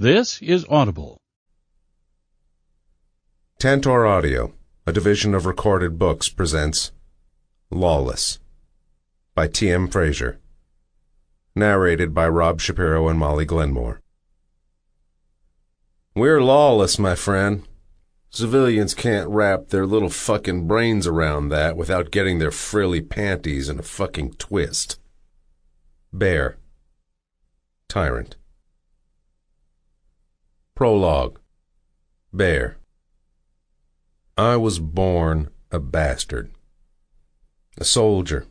This is Audible. Tantor Audio, a division of Recorded Books, presents Lawless by T.M. Frazier. Narrated by Rob Shapiro and Molly Glenmore. We're lawless, my friend. Civilians can't wrap their little fucking brains around that without getting their frilly panties in a fucking twist. Bear. Tyrant. Prologue. Bear. I was born a bastard. A soldier.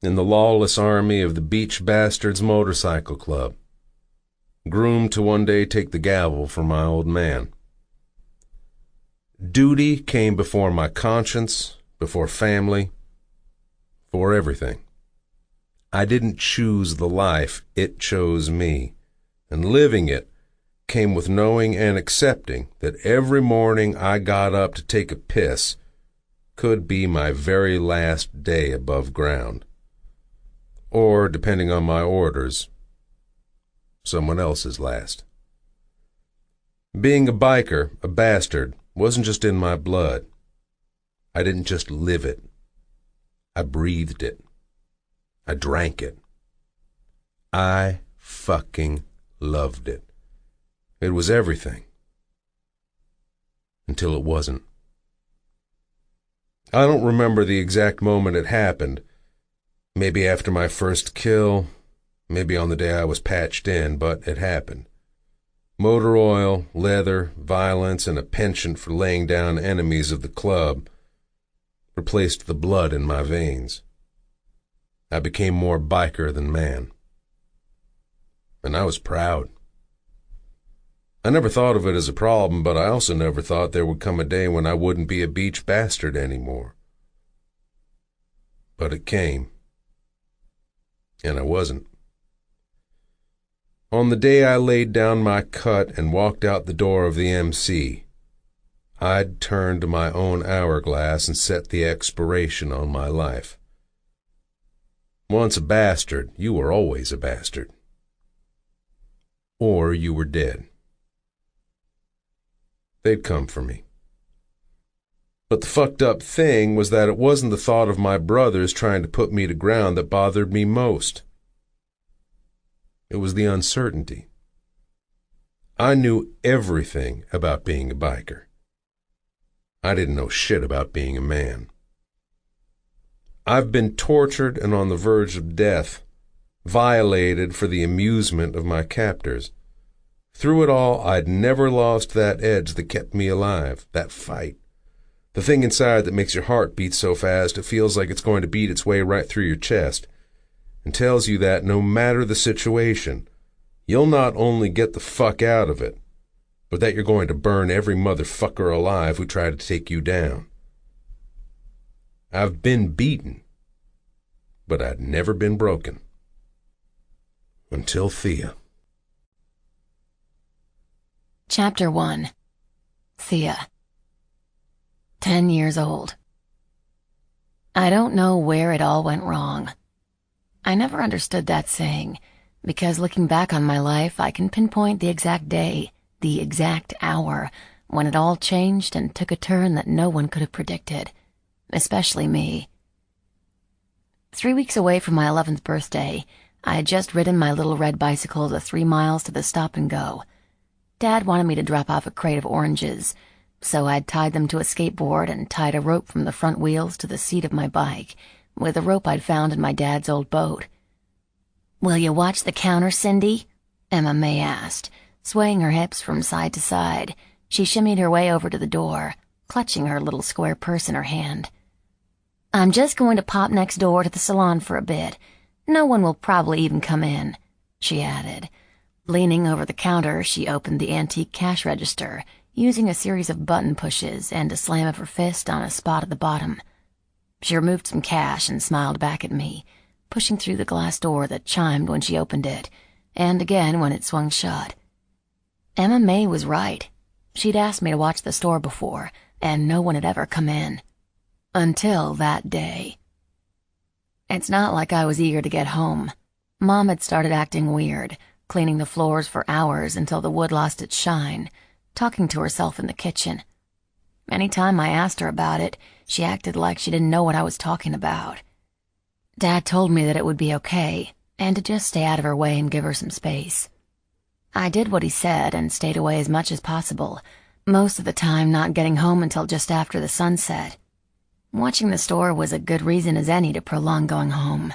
In the lawless army of the Beach Bastards Motorcycle Club. Groomed to one day take the gavel from my old man. Duty came before my conscience, before family, for everything. I didn't choose the life, it chose me, and living it came with knowing and accepting that every morning I got up to take a piss could be my very last day above ground. Or, depending on my orders, someone else's last. Being a biker, a bastard, wasn't just in my blood. I didn't just live it. I breathed it. I drank it. I fucking loved it. It was everything. Until it wasn't. I don't remember the exact moment it happened. Maybe after my first kill, maybe on the day I was patched in, but it happened. Motor oil, leather, violence, and a penchant for laying down enemies of the club replaced the blood in my veins. I became more biker than man. And I was proud. I never thought of it as a problem, but I also never thought there would come a day when I wouldn't be a beach bastard anymore. But it came. And I wasn't. On the day I laid down my cut and walked out the door of the MC, I'd turned my own hourglass and set the expiration on my life. Once a bastard, you were always a bastard. Or you were dead. They'd come for me. But the fucked up thing was that it wasn't the thought of my brothers trying to put me to ground that bothered me most. It was the uncertainty. I knew everything about being a biker. I didn't know shit about being a man. I've been tortured and on the verge of death, violated for the amusement of my captors. Through it all, I'd never lost that edge that kept me alive, that fight. The thing inside that makes your heart beat so fast it feels like it's going to beat its way right through your chest, and tells you that no matter the situation, you'll not only get the fuck out of it, but that you're going to burn every motherfucker alive who tried to take you down. I've been beaten, but I'd never been broken. Until Thia. Chapter 1. Thia. 10 years old. I don't know where it all went wrong. I never understood that saying, because looking back on my life, I can pinpoint the exact day, the exact hour, when it all changed and took a turn that no one could have predicted, especially me. 3 weeks away from my 11th birthday, I had just ridden my little red bicycle the 3 miles to the stop and go. Dad wanted me to drop off a crate of oranges, so I'd tied them to a skateboard and tied a rope from the front wheels to the seat of my bike, with a rope I'd found in my dad's old boat. "Will you watch the counter, Cindy?" Emma May asked, swaying her hips from side to side. She shimmied her way over to the door, clutching her little square purse in her hand. "I'm just going to pop next door to the salon for a bit. No one will probably even come in," she added. Leaning over the counter, she opened the antique cash register, using a series of button pushes and a slam of her fist on a spot at the bottom. She removed some cash and smiled back at me, pushing through the glass door that chimed when she opened it, and again when it swung shut. Emma May was right. She'd asked me to watch the store before, and no one had ever come in. Until that day. It's not like I was eager to get home. Mom had started acting weird, cleaning the floors for hours until the wood lost its shine, talking to herself in the kitchen. Anytime I asked her about it, she acted like she didn't know what I was talking about. Dad told me that it would be okay, and to just stay out of her way and give her some space. I did what he said and stayed away as much as possible, most of the time not getting home until just after the sun set. Watching the store was a good reason as any to prolong going home.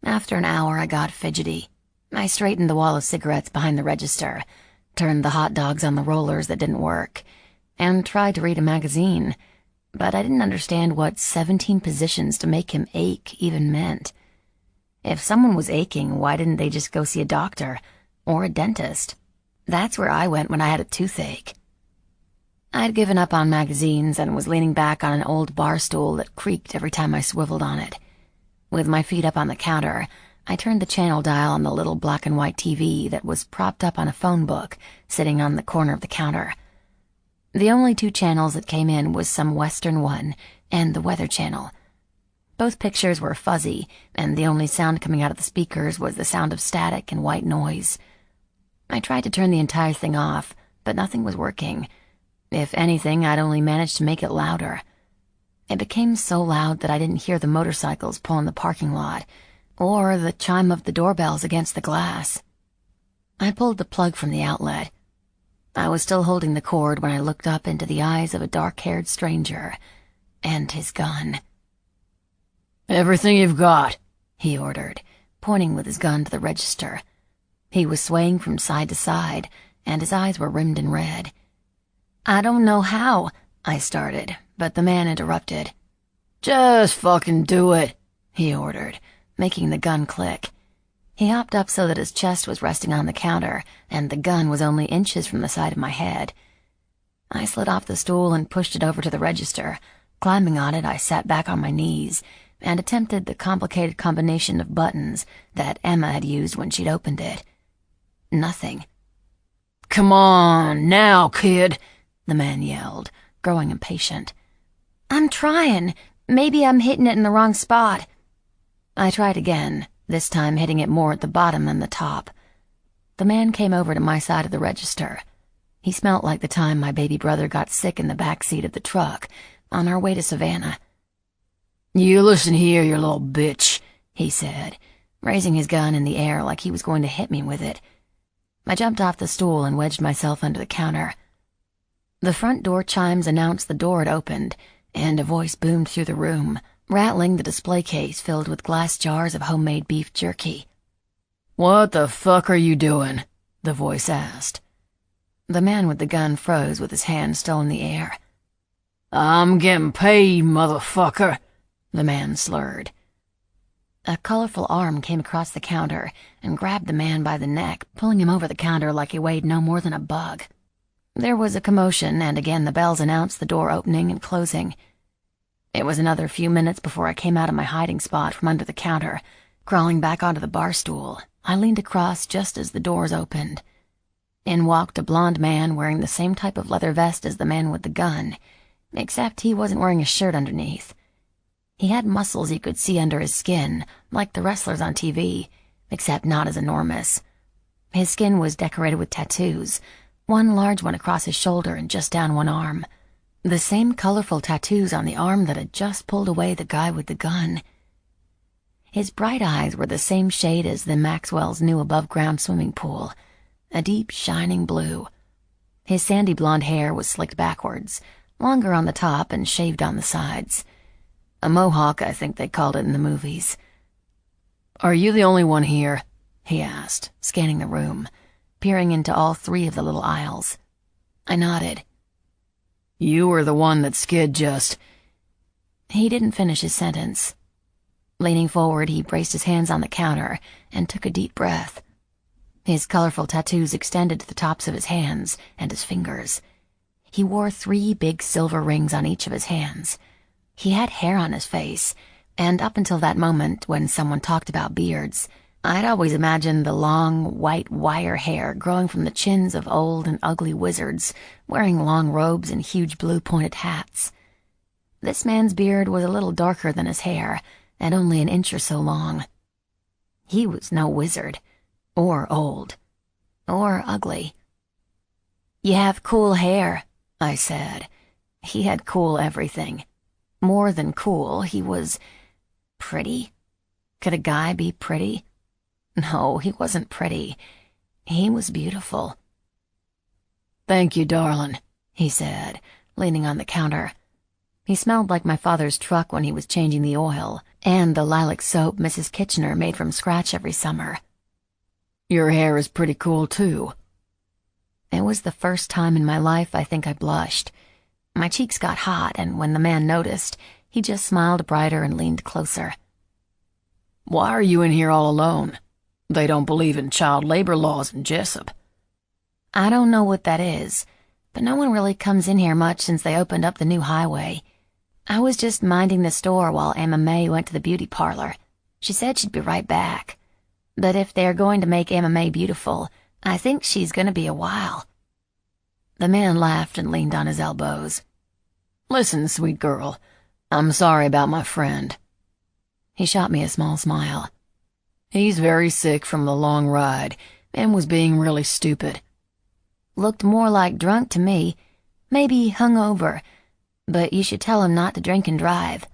After an hour, I got fidgety. I straightened the wall of cigarettes behind the register, turned the hot dogs on the rollers that didn't work, and tried to read a magazine, but I didn't understand what 17 positions to make him ache even meant. If someone was aching, why didn't they just go see a doctor or a dentist? That's where I went when I had a toothache. I'd given up on magazines and was leaning back on an old bar stool that creaked every time I swiveled on it. With my feet up on the counter, I turned the channel dial on the little black and white TV that was propped up on a phone book sitting on the corner of the counter. The only two channels that came in was some Western one and the Weather Channel. Both pictures were fuzzy, and the only sound coming out of the speakers was the sound of static and white noise. I tried to turn the entire thing off, but nothing was working. If anything, I'd only managed to make it louder. It became so loud that I didn't hear the motorcycles pull in the parking lot, or the chime of the doorbells against the glass. I pulled the plug from the outlet. I was still holding the cord when I looked up into the eyes of a dark-haired stranger, and his gun. "Everything you've got," he ordered, pointing with his gun to the register. He was swaying from side to side, and his eyes were rimmed in red. "I don't know how," I started, but the man interrupted. "Just fucking do it," he ordered, making the gun click. He hopped up so that his chest was resting on the counter, and the gun was only inches from the side of my head. I slid off the stool and pushed it over to the register. Climbing on it, I sat back on my knees and attempted the complicated combination of buttons that Emma had used when she'd opened it. Nothing. "Come on, now, kid," the man yelled, growing impatient. "I'm trying. Maybe I'm hitting it in the wrong spot." I tried again, this time hitting it more at the bottom than the top. The man came over to my side of the register. He smelt like the time my baby brother got sick in the back seat of the truck on our way to Savannah. "You listen here, you little bitch," he said, raising his gun in the air like he was going to hit me with it. I jumped off the stool and wedged myself under the counter. The front door chimes announced the door had opened, and a voice boomed through the room, rattling the display case filled with glass jars of homemade beef jerky. "What the fuck are you doing?" the voice asked. The man with the gun froze with his hand still in the air. "I'm getting paid, motherfucker," the man slurred. A colorful arm came across the counter and grabbed the man by the neck, pulling him over the counter like he weighed no more than a bug. There was a commotion, and again the bells announced the door opening and closing. It was another few minutes before I came out of my hiding spot from under the counter. Crawling back onto the bar stool, I leaned across just as the doors opened. In walked a blond man wearing the same type of leather vest as the man with the gun, except he wasn't wearing a shirt underneath. He had muscles you could see under his skin, like the wrestlers on TV, except not as enormous. His skin was decorated with tattoos, one large one across his shoulder and just down one arm. The same colorful tattoos on the arm that had just pulled away the guy with the gun. His bright eyes were the same shade as the Maxwell's new above-ground swimming pool, a deep, shining blue. His sandy blonde hair was slicked backwards, longer on the top and shaved on the sides. A mohawk, I think they called it in the movies. "Are you the only one here?" he asked, scanning the room, peering into all three of the little aisles. I nodded. "You were the one that Skid just—" He didn't finish his sentence. Leaning forward, he braced his hands on the counter and took a deep breath. His colorful tattoos extended to the tops of his hands and his fingers. He wore 3 big silver rings on each of his hands. He had hair on his face, and up until that moment when someone talked about beards, I'd always imagined the long, white wire hair growing from the chins of old and ugly wizards, wearing long robes and huge blue-pointed hats. This man's beard was a little darker than his hair, and only an inch or so long. He was no wizard. or old, or ugly. "You have cool hair," I said. He had cool everything. More than cool, he was pretty. Could a guy be pretty? No, he wasn't pretty. He was beautiful. "Thank you, darling," he said, leaning on the counter. He smelled like my father's truck when he was changing the oil, and the lilac soap Mrs. Kitchener made from scratch every summer. "Your hair is pretty cool, too." It was the first time in my life I think I blushed. My cheeks got hot, and when the man noticed, he just smiled brighter and leaned closer. "Why are you in here all alone? They don't believe in child labor laws in Jessup." "I don't know what that is, but no one really comes in here much since they opened up the new highway. I was just minding the store while Emma May went to the beauty parlor. She said she'd be right back. But if they're going to make Emma May beautiful, I think she's going to be a while." The man laughed and leaned on his elbows. "Listen, sweet girl, I'm sorry about my friend." He shot me a small smile. "He's very sick from the long ride and was being really stupid." "Looked more like drunk to me. Maybe hungover. But you should tell him not to drink and drive."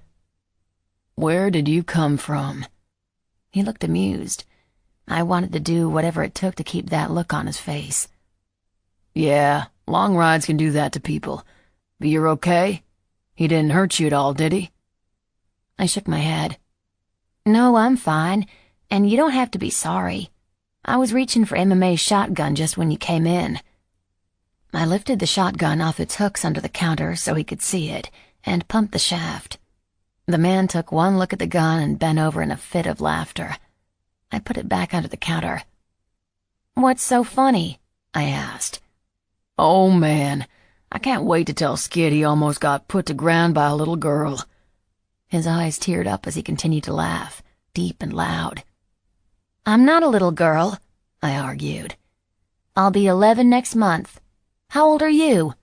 "Where did you come from?" He looked amused. I wanted to do whatever it took to keep that look on his face. "Yeah, long rides can do that to people. But you're okay? He didn't hurt you at all, did he?" I shook my head. "No, I'm fine, and you don't have to be sorry. I was reaching for MMA's shotgun just when you came in." I lifted the shotgun off its hooks under the counter so he could see it, and pumped the shaft. The man took one look at the gun and bent over in a fit of laughter. I put it back under the counter. "What's so funny?" I asked. "Oh, man, I can't wait to tell Skid he almost got put to ground by a little girl." His eyes teared up as he continued to laugh, deep and loud. "I'm not a little girl," I argued. "I'll be 11 next month. How old are you?"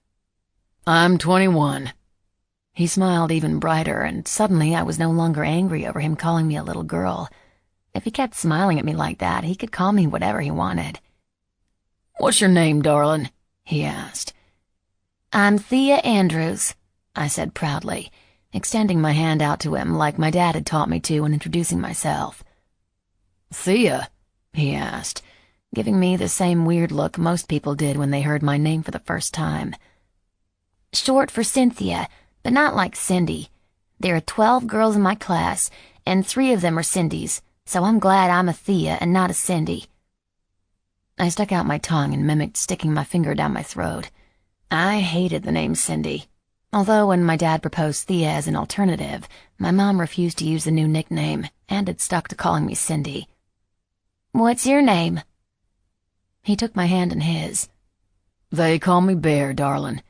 "I'm 21. He smiled even brighter, and suddenly I was no longer angry over him calling me a little girl. If he kept smiling at me like that, he could call me whatever he wanted. "What's your name, darling?" he asked. "I'm Thia Andrews," I said proudly, extending my hand out to him like my dad had taught me to when introducing myself. "Thia?" he asked, giving me the same weird look most people did when they heard my name for the first time. "Short for Cynthia, but not like Cindy. There are 12 girls in my class, and 3 of them are Cindys, so I'm glad I'm a Thia and not a Cindy." I stuck out my tongue and mimicked sticking my finger down my throat. I hated the name Cindy, although when my dad proposed Thia as an alternative, my mom refused to use the new nickname and had stuck to calling me Cindy. "What's your name?" He took my hand in his. "They call me Bear, darling."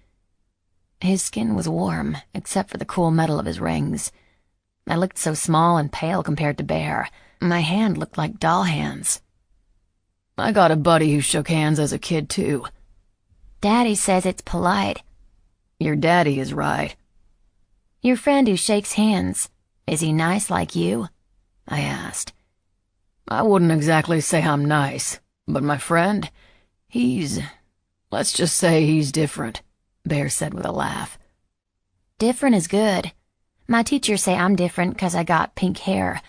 His skin was warm, except for the cool metal of his rings. I looked so small and pale compared to Bear. My hand looked like doll hands. "I got a buddy who shook hands as a kid, too." "Daddy says it's polite." "Your daddy is right." "Your friend who shakes hands, is he nice like you?" I asked. "I wouldn't exactly say I'm nice, but my friend, let's just say he's different," Bear said with a laugh. "Different is good. My teachers say I'm different because I got pink hair,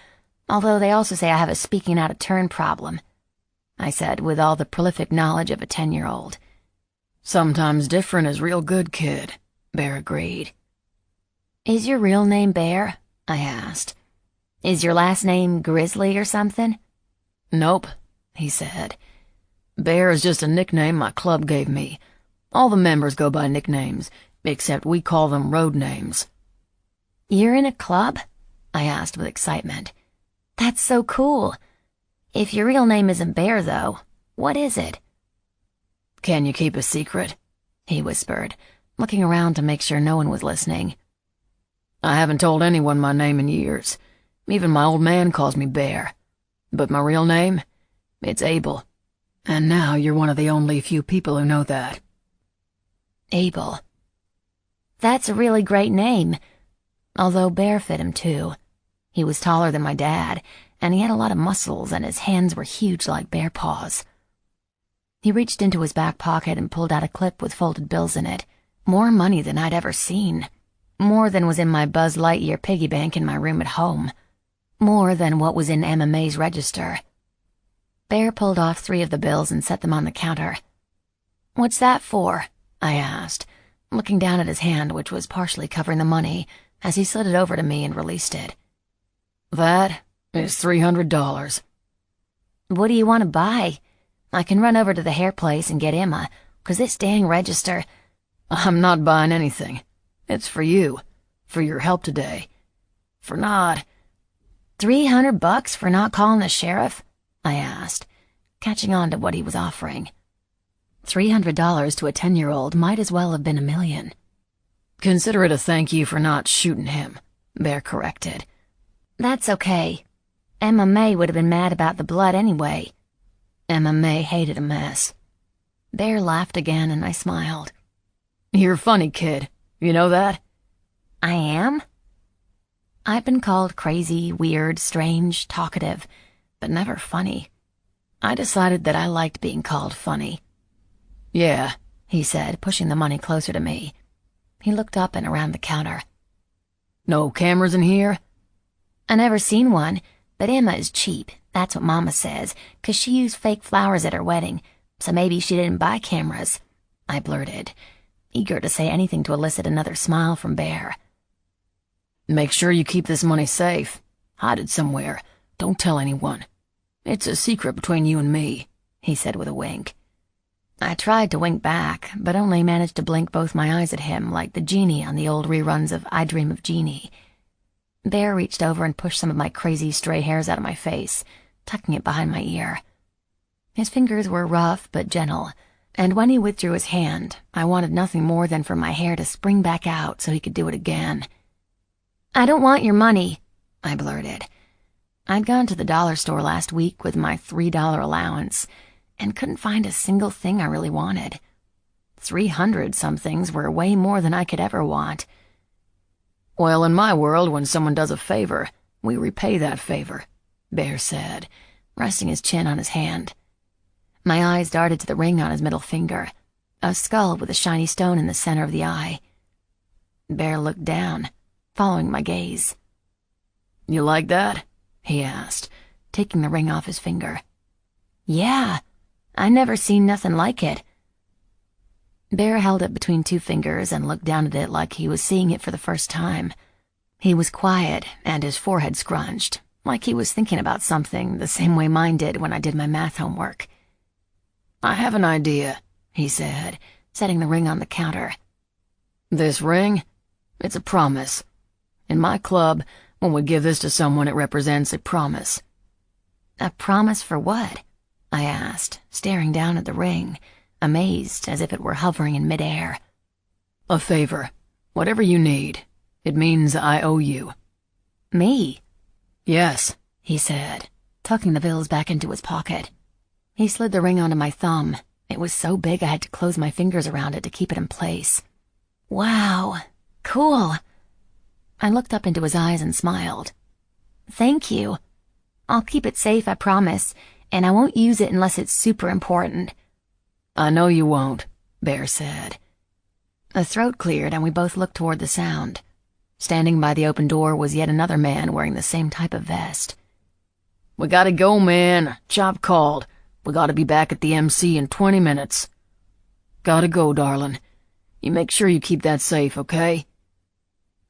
although they also say I have a speaking out of turn problem," I said with all the prolific knowledge of a 10-year-old. "Sometimes different is real good, kid," Bear agreed. "Is your real name Bear?" I asked. "Is your last name Grizzly or something?" "Nope," he said. "Bear is just a nickname my club gave me. All the members go by nicknames, except we call them road names." "You're in a club?" I asked with excitement. "That's so cool. If your real name isn't Bear, though, what is it?" "Can you keep a secret?" he whispered, looking around to make sure no one was listening. "I haven't told anyone my name in years. Even my old man calls me Bear. But my real name? It's Abel. And now you're one of the only few people who know that." Abel. That's a really great name. Although Bear fit him too. He was taller than my dad, and he had a lot of muscles and his hands were huge like bear paws. He reached into his back pocket and pulled out a clip with folded bills in it. More money than I'd ever seen. More than was in my Buzz Lightyear piggy bank in my room at home. More than what was in MMA's register. Bear pulled off 3 of the bills and set them on the counter. "What's that for?" I asked, looking down at his hand, which was partially covering the money, as he slid it over to me and released it. "That is $300. "What do you want to buy? I can run over to the hair place and get Emma, 'cause this dang register—" "I'm not buying anything. It's for you, for your help today. For not—" $300 for not calling the sheriff?" I asked, catching on to what he was offering. $300 to a 10-year-old might as well have been $1 million. "Consider it a thank you for not shooting him," Bear corrected. "That's okay. Emma May would have been mad about the blood anyway." Emma May hated a mess. Bear laughed again and I smiled. "You're funny, kid. You know that?" "I am?" I've been called crazy, weird, strange, talkative, but never funny. I decided that I liked being called funny. "Yeah," he said, pushing the money closer to me. He looked up and around the counter. "No cameras in here?" "I never seen one, but Emma is cheap. That's what Mama says, 'cause she used fake flowers at her wedding, so maybe she didn't buy cameras," I blurted, eager to say anything to elicit another smile from Bear. "Make sure you keep this money safe. Hide it somewhere. Don't tell anyone. It's a secret between you and me," he said with a wink. I tried to wink back, but only managed to blink both my eyes at him like the genie on the old reruns of I Dream of Jeannie. Bear reached over and pushed some of my crazy stray hairs out of my face, tucking it behind my ear. His fingers were rough but gentle, and when he withdrew his hand, I wanted nothing more than for my hair to spring back out so he could do it again. "I don't want your money," I blurted. I'd gone to the dollar store last week with my $3 allowance and couldn't find a single thing I really wanted. 300 somethings were way more than I could ever want. "Well, in my world, when someone does a favor, we repay that favor," Bear said, resting his chin on his hand. My eyes darted to the ring on his middle finger, a skull with a shiny stone in the center of the eye. Bear looked down, following my gaze. "You like that?" he asked, taking the ring off his finger. "Yeah, I never seen nothing like it." Bear held it between 2 fingers and looked down at it like he was seeing it for the first time. He was quiet and his forehead scrunched, like he was thinking about something the same way mine did when I did my math homework. "I have an idea," he said, setting the ring on the counter. "This ring? It's a promise. In my club, when we give this to someone, it represents a promise." "A promise for what?" I asked, staring down at the ring, amazed as if it were hovering in midair. "A favor. Whatever you need. It means I owe you." "Me?" "Yes," he said, tucking the bills back into his pocket. He slid the ring onto my thumb. It was so big I had to close my fingers around it to keep it in place. "Wow, cool." I looked up into his eyes and smiled. "Thank you. I'll keep it safe, I promise, and I won't use it unless it's super important." "I know you won't," Bear said. A throat cleared and we both looked toward the sound. Standing by the open door was yet another man wearing the same type of vest. "We gotta go, man. Chop called. We gotta be back at the MC in 20 minutes. "Gotta go, darling. You make sure you keep that safe, okay?"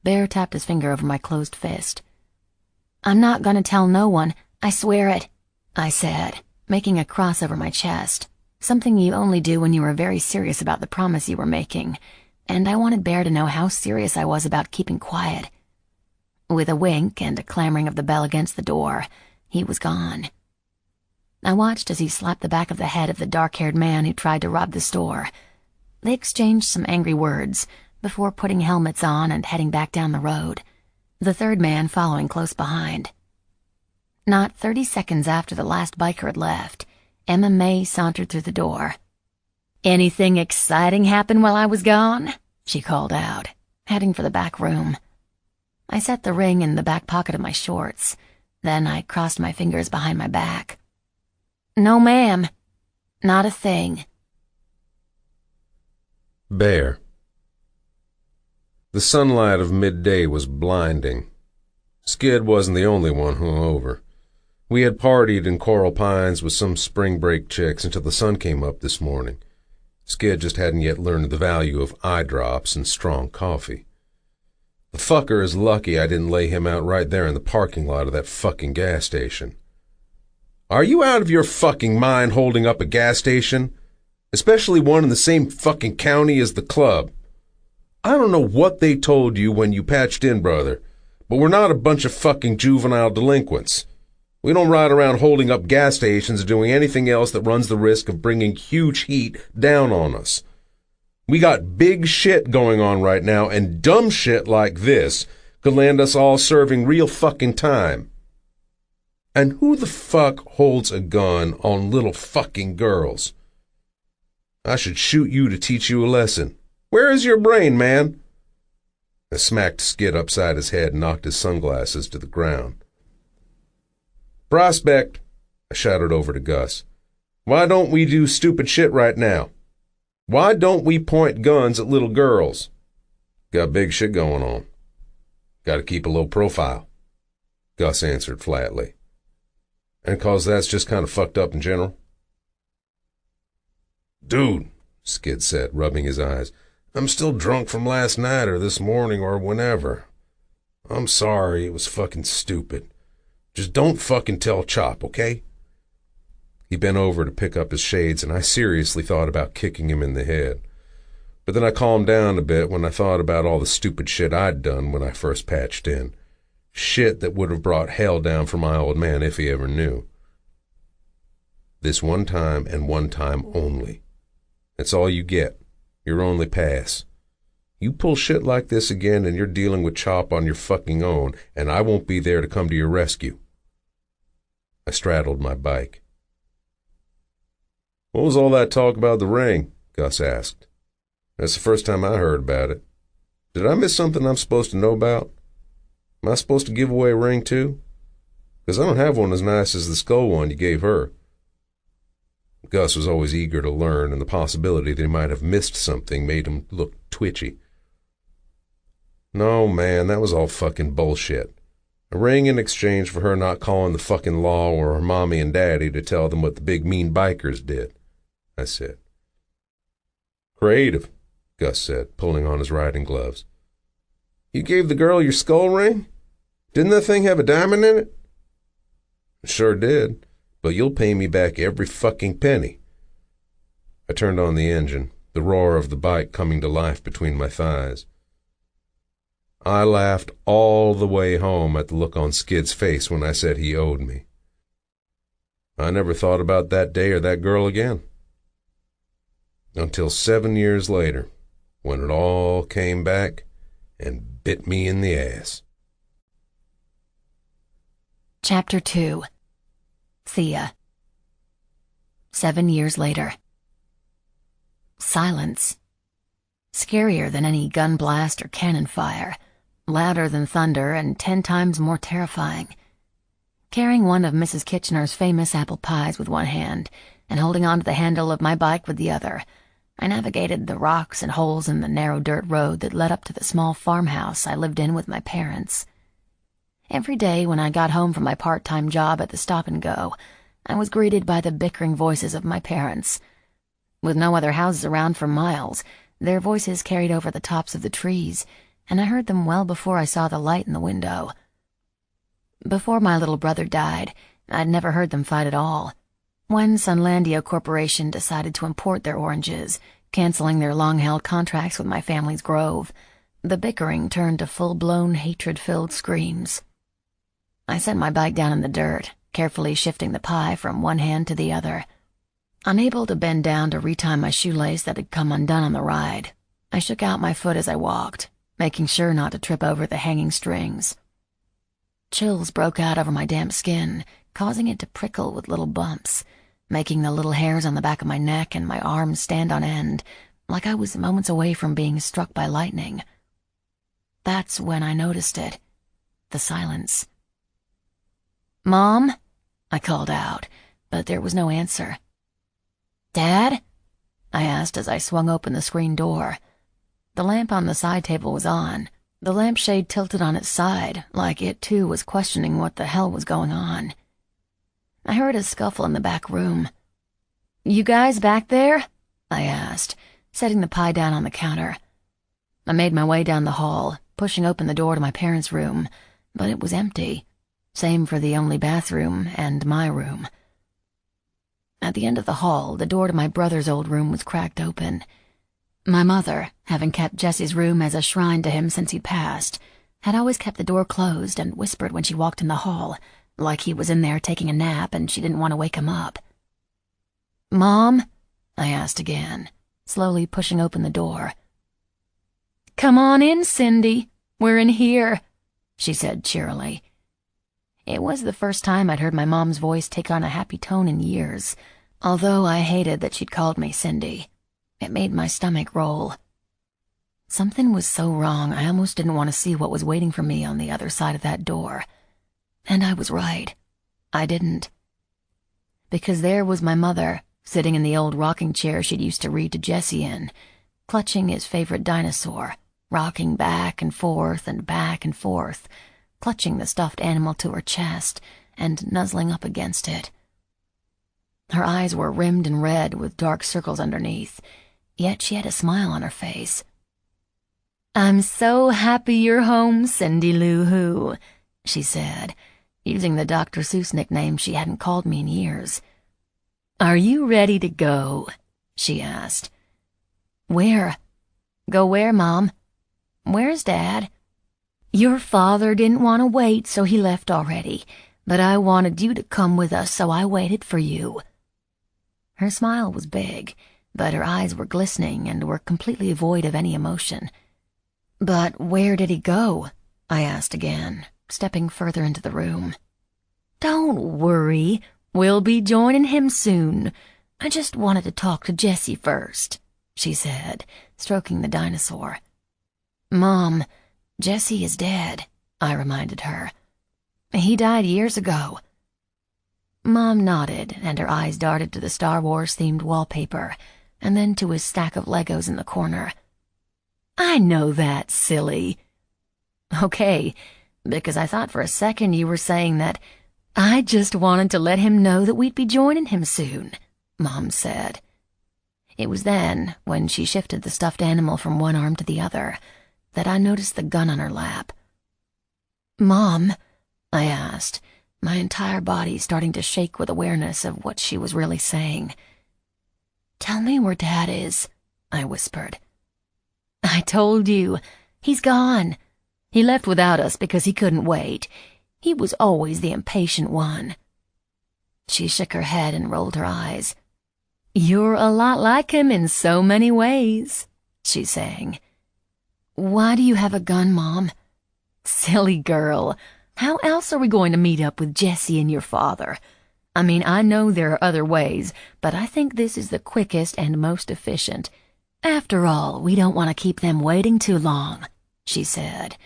Bear tapped his finger over my closed fist. "I'm not gonna tell no one, I swear it," I said, making a cross over my chest, something you only do when you are very serious about the promise you were making, and I wanted Bear to know how serious I was about keeping quiet. With a wink and a clamoring of the bell against the door, he was gone. I watched as he slapped the back of the head of the dark-haired man who tried to rob the store. They exchanged some angry words before putting helmets on and heading back down the road, the third man following close behind. Not 30 seconds after the last biker had left, Emma May sauntered through the door. "Anything exciting happen while I was gone?" she called out, heading for the back room. I set the ring in the back pocket of my shorts. Then I crossed my fingers behind my back. "No, ma'am. Not a thing." Bear. The sunlight of midday was blinding. Skid wasn't the only one hungover. We had partied in Coral Pines with some spring break chicks until the sun came up this morning. Skid just hadn't yet learned the value of eye drops and strong coffee. The fucker is lucky I didn't lay him out right there in the parking lot of that fucking gas station. Are you out of your fucking mind holding up a gas station? Especially one in the same fucking county as the club. I don't know what they told you when you patched in, brother, but we're not a bunch of fucking juvenile delinquents. We don't ride around holding up gas stations or doing anything else that runs the risk of bringing huge heat down on us. We got big shit going on right now, and dumb shit like this could land us all serving real fucking time. And who the fuck holds a gun on little fucking girls? I should shoot you to teach you a lesson. Where is your brain, man? I smacked Skid upside his head and knocked his sunglasses to the ground. Prospect, I shouted over to Gus. Why don't we do stupid shit right now? Why don't we point guns at little girls? Got big shit going on. Got to keep a low profile, Gus answered flatly. And 'cause that's just kind of fucked up in general. Dude, Skid said, rubbing his eyes, I'm still drunk from last night or this morning or whenever. I'm sorry, it was fucking stupid. Just don't fucking tell Chop, okay? He bent over to pick up his shades, and I seriously thought about kicking him in the head. But then I calmed down a bit when I thought about all the stupid shit I'd done when I first patched in. Shit that would have brought hell down for my old man if he ever knew. This one time and one time only. That's all you get. Your only pass. You pull shit like this again and you're dealing with Chop on your fucking own, and I won't be there to come to your rescue. I straddled my bike. What was all that talk about the ring? Gus asked. That's the first time I heard about it. Did I miss something I'm supposed to know about? Am I supposed to give away a ring too? 'Cause I don't have one as nice as the skull one you gave her. Gus was always eager to learn, and the possibility that he might have missed something made him look twitchy. No, man, that was all fucking bullshit. A ring in exchange for her not calling the fucking law or her mommy and daddy to tell them what the big mean bikers did, I said. Creative, Gus said, pulling on his riding gloves. You gave the girl your skull ring? Didn't that thing have a diamond in it? Sure did, but you'll pay me back every fucking penny. I turned on the engine, the roar of the bike coming to life between my thighs. I laughed all the way home at the look on Skid's face when I said he owed me. I never thought about that day or that girl again. Until 7 years later, when it all came back and bit me in the ass. Chapter 2. Thia. 7 years later. Silence. Scarier than any gun blast or cannon fire. Louder than thunder and 10 times more terrifying. Carrying one of Mrs. Kitchener's famous apple pies with one hand and holding onto the handle of my bike with the other, I navigated the rocks and holes in the narrow dirt road that led up to the small farmhouse I lived in with my parents. Every day when I got home from my part-time job at the Stop and Go, I was greeted by the bickering voices of my parents. With no other houses around for miles, their voices carried over the tops of the trees, and I heard them well before I saw the light in the window. Before my little brother died, I'd never heard them fight at all. When Sunlandia Corporation decided to import their oranges, canceling their long-held contracts with my family's grove, the bickering turned to full-blown hatred-filled screams. I set my bike down in the dirt, carefully shifting the pie from one hand to the other. Unable to bend down to retie my shoelace that had come undone on the ride, I shook out my foot as I walked, making sure not to trip over the hanging strings. Chills broke out over my damp skin, causing it to prickle with little bumps, making the little hairs on the back of my neck and my arms stand on end, like I was moments away from being struck by lightning. That's when I noticed it. The silence. "Mom?" I called out, but there was no answer. "Dad?" I asked as I swung open the screen door. The lamp on the side table was on, the lampshade tilted on its side, like it too was questioning what the hell was going on. I heard a scuffle in the back room. "You guys back there?" I asked, setting the pie down on the counter. I made my way down the hall, pushing open the door to my parents' room, but it was empty. Same for the only bathroom and my room. At the end of the hall, the door to my brother's old room was cracked open. My mother, having kept Jesse's room as a shrine to him since he'd passed, had always kept the door closed and whispered when she walked in the hall, like he was in there taking a nap and she didn't want to wake him up. "Mom?" I asked again, slowly pushing open the door. "Come on in, Cindy. We're in here," she said cheerily. It was the first time I'd heard my mom's voice take on a happy tone in years, although I hated that she'd called me Cindy. It made my stomach roll. Something was so wrong I almost didn't want to see what was waiting for me on the other side of that door. And I was right. I didn't. Because there was my mother, sitting in the old rocking chair she'd used to read to Jesse in, clutching his favorite dinosaur, rocking back and forth, clutching the stuffed animal to her chest and nuzzling up against it. Her eyes were rimmed and red with dark circles underneath, yet she had a smile on her face. "I'm so happy you're home, Cindy Lou Who," she said, using the Dr. Seuss nickname she hadn't called me in years. "Are you ready to go?" she asked. "Where?" "Go where, Mom?" "Where's Dad?" "Your father didn't want to wait, so he left already, but I wanted you to come with us, so I waited for you." Her smile was big, but her eyes were glistening and were completely void of any emotion. "But where did he go?" I asked again, stepping further into the room. "Don't worry, we'll be joining him soon. I just wanted to talk to Jesse first," she said, stroking the dinosaur. "Mom, Jesse is dead," I reminded her. "He died years ago." Mom nodded, and her eyes darted to the Star Wars-themed wallpaper, and then to his stack of Legos in the corner. "I know that, silly." "Okay, because I thought for a second you were saying that I just wanted to let him know that we'd be joining him soon," Mom said. It was then, when she shifted the stuffed animal from one arm to the other, that I noticed the gun on her lap. "Mom?" I asked, my entire body starting to shake with awareness of what she was really saying. "Tell me where Dad is," I whispered. "I told you. He's gone. He left without us because he couldn't wait. He was always the impatient one." She shook her head and rolled her eyes. "You're a lot like him in so many ways," she sang. "Why do you have a gun, Mom?" "Silly girl. How else are we going to meet up with Jesse and your father? I mean, I know there are other ways, but I think this is the quickest and most efficient. After all, we don't want to keep them waiting too long," she said,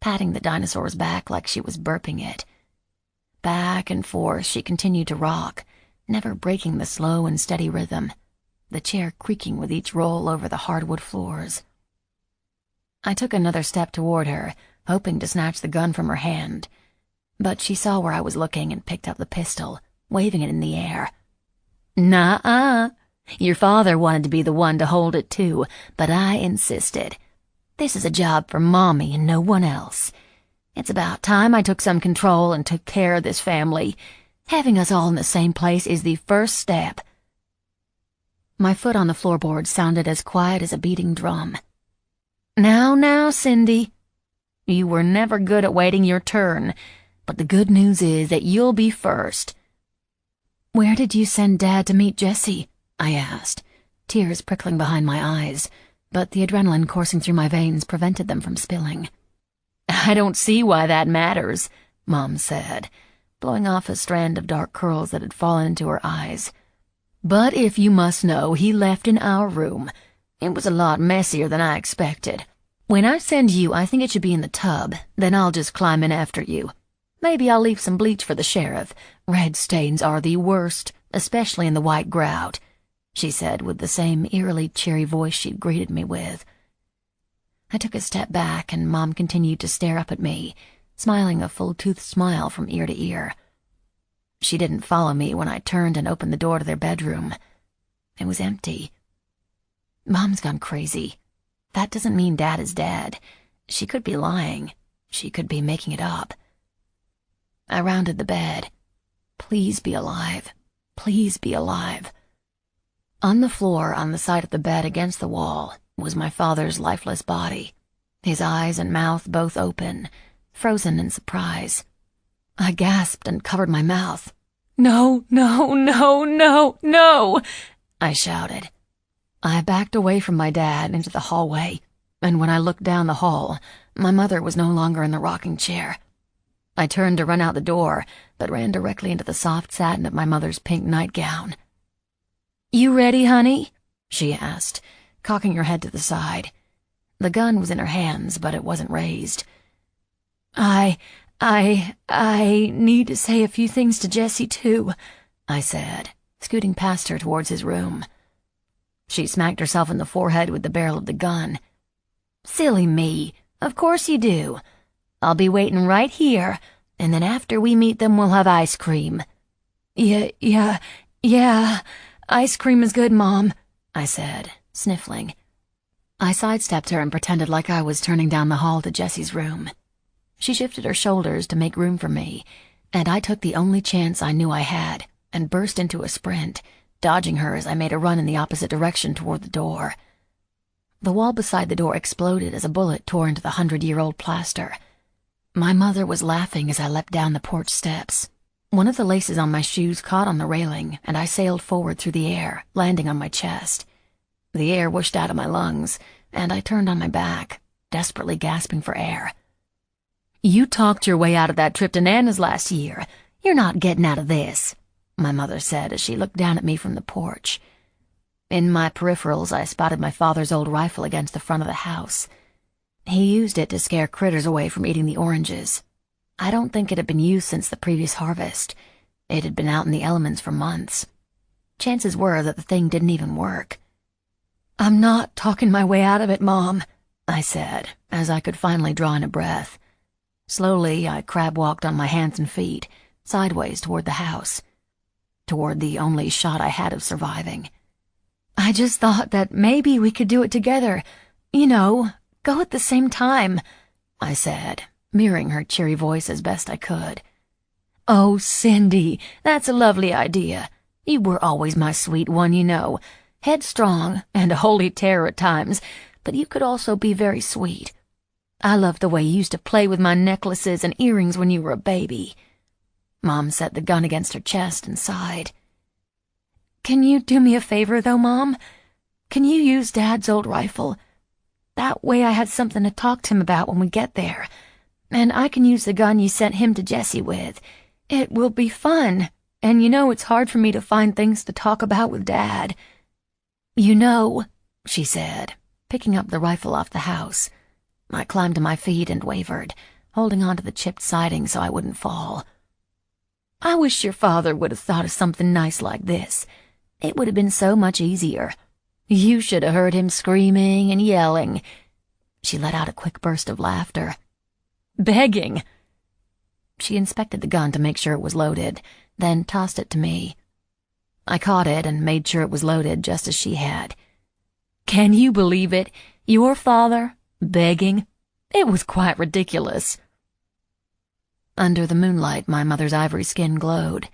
patting the dinosaur's back like she was burping it. Back and forth she continued to rock, never breaking the slow and steady rhythm, the chair creaking with each roll over the hardwood floors. I took another step toward her, hoping to snatch the gun from her hand, but she saw where I was looking and picked up the pistol, waving it in the air. "Nuh-uh. Your father wanted to be the one to hold it too, but I insisted. This is a job for Mommy and no one else. It's about time I took some control and took care of this family. Having us all in the same place is the first step." My foot on the floorboard sounded as quiet as a beating drum. Now, Cindy. You were never good at waiting your turn, but the good news is that you'll be first." "Where did you send Dad to meet Jesse?" I asked, tears prickling behind my eyes, but the adrenaline coursing through my veins prevented them from spilling. "I don't see why that matters," Mom said, blowing off a strand of dark curls that had fallen into her eyes. "But if you must know, he left in our room. It was a lot messier than I expected. When I send you, I think it should be in the tub, then I'll just climb in after you. Maybe I'll leave some bleach for the sheriff. Red stains are the worst, especially in the white grout," she said with the same eerily cheery voice she'd greeted me with. I took a step back, and Mom continued to stare up at me, smiling a full-toothed smile from ear to ear. She didn't follow me when I turned and opened the door to their bedroom. It was empty. Mom's gone crazy. That doesn't mean Dad is dead. She could be lying. She could be making it up. I rounded the bed. Please be alive. Please be alive. On the floor, on the side of the bed against the wall, was my father's lifeless body, his eyes and mouth both open, frozen in surprise. I gasped and covered my mouth. "No, no, no, no, no!" I shouted. I backed away from my dad into the hallway, and when I looked down the hall, my mother was no longer in the rocking chair. I turned to run out the door, but ran directly into the soft satin of my mother's pink nightgown. "You ready, honey?" she asked, cocking her head to the side. The gun was in her hands, but it wasn't raised. I need to say a few things to Jesse, too," I said, scooting past her towards his room. She smacked herself in the forehead with the barrel of the gun. "Silly me. Of course you do. I'll be waiting right here, and then after we meet them we'll have ice cream." Yeah, ice cream is good, Mom," I said, sniffling. I sidestepped her and pretended like I was turning down the hall to Jesse's room. She shifted her shoulders to make room for me, and I took the only chance I knew I had and burst into a sprint, dodging her as I made a run in the opposite direction toward the door. The wall beside the door exploded as a bullet tore into the 100-year-old plaster. My mother was laughing as I leapt down the porch steps. One of the laces on my shoes caught on the railing, and I sailed forward through the air, landing on my chest. The air whooshed out of my lungs, and I turned on my back, desperately gasping for air. "You talked your way out of that trip to Nana's last year. You're not getting out of this," my mother said as she looked down at me from the porch. In my peripherals, I spotted my father's old rifle against the front of the house. He used it to scare critters away from eating the oranges. I don't think it had been used since the previous harvest. It had been out in the elements for months. Chances were that the thing didn't even work. "I'm not talking my way out of it, Mom," I said, as I could finally draw in a breath. Slowly, I crab-walked on my hands and feet, sideways toward the house, toward the only shot I had of surviving. "I just thought that maybe we could do it together. You know, go at the same time," I said, mirroring her cheery voice as best I could. "Oh, Cindy, that's a lovely idea. You were always my sweet one, you know. Headstrong and a holy terror at times, but you could also be very sweet. I loved the way you used to play with my necklaces and earrings when you were a baby." Mom set the gun against her chest and sighed. "Can you do me a favor, though, Mom? Can you use Dad's old rifle? That way I had something to talk to him about when we get there. And I can use the gun you sent him to Jesse with. It will be fun, and you know it's hard for me to find things to talk about with Dad." "You know," she said, picking up the rifle off the house. I climbed to my feet and wavered, holding onto the chipped siding so I wouldn't fall. "I wish your father would have thought of something nice like this. It would have been so much easier. You should have heard him screaming and yelling." She let out a quick burst of laughter. "Begging." She inspected the gun to make sure it was loaded, then tossed it to me. I caught it and made sure it was loaded just as she had. "Can you believe it? Your father begging? It was quite ridiculous." Under the moonlight, my mother's ivory skin glowed.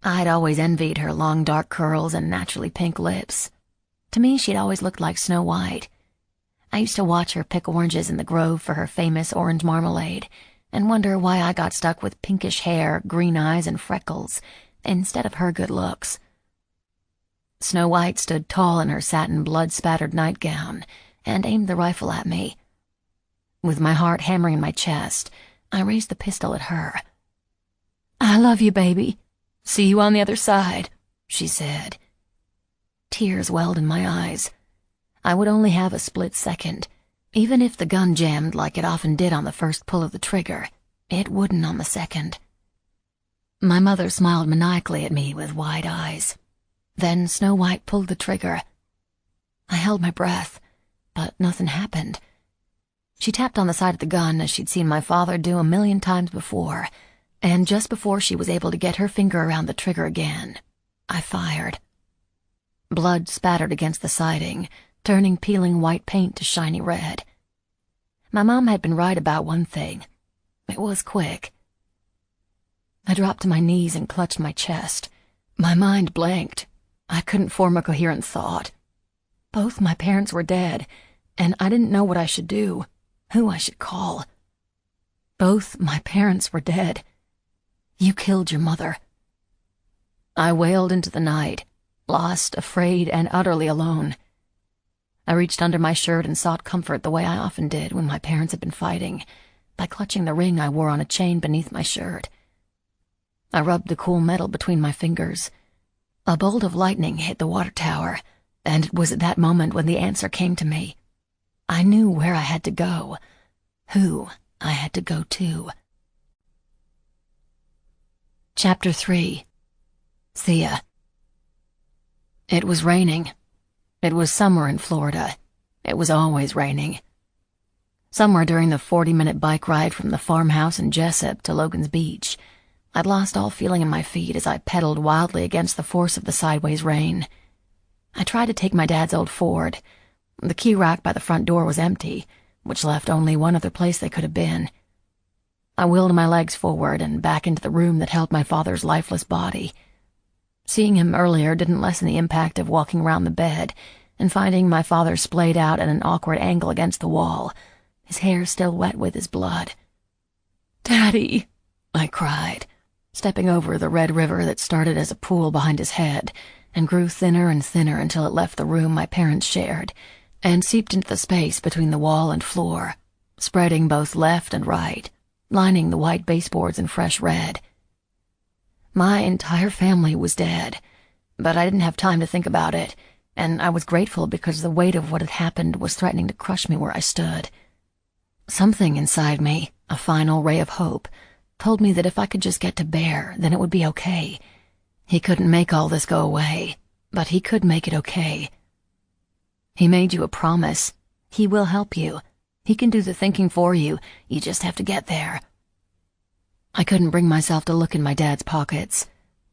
I'd always envied her long dark curls and naturally pink lips. To me, she'd always looked like Snow White. I used to watch her pick oranges in the grove for her famous orange marmalade, and wonder why I got stuck with pinkish hair, green eyes, and freckles, instead of her good looks. Snow White stood tall in her satin blood-spattered nightgown and aimed the rifle at me. With my heart hammering in my chest, I raised the pistol at her. "I love you, baby. See you on the other side," she said. Tears welled in my eyes. I would only have a split second. Even if the gun jammed like it often did on the first pull of the trigger, it wouldn't on the second. My mother smiled maniacally at me with wide eyes. Then Snow White pulled the trigger. I held my breath, but nothing happened. She tapped on the side of the gun as she'd seen my father do 1,000,000 times before, and just before she was able to get her finger around the trigger again, I fired. Blood spattered against the siding, turning peeling white paint to shiny red. My mom had been right about one thing. It was quick. I dropped to my knees and clutched my chest. My mind blanked. I couldn't form a coherent thought. Both my parents were dead, and I didn't know what I should do, who I should call. Both my parents were dead. You killed your mother. I wailed into the night, lost, afraid, and utterly alone. I reached under my shirt and sought comfort the way I often did when my parents had been fighting, by clutching the ring I wore on a chain beneath my shirt. I rubbed the cool metal between my fingers. A bolt of lightning hit the water tower, and it was at that moment when the answer came to me. I knew where I had to go, who I had to go to. Chapter 3. Thia. It was raining. It was summer in Florida. It was always raining. Somewhere during the 40-minute bike ride from the farmhouse in Jessup to Logan's Beach, I'd lost all feeling in my feet as I pedaled wildly against the force of the sideways rain. I tried to take my dad's old Ford. The key rack by the front door was empty, which left only one other place they could have been. I wheeled my legs forward and back into the room that held my father's lifeless body. Seeing him earlier didn't lessen the impact of walking around the bed and finding my father splayed out at an awkward angle against the wall, his hair still wet with his blood. "Daddy!" I cried, stepping over the red river that started as a pool behind his head and grew thinner and thinner until it left the room my parents shared and seeped into the space between the wall and floor, spreading both left and right, lining the white baseboards in fresh red. My entire family was dead, but I didn't have time to think about it, and I was grateful because the weight of what had happened was threatening to crush me where I stood. Something inside me, a final ray of hope, told me that if I could just get to Bear, then it would be okay. He couldn't make all this go away, but he could make it okay. He made you a promise. He will help you. He can do the thinking for you. You just have to get there. I couldn't bring myself to look in my dad's pockets.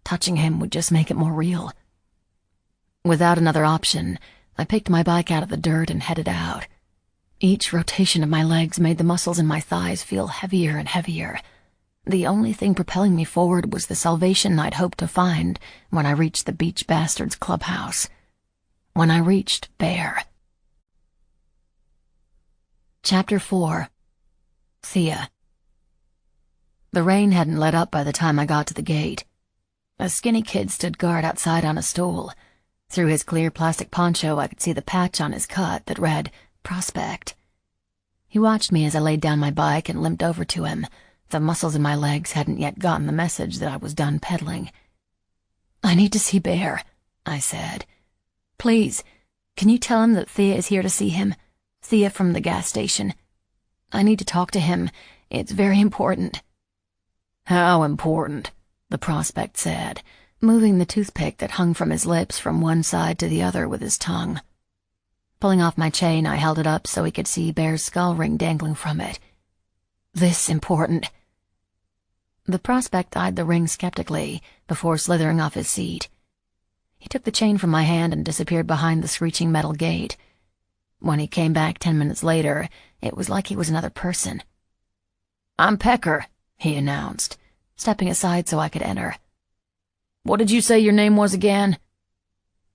Touching him would just make it more real. Without another option, I picked my bike out of the dirt and headed out. Each rotation of my legs made the muscles in my thighs feel heavier and heavier. The only thing propelling me forward was the salvation I'd hoped to find when I reached the Beach Bastards clubhouse. When I reached Bear. Chapter 4. Thia. The rain hadn't let up by the time I got to the gate. A skinny kid stood guard outside on a stool. Through his clear plastic poncho, I could see the patch on his cut that read, Prospect. He watched me as I laid down my bike and limped over to him. The muscles in my legs hadn't yet gotten the message that I was done pedaling. "I need to see Bear," I said. "Please, can you tell him that Thia is here to see him? Thia from the gas station. I need to talk to him. It's very important." "How important?" the prospect said, moving the toothpick that hung from his lips from one side to the other with his tongue. Pulling off my chain, I held it up so he could see Bear's skull ring dangling from it. "This important." The prospect eyed the ring skeptically before slithering off his seat. He took the chain from my hand and disappeared behind the screeching metal gate. When he came back 10 minutes later, it was like he was another person. "I'm Pecker," he announced, stepping aside so I could enter. "What did you say your name was again?"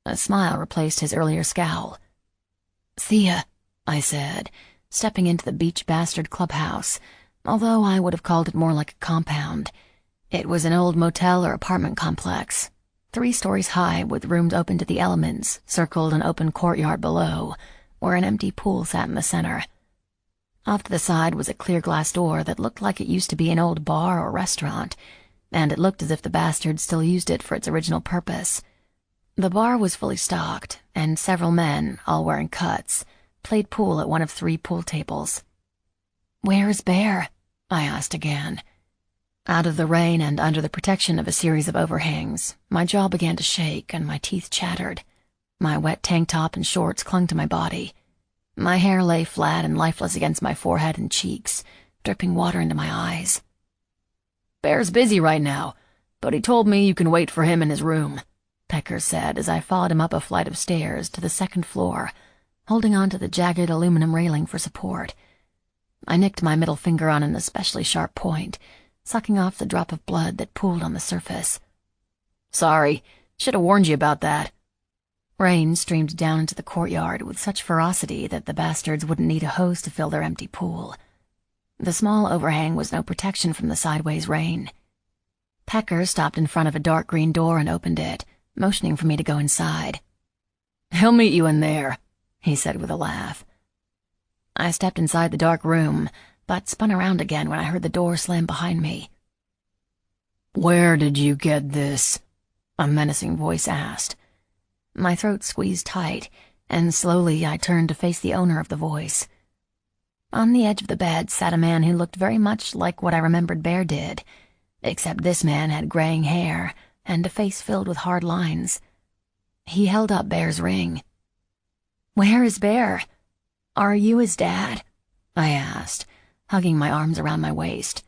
A smile replaced his earlier scowl. "Thia," I said, stepping into the Beach Bastard clubhouse, although I would have called it more like a compound. It was an old motel or apartment complex, 3 stories high with rooms open to the elements, circled an open courtyard below, where an empty pool sat in the center. Off to the side was a clear glass door that looked like it used to be an old bar or restaurant, and it looked as if the bastards still used it for its original purpose. The bar was fully stocked, and several men, all wearing cuts, played pool at one of 3 pool tables. "Where is Bear?" I asked again. Out of the rain and under the protection of a series of overhangs, my jaw began to shake and my teeth chattered. My wet tank top and shorts clung to my body. My hair lay flat and lifeless against my forehead and cheeks, dripping water into my eyes. "Bear's busy right now, but he told me you can wait for him in his room," Pecker said as I followed him up a flight of stairs to the second floor, holding on to the jagged aluminum railing for support. I nicked my middle finger on an especially sharp point, sucking off the drop of blood that pooled on the surface. "Sorry, should have warned you about that." Rain streamed down into the courtyard with such ferocity that the bastards wouldn't need a hose to fill their empty pool. The small overhang was no protection from the sideways rain. Pecker stopped in front of a dark green door and opened it, motioning for me to go inside. "He'll meet you in there," he said with a laugh. I stepped inside the dark room, but spun around again when I heard the door slam behind me. "Where did you get this?" a menacing voice asked. My throat squeezed tight, and slowly I turned to face the owner of the voice. On the edge of the bed sat a man who looked very much like what I remembered Bear did, except this man had graying hair and a face filled with hard lines. He held up Bear's ring. "Where is Bear? Are you his dad?" I asked, hugging my arms around my waist.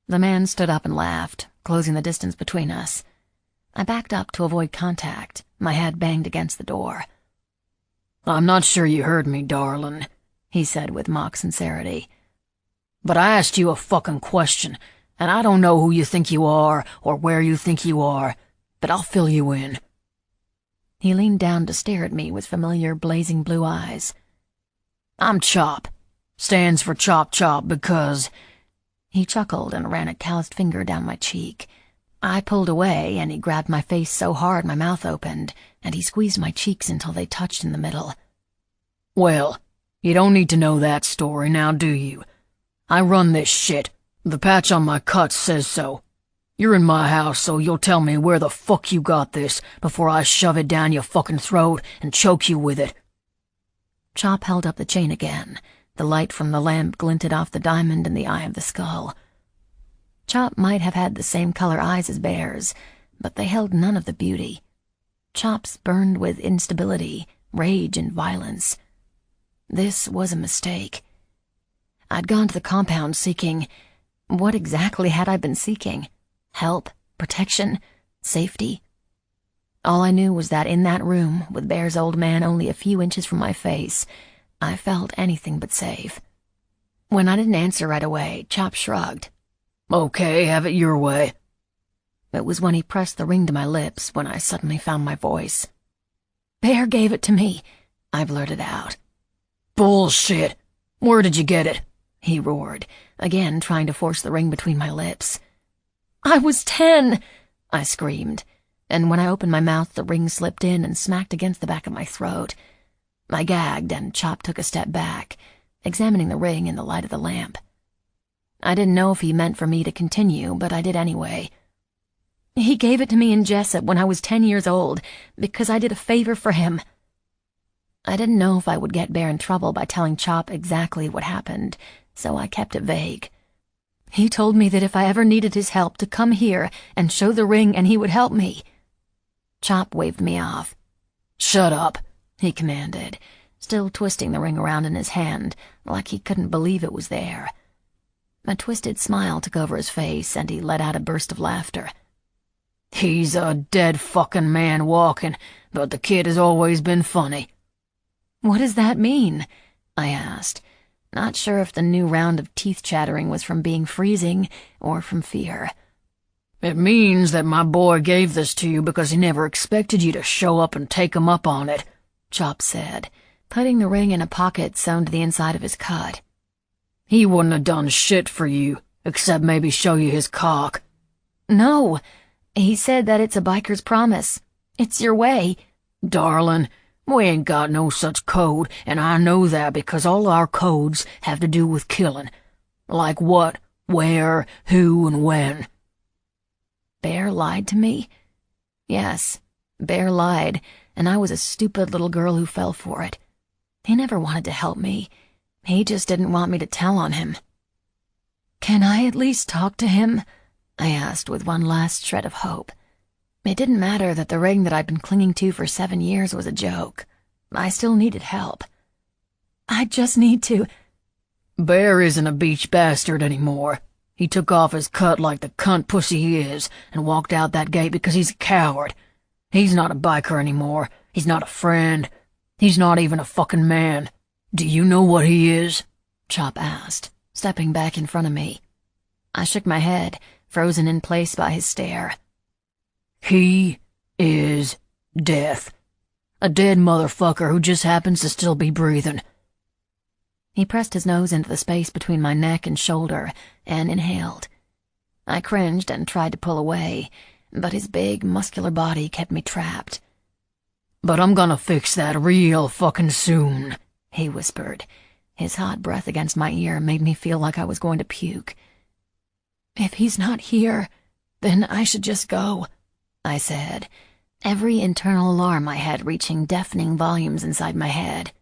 The man stood up and laughed, closing the distance between us. I backed up to avoid contact, my head banged against the door. "I'm not sure you heard me, darling," he said with mock sincerity. "But I asked you a fucking question, and I don't know who you think you are or where you think you are, but I'll fill you in." He leaned down to stare at me with familiar blazing blue eyes. "I'm Chop. Stands for Chop Chop because—" He chuckled and ran a calloused finger down my cheek. I pulled away, and he grabbed my face so hard my mouth opened, and he squeezed my cheeks until they touched in the middle. "Well, you don't need to know that story now, do you? I run this shit. The patch on my cut says so. You're in my house, so you'll tell me where the fuck you got this before I shove it down your fucking throat and choke you with it." Chop held up the chain again. The light from the lamp glinted off the diamond in the eye of the skull. Chop might have had the same color eyes as Bear's, but they held none of the beauty. Chop's burned with instability, rage, and violence. This was a mistake. I'd gone to the compound seeking— what exactly had I been seeking? Help? Protection? Safety? All I knew was that in that room, with Bear's old man only a few inches from my face, I felt anything but safe. When I didn't answer right away, Chop shrugged. "Okay, have it your way." It was when he pressed the ring to my lips when I suddenly found my voice. "Bear gave it to me," I blurted out. "Bullshit! Where did you get it?" he roared, again trying to force the ring between my lips. "I was 10, I screamed, and when I opened my mouth the ring slipped in and smacked against the back of my throat. I gagged, and Chop took a step back, examining the ring in the light of the lamp. I didn't know if he meant for me to continue, but I did anyway. "He gave it to me in Jessup when I was 10 years old, because I did a favor for him." I didn't know if I would get Bear in trouble by telling Chop exactly what happened, so I kept it vague. "He told me that if I ever needed his help to come here and show the ring and he would help me." Chop waved me off. "Shut up," he commanded, still twisting the ring around in his hand like he couldn't believe it was there. A twisted smile took over his face, and he let out a burst of laughter. "He's a dead fucking man walking, but the kid has always been funny." "What does that mean?" I asked, not sure if the new round of teeth chattering was from being freezing or from fear. "It means that my boy gave this to you because he never expected you to show up and take him up on it," Chop said, putting the ring in a pocket sewn to the inside of his cut. "He wouldn't have done shit for you, except maybe show you his cock." "No, he said that it's a biker's promise. It's your way." "Darling, we ain't got no such code, and I know that because all our codes have to do with killing. Like what, where, who, and when." Bear lied to me? Yes, Bear lied, and I was a stupid little girl who fell for it. He never wanted to help me. He just didn't want me to tell on him. "Can I at least talk to him?" I asked with one last shred of hope. It didn't matter that the ring that I'd been clinging to for 7 years was a joke. I still needed help. I just need to... Bear isn't a beach bastard anymore. He took off his cut like the cunt pussy he is and walked out that gate because he's a coward. He's not a biker anymore. He's not a friend. He's not even a fucking man. Do you know what he is? Chop asked, stepping back in front of me. I shook my head, frozen in place by his stare. He is death. A dead motherfucker who just happens to still be breathing. He pressed his nose into the space between my neck and shoulder and inhaled. I cringed and tried to pull away, but his big, muscular body kept me trapped. But I'm gonna fix that real fucking soon, he whispered. His hot breath against my ear made me feel like I was going to puke. If he's not here, then I should just go, I said, every internal alarm I had reaching deafening volumes inside my head.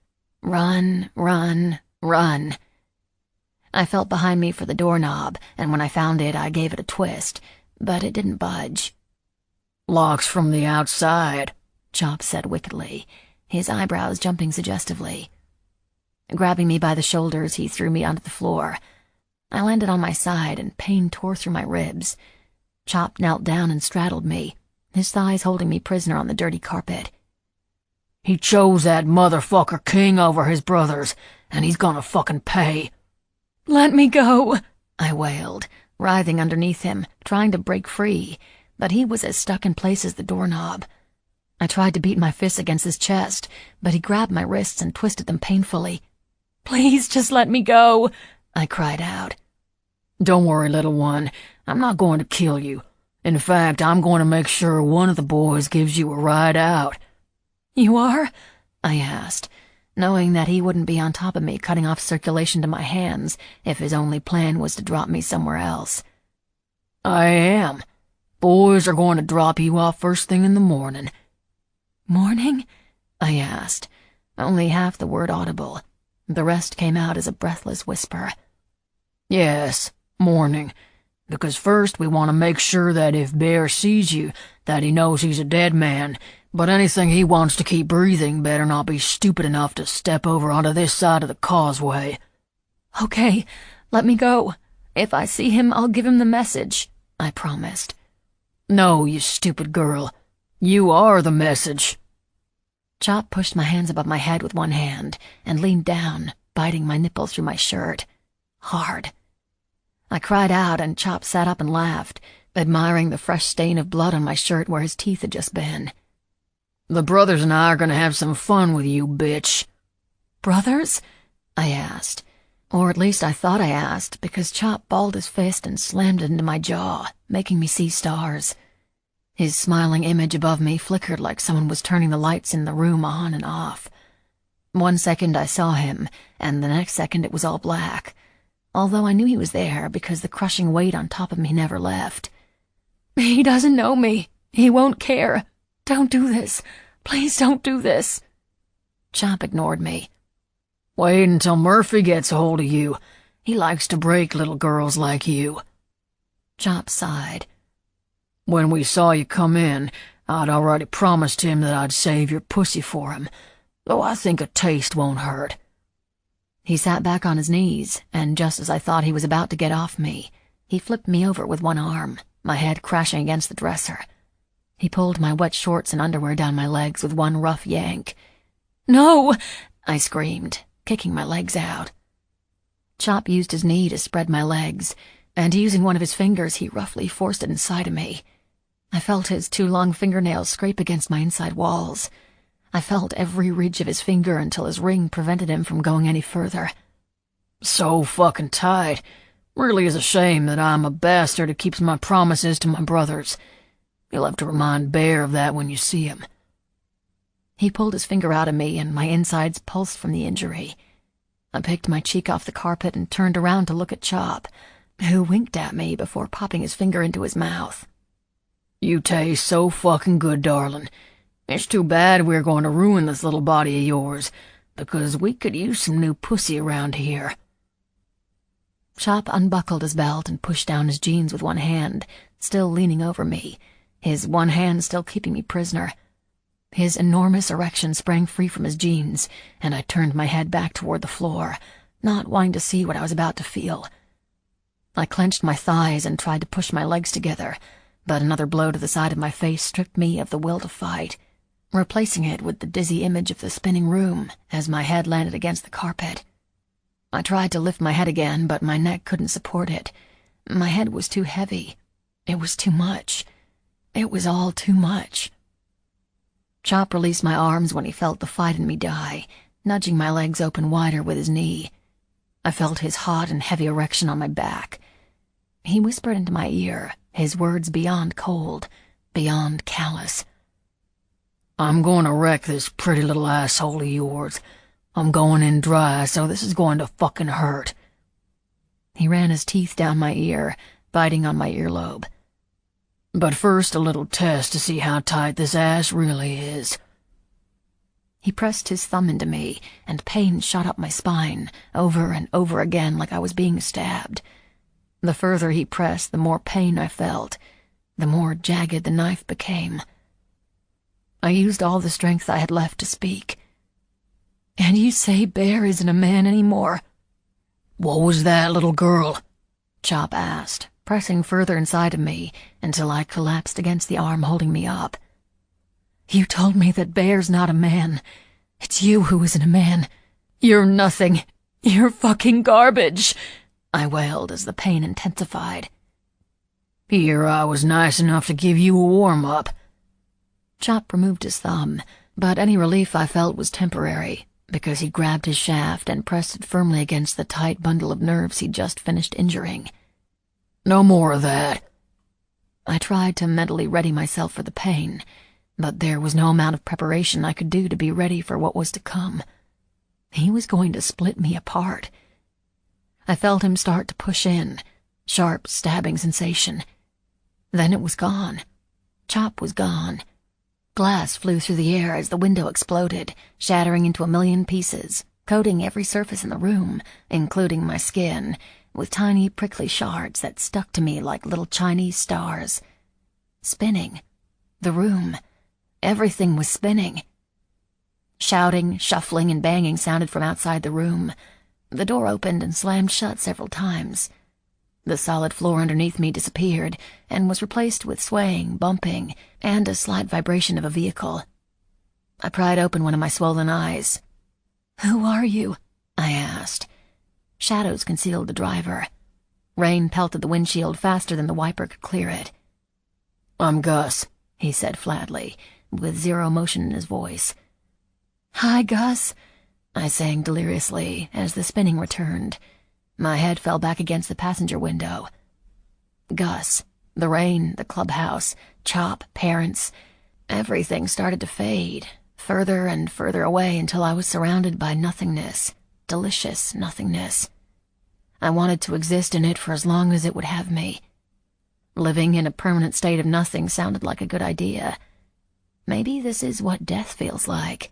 Run, run, run. I felt behind me for the doorknob, and when I found it, I gave it a twist, but it didn't budge. Locks from the outside, Chop said wickedly, his eyebrows jumping suggestively. Grabbing me by the shoulders, he threw me onto the floor. I landed on my side, and pain tore through my ribs. Chop knelt down and straddled me, his thighs holding me prisoner on the dirty carpet. He chose that motherfucker King over his brothers, and he's gonna fucking pay. Let me go, I wailed, writhing underneath him, trying to break free, but he was as stuck in place as the doorknob. I tried to beat my fists against his chest, but he grabbed my wrists and twisted them painfully. Please, just let me go, I cried out. Don't worry, little one. I'm not going to kill you. In fact, I'm going to make sure one of the boys gives you a ride out. You are? I asked, knowing that he wouldn't be on top of me cutting off circulation to my hands if his only plan was to drop me somewhere else. I am. Boys are going to drop you off first thing in the morning. Morning? I asked, only half the word audible. The rest came out as a breathless whisper. Yes, morning. Because first we want to make sure that if Bear sees you, that he knows he's a dead man, but anything he wants to keep breathing better not be stupid enough to step over onto this side of the causeway. Okay, let me go. If I see him, I'll give him the message, I promised. No, you stupid girl. You are the message. Chop pushed my hands above my head with one hand and leaned down, biting my nipple through my shirt. Hard. I cried out, and Chop sat up and laughed, admiring the fresh stain of blood on my shirt where his teeth had just been. The brothers and I are gonna have some fun with you, bitch. Brothers? I asked. Or at least I thought I asked, because Chop balled his fist and slammed it into my jaw, making me see stars. His smiling image above me flickered like someone was turning the lights in the room on and off. 1 second I saw him, and the next second it was all black, although I knew he was there because the crushing weight on top of me never left. He doesn't know me. He won't care. Don't do this. Please don't do this. Chop ignored me. Wait until Murphy gets a hold of you. He likes to break little girls like you. Chop sighed. When we saw you come in, I'd already promised him that I'd save your pussy for him, though I think a taste won't hurt. He sat back on his knees, and just as I thought he was about to get off me, he flipped me over with one arm, my head crashing against the dresser. He pulled my wet shorts and underwear down my legs with one rough yank. No! I screamed, kicking my legs out. Chop used his knee to spread my legs, and using one of his fingers, he roughly forced it inside of me. I felt his 2 long fingernails scrape against my inside walls. I felt every ridge of his finger until his ring prevented him from going any further. So fucking tight. Really is a shame that I'm a bastard who keeps my promises to my brothers. You'll have to remind Bear of that when you see him. He pulled his finger out of me, and my insides pulsed from the injury. I picked my cheek off the carpet and turned around to look at Chop, who winked at me before popping his finger into his mouth. You taste so fucking good, darling. It's too bad we're going to ruin this little body of yours, because we could use some new pussy around here. Chop unbuckled his belt and pushed down his jeans with one hand, still leaning over me, his one hand still keeping me prisoner. His enormous erection sprang free from his jeans, and I turned my head back toward the floor, not wanting to see what I was about to feel. I clenched my thighs and tried to push my legs together, but another blow to the side of my face stripped me of the will to fight, replacing it with the dizzy image of the spinning room as my head landed against the carpet. I tried to lift my head again, but my neck couldn't support it. My head was too heavy. It was too much. It was all too much. Chop released my arms when he felt the fight in me die, nudging my legs open wider with his knee. I felt his hot and heavy erection on my back. He whispered into my ear, his words beyond cold, beyond callous. I'm going to wreck this pretty little asshole of yours. I'm going in dry, so this is going to fucking hurt. He ran his teeth down my ear, biting on my earlobe. But first, a little test to see how tight this ass really is. He pressed his thumb into me, and pain shot up my spine, over and over again like I was being stabbed. The further he pressed, the more pain I felt, the more jagged the knife became. I used all the strength I had left to speak. And you say Bear isn't a man anymore? What was that, little girl? Chop asked, pressing further inside of me until I collapsed against the arm holding me up. You told me that Bear's not a man. It's you who isn't a man. You're nothing. You're fucking garbage, I wailed as the pain intensified. Here I was nice enough to give you a warm-up. Chop removed his thumb, but any relief I felt was temporary, because he grabbed his shaft and pressed it firmly against the tight bundle of nerves he'd just finished injuring. No more of that. I tried to mentally ready myself for the pain, but there was no amount of preparation I could do to be ready for what was to come. He was going to split me apart. I felt him start to push in, sharp, stabbing sensation. Then it was gone. Chop was gone. Glass flew through the air as the window exploded, shattering into a million pieces, coating every surface in the room, including my skin, with tiny prickly shards that stuck to me like little Chinese stars. Spinning. The room. Everything was spinning. Shouting, shuffling, and banging sounded from outside the room. The door opened and slammed shut several times. The solid floor underneath me disappeared and was replaced with swaying, bumping, and a slight vibration of a vehicle. I pried open one of my swollen eyes. "Who are you?" I asked. Shadows concealed the driver. Rain pelted the windshield faster than the wiper could clear it. "I'm Gus," he said flatly, with zero emotion in his voice. "Hi, Gus," I sang deliriously as the spinning returned. My head fell back against the passenger window. Gus, the rain, the clubhouse, Chop, parents, everything started to fade, further and further away until I was surrounded by nothingness, delicious nothingness. I wanted to exist in it for as long as it would have me. Living in a permanent state of nothing sounded like a good idea. Maybe this is what death feels like.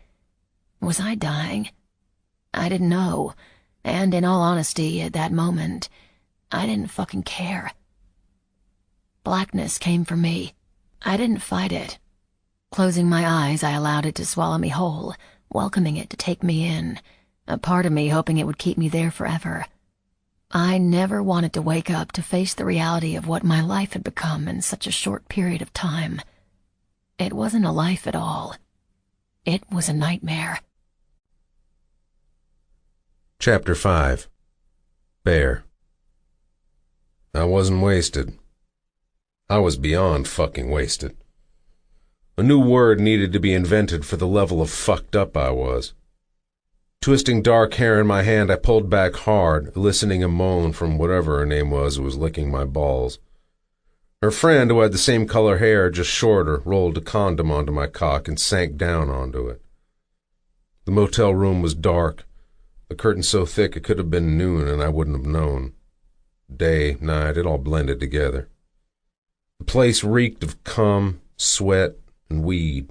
Was I dying? I didn't know. And in all honesty, at that moment, I didn't fucking care. Blackness came for me. I didn't fight it. Closing my eyes, I allowed it to swallow me whole, welcoming it to take me in, a part of me hoping it would keep me there forever. I never wanted to wake up to face the reality of what my life had become in such a short period of time. It wasn't a life at all. It was a nightmare. Chapter 5. Bear. I wasn't wasted. I was beyond fucking wasted. A new word needed to be invented for the level of fucked up I was. Twisting dark hair in my hand, I pulled back hard, eliciting a moan from whatever her name was who was licking my balls. Her friend, who had the same color hair, just shorter, rolled a condom onto my cock and sank down onto it. The motel room was dark. The curtain so thick it could have been noon and I wouldn't have known. Day, night, it all blended together. The place reeked of cum, sweat, and weed.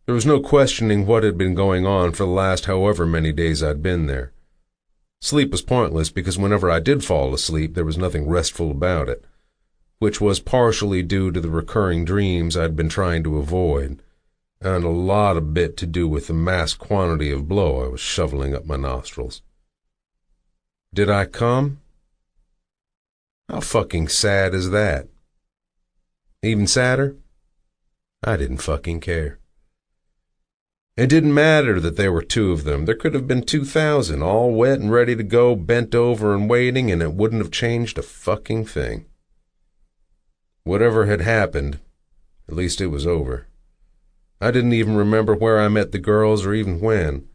There was no questioning what had been going on for the last however many days I'd been there. Sleep was pointless because whenever I did fall asleep, there was nothing restful about it, which was partially due to the recurring dreams I'd been trying to avoid, and a lot of bit to do with the mass quantity of blow I was shoveling up my nostrils. Did I come? How fucking sad is that? Even sadder? I didn't fucking care. It didn't matter that there were two of them. There could have been 2,000, all wet and ready to go, bent over and waiting, and it wouldn't have changed a fucking thing. Whatever had happened, at least it was over. I didn't even remember where I met the girls or even when,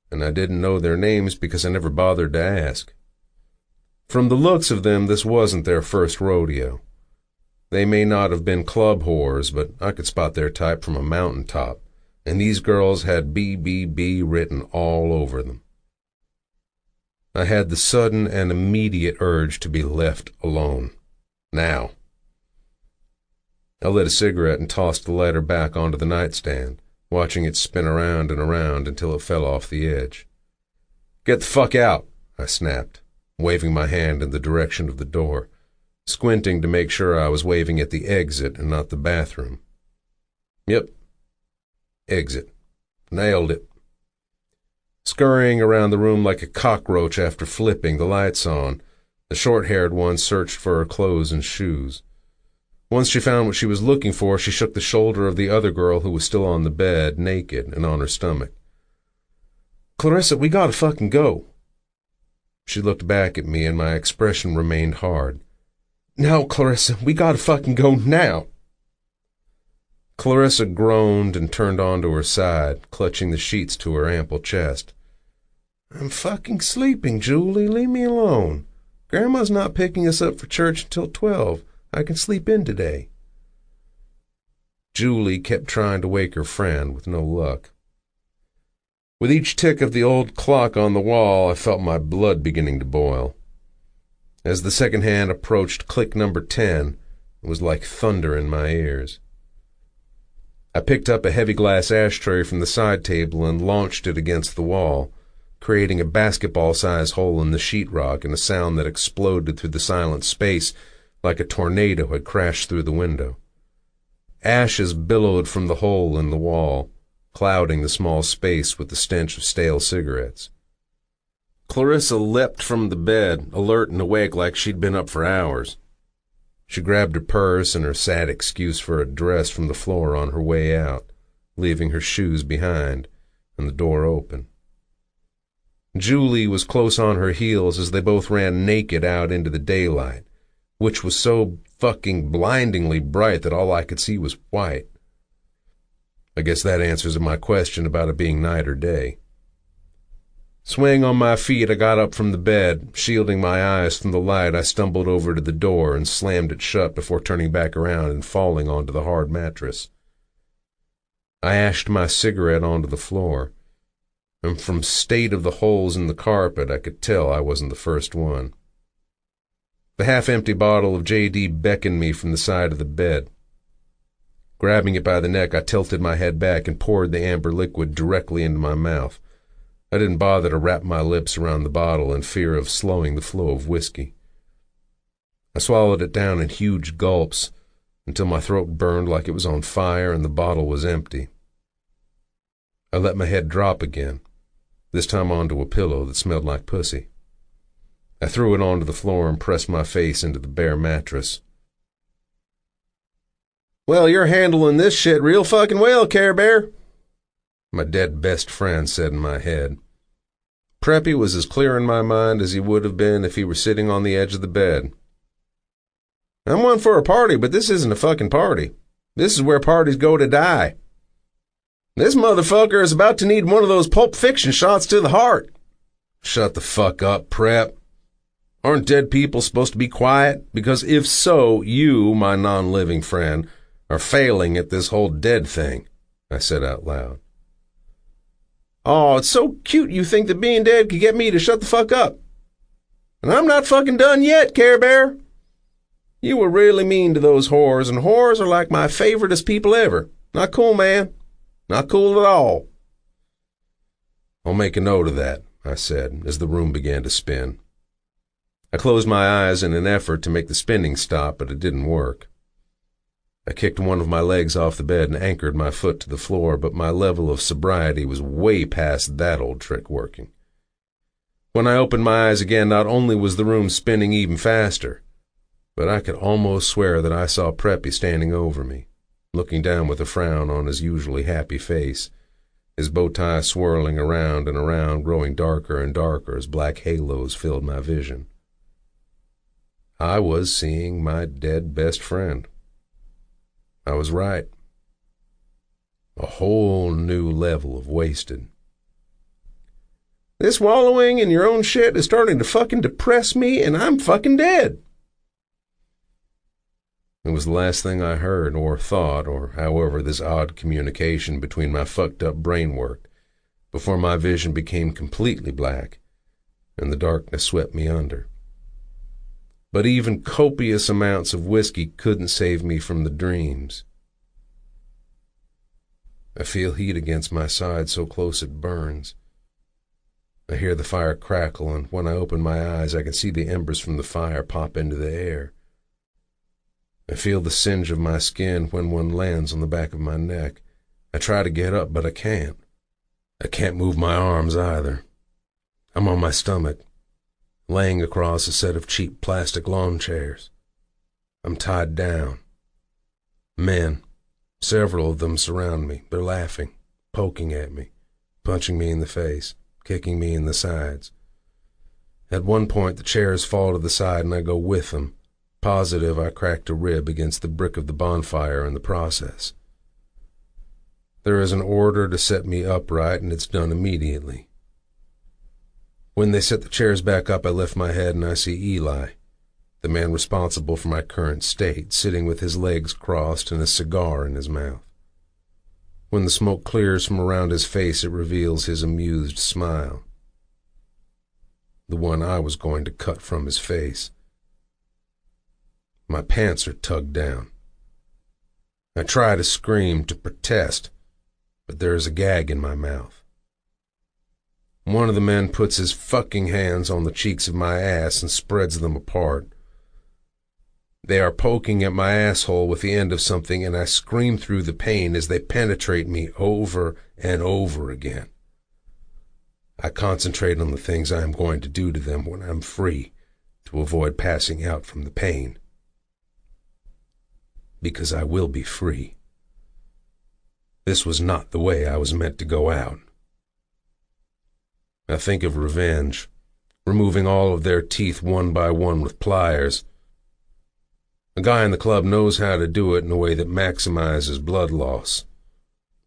and I didn't know their names because I never bothered to ask. From the looks of them, this wasn't their first rodeo. They may not have been club whores, but I could spot their type from a mountaintop, and these girls had BBB written all over them. I had the sudden and immediate urge to be left alone. Now. I lit a cigarette and tossed the lighter back onto the nightstand, watching it spin around and around until it fell off the edge. "Get the fuck out," I snapped, waving my hand in the direction of the door, squinting to make sure I was waving at the exit and not the bathroom. Yep. Exit. Nailed it. Scurrying around the room like a cockroach after flipping the lights on, the short-haired one searched for her clothes and shoes. Once she found what she was looking for, she shook the shoulder of the other girl who was still on the bed, naked and on her stomach. "Clarissa, we gotta fucking go." She looked back at me and my expression remained hard. "No, Clarissa, we gotta fucking go now." Clarissa groaned and turned onto her side, clutching the sheets to her ample chest. "I'm fucking sleeping, Julie. Leave me alone. Grandma's not picking us up for church until 12. I can sleep in today." Julie kept trying to wake her friend, with no luck. With each tick of the old clock on the wall, I felt my blood beginning to boil. As the second hand approached click number 10, it was like thunder in my ears. I picked up a heavy glass ashtray from the side table and launched it against the wall, creating a basketball-sized hole in the sheetrock and a sound that exploded through the silent space like a tornado had crashed through the window. Ashes billowed from the hole in the wall, clouding the small space with the stench of stale cigarettes. Clarissa leapt from the bed, alert and awake like she'd been up for hours. She grabbed her purse and her sad excuse for a dress from the floor on her way out, leaving her shoes behind and the door open. Julie was close on her heels as they both ran naked out into the daylight, which was so fucking blindingly bright that all I could see was white. I guess that answers my question about it being night or day. Swaying on my feet, I got up from the bed. Shielding my eyes from the light, I stumbled over to the door and slammed it shut before turning back around and falling onto the hard mattress. I ashed my cigarette onto the floor, and from state of the holes in the carpet, I could tell I wasn't the first one. The half-empty bottle of J.D. beckoned me from the side of the bed. Grabbing it by the neck, I tilted my head back and poured the amber liquid directly into my mouth. I didn't bother to wrap my lips around the bottle in fear of slowing the flow of whiskey. I swallowed it down in huge gulps until my throat burned like it was on fire and the bottle was empty. I let my head drop again, this time onto a pillow that smelled like pussy. I threw it onto the floor and pressed my face into the bare mattress. "Well, you're handling this shit real fucking well, Care Bear," my dead best friend said in my head. Preppy was as clear in my mind as he would have been if he were sitting on the edge of the bed. "I'm one for a party, but this isn't a fucking party. This is where parties go to die. This motherfucker is about to need one of those Pulp Fiction shots to the heart." "Shut the fuck up, Prep. Aren't dead people supposed to be quiet? Because if so, you, my non-living friend, are failing at this whole dead thing," I said out loud. "Oh, it's so cute you think that being dead could get me to shut the fuck up. And I'm not fucking done yet, Care Bear. You were really mean to those whores, and whores are like my favoriteest people ever. Not cool, man. Not cool at all." "I'll make a note of that," I said, as the room began to spin. I closed my eyes in an effort to make the spinning stop, but it didn't work. I kicked one of my legs off the bed and anchored my foot to the floor, but my level of sobriety was way past that old trick working. When I opened my eyes again, not only was the room spinning even faster, but I could almost swear that I saw Preppy standing over me, looking down with a frown on his usually happy face, his bow tie swirling around and around, growing darker and darker as black halos filled my vision. I was seeing my dead best friend. I was right. A whole new level of wasted. This wallowing in your own shit is starting to fucking depress me, and I'm fucking dead. It was the last thing I heard or thought, or however this odd communication between my fucked up brain worked, before my vision became completely black, and the darkness swept me under. But even copious amounts of whiskey couldn't save me from the dreams. I feel heat against my side so close it burns. I hear the fire crackle, and when I open my eyes, I can see the embers from the fire pop into the air. I feel the singe of my skin when one lands on the back of my neck. I try to get up, but I can't. I can't move my arms either. I'm on my stomach, laying across a set of cheap plastic lawn chairs. I'm tied down. Men, several of them surround me. They're laughing, poking at me, punching me in the face, kicking me in the sides. At one point, the chairs fall to the side and I go with them, positive I cracked a rib against the brick of the bonfire in the process. There is an order to set me upright, and it's done immediately. When they set the chairs back up, I lift my head and I see Eli, the man responsible for my current state, sitting with his legs crossed and a cigar in his mouth. When the smoke clears from around his face, it reveals his amused smile, the one I was going to cut from his face. My pants are tugged down. I try to scream, to protest, but there is a gag in my mouth. One of the men puts his fucking hands on the cheeks of my ass and spreads them apart. They are poking at my asshole with the end of something, and I scream through the pain as they penetrate me over and over again. I concentrate on the things I am going to do to them when I'm free, to avoid passing out from the pain. Because I will be free. This was not the way I was meant to go out. I think of revenge, removing all of their teeth one by one with pliers. A guy in the club knows how to do it in a way that maximizes blood loss.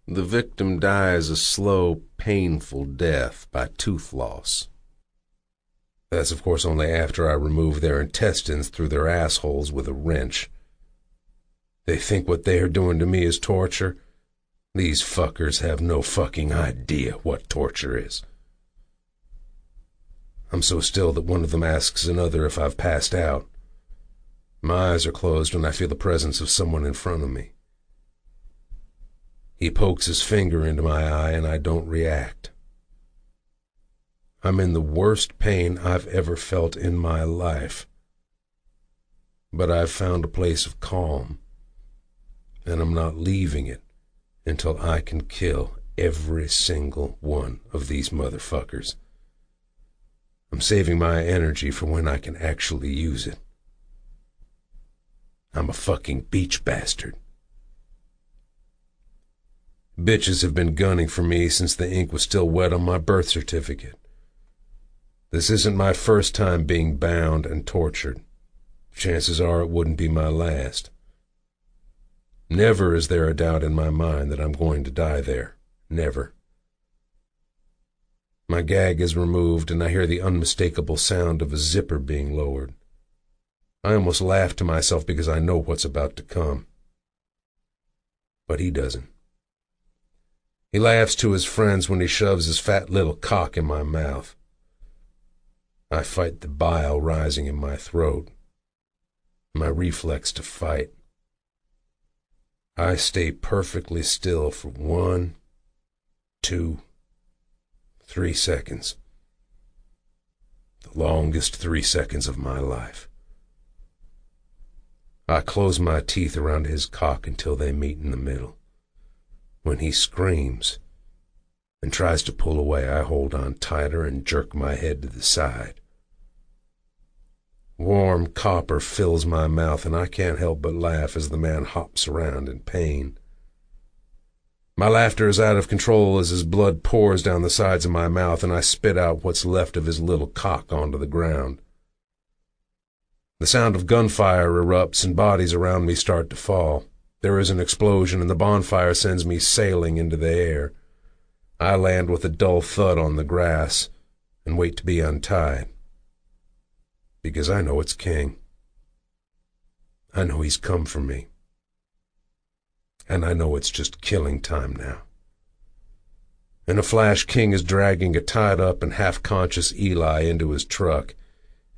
The victim dies a slow, painful death by tooth loss. That's of course only after I remove their intestines through their assholes with a wrench. They think what they are doing to me is torture. These fuckers have no fucking idea what torture is. I'm so still that one of them asks another if I've passed out. My eyes are closed when I feel the presence of someone in front of me. He pokes his finger into my eye and I don't react. I'm in the worst pain I've ever felt in my life. But I've found a place of calm, and I'm not leaving it until I can kill every single one of these motherfuckers. I'm saving my energy for when I can actually use it. I'm a fucking beach bastard. Bitches have been gunning for me since the ink was still wet on my birth certificate. This isn't my first time being bound and tortured. Chances are it wouldn't be my last. Never is there a doubt in my mind that I'm going to die there. Never. My gag is removed, and I hear the unmistakable sound of a zipper being lowered. I almost laugh to myself because I know what's about to come. But he doesn't. He laughs to his friends when he shoves his fat little cock in my mouth. I fight the bile rising in my throat, my reflex to fight. I stay perfectly still for 1, 2, 3 seconds. The longest 3 seconds of my life. I close my teeth around his cock until they meet in the middle. When he screams and tries to pull away, I hold on tighter and jerk my head to the side. Warm copper fills my mouth, and I can't help but laugh as the man hops around in pain. My laughter is out of control as his blood pours down the sides of my mouth, and I spit out what's left of his little cock onto the ground. The sound of gunfire erupts, and bodies around me start to fall. There is an explosion, and the bonfire sends me sailing into the air. I land with a dull thud on the grass and wait to be untied. Because I know it's King. I know he's come for me. And I know it's just killing time now. In a flash, King is dragging a tied-up and half-conscious Eli into his truck,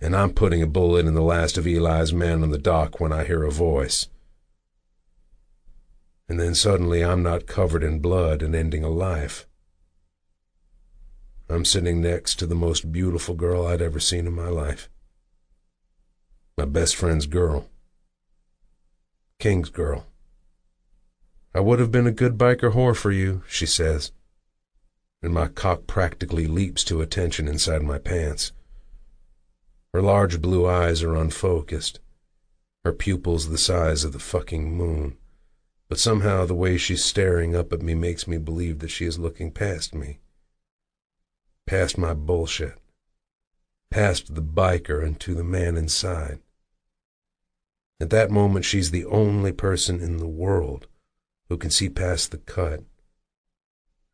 and I'm putting a bullet in the last of Eli's men on the dock when I hear a voice. And then suddenly I'm not covered in blood and ending a life. I'm sitting next to the most beautiful girl I'd ever seen in my life. My best friend's girl. King's girl. I would have been a good biker whore for you, she says, and my cock practically leaps to attention inside my pants. Her large blue eyes are unfocused, her pupils the size of the fucking moon, but somehow the way she's staring up at me makes me believe that she is looking past me. Past my bullshit. Past the biker and to the man inside. At that moment, she's the only person in the world who can see past the cut.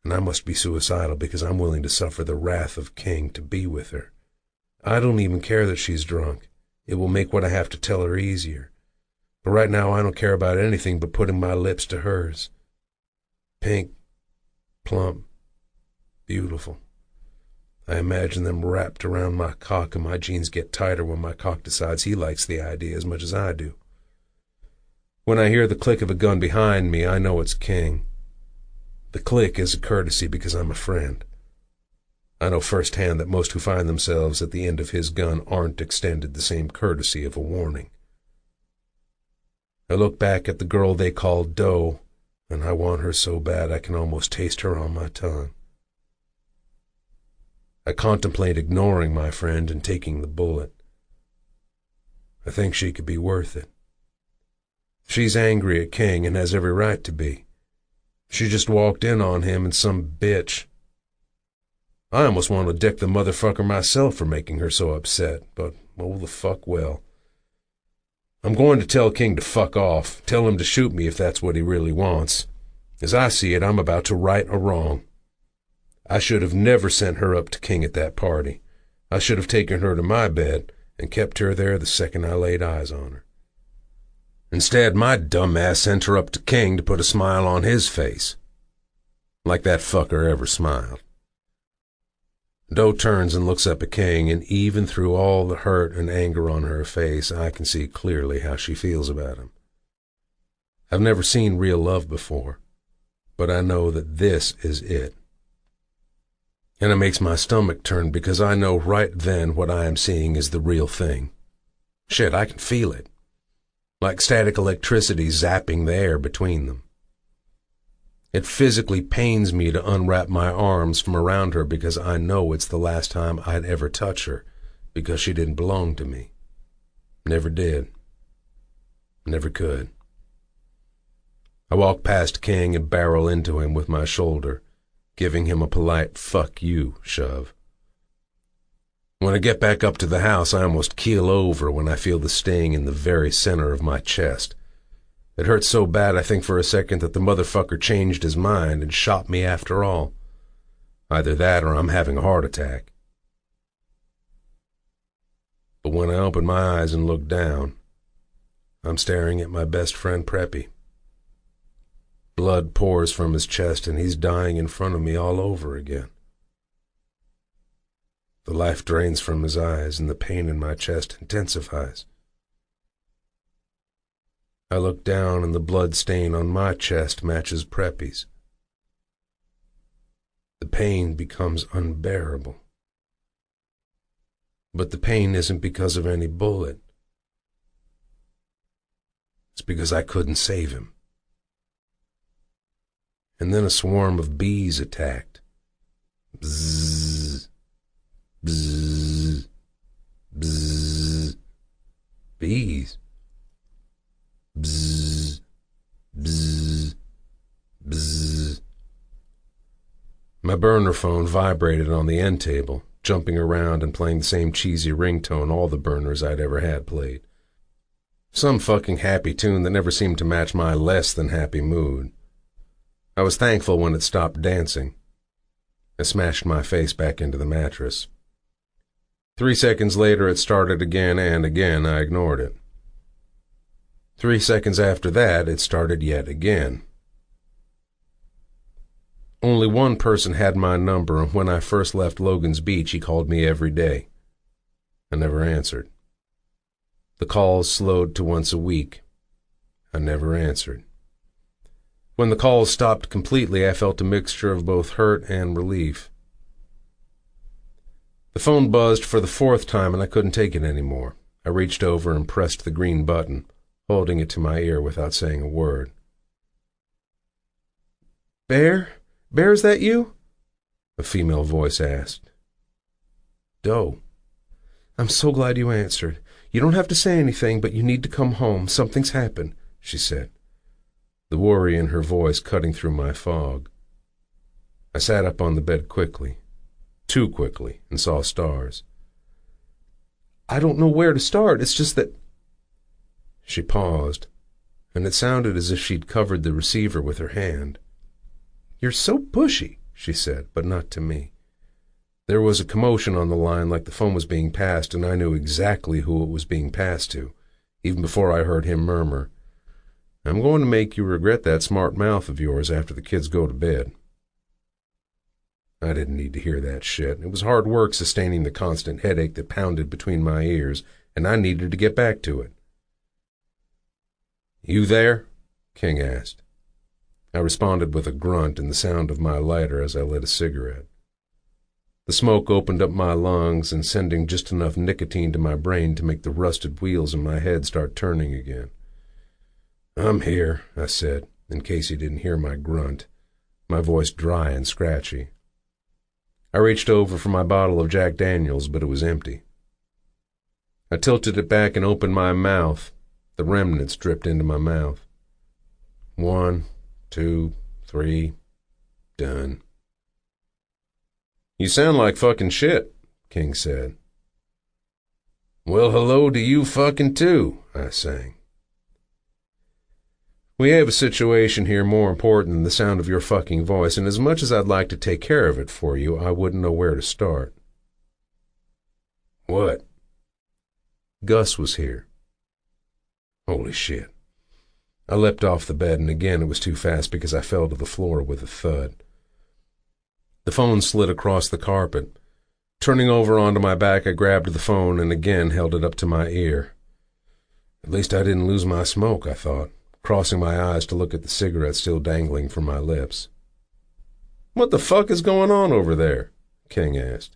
And I must be suicidal because I'm willing to suffer the wrath of King to be with her. I don't even care that she's drunk. It will make what I have to tell her easier. But right now I don't care about anything but putting my lips to hers. Pink, plump, beautiful. I imagine them wrapped around my cock, and my jeans get tighter when my cock decides he likes the idea as much as I do. When I hear the click of a gun behind me, I know it's King. The click is a courtesy because I'm a friend. I know firsthand that most who find themselves at the end of his gun aren't extended the same courtesy of a warning. I look back at the girl they call Doe, and I want her so bad I can almost taste her on my tongue. I contemplate ignoring my friend and taking the bullet. I think she could be worth it. She's angry at King and has every right to be. She just walked in on him and some bitch. I almost want to dick the motherfucker myself for making her so upset, but oh the fuck well. I'm going to tell King to fuck off, tell him to shoot me if that's what he really wants. As I see it, I'm about to right a wrong. I should have never sent her up to King at that party. I should have taken her to my bed and kept her there the second I laid eyes on her. Instead, my dumb ass sent her up to King to put a smile on his face. Like that fucker ever smiled. Doe turns and looks up at King, and even through all the hurt and anger on her face, I can see clearly how she feels about him. I've never seen real love before, but I know that this is it. And it makes my stomach turn because I know right then what I am seeing is the real thing. Shit, I can feel it. Like static electricity zapping the air between them. It physically pains me to unwrap my arms from around her because I know it's the last time I'd ever touch her because she didn't belong to me. Never did. Never could. I walk past King and barrel into him with my shoulder, giving him a polite fuck you shove. When I get back up to the house, I almost keel over when I feel the sting in the very center of my chest. It hurts so bad I think for a second that the motherfucker changed his mind and shot me after all. Either that or I'm having a heart attack. But when I open my eyes and look down, I'm staring at my best friend Preppy. Blood pours from his chest and he's dying in front of me all over again. The life drains from his eyes and the pain in my chest intensifies. I look down and the blood stain on my chest matches Preppy's. The pain becomes unbearable. But the pain isn't because of any bullet. It's because I couldn't save him. And then a swarm of bees attacked. Bzzz, bzzz, bzzz. Bees. Bzzz, bzzz, bzzz. My burner phone vibrated on the end table, jumping around and playing the same cheesy ringtone all the burners I'd ever had played. Some fucking happy tune that never seemed to match my less than happy mood. I was thankful when it stopped dancing. I smashed my face back into the mattress. 3 seconds later it started again, and again I ignored it. 3 seconds after that it started yet again. Only one person had my number, and when I first left Logan's Beach he called me every day. I never answered. The calls slowed to once a week. I never answered. When the calls stopped completely, I felt a mixture of both hurt and relief. The phone buzzed for the 4th time, and I couldn't take it anymore. I reached over and pressed the green button, holding it to my ear without saying a word. "Bear? Bear, is that you?" a female voice asked. "Doe." "I'm so glad you answered. You don't have to say anything, but you need to come home. Something's happened," she said, the worry in her voice cutting through my fog. I sat up on the bed quickly, too quickly, and saw stars. "I don't know where to start. It's just that—" She paused, and it sounded as if she'd covered the receiver with her hand. "You're so pushy," she said, but not to me. There was a commotion on the line like the phone was being passed, and I knew exactly who it was being passed to, even before I heard him murmur, "I'm going to make you regret that smart mouth of yours after the kids go to bed." I didn't need to hear that shit. It was hard work sustaining the constant headache that pounded between my ears, and I needed to get back to it. "You there?" King asked. I responded with a grunt and the sound of my lighter as I lit a cigarette. The smoke opened up my lungs and sending just enough nicotine to my brain to make the rusted wheels in my head start turning again. "I'm here," I said, in case he didn't hear my grunt, my voice dry and scratchy. I reached over for my bottle of Jack Daniels, but it was empty. I tilted it back and opened my mouth. The remnants dripped into my mouth. 1, 2, 3, done. "You sound like fucking shit," King said. "Well, hello to you fucking too," I sang. "We have a situation here more important than the sound of your fucking voice, and as much as I'd like to take care of it for you, I wouldn't know where to start." "What?" Gus was here. Holy shit. I leapt off the bed, and again it was too fast because I fell to the floor with a thud. The phone slid across the carpet. Turning over onto my back, I grabbed the phone and again held it up to my ear. At least I didn't lose my smoke, I thought, crossing my eyes to look at the cigarette still dangling from my lips. "What the fuck is going on over there?" King asked.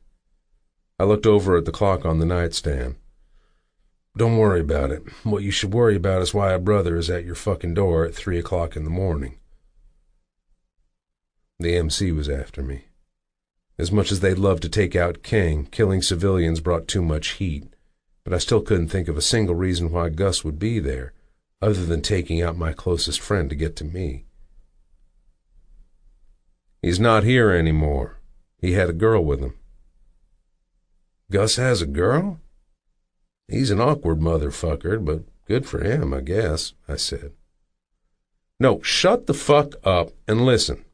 I looked over at the clock on the nightstand. "Don't worry about it. What you should worry about is why a brother is at your fucking door at 3 o'clock in the morning." The MC was after me. As much as they'd love to take out King, killing civilians brought too much heat, but I still couldn't think of a single reason why Gus would be there, other than taking out my closest friend to get to me. "He's not here anymore. He had a girl with him." "Gus has a girl? He's an awkward motherfucker, but good for him, I guess," I said. "No, shut the fuck up and listen.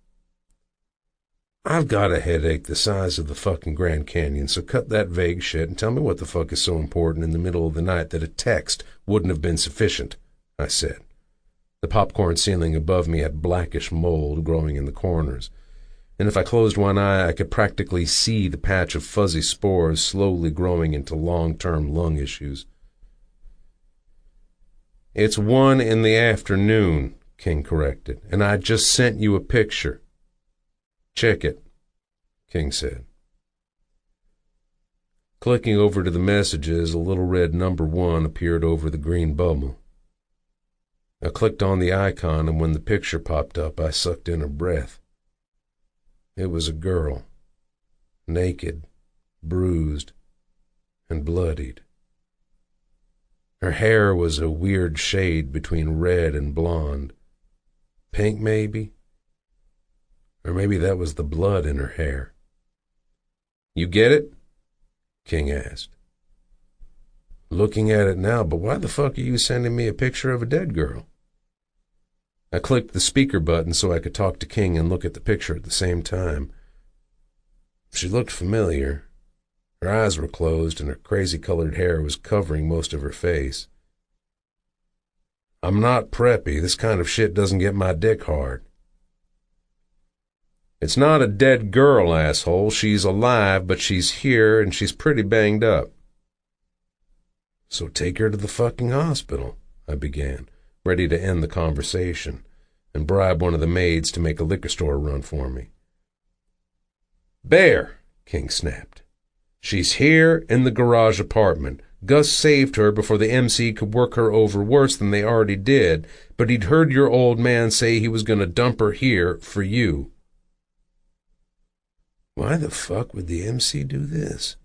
I've got a headache the size of the fucking Grand Canyon, so cut that vague shit and tell me what the fuck is so important in the middle of the night that a text wouldn't have been sufficient," I said. The popcorn ceiling above me had blackish mold growing in the corners, and if I closed one eye I could practically see the patch of fuzzy spores slowly growing into long-term lung issues. "It's 1 in the afternoon, King corrected, "and I just sent you a picture." "Check it," King said. Clicking over to the messages, a little red number 1 appeared over the green bubble. I clicked on the icon, and when the picture popped up, I sucked in a breath. It was a girl, naked, bruised, and bloodied. Her hair was a weird shade between red and blonde. Pink, maybe? Or maybe that was the blood in her hair. "You get it?" King asked. "Looking at it now, but why the fuck are you sending me a picture of a dead girl?" I clicked the speaker button so I could talk to King and look at the picture at the same time. She looked familiar. Her eyes were closed and her crazy-colored hair was covering most of her face. "I'm not preppy. This kind of shit doesn't get my dick hard." "It's not a dead girl, asshole. She's alive, but she's here and she's pretty banged up." "So take her to the fucking hospital," I began, ready to end the conversation, and bribe one of the maids to make a liquor store run for me. "Bear," King snapped. "She's here in the garage apartment. Gus saved her before the MC could work her over worse than they already did, but he'd heard your old man say he was going to dump her here for you." Why the fuck would the MC do this?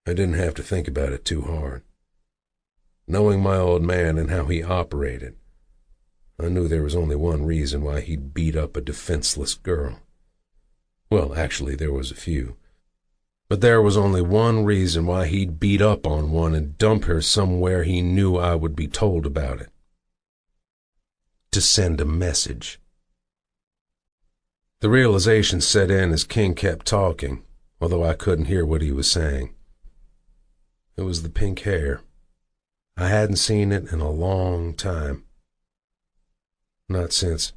I didn't have to think about it too hard. Knowing my old man and how he operated, I knew there was only one reason why he'd beat up a defenseless girl. Well, actually, there was a few. But there was only one reason why he'd beat up on one and dump her somewhere he knew I would be told about it. To send a message. The realization set in as King kept talking, although I couldn't hear what he was saying. It was the pink hair. I hadn't seen it in a long time. Not since.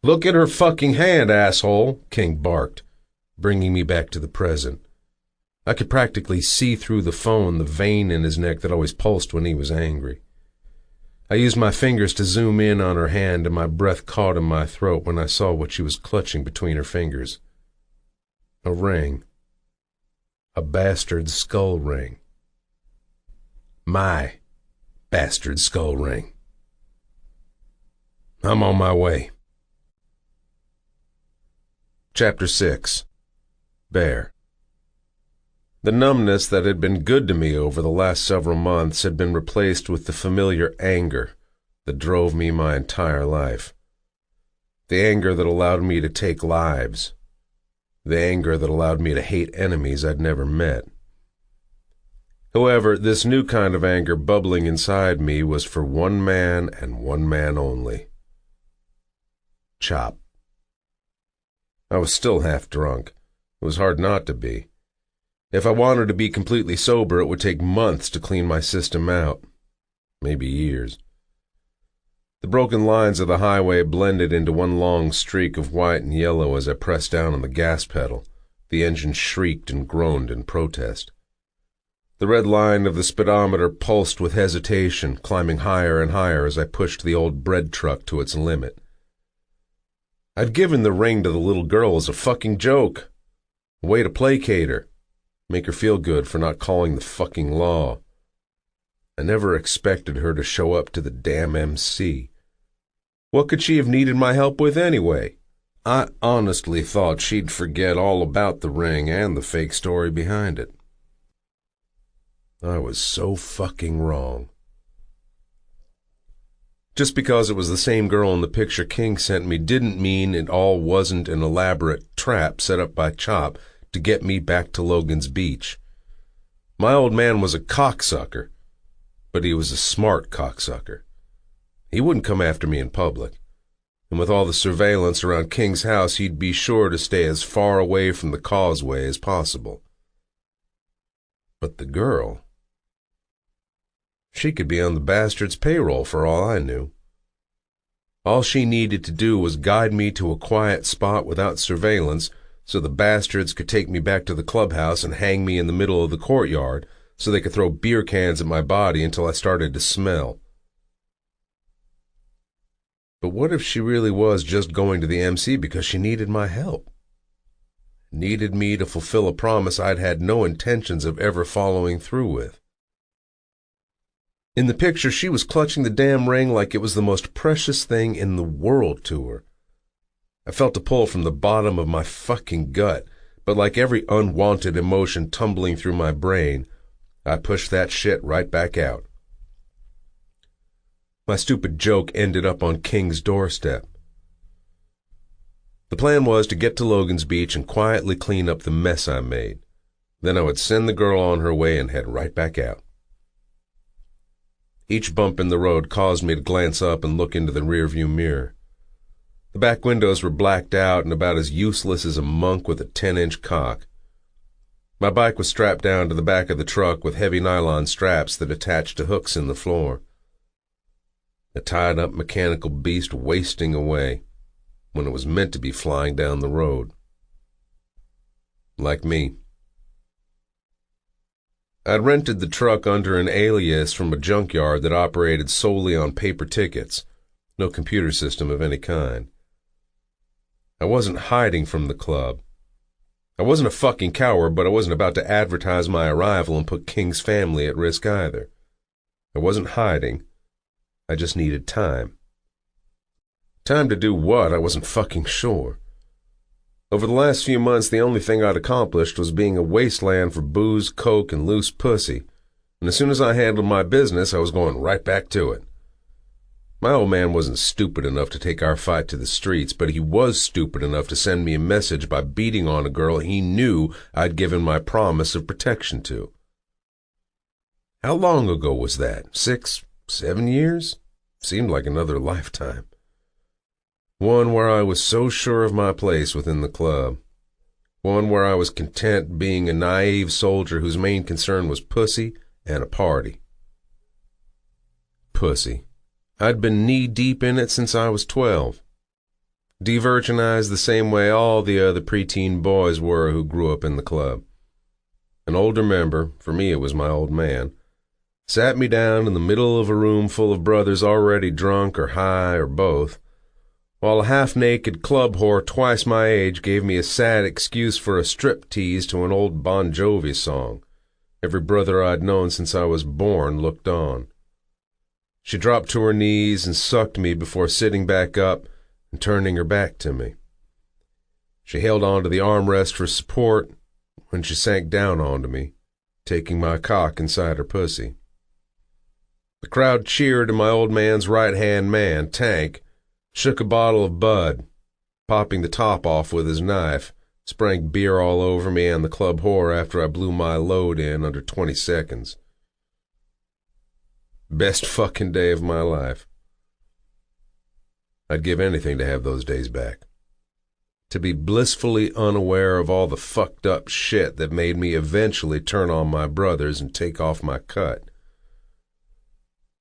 "Look at her fucking hand, asshole," King barked, bringing me back to the present. I could practically see through the phone the vein in his neck that always pulsed when he was angry. I used my fingers to zoom in on her hand, and my breath caught in my throat when I saw what she was clutching between her fingers. A ring. A bastard skull ring. My bastard skull ring. I'm on my way. Chapter 6. Bear. The numbness that had been good to me over the last several months had been replaced with the familiar anger that drove me my entire life. The anger that allowed me to take lives. The anger that allowed me to hate enemies I'd never met. However, this new kind of anger bubbling inside me was for one man and one man only. Chop. I was still half drunk. It was hard not to be. If I wanted to be completely sober, it would take months to clean my system out. Maybe years. The broken lines of the highway blended into one long streak of white and yellow as I pressed down on the gas pedal. The engine shrieked and groaned in protest. The red line of the speedometer pulsed with hesitation, climbing higher and higher as I pushed the old bread truck to its limit. I'd given the ring to the little girl as a fucking joke. A way to placate her. Make her feel good for not calling the fucking law. I never expected her to show up to the damn MC. What could she have needed my help with anyway? I honestly thought she'd forget all about the ring and the fake story behind it. I was so fucking wrong. Just because it was the same girl in the picture King sent me didn't mean it all wasn't an elaborate trap set up by Chop to get me back to Logan's Beach. My old man was a cocksucker, but he was a smart cocksucker. He wouldn't come after me in public, and with all the surveillance around King's house, he'd be sure to stay as far away from the causeway as possible. But the girl, she could be on the bastard's payroll for all I knew. All she needed to do was guide me to a quiet spot without surveillance so the bastards could take me back to the clubhouse and hang me in the middle of the courtyard so they could throw beer cans at my body until I started to smell. But what if she really was just going to the MC because she needed my help? needed me to fulfill a promise I'd had no intentions of ever following through with. In the picture, she was clutching the damn ring like it was the most precious thing in the world to her. I felt a pull from the bottom of my fucking gut, but like every unwanted emotion tumbling through my brain, I pushed that shit right back out. My stupid joke ended up on King's doorstep. The plan was to get to Logan's Beach and quietly clean up the mess I made. Then I would send the girl on her way and head right back out. Each bump in the road caused me to glance up and look into the rearview mirror. The back windows were blacked out and about as useless as a monk with a 10-inch cock. My bike was strapped down to the back of the truck with heavy nylon straps that attached to hooks in the floor. A tied-up mechanical beast wasting away when it was meant to be flying down the road. Like me. I'd rented the truck under an alias from a junkyard that operated solely on paper tickets, no computer system of any kind. I wasn't hiding from the club. I wasn't a fucking coward, but I wasn't about to advertise my arrival and put King's family at risk either. I wasn't hiding. I just needed time. Time to do what? I wasn't fucking sure. Over the last few months, the only thing I'd accomplished was being a wasteland for booze, coke, and loose pussy, and as soon as I handled my business, I was going right back to it. My old man wasn't stupid enough to take our fight to the streets, but he was stupid enough to send me a message by beating on a girl he knew I'd given my promise of protection to. How long ago was that? 6, 7 years? Seemed like another lifetime. One where I was so sure of my place within the club. One where I was content being a naive soldier whose main concern was pussy and a party. Pussy. I'd been knee-deep in it since I was 12. De-virginized the same way all the other preteen boys were who grew up in the club. An older member, for me it was my old man, sat me down in the middle of a room full of brothers already drunk or high or both, while a half-naked club whore twice my age gave me a sad excuse for a strip-tease to an old Bon Jovi song. Every brother I'd known since I was born looked on. She dropped to her knees and sucked me before sitting back up and turning her back to me. She held on to the armrest for support when she sank down onto me, taking my cock inside her pussy. The crowd cheered and my old man's right-hand man, Tank, shook a bottle of Bud, popping the top off with his knife, spraying beer all over me and the club whore after I blew my load in under 20 seconds. Best fucking day of my life. I'd give anything to have those days back. To be blissfully unaware of all the fucked up shit that made me eventually turn on my brothers and take off my cut.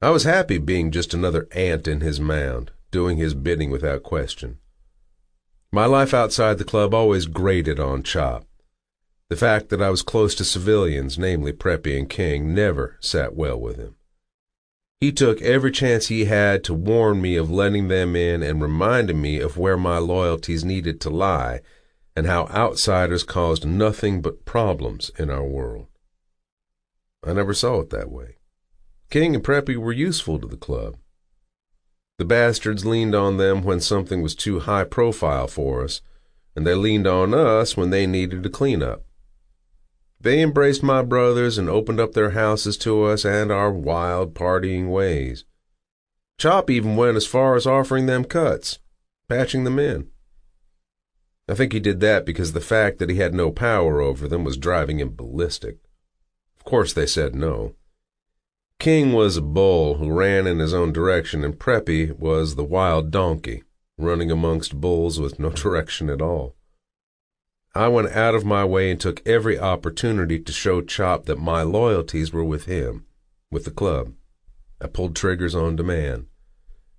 I was happy being just another ant in his mound, doing his bidding without question. My life outside the club always grated on Chop. The fact that I was close to civilians, namely Preppy and King, never sat well with him. He took every chance he had to warn me of letting them in and reminded me of where my loyalties needed to lie and how outsiders caused nothing but problems in our world. I never saw it that way. King and Preppy were useful to the club. The bastards leaned on them when something was too high profile for us, and they leaned on us when they needed a cleanup. They embraced my brothers and opened up their houses to us and our wild partying ways. Chop even went as far as offering them cuts, patching them in. I think he did that because the fact that he had no power over them was driving him ballistic. Of course they said no. King was a bull who ran in his own direction, and Preppy was the wild donkey, running amongst bulls with no direction at all. I went out of my way and took every opportunity to show Chop that my loyalties were with him, with the club. I pulled triggers on demand,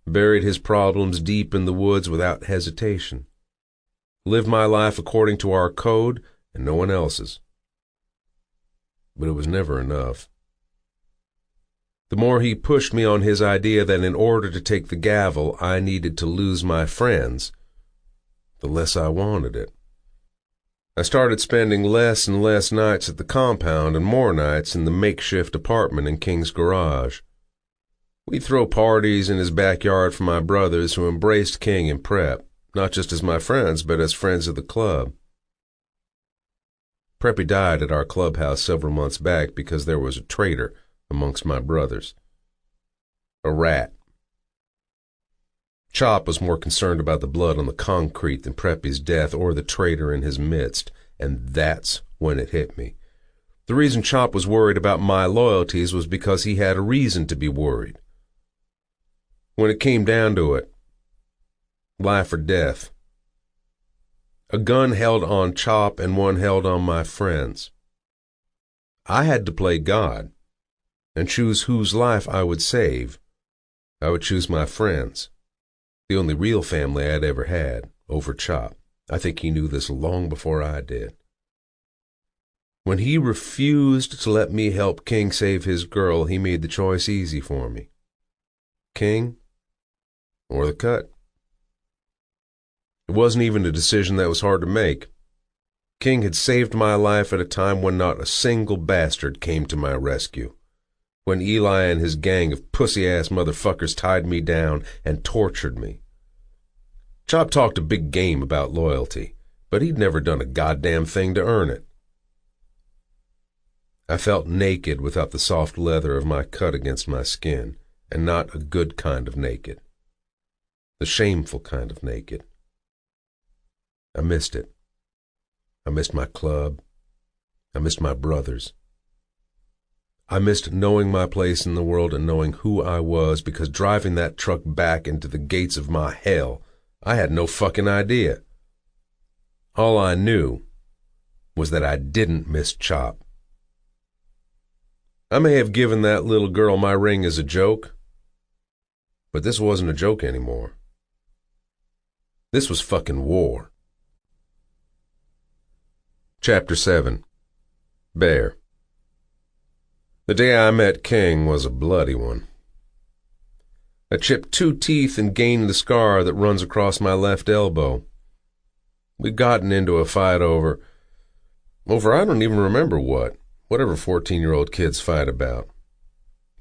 buried his problems deep in the woods without hesitation, lived my life according to our code and no one else's. But it was never enough. The more he pushed me on his idea that in order to take the gavel I needed to lose my friends, the less I wanted it. I started spending less and less nights at the compound and more nights in the makeshift apartment in King's garage. We'd throw parties in his backyard for my brothers who embraced King and Prep, not just as my friends, but as friends of the club. Preppy died at our clubhouse several months back because there was a traitor amongst my brothers. A rat. Chop was more concerned about the blood on the concrete than Preppy's death or the traitor in his midst, and that's when it hit me. The reason Chop was worried about my loyalties was because he had a reason to be worried. When it came down to it, life or death. A gun held on Chop and one held on my friends. I had to play God and choose whose life I would save. I would choose my friends, the only real family I'd ever had, over Chop. I think he knew this long before I did. When he refused to let me help King save his girl, he made the choice easy for me. King or the cut. It wasn't even a decision that was hard to make. King had saved my life at a time when not a single bastard came to my rescue. When Eli and his gang of pussy-ass motherfuckers tied me down and tortured me. Chop talked a big game about loyalty, but he'd never done a goddamn thing to earn it. I felt naked without the soft leather of my cut against my skin, and not a good kind of naked. The shameful kind of naked. I missed it. I missed my club. I missed my brothers. I missed knowing my place in the world and knowing who I was, because driving that truck back into the gates of my hell, I had no fucking idea. All I knew was that I didn't miss Chop. I may have given that little girl my ring as a joke, but this wasn't a joke anymore. This was fucking war. Chapter 7. Bear. The day I met King was a bloody one. I chipped 2 teeth and gained the scar that runs across my left elbow. We'd gotten into a fight over I don't even remember whatever 14-year-old kids fight about.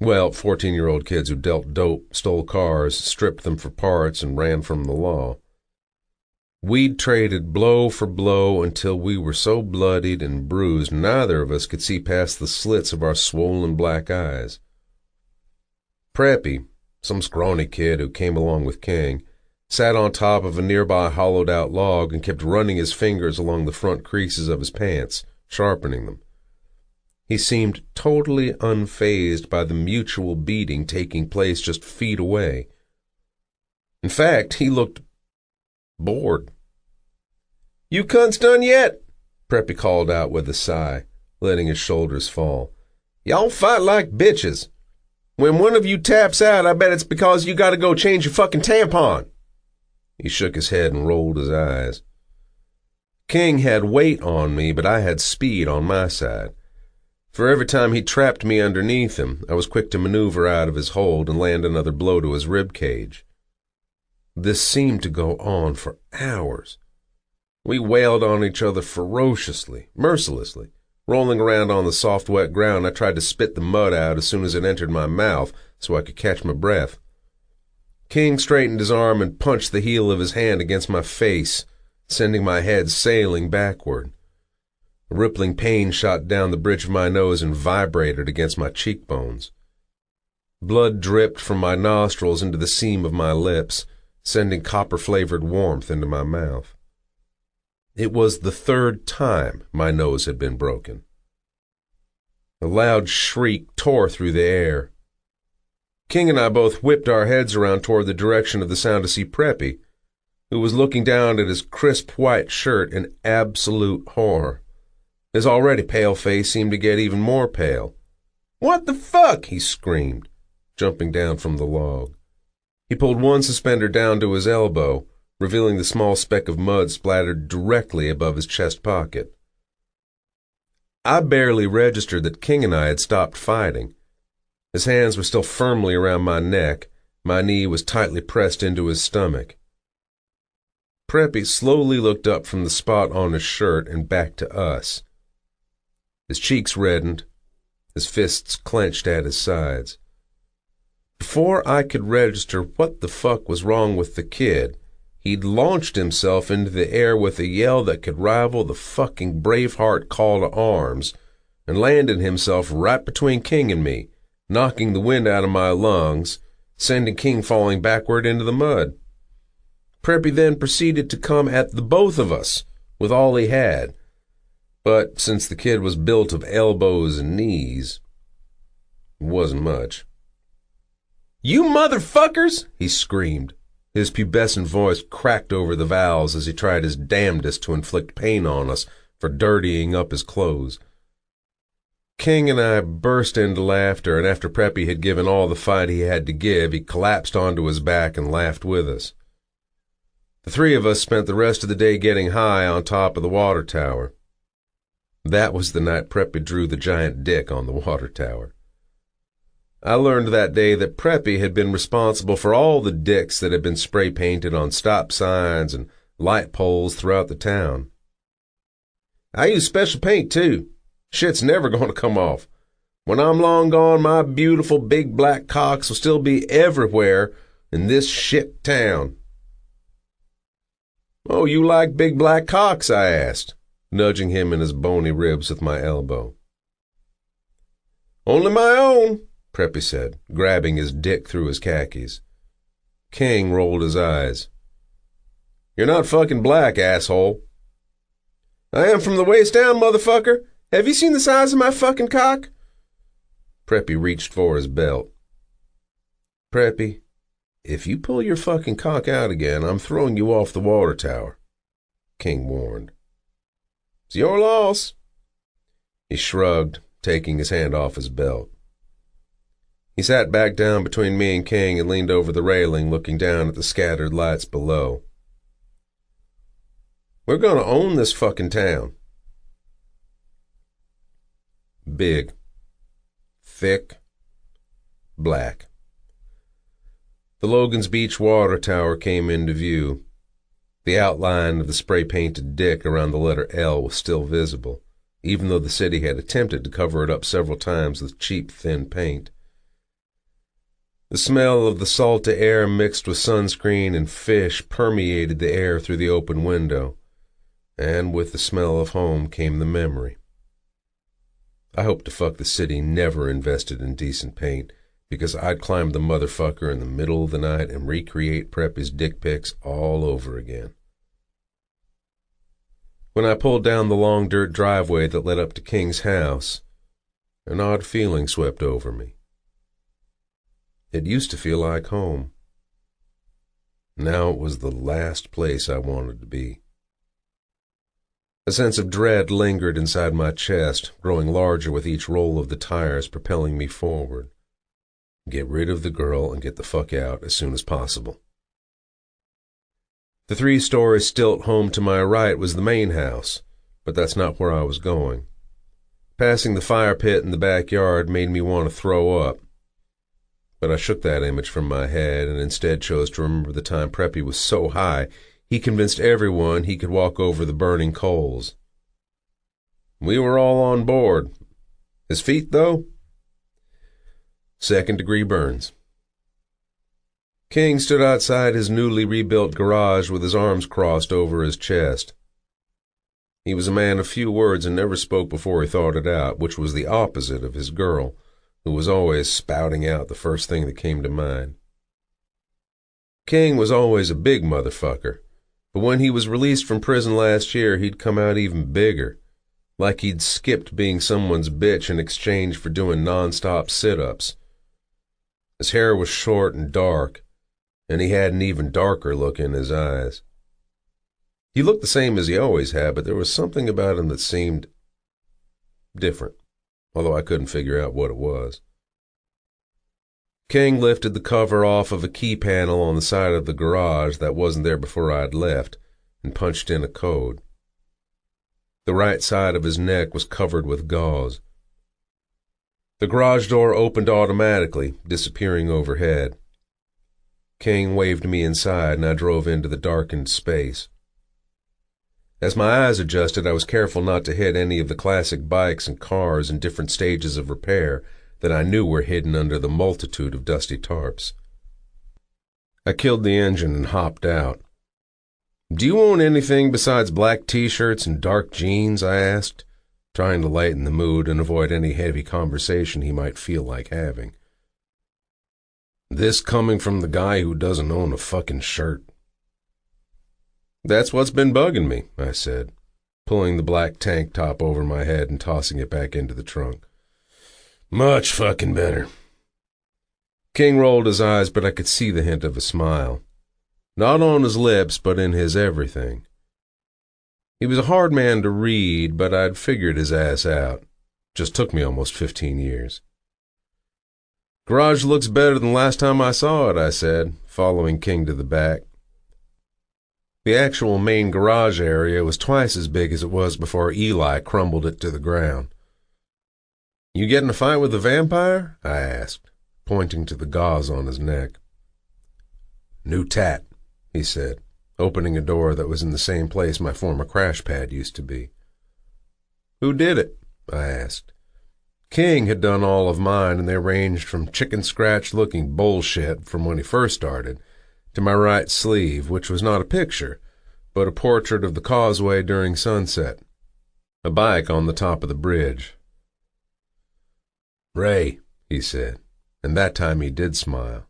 Well, 14-year-old kids who dealt dope, stole cars, stripped them for parts, and ran from the law. We'd traded blow for blow until we were so bloodied and bruised neither of us could see past the slits of our swollen black eyes. Preppy, some scrawny kid who came along with King, sat on top of a nearby hollowed-out log and kept running his fingers along the front creases of his pants, sharpening them. He seemed totally unfazed by the mutual beating taking place just feet away. In fact, he looked bored. "You cunts done yet?" Preppy called out with a sigh, letting his shoulders fall. "Y'all fight like bitches. When one of you taps out, I bet it's because you gotta go change your fucking tampon." He shook his head and rolled his eyes. King had weight on me, but I had speed on my side. For every time he trapped me underneath him, I was quick to maneuver out of his hold and land another blow to his rib cage. This seemed to go on for hours. We wailed on each other ferociously, mercilessly. Rolling around on the soft, wet ground, I tried to spit the mud out as soon as it entered my mouth so I could catch my breath. King straightened his arm and punched the heel of his hand against my face, sending my head sailing backward. A rippling pain shot down the bridge of my nose and vibrated against my cheekbones. Blood dripped from my nostrils into the seam of my lips, sending copper-flavored warmth into my mouth. It was the 3rd time my nose had been broken. A loud shriek tore through the air. King and I both whipped our heads around toward the direction of the sound to see Preppy, who was looking down at his crisp white shirt in absolute horror. His already pale face seemed to get even more pale. "What the fuck?" he screamed, jumping down from the log. He pulled one suspender down to his elbow, revealing the small speck of mud splattered directly above his chest pocket. I barely registered that King and I had stopped fighting. His hands were still firmly around my neck. My knee was tightly pressed into his stomach. Preppy slowly looked up from the spot on his shirt and back to us. His cheeks reddened, his fists clenched at his sides. Before I could register what the fuck was wrong with the kid, he'd launched himself into the air with a yell that could rival the fucking Braveheart call to arms, and landed himself right between King and me, knocking the wind out of my lungs, sending King falling backward into the mud. Preppy then proceeded to come at the both of us with all he had, but since the kid was built of elbows and knees, it wasn't much. "You motherfuckers!" he screamed. His pubescent voice cracked over the vowels as he tried his damnedest to inflict pain on us for dirtying up his clothes. King and I burst into laughter, and after Preppy had given all the fight he had to give, he collapsed onto his back and laughed with us. The three of us spent the rest of the day getting high on top of the water tower. That was the night Preppy drew the giant dick on the water tower. I learned that day that Preppy had been responsible for all the dicks that had been spray painted on stop signs and light poles throughout the town. "I use special paint, too. Shit's never going to come off. When I'm long gone, my beautiful big black cocks will still be everywhere in this shit town." "Oh, you like big black cocks?" I asked, nudging him in his bony ribs with my elbow. "Only my own," Preppy said, grabbing his dick through his khakis. King rolled his eyes. "You're not fucking black, asshole." "I am from the waist down, motherfucker. Have you seen the size of my fucking cock?" Preppy reached for his belt. "Preppy, if you pull your fucking cock out again, I'm throwing you off the water tower," King warned. "It's your loss." He shrugged, taking his hand off his belt. He sat back down between me and King and leaned over the railing, looking down at the scattered lights below. "We're gonna own this fucking town." Big, thick, black. The Logan's Beach water tower came into view. The outline of the spray-painted dick around the letter L was still visible, even though the city had attempted to cover it up several times with cheap, thin paint. The smell of the salty air mixed with sunscreen and fish permeated the air through the open window, and with the smell of home came the memory. I hope to fuck the city never invested in decent paint, because I'd climb the motherfucker in the middle of the night and recreate Preppy's dick pics all over again. When I pulled down the long dirt driveway that led up to King's house, an odd feeling swept over me. It used to feel like home. Now it was the last place I wanted to be. A sense of dread lingered inside my chest, growing larger with each roll of the tires propelling me forward. Get rid of the girl and get the fuck out as soon as possible. The 3-story stilt home to my right was the main house, but that's not where I was going. Passing the fire pit in the backyard made me want to throw up, but I shook that image from my head and instead chose to remember the time Preppy was so high he convinced everyone he could walk over the burning coals. We were all on board. His feet, though? 2nd-degree burns. King stood outside his newly rebuilt garage with his arms crossed over his chest. He was a man of few words and never spoke before he thought it out, which was the opposite of his girl, who was always spouting out the first thing that came to mind. King was always a big motherfucker, but when he was released from prison last year, he'd come out even bigger, like he'd skipped being someone's bitch in exchange for doing non-stop sit-ups. His hair was short and dark, and he had an even darker look in his eyes. He looked the same as he always had, but there was something about him that seemed different, although I couldn't figure out what it was. King lifted the cover off of a key panel on the side of the garage that wasn't there before I'd left and punched in a code. The right side of his neck was covered with gauze. The garage door opened automatically, disappearing overhead. King waved me inside, and I drove into the darkened space. As my eyes adjusted, I was careful not to hit any of the classic bikes and cars in different stages of repair that I knew were hidden under the multitude of dusty tarps. I killed the engine and hopped out. "Do you own anything besides black t-shirts and dark jeans?" I asked, trying to lighten the mood and avoid any heavy conversation he might feel like having. This coming from the guy who doesn't own a fucking shirt. "That's what's been bugging me," I said, pulling the black tank top over my head and tossing it back into the trunk. "Much fucking better." King rolled his eyes, but I could see the hint of a smile. Not on his lips, but in his everything. He was a hard man to read, but I'd figured his ass out. Just took me almost 15 years. "Garage looks better than last time I saw it," I said, following King to the back. The actual main garage area was twice as big as it was before Eli crumbled it to the ground. "You get in a fight with a vampire?" I asked, pointing to the gauze on his neck. "New tat," he said, opening a door that was in the same place my former crash pad used to be. "Who did it?" I asked. King had done all of mine, and they ranged from chicken-scratch-looking bullshit from when he first started to my right sleeve, which was not a picture, but a portrait of the causeway during sunset, a bike on the top of the bridge. "Ray," he said, and that time he did smile.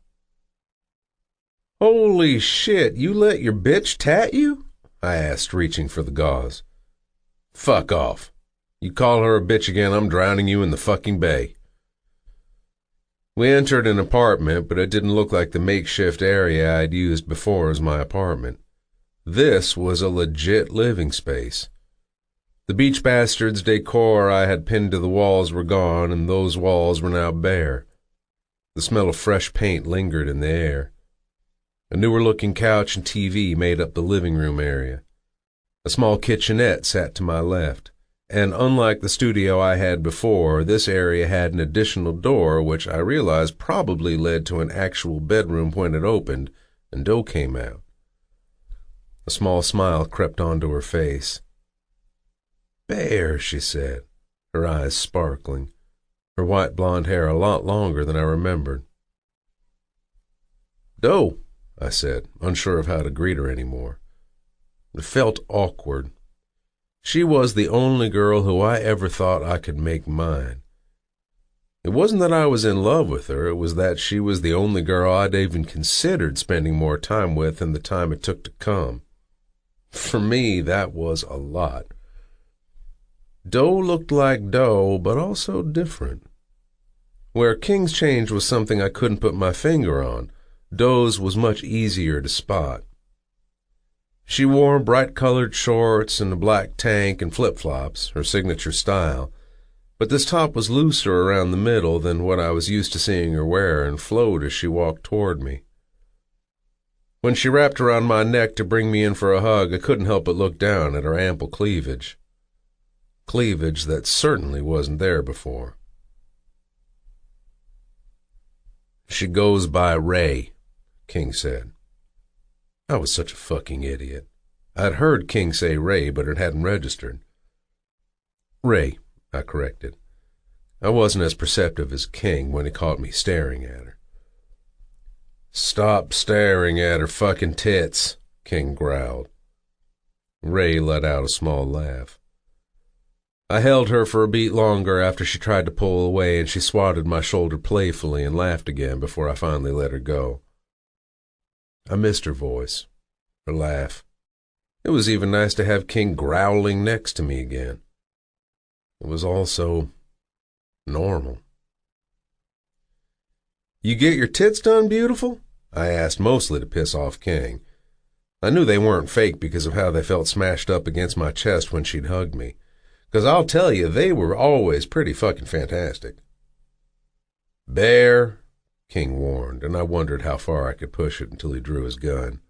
"Holy shit, you let your bitch tat you?" I asked, reaching for the gauze. "Fuck off. You call her a bitch again, I'm drowning you in the fucking bay." We entered an apartment, but it didn't look like the makeshift area I'd used before as my apartment. This was a legit living space. The Beach Bastards decor I had pinned to the walls were gone, and those walls were now bare. The smell of fresh paint lingered in the air. A newer-looking couch and TV made up the living room area. A small kitchenette sat to my left, and unlike the studio I had before, this area had an additional door which I realized probably led to an actual bedroom when it opened and Doe came out. A small smile crept onto her face. "Bear," she said, her eyes sparkling, her white blonde hair a lot longer than I remembered. "Doe," I said, unsure of how to greet her anymore. It felt awkward. She was the only girl who I ever thought I could make mine. It wasn't that I was in love with her, it was that she was the only girl I'd even considered spending more time with than the time it took to come. For me, that was a lot. Doe looked like Doe, but also different. Where King's change was something I couldn't put my finger on, Doe's was much easier to spot. She wore bright-colored shorts and a black tank and flip-flops, her signature style, but this top was looser around the middle than what I was used to seeing her wear and flowed as she walked toward me. When she wrapped around my neck to bring me in for a hug, I couldn't help but look down at her ample cleavage. Cleavage that certainly wasn't there before. "She goes by Ray," King said. I was such a fucking idiot. I'd heard King say Ray, but it hadn't registered. "Ray," I corrected. I wasn't as perceptive as King when he caught me staring at her. "Stop staring at her fucking tits," King growled. Ray let out a small laugh. I held her for a beat longer after she tried to pull away, and she swatted my shoulder playfully and laughed again before I finally let her go. I missed her voice, her laugh. It was even nice to have King growling next to me again. It was all so normal. "You get your tits done, beautiful?" I asked, mostly to piss off King. I knew they weren't fake because of how they felt smashed up against my chest when she'd hugged me. 'Cause I'll tell you, they were always pretty fucking fantastic. "Bear," King warned, and I wondered how far I could push it until he drew his gun.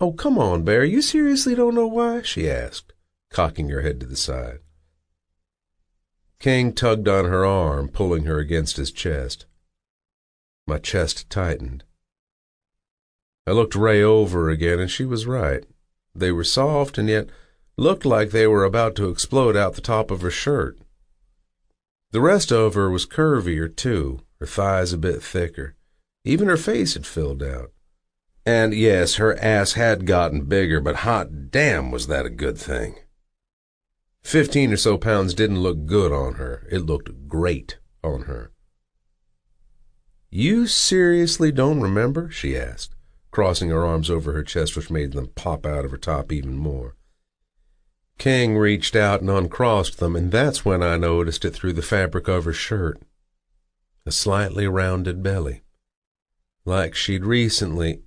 "Oh, come on, Bear, you seriously don't know why?" she asked, cocking her head to the side. King tugged on her arm, pulling her against his chest. My chest tightened. I looked Ray over again, and she was right. They were soft and yet looked like they were about to explode out the top of her shirt. The rest of her was curvier, too, her thighs a bit thicker. Even her face had filled out. And yes, her ass had gotten bigger, but hot damn was that a good thing. 15 or so pounds didn't look good on her. It looked great on her. "You seriously don't remember?" she asked, crossing her arms over her chest, which made them pop out of her top even more. King reached out and uncrossed them, and that's when I noticed it through the fabric of her shirt. A slightly rounded belly. Like she'd recently...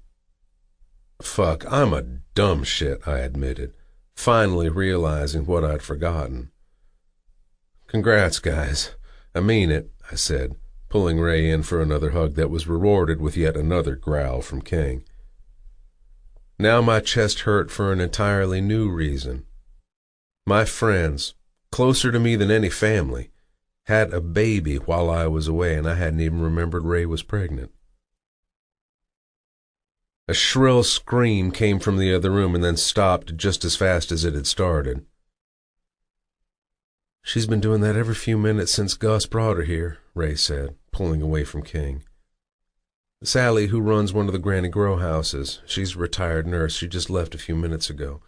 Fuck, I'm a dumb shit, I admitted, finally realizing what I'd forgotten. "Congrats, guys. I mean it," I said, pulling Ray in for another hug that was rewarded with yet another growl from King. Now my chest hurt for an entirely new reason. My friends, closer to me than any family, had a baby while I was away, and I hadn't even remembered Ray was pregnant. A shrill scream came from the other room and then stopped just as fast as it had started. "She's been doing that every few minutes since Gus brought her here," Ray said, pulling away from King. "Sally, who runs one of the Granny Grow houses, she's a retired nurse. She just left a few minutes ago.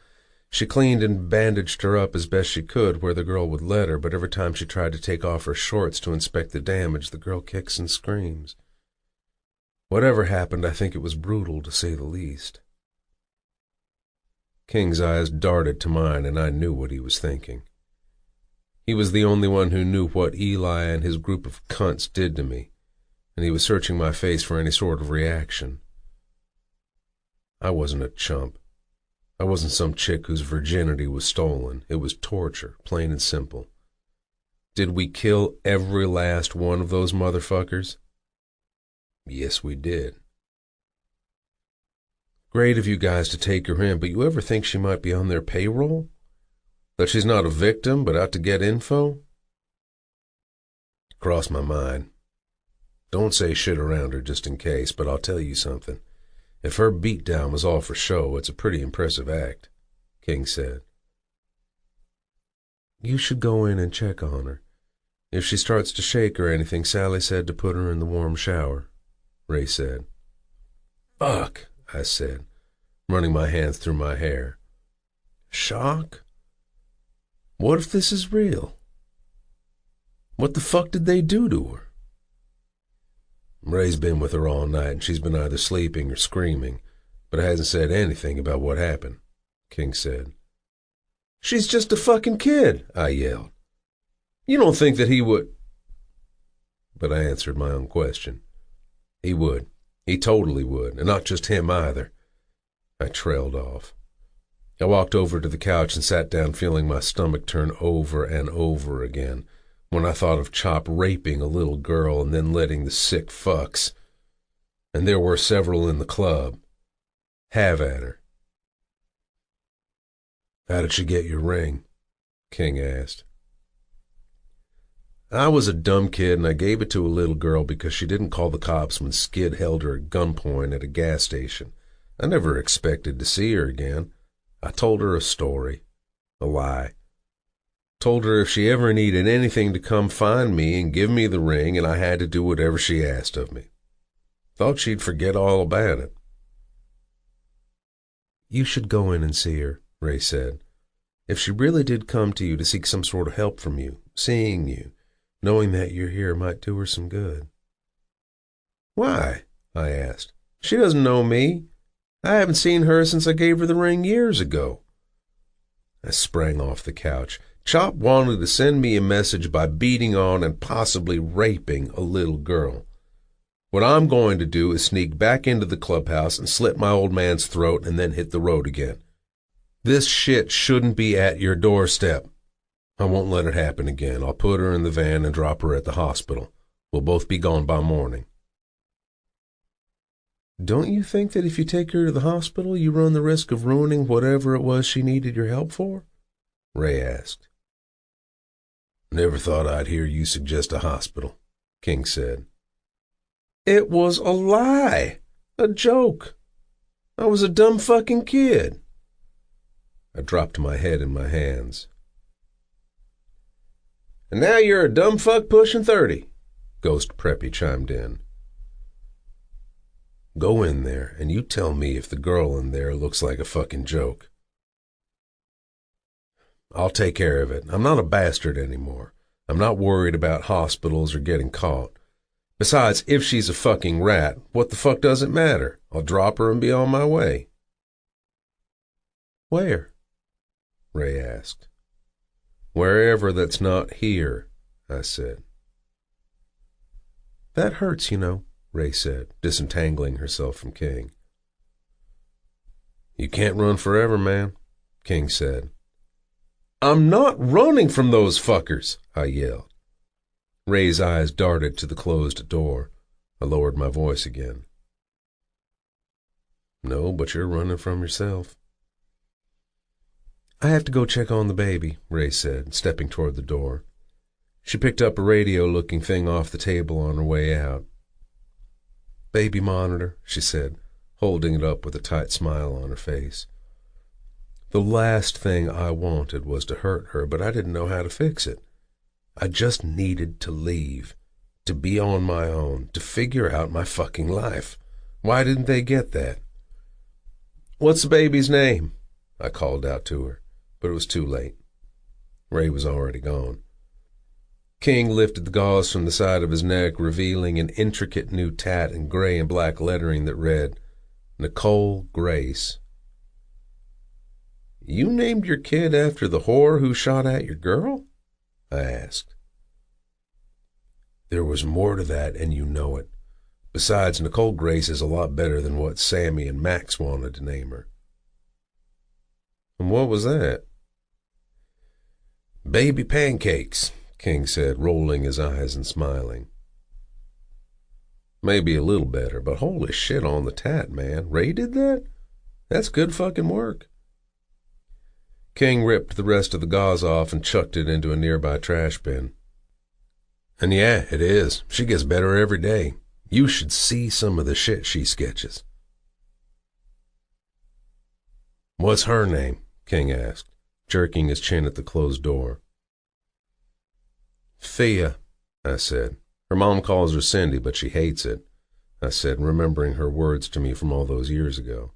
She cleaned and bandaged her up as best she could where the girl would let her, but every time she tried to take off her shorts to inspect the damage, the girl kicks and screams. Whatever happened, I think it was brutal, to say the least." King's eyes darted to mine, and I knew what he was thinking. He was the only one who knew what Eli and his group of cunts did to me, and he was searching my face for any sort of reaction. I wasn't a chump. I wasn't some chick whose virginity was stolen. It was torture, plain and simple. Did we kill every last one of those motherfuckers? Yes, we did. Great of you guys to take her in, but you ever think she might be on their payroll? That she's not a victim, but out to get info? Crossed my mind. Don't say shit around her just in case, but I'll tell you something. If her beatdown was all for show, it's a pretty impressive act, King said. "You should go in and check on her. If she starts to shake or anything, Sally said to put her in the warm shower," Ray said. "Fuck," I said, running my hands through my hair. "Shock? What if this is real? What the fuck did they do to her?" "Ray's been with her all night, and she's been either sleeping or screaming, but hasn't said anything about what happened," King said. "She's just a fucking kid," I yelled. "You don't think that he would—" But I answered my own question. He would. He totally would, and not just him either. I trailed off. I walked over to the couch and sat down, feeling my stomach turn over and over again when I thought of Chop raping a little girl and then letting the sick fucks, and there were several in the club, have at her. "How did she get your ring?" King asked. "I was a dumb kid, and I gave it to a little girl because she didn't call the cops when Skid held her at gunpoint at a gas station. I never expected to see her again. I told her a story, a lie. Told her if she ever needed anything to come find me and give me the ring, and I had to do whatever she asked of me. Thought she'd forget all about it." "You should go in and see her," Ray said. "If she really did come to you to seek some sort of help from you, seeing you, knowing that you're here might do her some good." "Why?" I asked. "She doesn't know me. I haven't seen her since I gave her the ring years ago." I sprang off the couch. Chop wanted to send me a message by beating on and possibly raping a little girl. What I'm going to do is sneak back into the clubhouse and slit my old man's throat and then hit the road again. This shit shouldn't be at your doorstep. I won't let it happen again. I'll put her in the van and drop her at the hospital. We'll both be gone by morning." "Don't you think that if you take her to the hospital, you run the risk of ruining whatever it was she needed your help for?" Ray asked. "Never thought I'd hear you suggest a hospital," King said. "It was a lie, a joke. I was a dumb fucking kid. I dropped my head in my hands. And now you're a dumb fuck pushing 30, Ghost Preppy chimed in. Go in there and you tell me if the girl in there looks like a fucking joke. I'll take care of it. I'm not a bastard anymore. I'm not worried about hospitals or getting caught. Besides, if she's a fucking rat, what the fuck does it matter? I'll drop her and be on my way. Where? Ray asked. Wherever that's not here, I said. That hurts, you know, Ray said, disentangling herself from King. You can't run forever, man, King said. I'm not running from those fuckers, I yelled. Ray's eyes darted to the closed door. I lowered my voice again. No, but you're running from yourself. I have to go check on the baby, Ray said, stepping toward the door. She picked up a radio-looking thing off the table on her way out. Baby monitor, she said, holding it up with a tight smile on her face. The last thing I wanted was to hurt her, but I didn't know how to fix it. I just needed to leave, to be on my own, to figure out my fucking life. Why didn't they get that? What's the baby's name? I called out to her, but it was too late. Ray was already gone. King lifted the gauze from the side of his neck, revealing an intricate new tat in gray and black lettering that read, Nicole Grace. You named your kid after the whore who shot at your girl? I asked. There was more to that, and you know it. Besides, Nicole Grace is a lot better than what Sammy and Max wanted to name her. And what was that? Baby pancakes, King said, rolling his eyes and smiling. Maybe a little better, but holy shit on the tat, man. Ray did that? That's good fucking work. King ripped the rest of the gauze off and chucked it into a nearby trash bin. And yeah, it is. She gets better every day. You should see some of the shit she sketches. What's her name? King asked, jerking his chin at the closed door. Thia, I said. Her mom calls her Cindy, but she hates it, I said, remembering her words to me from all those years ago.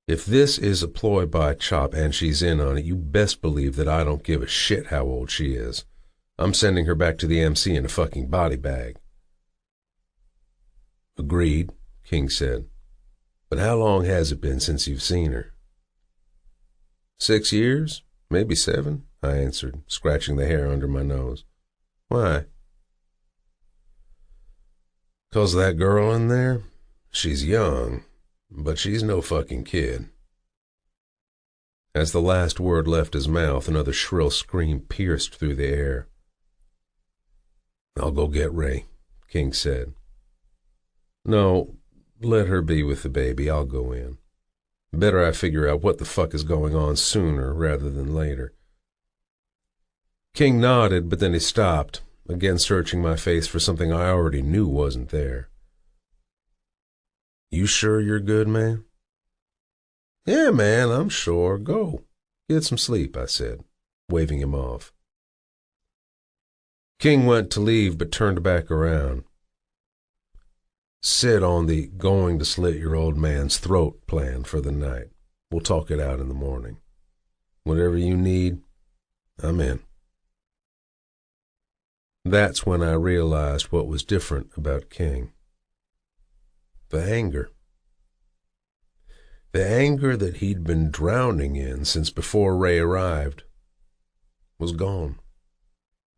If this is a ploy by Chop and she's in on it, you best believe that I don't give a shit how old she is. I'm sending her back to the MC in a fucking body bag. Agreed, King said. But how long has it been since you've seen her? 6 years? Maybe 7, I answered, scratching the hair under my nose. Why? 'Cause that girl in there, she's young. But she's no fucking kid. As the last word left his mouth, another shrill scream pierced through the air. I'll go get Ray, King said. No, let her be with the baby. I'll go in. Better I figure out what the fuck is going on sooner rather than later. King nodded, but then he stopped, again searching my face for something I already knew wasn't there. You sure you're good, man? Yeah, man, I'm sure. Go. Get some sleep, I said, waving him off. King went to leave, but turned back around. Sit on the going to slit your old man's throat plan for the night. We'll talk it out in the morning. Whatever you need, I'm in. That's when I realized what was different about King. The anger. The anger that he'd been drowning in since before Ray arrived was gone.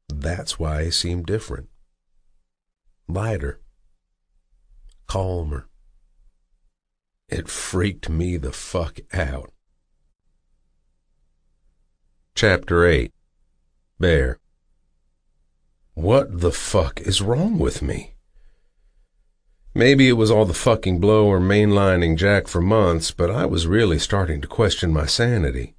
That's why he seemed different. Lighter. Calmer. It freaked me the fuck out. Chapter 8. Bear. What the fuck is wrong with me? Maybe it was all the fucking blow or mainlining Jack for months, but I was really starting to question my sanity.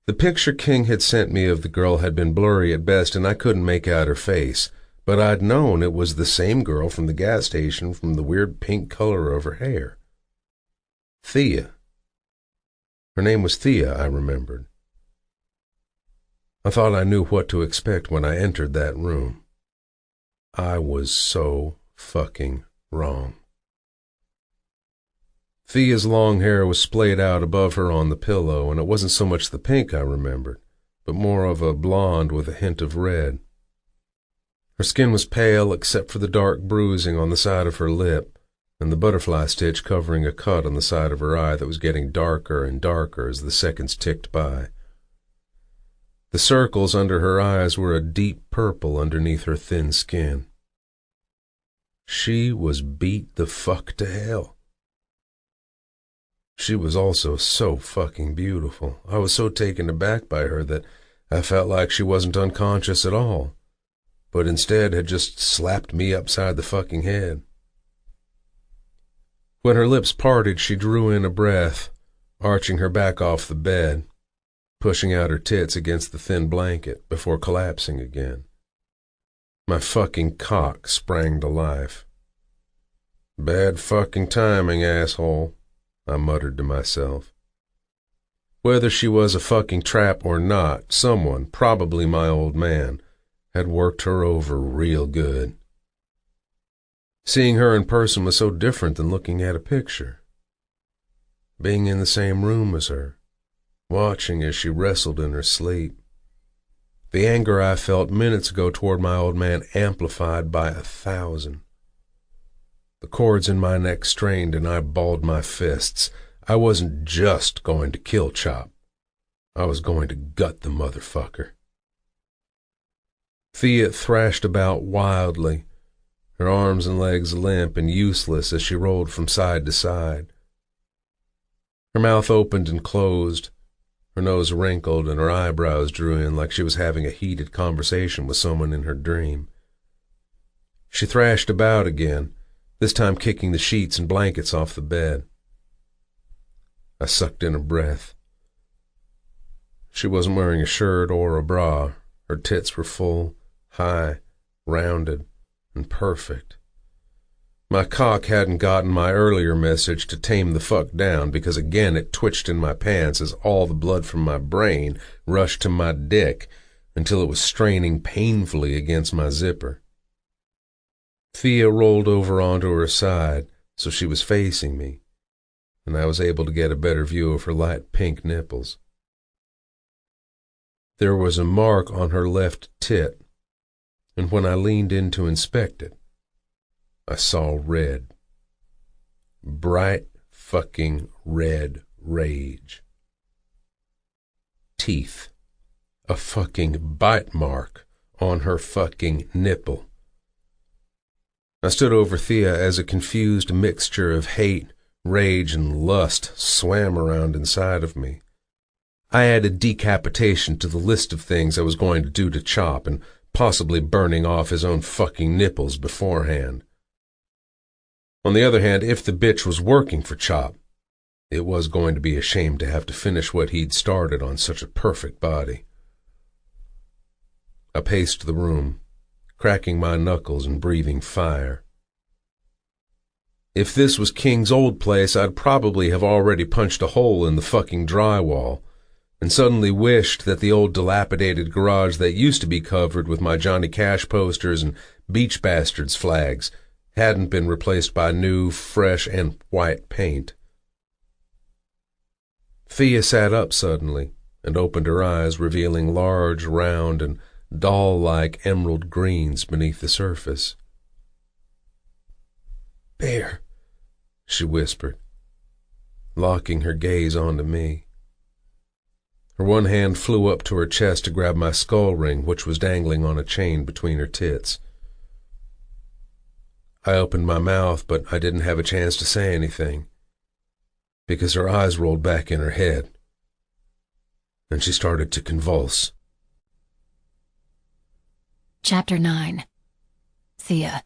The picture King had sent me of the girl had been blurry at best, and I couldn't make out her face, but I'd known it was the same girl from the gas station from the weird pink color of her hair. Thia. Her name was Thia, I remembered. I thought I knew what to expect when I entered that room. I was so fucking wrong. Thia's long hair was splayed out above her on the pillow, and it wasn't so much the pink I remembered, but more of a blonde with a hint of red. Her skin was pale except for the dark bruising on the side of her lip, and the butterfly stitch covering a cut on the side of her eye that was getting darker and darker as the seconds ticked by. The circles under her eyes were a deep purple underneath her thin skin. She was beat the fuck to hell. She was also so fucking beautiful. I was so taken aback by her that I felt like she wasn't unconscious at all, but instead had just slapped me upside the fucking head. When her lips parted, she drew in a breath, arching her back off the bed, pushing out her tits against the thin blanket before collapsing again. My fucking cock sprang to life. "Bad fucking timing, asshole," I muttered to myself. Whether she was a fucking trap or not, someone, probably my old man, had worked her over real good. Seeing her in person was so different than looking at a picture. Being in the same room as her, watching as she wrestled in her sleep. The anger I felt minutes ago toward my old man amplified by 1,000. The cords in my neck strained and I balled my fists. I wasn't just going to kill Chop. I was going to gut the motherfucker. Thea thrashed about wildly, her arms and legs limp and useless as she rolled from side to side. Her mouth opened and closed, her nose wrinkled and her eyebrows drew in like she was having a heated conversation with someone in her dream. She thrashed about again, this time kicking the sheets and blankets off the bed. I sucked in a breath. She wasn't wearing a shirt or a bra. Her tits were full, high, rounded, and perfect. My cock hadn't gotten my earlier message to tame the fuck down because again it twitched in my pants as all the blood from my brain rushed to my dick until it was straining painfully against my zipper. Thea rolled over onto her side so she was facing me, and I was able to get a better view of her light pink nipples. There was a mark on her left tit, and when I leaned in to inspect it, I saw red. Bright fucking red rage. Teeth. A fucking bite mark on her fucking nipple. I stood over Thea as a confused mixture of hate, rage, and lust swam around inside of me. I added decapitation to the list of things I was going to do to Chop and possibly burning off his own fucking nipples beforehand. On the other hand, if the bitch was working for Chop, it was going to be a shame to have to finish what he'd started on such a perfect body. I paced the room, cracking my knuckles and breathing fire. If this was King's old place, I'd probably have already punched a hole in the fucking drywall, and suddenly wished that the old dilapidated garage that used to be covered with my Johnny Cash posters and Beach Bastards flags hadn't been replaced by new, fresh, and white paint. Thea sat up suddenly and opened her eyes, revealing large, round, and doll-like emerald greens beneath the surface. "Bear," she whispered, locking her gaze onto me. Her one hand flew up to her chest to grab my skull ring, which was dangling on a chain between her tits. I opened my mouth, but I didn't have a chance to say anything, because her eyes rolled back in her head, and she started to convulse. Chapter 9. Thia.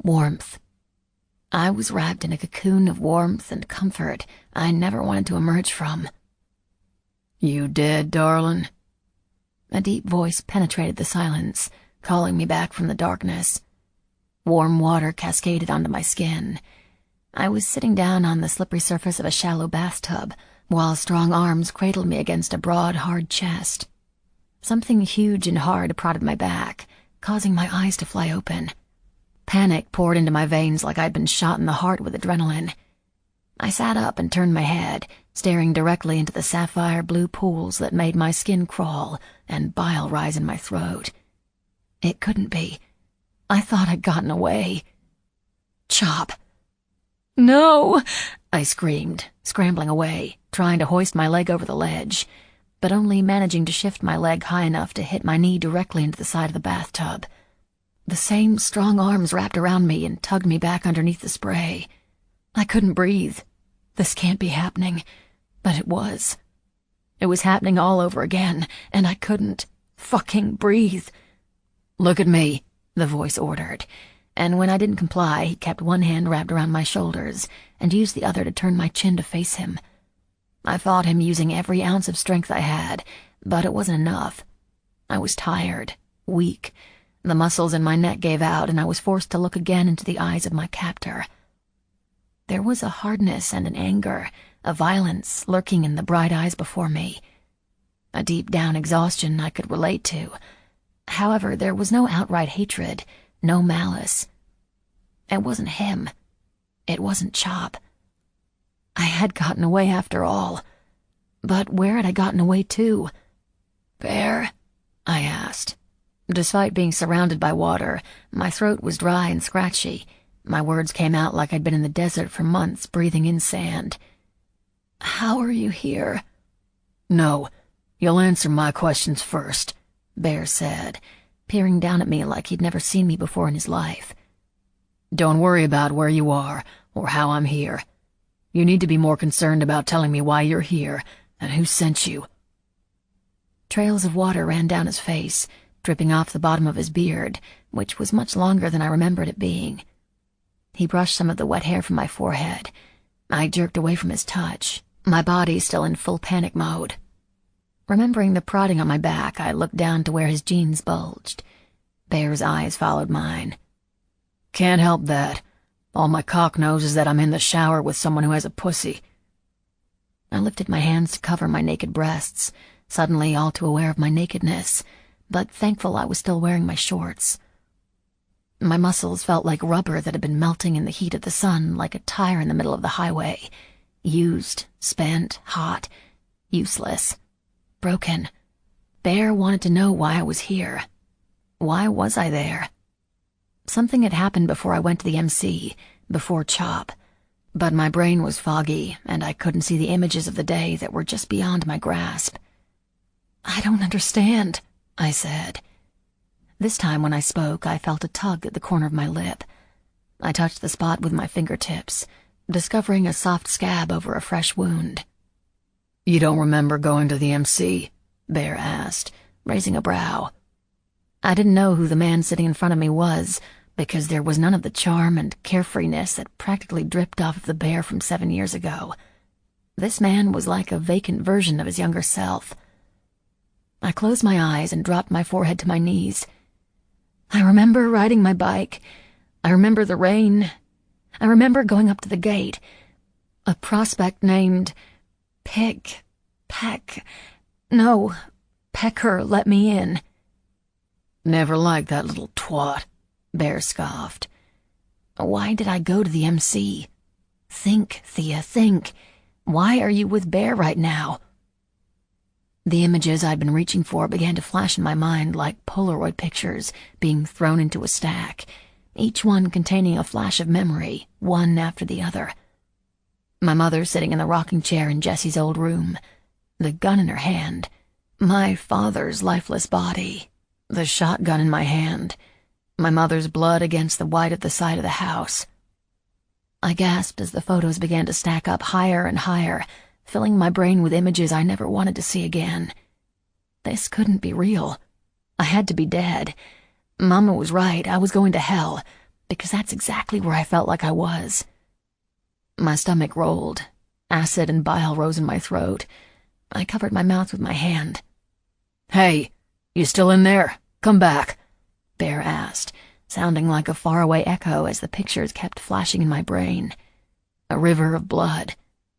Warmth. I was wrapped in a cocoon of warmth and comfort I never wanted to emerge from. "You dead, darling?" A deep voice penetrated the silence, calling me back from the darkness. Warm water cascaded onto my skin. I was sitting down on the slippery surface of a shallow bathtub, while strong arms cradled me against a broad, hard chest. Something huge and hard prodded my back, causing my eyes to fly open. Panic poured into my veins like I'd been shot in the heart with adrenaline. I sat up and turned my head, staring directly into the sapphire blue pools that made my skin crawl and bile rise in my throat. It couldn't be. I thought I'd gotten away. Chop! No! I screamed, scrambling away, trying to hoist my leg over the ledge, but only managing to shift my leg high enough to hit my knee directly into the side of the bathtub. The same strong arms wrapped around me and tugged me back underneath the spray. I couldn't breathe. This can't be happening. But it was. It was happening all over again, and I couldn't fucking breathe. "Look at me," the voice ordered, and when I didn't comply, he kept one hand wrapped around my shoulders and used the other to turn my chin to face him. I fought him using every ounce of strength I had, but it wasn't enough. I was tired, weak. The muscles in my neck gave out, and I was forced to look again into the eyes of my captor. There was a hardness and an anger, a violence lurking in the bright eyes before me. A deep-down exhaustion I could relate to. However, there was no outright hatred, no malice. It wasn't him. It wasn't Chop. I had gotten away after all. But where had I gotten away to? "Bear?" I asked. Despite being surrounded by water, my throat was dry and scratchy. My words came out like I'd been in the desert for months, breathing in sand. "How are you here?" "No, you'll answer my questions first," Bear said, peering down at me like he'd never seen me before in his life. "Don't worry about where you are or how I'm here. You need to be more concerned about telling me why you're here and who sent you." Trails of water ran down his face, dripping off the bottom of his beard, which was much longer than I remembered it being. He brushed some of the wet hair from my forehead. I jerked away from his touch, my body still in full panic mode. Remembering the prodding on my back, I looked down to where his jeans bulged. Bear's eyes followed mine. "Can't help that. All my cock knows is that I'm in the shower with someone who has a pussy." I lifted my hands to cover my naked breasts, suddenly all too aware of my nakedness, but thankful I was still wearing my shorts. My muscles felt like rubber that had been melting in the heat of the sun, like a tire in the middle of the highway. Used, spent, hot, useless, broken. Bear wanted to know why I was here. Why was I there? Something had happened before I went to the MC, before Chop, but my brain was foggy, and I couldn't see the images of the day that were just beyond my grasp. "I don't understand," I said. This time when I spoke, I felt a tug at the corner of my lip. I touched the spot with my fingertips, discovering a soft scab over a fresh wound. "You don't remember going to the MC?" Bear asked, raising a brow. I didn't know who the man sitting in front of me was, because there was none of the charm and carefreeness that practically dripped off of the Bear from 7 years ago. This man was like a vacant version of his younger self. I closed my eyes and dropped my forehead to my knees. I remember riding my bike. I remember the rain. I remember going up to the gate. A prospect named Pecker let me in. "Never liked that little twat," Bear scoffed. Why did I go to the MC? Think, Thia, think. Why are you with Bear right now? The images I'd been reaching for began to flash in my mind like Polaroid pictures being thrown into a stack, each one containing a flash of memory, one after the other. My mother sitting in the rocking chair in Jessie's old room, the gun in her hand, my father's lifeless body, the shotgun in my hand, my mother's blood against the white of the side of the house. I gasped as the photos began to stack up higher and higher, filling my brain with images I never wanted to see again. This couldn't be real. I had to be dead. Mama was right, I was going to hell, because that's exactly where I felt like I was. My stomach rolled. Acid and bile rose in my throat. I covered my mouth with my hand. "Hey, you still in there? Come back," Bear asked, sounding like a faraway echo as the pictures kept flashing in my brain. A river of blood.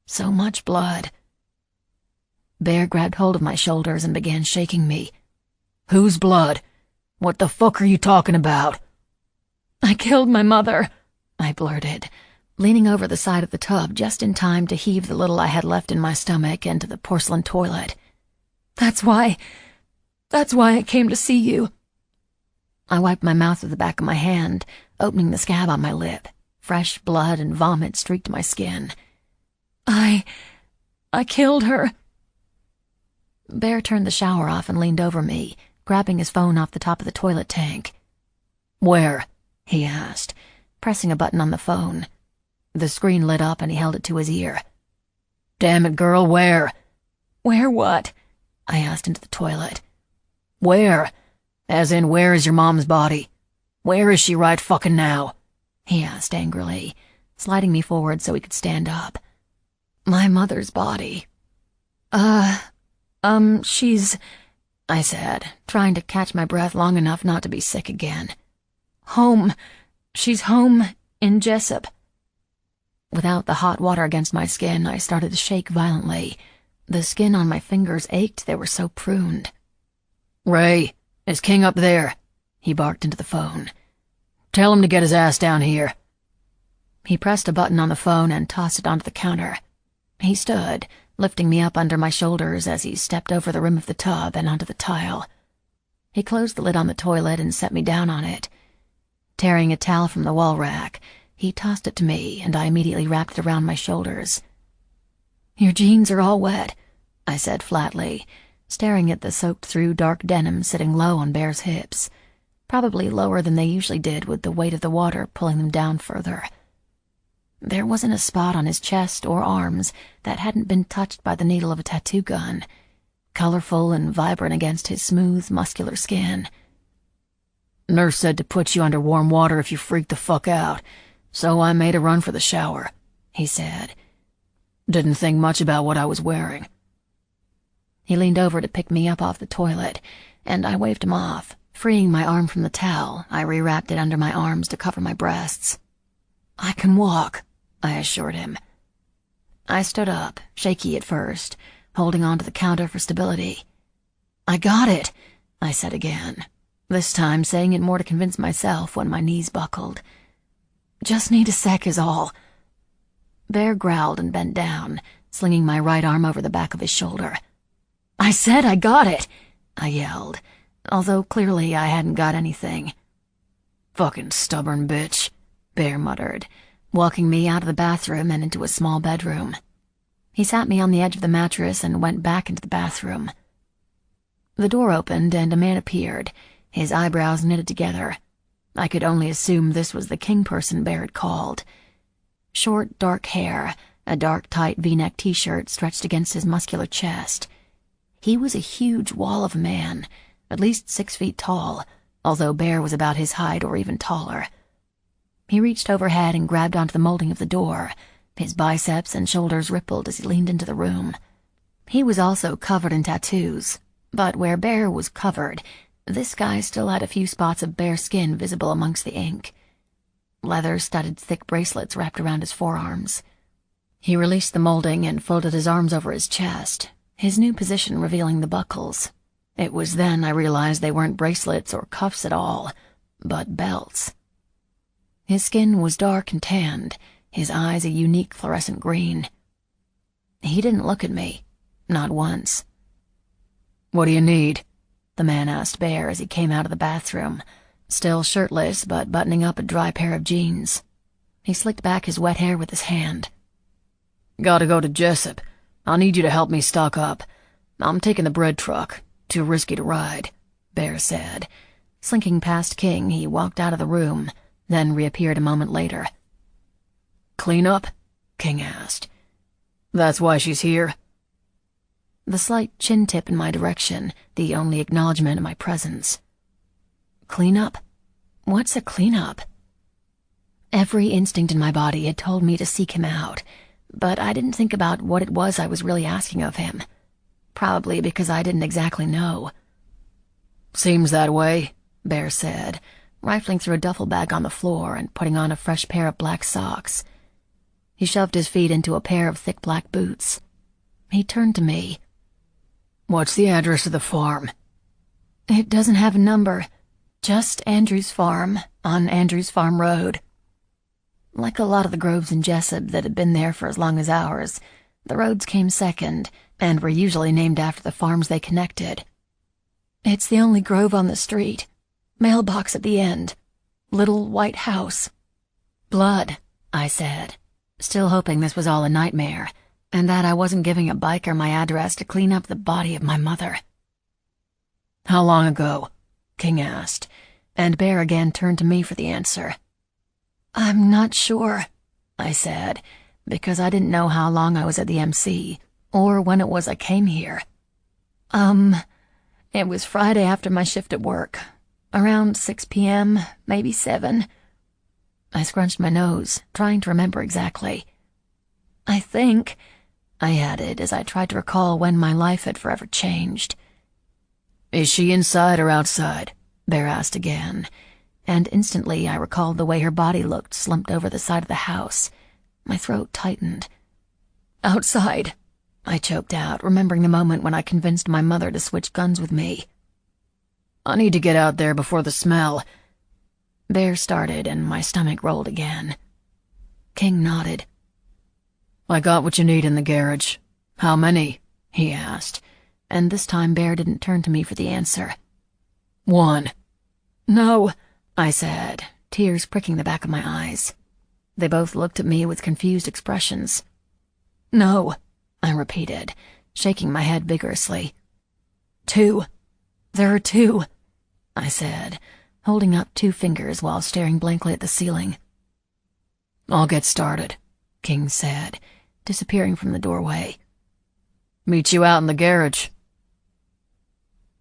So much blood. Bear grabbed hold of my shoulders and began shaking me. Whose blood? What the fuck are you talking about? I killed my mother, I blurted, leaning over the side of the tub just in time to heave the little I had left in my stomach into the porcelain toilet. That's why I came to see you. I wiped my mouth with the back of my hand, opening the scab on my lip. Fresh blood and vomit streaked my skin. I killed her. Bear turned the shower off and leaned over me, grabbing his phone off the top of the toilet tank. Where? He asked, pressing a button on the phone. The screen lit up and he held it to his ear. Damn it, girl, where? Where what? I asked into the toilet. Where? As in, where is your mom's body? Where is she right fucking now? He asked angrily, sliding me forward so he could stand up. My mother's body. She's... I said, trying to catch my breath long enough not to be sick again. Home. She's home in Jessup. Without the hot water against my skin, I started to shake violently. The skin on my fingers ached, they were so pruned. Ray, is King up there? He barked into the phone. Tell him to get his ass down here. He pressed a button on the phone and tossed it onto the counter. He stood, lifting me up under my shoulders as he stepped over the rim of the tub and onto the tile. He closed the lid on the toilet and set me down on it. Tearing a towel from the wall rack, he tossed it to me, and I immediately wrapped it around my shoulders. Your jeans are all wet, I said flatly, staring at the soaked-through dark denim sitting low on Bear's hips, probably lower than they usually did with the weight of the water pulling them down further. There wasn't a spot on his chest or arms that hadn't been touched by the needle of a tattoo gun, colorful and vibrant against his smooth, muscular skin. Nurse said to put you under warm water if you freaked the fuck out, so I made a run for the shower, he said. Didn't think much about what I was wearing. He leaned over to pick me up off the toilet, and I waved him off. Freeing my arm from the towel, I rewrapped it under my arms to cover my breasts. I can walk, I assured him. I stood up, shaky at first, holding onto the counter for stability. I got it, I said again, this time saying it more to convince myself when my knees buckled. Just need a sec is all. Bear growled and bent down, slinging my right arm over the back of his shoulder. I said I got it, I yelled, although clearly I hadn't got anything. Fucking stubborn bitch, Bear muttered, walking me out of the bathroom and into a small bedroom. He sat me on the edge of the mattress and went back into the bathroom. The door opened and a man appeared, his eyebrows knitted together. I could only assume this was the king person Bear had called. Short, dark hair, a dark, tight V-neck t-shirt stretched against his muscular chest. He was a huge wall of a man, at least 6 feet tall, although Bear was about his height or even taller. He reached overhead and grabbed onto the molding of the door. His biceps and shoulders rippled as he leaned into the room. He was also covered in tattoos, but where Bear was covered, this guy still had a few spots of bare skin visible amongst the ink. Leather-studded thick bracelets wrapped around his forearms. He released the molding and folded his arms over his chest, his new position revealing the buckles. It was then I realized they weren't bracelets or cuffs at all, but belts. His skin was dark and tanned, his eyes a unique fluorescent green. He didn't look at me, not once. What do you need? The man asked Bear as he came out of the bathroom, still shirtless but buttoning up a dry pair of jeans. He slicked back his wet hair with his hand. Gotta go to Jessup. I'll need you to help me stock up. I'm taking the bread truck. Too risky to ride, Bear said. Slinking past King, he walked out of the room, then reappeared a moment later. Clean up? King asked. That's why she's here? The slight chin tip in my direction, the only acknowledgement of my presence. Clean up? What's a clean-up? Every instinct in my body had told me to seek him out, but I didn't think about what it was I was really asking of him. Probably because I didn't exactly know. Seems that way, Bear said, rifling through a duffel bag on the floor and putting on a fresh pair of black socks. He shoved his feet into a pair of thick black boots. He turned to me. What's the address of the farm? It doesn't have a number. Just Andrew's Farm, on Andrew's Farm Road. Like a lot of the groves in Jessup that had been there for as long as ours, the roads came second, and were usually named after the farms they connected. It's the only grove on the street. Mailbox at the end. Little white house. Blood, I said, still hoping this was all a nightmare, and that I wasn't giving a biker my address to clean up the body of my mother. How long ago? King asked, and Bear again turned to me for the answer. I'm not sure, I said, because I didn't know how long I was at the MC, or when it was I came here. It was Friday after my shift at work, around 6 p.m., maybe 7. I scrunched my nose, trying to remember exactly. I think, I added as I tried to recall when my life had forever changed. Is she inside or outside? Bear asked again, and instantly I recalled the way her body looked slumped over the side of the house. My throat tightened. Outside, I choked out, remembering the moment when I convinced my mother to switch guns with me. I need to get out there before the smell. Bear started, and my stomach rolled again. King nodded. I got what you need in the garage. How many? He asked, and this time Bear didn't turn to me for the answer. 1. No, I said, tears pricking the back of my eyes. They both looked at me with confused expressions. No, I repeated, shaking my head vigorously. 2. There are 2, I said, holding up 2 fingers while staring blankly at the ceiling. I'll get started, King said, disappearing from the doorway. Meet you out in the garage.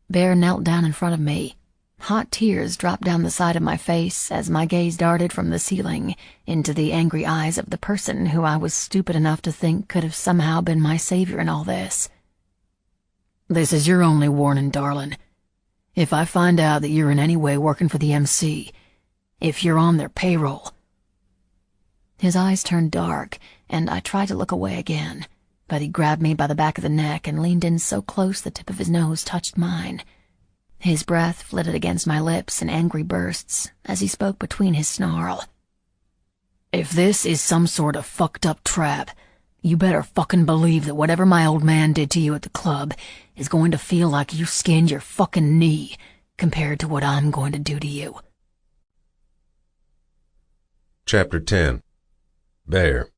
Bear knelt down in front of me. Hot tears dropped down the side of my face as my gaze darted from the ceiling into the angry eyes of the person who I was stupid enough to think could have somehow been my savior in all this. This is your only warning, darling. If I find out that you're in any way working for the MC, if you're on their payroll... His eyes turned dark, and I tried to look away again, but he grabbed me by the back of the neck and leaned in so close the tip of his nose touched mine. His breath flitted against my lips in angry bursts as he spoke between his snarl. If this is some sort of fucked up trap, you better fucking believe that whatever my old man did to you at the club is going to feel like you skinned your fucking knee compared to what I'm going to do to you. Chapter 10. Bear.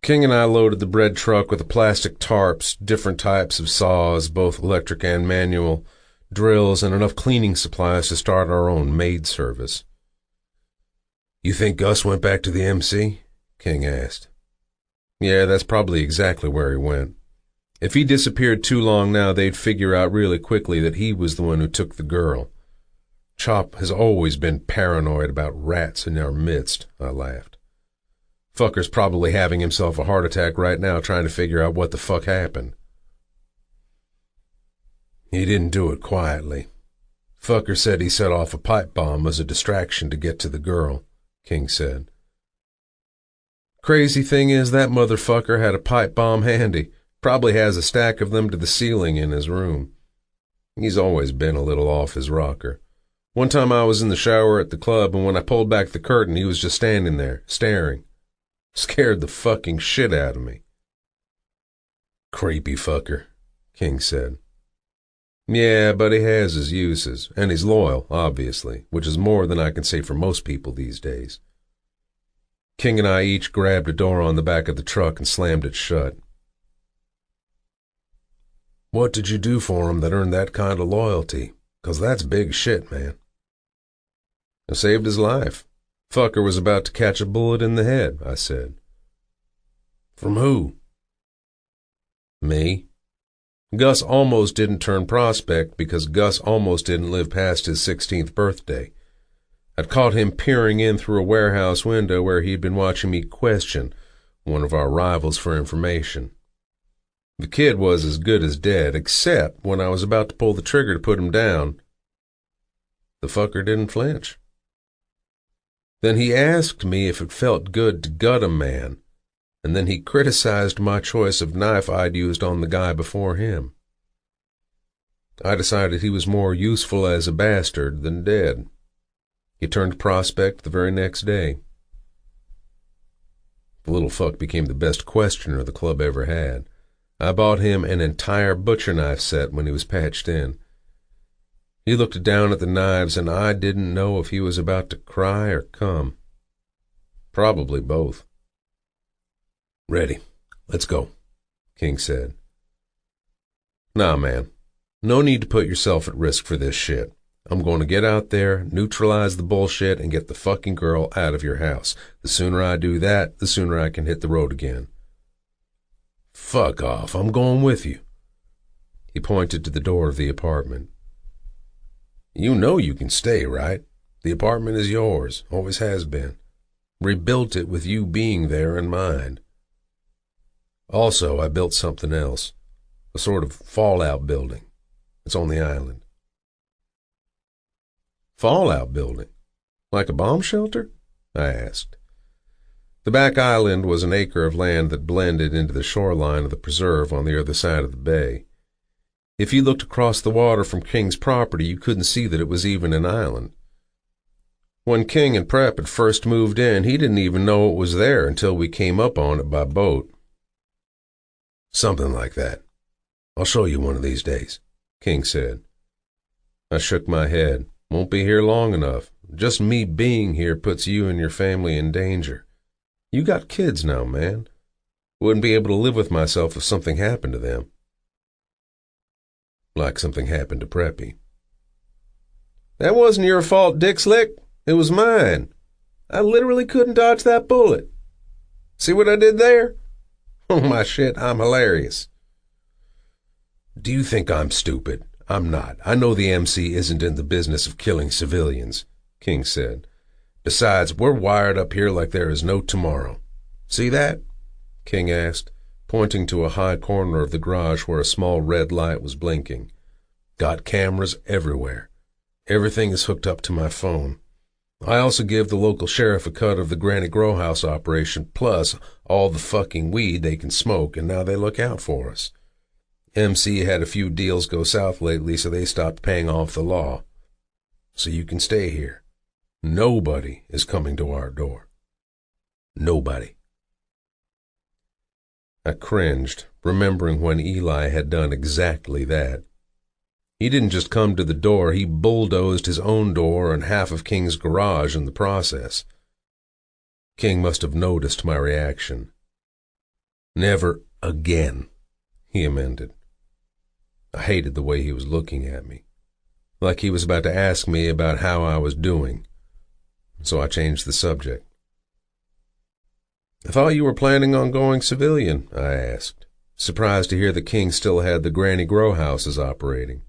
King and I loaded the bread truck with the plastic tarps, different types of saws, both electric and manual, drills, and enough cleaning supplies to start our own maid service. You think Gus went back to the MC? King asked. Yeah, that's probably exactly where he went. If he disappeared too long now, they'd figure out really quickly that he was the one who took the girl. Chop has always been paranoid about rats in our midst, I laughed. Fucker's probably having himself a heart attack right now trying to figure out what the fuck happened. He didn't do it quietly. Fucker said he set off a pipe bomb as a distraction to get to the girl, King said. Crazy thing is that motherfucker had a pipe bomb handy. Probably has a stack of them to the ceiling in his room. He's always been a little off his rocker. One time I was in the shower at the club, and when I pulled back the curtain, he was just standing there, staring. Scared the fucking shit out of me. Creepy fucker, King said. Yeah, but he has his uses, and he's loyal, obviously, which is more than I can say for most people these days. King and I each grabbed a door on the back of the truck and slammed it shut. What did you do for him that earned that kind of loyalty? 'Cause that's big shit, man. I saved his life. Fucker was about to catch a bullet in the head, I said. From who? Me. Gus almost didn't turn prospect because Gus almost didn't live past his 16th birthday. I'd caught him peering in through a warehouse window where he'd been watching me question one of our rivals for information. The kid was as good as dead, except when I was about to pull the trigger to put him down, the fucker didn't flinch. Then he asked me if it felt good to gut a man, and then he criticized my choice of knife I'd used on the guy before him. I decided he was more useful as a bastard than dead. He turned prospect the very next day. The little fuck became the best questioner the club ever had. I bought him an entire butcher knife set when he was patched in. He looked down at the knives, and I didn't know if he was about to cry or come. Probably both. "Ready. Let's go," King said. "Nah, man. No need to put yourself at risk for this shit. I'm going to get out there, neutralize the bullshit, and get the fucking girl out of your house. The sooner I do that, the sooner I can hit the road again." "Fuck off. I'm going with you." He pointed to the door of the apartment. "You know you can stay, right? The apartment is yours, always has been. Rebuilt it with you being there in mind. Also, I built something else, a sort of fallout building. It's on the island." "Fallout building? Like a bomb shelter?" I asked. The back island was an acre of land that blended into the shoreline of the preserve on the other side of the bay. If you looked across the water from King's property, you couldn't see that it was even an island. When King and Prep had first moved in, he didn't even know it was there until we came up on it by boat. "Something like that. I'll show you one of these days," King said. I shook my head. "Won't be here long enough. Just me being here puts you and your family in danger. You got kids now, man. Wouldn't be able to live with myself if something happened to them." Like something happened to Preppy. "That wasn't your fault, Dick Slick. It was mine. I literally couldn't dodge that bullet. See what I did there? Oh my shit, I'm hilarious." "Do you think I'm stupid? I'm not. I know the MC isn't in the business of killing civilians," King said. "Besides, we're wired up here like there is no tomorrow. See that?" King asked, pointing to a high corner of the garage where a small red light was blinking. "Got cameras everywhere. Everything is hooked up to my phone. I also give the local sheriff a cut of the Granny Grow House operation, plus all the fucking weed they can smoke, and now they look out for us. MC had a few deals go south lately, so they stopped paying off the law. So you can stay here. Nobody is coming to our door. Nobody." I cringed, remembering when Eli had done exactly that. He didn't just come to the door, he bulldozed his own door and half of King's garage in the process. King must have noticed my reaction. "Never again," he amended. I hated the way he was looking at me, like he was about to ask me about how I was doing, so I changed the subject. "I thought you were planning on going civilian," I asked, surprised to hear that King still had the Granny Grow houses operating.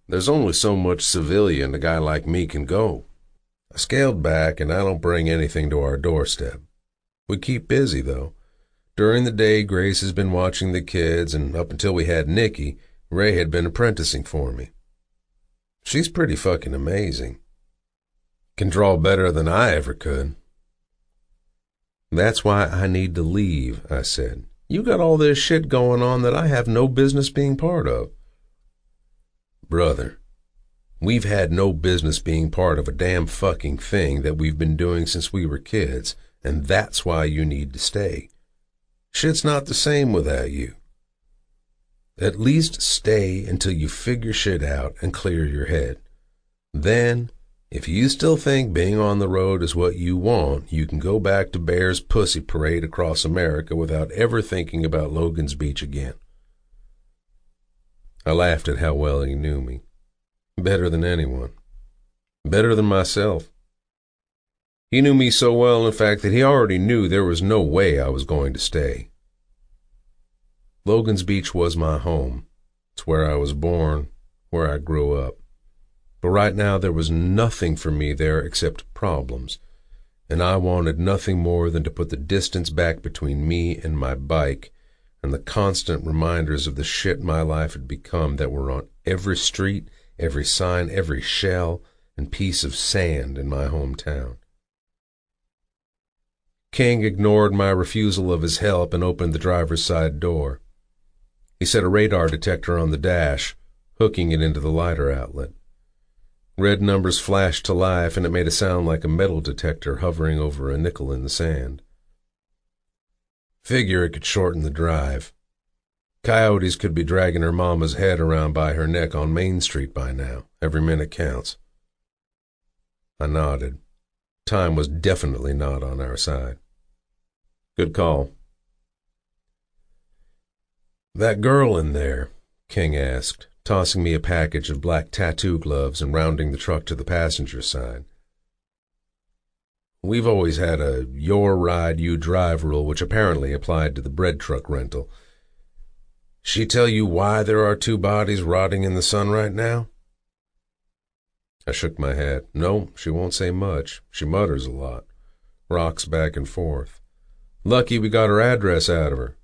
"There's only so much civilian a guy like me can go. I scaled back, and I don't bring anything to our doorstep. We keep busy, though. During the day, Grace has been watching the kids, and up until we had Nikki, Ray had been apprenticing for me. She's pretty fucking amazing. Can draw better than I ever could." "That's why I need to leave," I said. "You got all this shit going on that I have no business being part of." "Brother, we've had no business being part of a damn fucking thing that we've been doing since we were kids, and that's why you need to stay. Shit's not the same without you. At least stay until you figure shit out and clear your head. Then, if you still think being on the road is what you want, you can go back to Bear's Pussy Parade across America without ever thinking about Logan's Beach again." I laughed at how well he knew me. Better than anyone. Better than myself. He knew me so well, in fact, that he already knew there was no way I was going to stay. Logan's Beach was my home. It's where I was born, where I grew up. But right now there was nothing for me there except problems, and I wanted nothing more than to put the distance back between me and my bike and the constant reminders of the shit my life had become that were on every street, every sign, every shell, and piece of sand in my hometown. King ignored my refusal of his help and opened the driver's side door. He set a radar detector on the dash, hooking it into the lighter outlet. Red numbers flashed to life, and it made a sound like a metal detector hovering over a nickel in the sand. Figure it could shorten the drive. Coyotes could be dragging her mama's head around by her neck on Main Street by now. Every minute counts. I nodded. Time was definitely not on our side. Good call. That girl in there, King asked, tossing me a package of black tattoo gloves and rounding the truck to the passenger side. We've always had a your ride, you drive rule, which apparently applied to the bread truck rental. She tell you why there are two bodies rotting in the sun right now? I shook my head. No, she won't say much. She mutters a lot. Rocks back and forth. Lucky we got her address out of her.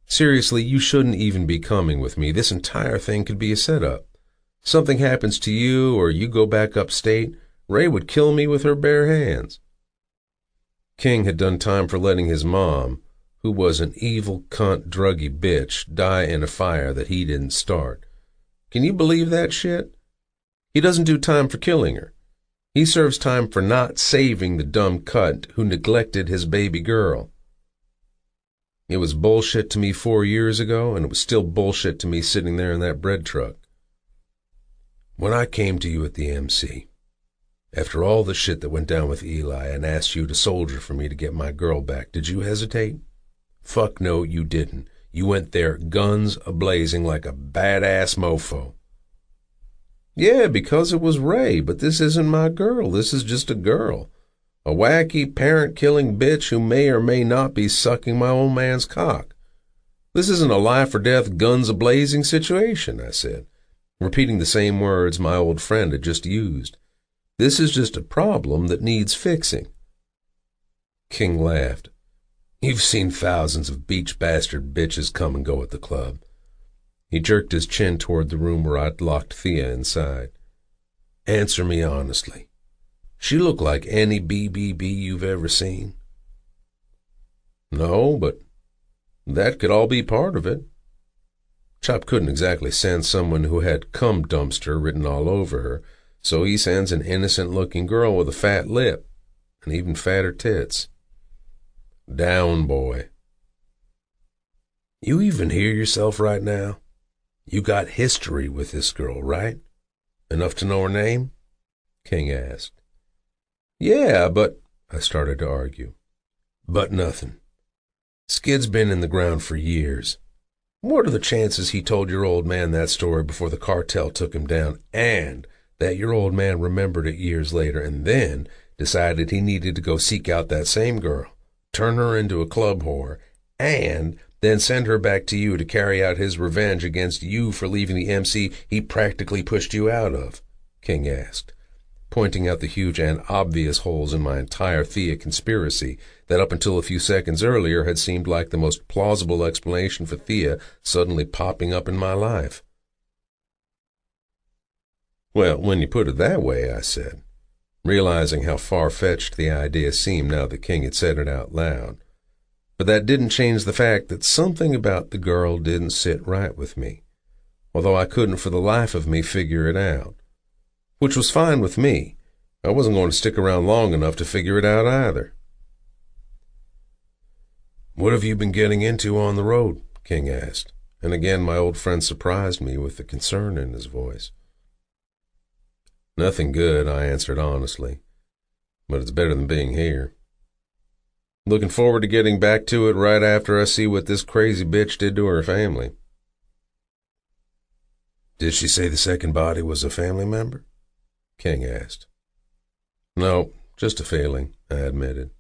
Seriously, you shouldn't even be coming with me. This entire thing could be a setup. Something happens to you or you go back upstate, Ray would kill me with her bare hands. King had done time for letting his mom, who was an evil cunt druggy bitch, die in a fire that he didn't start. Can you believe that shit? He doesn't do time for killing her. He serves time for not saving the dumb cunt who neglected his baby girl. It was bullshit to me 4 years ago, and it was still bullshit to me sitting there in that bread truck. When I came to you at the MC, after all the shit that went down with Eli, and asked you to soldier for me to get my girl back, did you hesitate? Fuck no, you didn't. You went there guns a-blazing like a badass mofo. Yeah, because it was Ray, but this isn't my girl. This is just a girl. A wacky, parent-killing bitch who may or may not be sucking my old man's cock. This isn't a life-or-death, guns-a-blazing situation, I said, repeating the same words my old friend had just used. This is just a problem that needs fixing. King laughed. You've seen thousands of beach bastard bitches come and go at the club. He jerked his chin toward the room where I'd locked Thia inside. Answer me honestly. She looked like any BBB you've ever seen? No, but that could all be part of it. Chop couldn't exactly send someone who had cum dumpster written all over her, so he sends an innocent-looking girl with a fat lip and even fatter tits. Down, boy. You even hear yourself right now? You got history with this girl, right? Enough to know her name? King asked. Yeah, but... I started to argue. But nothing. Skid's been in the ground for years. What are the chances he told your old man that story before the cartel took him down, and that your old man remembered it years later and then decided he needed to go seek out that same girl, turn her into a club whore, and then send her back to you to carry out his revenge against you for leaving the MC he practically pushed you out of? King asked, pointing out the huge and obvious holes in my entire Thia conspiracy that up until a few seconds earlier had seemed like the most plausible explanation for Thia suddenly popping up in my life. Well, when you put it that way, I said, realizing how far-fetched the idea seemed now that King had said it out loud. But that didn't change the fact that something about the girl didn't sit right with me, although I couldn't for the life of me figure it out. Which was fine with me. I wasn't going to stick around long enough to figure it out either. What have you been getting into on the road? King asked, and again my old friend surprised me with the concern in his voice. Nothing good, I answered honestly, but it's better than being here. Looking forward to getting back to it right after I see what this crazy bitch did to her family. Did she say the second body was a family member? King asked. No, just a feeling, I admitted.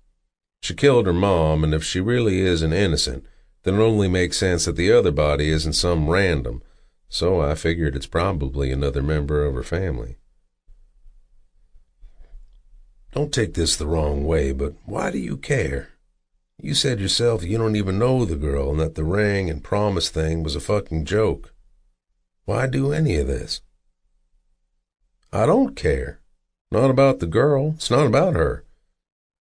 She killed her mom, and if she really is an innocent, then it only makes sense that the other body isn't some random, so I figured it's probably another member of her family. Don't take this the wrong way, but why do you care? You said yourself you don't even know the girl and that the ring and promise thing was a fucking joke. Why do any of this? I don't care. Not about the girl. It's not about her.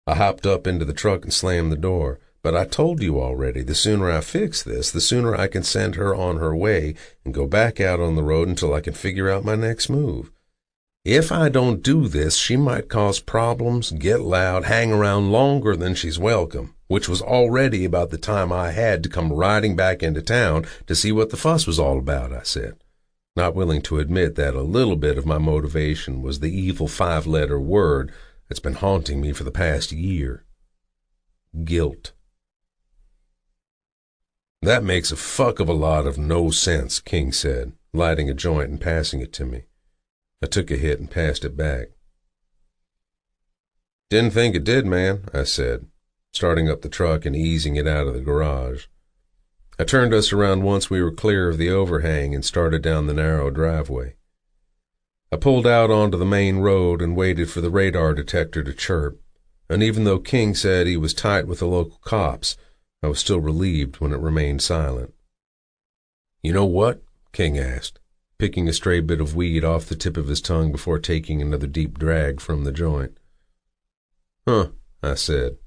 I hopped up into the truck and slammed the door. But I told you already, the sooner I fix this, the sooner I can send her on her way and go back out on the road until I can figure out my next move. If I don't do this, she might cause problems, get loud, hang around longer than she's welcome, which was already about the time I had to come riding back into town to see what the fuss was all about, I said, not willing to admit that a little bit of my motivation was the evil 5-letter word that's been haunting me for the past year. Guilt. That makes a fuck of a lot of no sense, King said, lighting a joint and passing it to me. I took a hit and passed it back. Didn't think it did, man, I said, starting up the truck and easing it out of the garage. I turned us around once we were clear of the overhang and started down the narrow driveway. I pulled out onto the main road and waited for the radar detector to chirp, and even though King said he was tight with the local cops, I was still relieved when it remained silent. You know what? King asked, picking a stray bit of weed off the tip of his tongue before taking another deep drag from the joint. Huh, I said.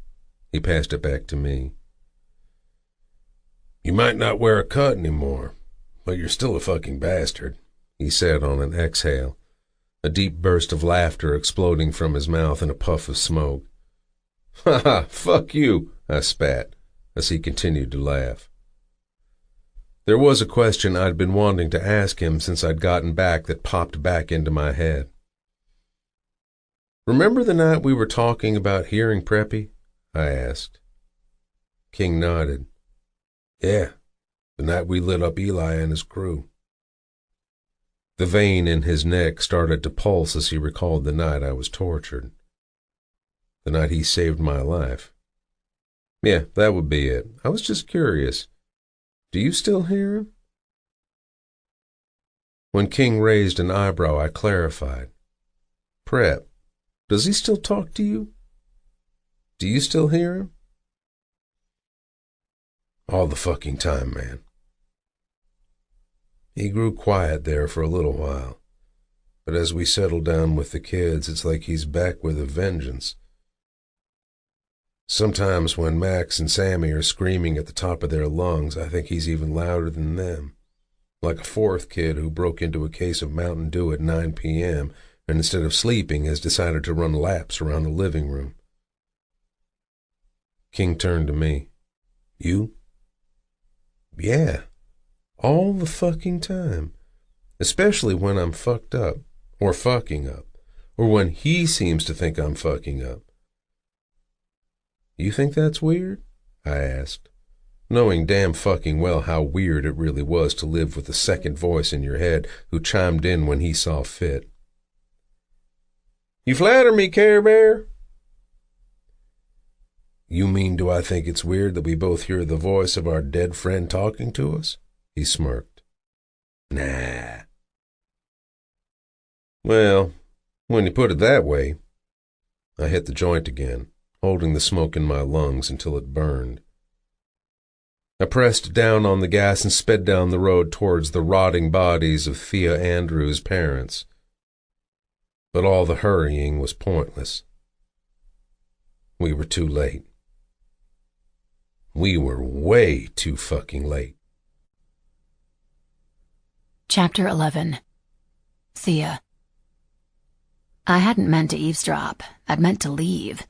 He passed it back to me. You might not wear a cut anymore, but you're still a fucking bastard, he said on an exhale, a deep burst of laughter exploding from his mouth in a puff of smoke. Ha ha, fuck you, I spat, as he continued to laugh. There was a question I'd been wanting to ask him since I'd gotten back that popped back into my head. Remember the night we were talking about hearing Preppy? I asked. King nodded. Yeah, the night we lit up Eli and his crew. The vein in his neck started to pulse as he recalled the night I was tortured. The night he saved my life. Yeah, that would be it. I was just curious. Do you still hear him? When King raised an eyebrow, I clarified. Prep, does he still talk to you? Do you still hear him? All the fucking time, man. He grew quiet there for a little while, but as we settled down with the kids, it's like he's back with a vengeance. Sometimes when Max and Sammy are screaming at the top of their lungs, I think he's even louder than them, like a fourth kid who broke into a case of Mountain Dew at 9 p.m. and instead of sleeping has decided to run laps around the living room. King turned to me. You? Yeah, all the fucking time, especially when I'm fucked up, or fucking up, or when he seems to think I'm fucking up. You think that's weird? I asked, knowing damn fucking well how weird it really was to live with a second voice in your head who chimed in when he saw fit. You flatter me, Care Bear. You mean, do I think it's weird that we both hear the voice of our dead friend talking to us? He smirked. Nah. Well, when you put it that way. I hit the joint again, holding the smoke in my lungs until it burned. I pressed down on the gas and sped down the road towards the rotting bodies of Thia Andrews' parents. But all the hurrying was pointless. We were too late. We were way too fucking late. Chapter 11. Thia. I hadn't meant to eavesdrop. I'd meant to leave.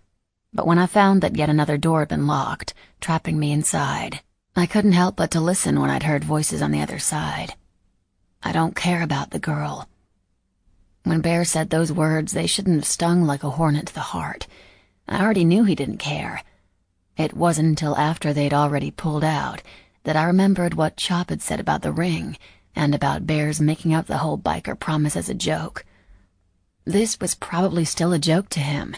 But when I found that yet another door had been locked, trapping me inside, I couldn't help but to listen when I'd heard voices on the other side. I don't care about the girl. When Bear said those words, they shouldn't have stung like a hornet to the heart. I already knew he didn't care. It wasn't until after they'd already pulled out that I remembered what Chop had said about the ring and about Bear's making up the whole biker promise as a joke. This was probably still a joke to him.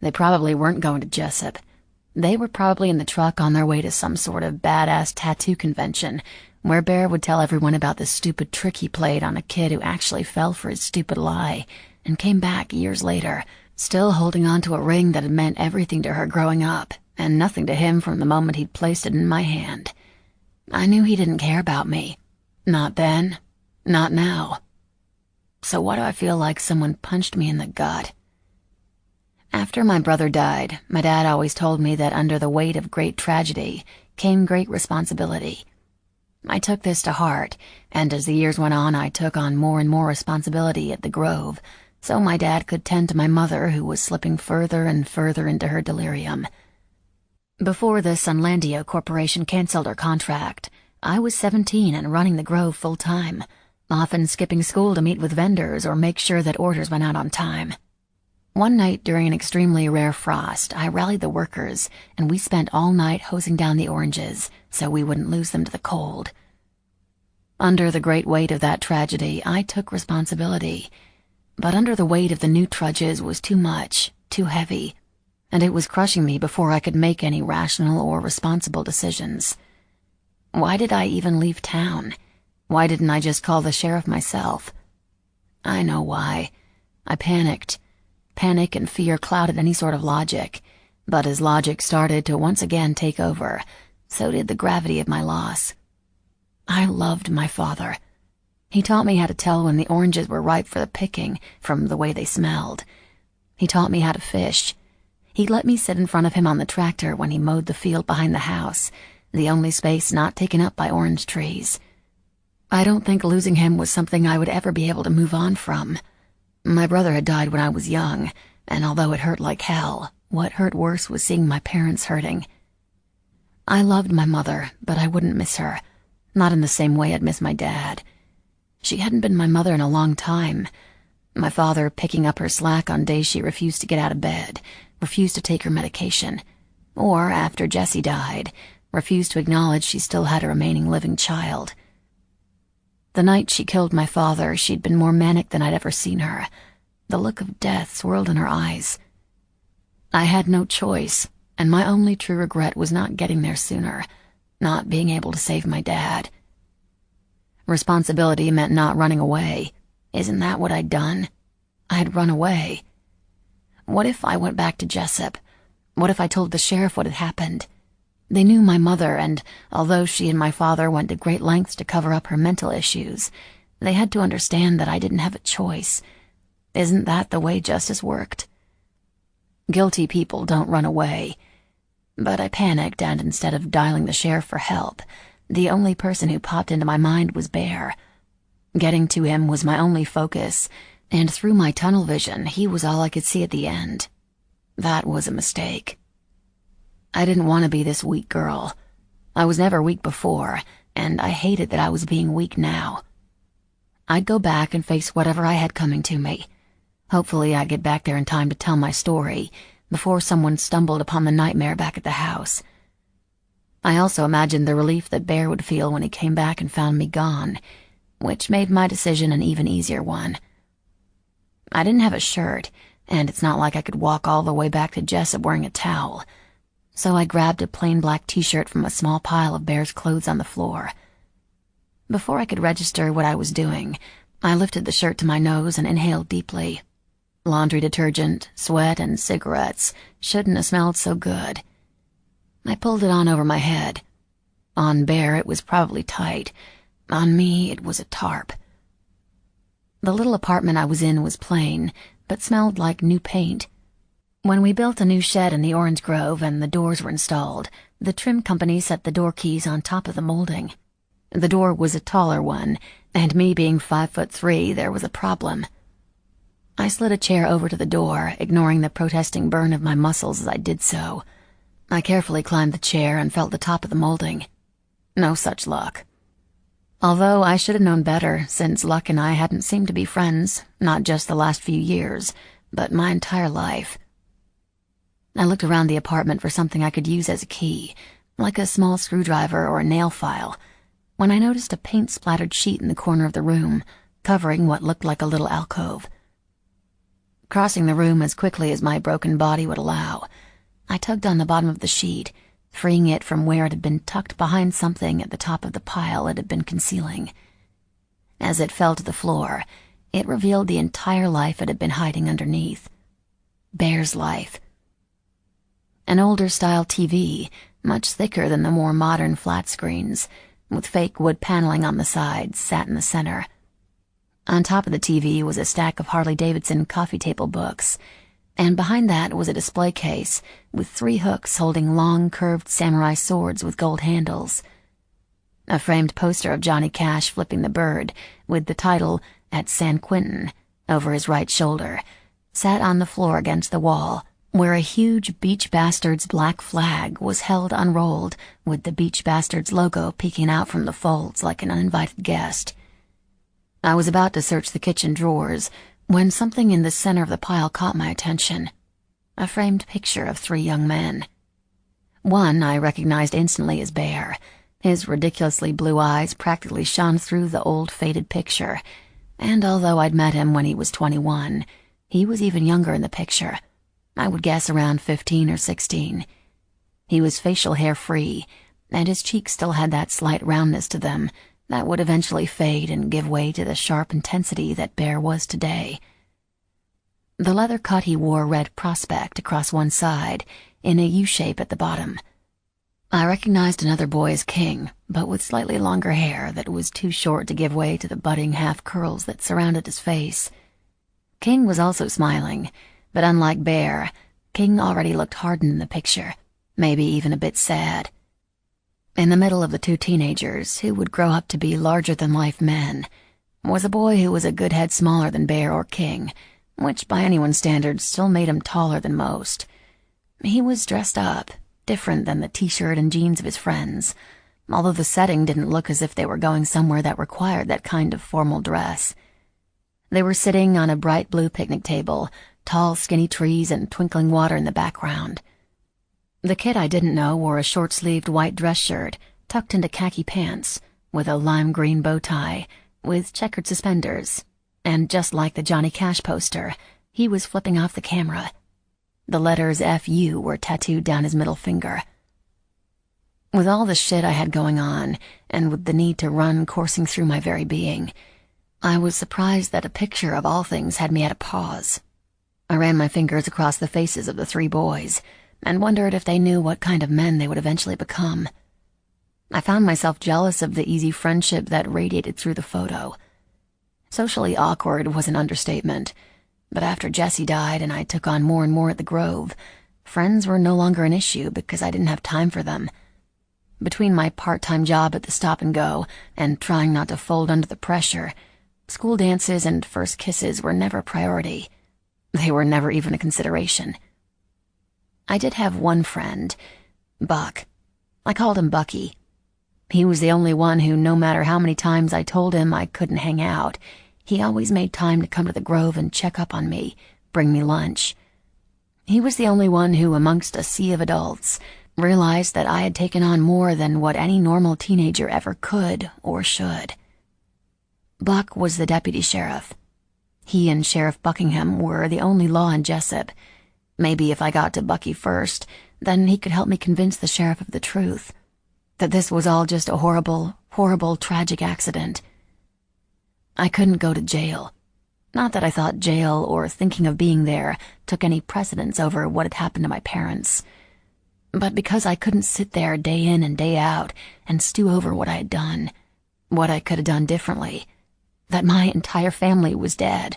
They probably weren't going to Jessup. They were probably in the truck on their way to some sort of badass tattoo convention where Bear would tell everyone about the stupid trick he played on a kid who actually fell for his stupid lie and came back years later, still holding on to a ring that had meant everything to her growing up and nothing to him from the moment he'd placed it in my hand. I knew he didn't care about me. Not then. Not now. So why do I feel like someone punched me in the gut? After my brother died, my dad always told me that under the weight of great tragedy came great responsibility. I took this to heart, and as the years went on, I took on more and more responsibility at the Grove, so my dad could tend to my mother, who was slipping further and further into her delirium. Before the Sunlandio Corporation canceled her contract, I was 17 and running the Grove full-time, often skipping school to meet with vendors or make sure that orders went out on time. One night during an extremely rare frost, I rallied the workers, and we spent all night hosing down the oranges so we wouldn't lose them to the cold. Under the great weight of that tragedy, I took responsibility, but under the weight of the new trudges was too much, too heavy, and it was crushing me before I could make any rational or responsible decisions. Why did I even leave town? Why didn't I just call the sheriff myself? I know why. I panicked. Panic and fear clouded any sort of logic, but as logic started to once again take over, so did the gravity of my loss. I loved my father. He taught me how to tell when the oranges were ripe for the picking from the way they smelled. He taught me how to fish. He let me sit in front of him on the tractor when he mowed the field behind the house, the only space not taken up by orange trees. I don't think losing him was something I would ever be able to move on from. My brother had died when I was young, and although it hurt like hell, what hurt worse was seeing my parents hurting. I loved my mother, but I wouldn't miss her, not in the same way I'd miss my dad. She hadn't been my mother in a long time. My father picking up her slack on days she refused to get out of bed, refused to take her medication, or, after Jessie died, refused to acknowledge she still had a remaining living child. The night she killed my father, she'd been more manic than I'd ever seen her. The look of death swirled in her eyes. I had no choice, and my only true regret was not getting there sooner, not being able to save my dad. Responsibility meant not running away. Isn't that what I'd done? I'd run away. What if I went back to Jessup? What if I told the sheriff what had happened? They knew my mother, and although she and my father went to great lengths to cover up her mental issues, they had to understand that I didn't have a choice. Isn't that the way justice worked? Guilty people don't run away. But I panicked, and instead of dialing the sheriff for help, the only person who popped into my mind was Bear. Getting to him was my only focus, and through my tunnel vision, he was all I could see at the end. That was a mistake. I didn't want to be this weak girl. I was never weak before, and I hated that I was being weak now. I'd go back and face whatever I had coming to me. Hopefully I'd get back there in time to tell my story, before someone stumbled upon the nightmare back at the house. I also imagined the relief that Bear would feel when he came back and found me gone, which made my decision an even easier one. I didn't have a shirt, and it's not like I could walk all the way back to Jessup wearing a towel, so I grabbed a plain black t-shirt from a small pile of Bear's clothes on the floor. Before I could register what I was doing, I lifted the shirt to my nose and inhaled deeply. Laundry detergent, sweat, and cigarettes shouldn't have smelled so good. I pulled it on over my head. On Bear, it was probably tight. On me, it was a tarp. The little apartment I was in was plain, but smelled like new paint. When we built a new shed in the orange grove and the doors were installed, the trim company set the door keys on top of the molding. The door was a taller one, and me being 5'3", there was a problem. I slid a chair over to the door, ignoring the protesting burn of my muscles as I did so. I carefully climbed the chair and felt the top of the molding. No such luck. Although I should have known better, since Luck and I hadn't seemed to be friends, not just the last few years, but my entire life. I looked around the apartment for something I could use as a key, like a small screwdriver or a nail file, when I noticed a paint-splattered sheet in the corner of the room, covering what looked like a little alcove. Crossing the room as quickly as my broken body would allow, I tugged on the bottom of the sheet, freeing it from where it had been tucked behind something at the top of the pile it had been concealing. As it fell to the floor, it revealed the entire life it had been hiding underneath. Bear's life. An older-style TV, much thicker than the more modern flat screens, with fake wood paneling on the sides, sat in the center. On top of the TV was a stack of Harley-Davidson coffee table books. and behind that was a display case with 3 hooks holding long, curved samurai swords with gold handles. A framed poster of Johnny Cash flipping the bird, with the title, "At San Quentin," over his right shoulder, sat on the floor against the wall, where a huge Beach Bastards black flag was held unrolled, with the Beach Bastards logo peeking out from the folds like an uninvited guest. I was about to search the kitchen drawers when something in the center of the pile caught my attention. A framed picture of 3 young men. One I recognized instantly as Bear. His ridiculously blue eyes practically shone through the old faded picture, and although I'd met him when he was 21, he was even younger in the picture. I would guess around 15 or 16. He was facial hair free, and his cheeks still had that slight roundness to them that would eventually fade and give way to the sharp intensity that Bear was today. The leather cut he wore read Prospect across one side, in a U-shape at the bottom. I recognized another boy as King, but with slightly longer hair that was too short to give way to the budding half-curls that surrounded his face. King was also smiling, but unlike Bear, King already looked hardened in the picture, maybe even a bit sad. In the middle of the 2 teenagers, who would grow up to be larger-than-life men, was a boy who was a good head smaller than Bear or King, which by anyone's standards still made him taller than most. He was dressed up, different than the t-shirt and jeans of his friends, although the setting didn't look as if they were going somewhere that required that kind of formal dress. They were sitting on a bright blue picnic table, tall skinny trees and twinkling water in the background. The kid I didn't know wore a short-sleeved white dress shirt tucked into khaki pants, with a lime green bow tie, with checkered suspenders, and just like the Johnny Cash poster, he was flipping off the camera. The letters F.U. were tattooed down his middle finger. With all the shit I had going on, and with the need to run coursing through my very being, I was surprised that a picture of all things had me at a pause. I ran my fingers across the faces of the 3 boys, and wondered if they knew what kind of men they would eventually become. I found myself jealous of the easy friendship that radiated through the photo. Socially awkward was an understatement, but after Jesse died and I took on more and more at the Grove, friends were no longer an issue because I didn't have time for them. Between my part-time job at the Stop and Go and trying not to fold under the pressure, school dances and first kisses were never a priority. They were never even a consideration. I did have one friend, Buck. I called him Bucky. He was the only one who, no matter how many times I told him I couldn't hang out, he always made time to come to the Grove and check up on me, bring me lunch. He was the only one who, amongst a sea of adults, realized that I had taken on more than what any normal teenager ever could or should. Buck was the deputy sheriff. He and Sheriff Buckingham were the only law in Jessup. Maybe if I got to Bucky first, then he could help me convince the sheriff of the truth, that this was all just a horrible, horrible, tragic accident. I couldn't go to jail. Not that I thought jail or thinking of being there took any precedence over what had happened to my parents, but because I couldn't sit there day in and day out and stew over what I had done, what I could have done differently, that my entire family was dead.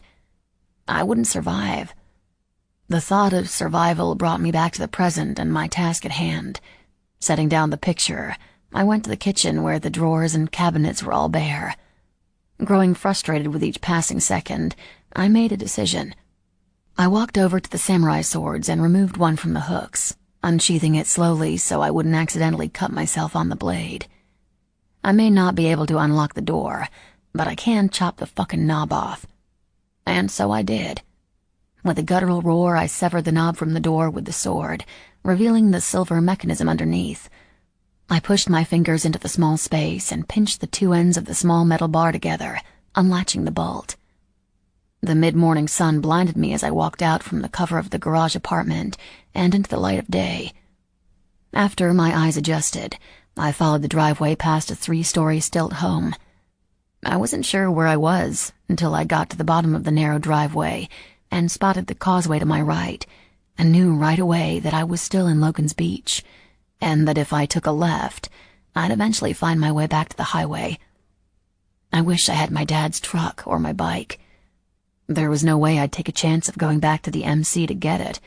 I wouldn't survive. The thought of survival brought me back to the present and my task at hand. Setting down the picture, I went to the kitchen where the drawers and cabinets were all bare. Growing frustrated with each passing second, I made a decision. I walked over to the samurai swords and removed one from the hooks, unsheathing it slowly so I wouldn't accidentally cut myself on the blade. I may not be able to unlock the door, but I can chop the fucking knob off. And so I did. With a guttural roar, I severed the knob from the door with the sword, revealing the silver mechanism underneath. I pushed my fingers into the small space and pinched the 2 ends of the small metal bar together, unlatching the bolt. The mid-morning sun blinded me as I walked out from the cover of the garage apartment and into the light of day. After my eyes adjusted, I followed the driveway past a 3-story stilt home. I wasn't sure where I was until I got to the bottom of the narrow driveway and spotted the causeway to my right, and knew right away that I was still in Logan's Beach, and that if I took a left, I'd eventually find my way back to the highway. I wish I had my dad's truck or my bike. There was no way I'd take a chance of going back to the MC to get it.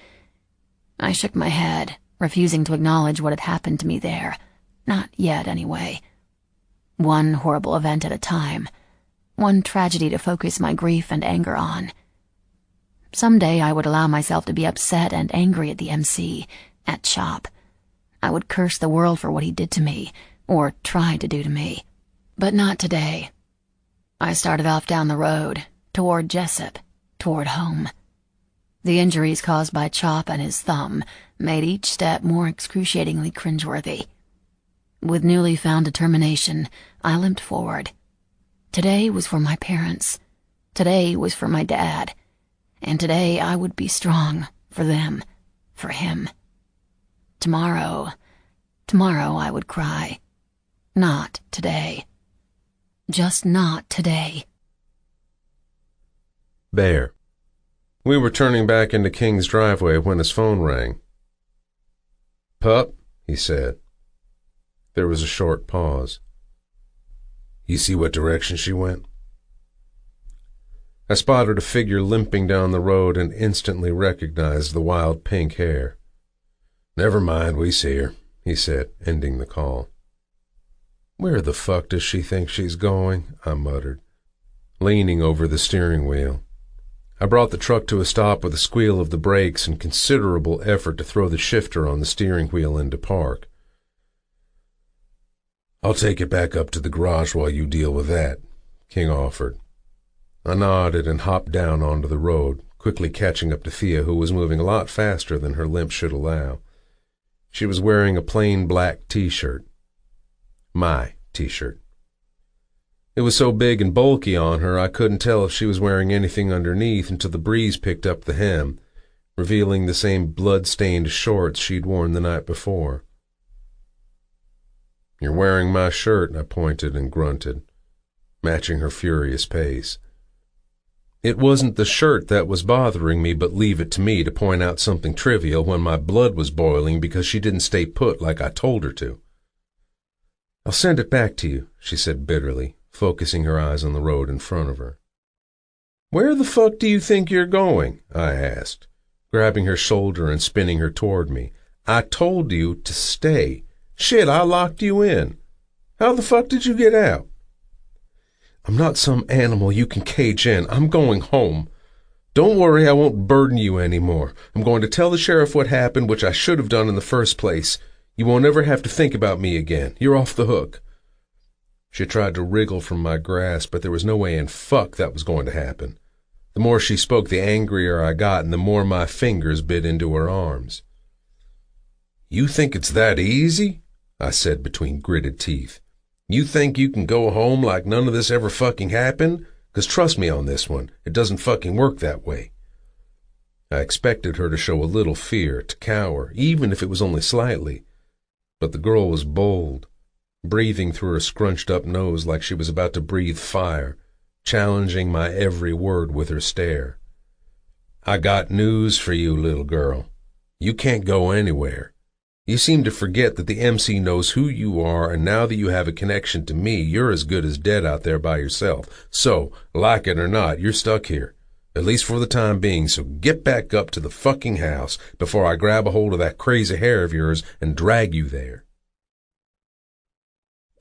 I shook my head, refusing to acknowledge what had happened to me there. Not yet, anyway. One horrible event at a time. One tragedy to focus my grief and anger on. Someday I would allow myself to be upset and angry at the MC, at Chop. I would curse the world for what he did to me, or tried to do to me. But not today. I started off down the road, toward Jessup, toward home. The injuries caused by Chop and his thumb made each step more excruciatingly cringeworthy. With newly found determination, I limped forward. Today was for my parents. Today was for my dad. And today I would be strong for them, for him. Tomorrow I would cry. Not today. Just not today. Bear. We were turning back into King's driveway when his phone rang. "Pup," he said. There was a short pause. "You see what direction she went?" I spotted a figure limping down the road and instantly recognized the wild pink hair. "Never mind, we see her," he said, ending the call. "Where the fuck does she think she's going?" I muttered, leaning over the steering wheel. I brought the truck to a stop with a squeal of the brakes and considerable effort to throw the shifter on the steering wheel into park. "I'll take it back up to the garage while you deal with that," King offered. I nodded and hopped down onto the road, quickly catching up to Thia, who was moving a lot faster than her limp should allow. She was wearing a plain black t-shirt. My t-shirt. It was so big and bulky on her I couldn't tell if she was wearing anything underneath until the breeze picked up the hem, revealing the same blood-stained shorts she'd worn the night before. "You're wearing my shirt," I pointed and grunted, matching her furious pace. It wasn't the shirt that was bothering me, but leave it to me to point out something trivial when my blood was boiling because she didn't stay put like I told her to. "I'll send it back to you," she said bitterly, focusing her eyes on the road in front of her. "Where the fuck do you think you're going?" I asked, grabbing her shoulder and spinning her toward me. "I told you to stay. Shit, I locked you in. How the fuck did you get out?" "I'm not some animal you can cage in. I'm going home. Don't worry, I won't burden you anymore. I'm going to tell the sheriff what happened, which I should have done in the first place. You won't ever have to think about me again. You're off the hook." She tried to wriggle from my grasp, but there was no way in fuck that was going to happen. The more she spoke, the angrier I got, and the more my fingers bit into her arms. "You think it's that easy?" I said between gritted teeth. "You think you can go home like none of this ever fucking happened? 'Cause trust me on this one, it doesn't fucking work that way." I expected her to show a little fear, to cower, even if it was only slightly. But the girl was bold, breathing through her scrunched-up nose like she was about to breathe fire, challenging my every word with her stare. "I got news for you, little girl. You can't go anywhere. You seem to forget that the MC knows who you are, and now that you have a connection to me, you're as good as dead out there by yourself. So, like it or not, you're stuck here, at least for the time being, so get back up to the fucking house before I grab a hold of that crazy hair of yours and drag you there."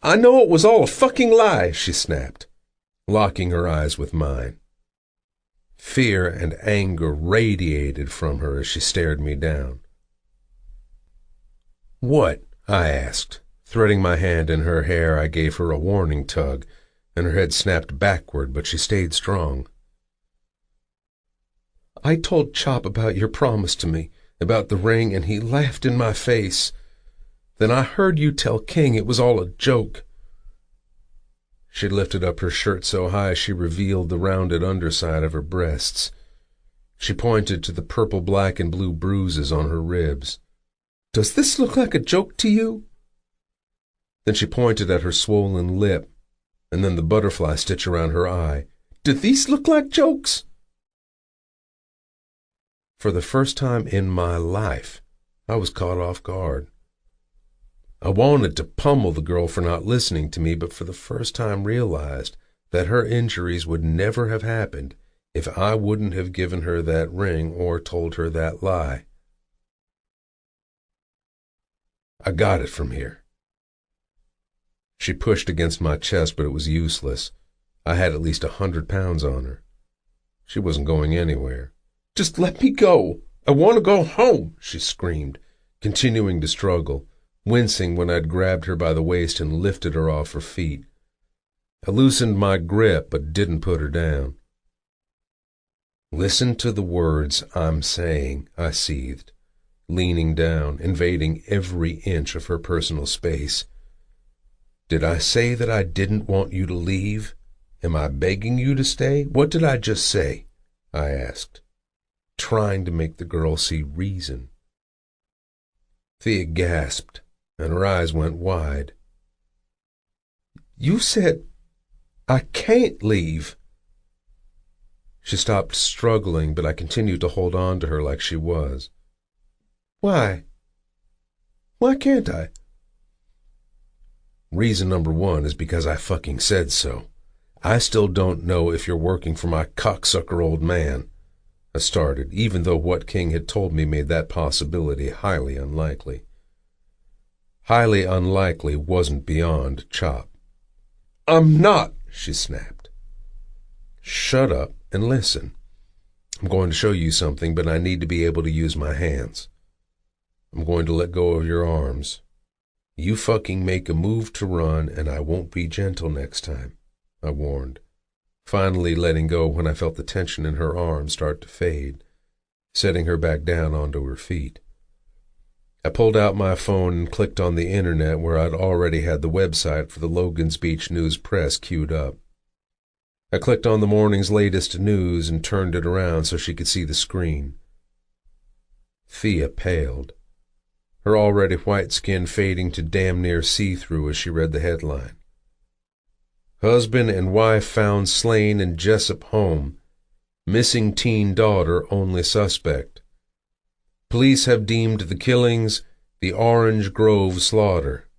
"I know it was all a fucking lie," she snapped, locking her eyes with mine. Fear and anger radiated from her as she stared me down. "What?" I asked. Threading my hand in her hair, I gave her a warning tug, and her head snapped backward, but she stayed strong. "I told Chop about your promise to me, about the ring, and he laughed in my face. Then I heard you tell King it was all a joke." She lifted up her shirt so high she revealed the rounded underside of her breasts. She pointed to the purple, black, and blue bruises on her ribs. "Does this look like a joke to you?" Then she pointed at her swollen lip, and then the butterfly stitch around her eye. "Do these look like jokes?" For the first time in my life, I was caught off guard. I wanted to pummel the girl for not listening to me, but for the first time realized that her injuries would never have happened, if I wouldn't have given her that ring or told her that lie. I got it from here. She pushed against my chest, but it was useless. I had at least 100 pounds on her. She wasn't going anywhere. Just let me go. I want to go home, she screamed, continuing to struggle, wincing when I'd grabbed her by the waist and lifted her off her feet. I loosened my grip, but didn't put her down. Listen to the words I'm saying, I seethed, leaning down, invading every inch of her personal space. Did I say that I didn't want you to leave? Am I begging you to stay? What did I just say? I asked, trying to make the girl see reason. Thea gasped, and her eyes went wide. You said I can't leave. She stopped struggling, but I continued to hold on to her like she was. Why? Why can't I? Reason number one is because I fucking said so. I still don't know if you're working for my cocksucker old man. I started, even though what King had told me made that possibility highly unlikely. Highly unlikely wasn't beyond chop. I'm not, she snapped. Shut up and listen. I'm going to show you something, but I need to be able to use my hands. I'm going to let go of your arms. You fucking make a move to run, and I won't be gentle next time, I warned, finally letting go when I felt the tension in her arms start to fade, setting her back down onto her feet. I pulled out my phone and clicked on the internet where I'd already had the website for the Logan's Beach News Press queued up. I clicked on the morning's latest news and turned it around so she could see the screen. Thea paled, her already white skin fading to damn near see-through as she read the headline. Husband and wife found slain in Jessup home. Missing teen daughter only suspect. Police have deemed the killings the Orange Grove slaughter.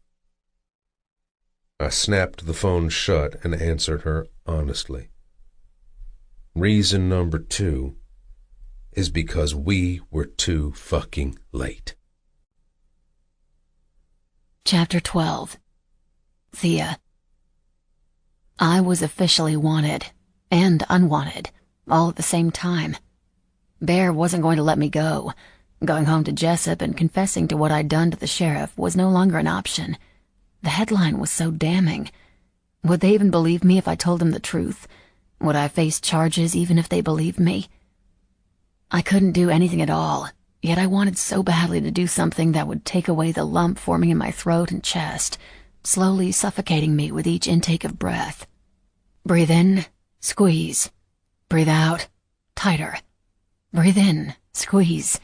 I snapped the phone shut and answered her honestly. Reason number 2 is because we were too fucking late. Chapter 12. Thia. I was officially wanted and unwanted all at the same time. Bear wasn't going to let me go. Going home to Jessup and confessing to what I'd done to the sheriff was no longer an option. The headline was so damning. Would they even believe me if I told them the truth? Would I face charges even if they believed me? I couldn't do anything at all, yet I wanted so badly to do something that would take away the lump forming in my throat and chest, slowly suffocating me with each intake of breath. Breathe in, squeeze. Breathe out, tighter. Breathe in, squeeze.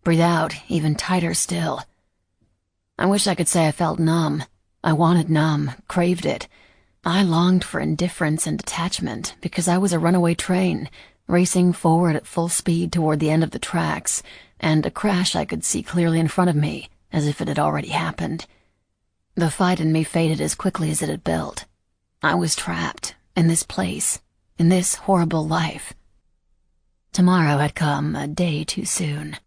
Breathe out, even tighter still. I wish I could say I felt numb. I wanted numb, craved it. I longed for indifference and detachment because I was a runaway train, racing forward at full speed toward the end of the tracks, and a crash I could see clearly in front of me, as if it had already happened. The fight in me faded as quickly as it had built. I was trapped, in this place, in this horrible life. Tomorrow had come a day too soon.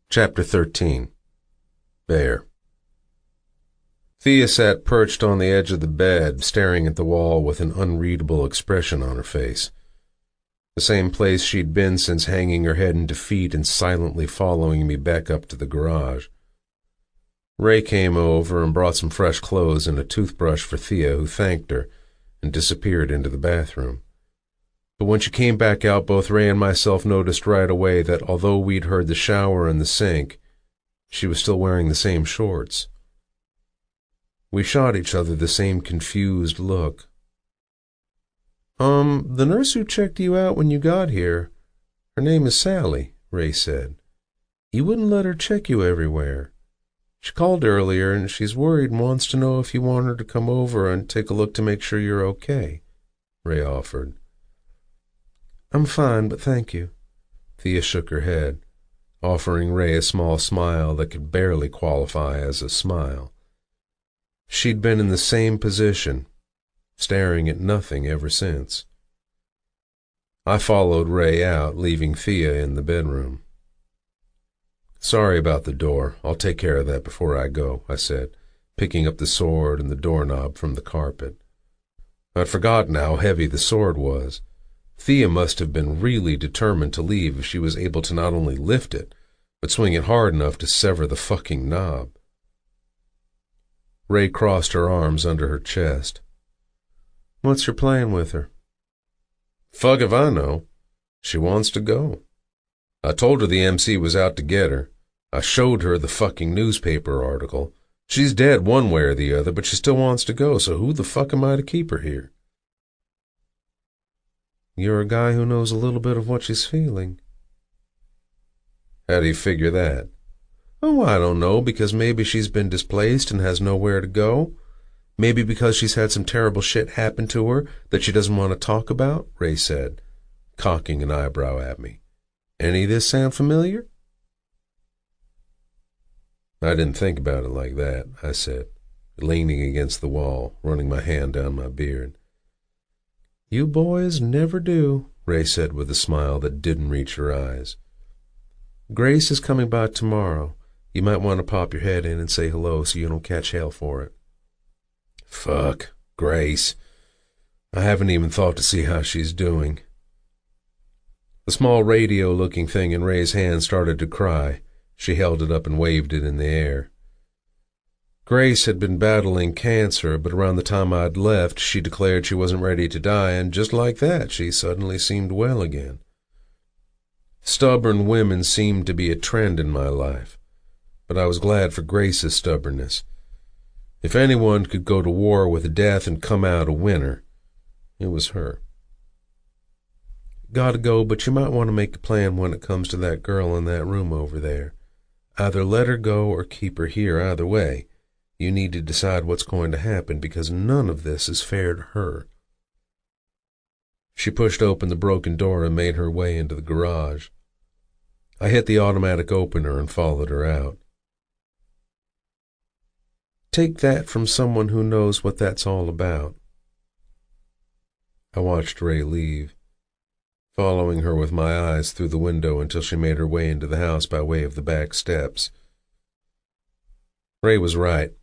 Chapter 13. Bear. Thea sat perched on the edge of the bed, staring at the wall with an unreadable expression on her face. The same place she'd been since hanging her head in defeat and silently following me back up to the garage. Ray came over and brought some fresh clothes and a toothbrush for Thea, who thanked her and disappeared into the bathroom. But when she came back out, both Ray and myself noticed right away that although we'd heard the shower and the sink, she was still wearing the same shorts. We shot each other the same confused look. The nurse who checked you out when you got here, her name is Sally, Ray said. You wouldn't let her check you everywhere. She called earlier and she's worried and wants to know if you want her to come over and take a look to make sure you're okay, Ray offered. I'm fine, but thank you. Thea shook her head, offering Ray a small smile that could barely qualify as a smile. She'd been in the same position, staring at nothing ever since. I followed Ray out, leaving Thia in the bedroom. "Sorry about the door. I'll take care of that before I go," I said, picking up the sword and the doorknob from the carpet. I'd forgotten how heavy the sword was. Thia must have been really determined to leave if she was able to not only lift it, but swing it hard enough to sever the fucking knob. Ray crossed her arms under her chest. "What's your plan with her?" "Fuck if I know. She wants to go. I told her the MC was out to get her. I showed her the fucking newspaper article. She's dead one way or the other, but she still wants to go, so who the fuck am I to keep her here?" "You're a guy who knows a little bit of what she's feeling." "How do you figure that?" "Oh, I don't know, because maybe she's been displaced and has nowhere to go. Maybe because she's had some terrible shit happen to her that she doesn't want to talk about," Ray said, cocking an eyebrow at me. "Any of this sound familiar?" "I didn't think about it like that," I said, leaning against the wall, running my hand down my beard. "You boys never do," Ray said with a smile that didn't reach her eyes. "Grace is coming by tomorrow. You might want to pop your head in and say hello so you don't catch hell for it." "Fuck, Grace. I haven't even thought to see how she's doing." The small radio-looking thing in Ray's hand started to cry. She held it up and waved it in the air. Grace had been battling cancer, but around the time I'd left, she declared she wasn't ready to die, and just like that, she suddenly seemed well again. Stubborn women seemed to be a trend in my life, but I was glad for Grace's stubbornness. If anyone could go to war with death and come out a winner, it was her. "Gotta go, but you might want to make a plan when it comes to that girl in that room over there. Either let her go or keep her here. Either way, you need to decide what's going to happen, because none of this is fair to her." She pushed open the broken door and made her way into the garage. I hit the automatic opener and followed her out. Take that from someone who knows what that's all about. I watched Ray leave, following her with my eyes through the window until she made her way into the house by way of the back steps. Ray was right.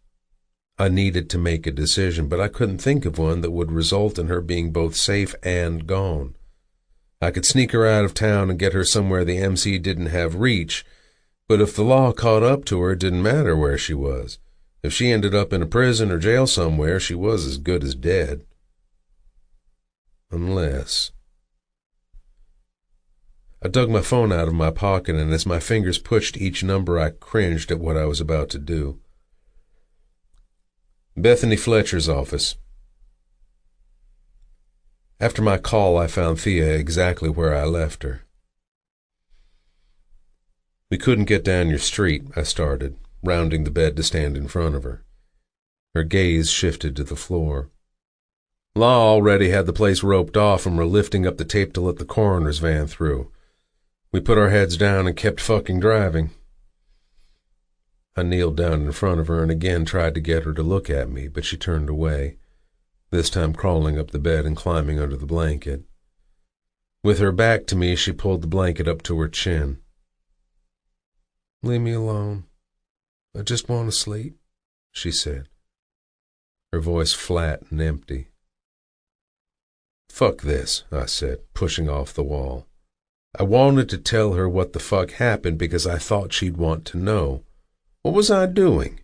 I needed to make a decision, but I couldn't think of one that would result in her being both safe and gone. I could sneak her out of town and get her somewhere the MC didn't have reach, but if the law caught up to her, it didn't matter where she was. If she ended up in a prison or jail somewhere, she was as good as dead. Unless... I dug my phone out of my pocket, and as my fingers pushed each number, I cringed at what I was about to do. Bethany Fletcher's office. After my call, I found Thia exactly where I left her. "We couldn't get down your street," I started, rounding the bed to stand in front of her. Her gaze shifted to the floor. "Law already had the place roped off, and we're lifting up the tape to let the coroner's van through. We put our heads down and kept fucking driving." I kneeled down in front of her and again tried to get her to look at me, but she turned away, this time crawling up the bed and climbing under the blanket. With her back to me, she pulled the blanket up to her chin. "Leave me alone. I just want to sleep," she said, her voice flat and empty. "Fuck this," I said, pushing off the wall. I wanted to tell her what the fuck happened because I thought she'd want to know. What was I doing?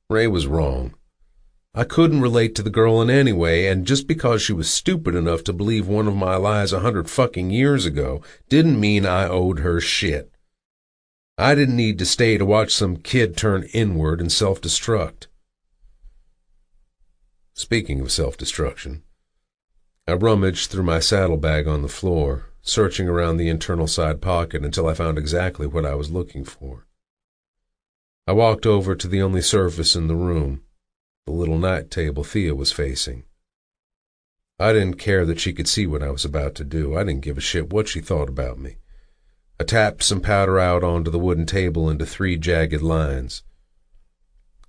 Ray was wrong. I couldn't relate to the girl in any way, and just because she was stupid enough to believe one of my lies 100 fucking years ago didn't mean I owed her shit. I didn't need to stay to watch some kid turn inward and self-destruct. Speaking of self-destruction, I rummaged through my saddlebag on the floor, searching around the internal side pocket until I found exactly what I was looking for. I walked over to the only surface in the room, the little night table Thia was facing. I didn't care that she could see what I was about to do. I didn't give a shit what she thought about me. I tapped some powder out onto the wooden table into 3 jagged lines.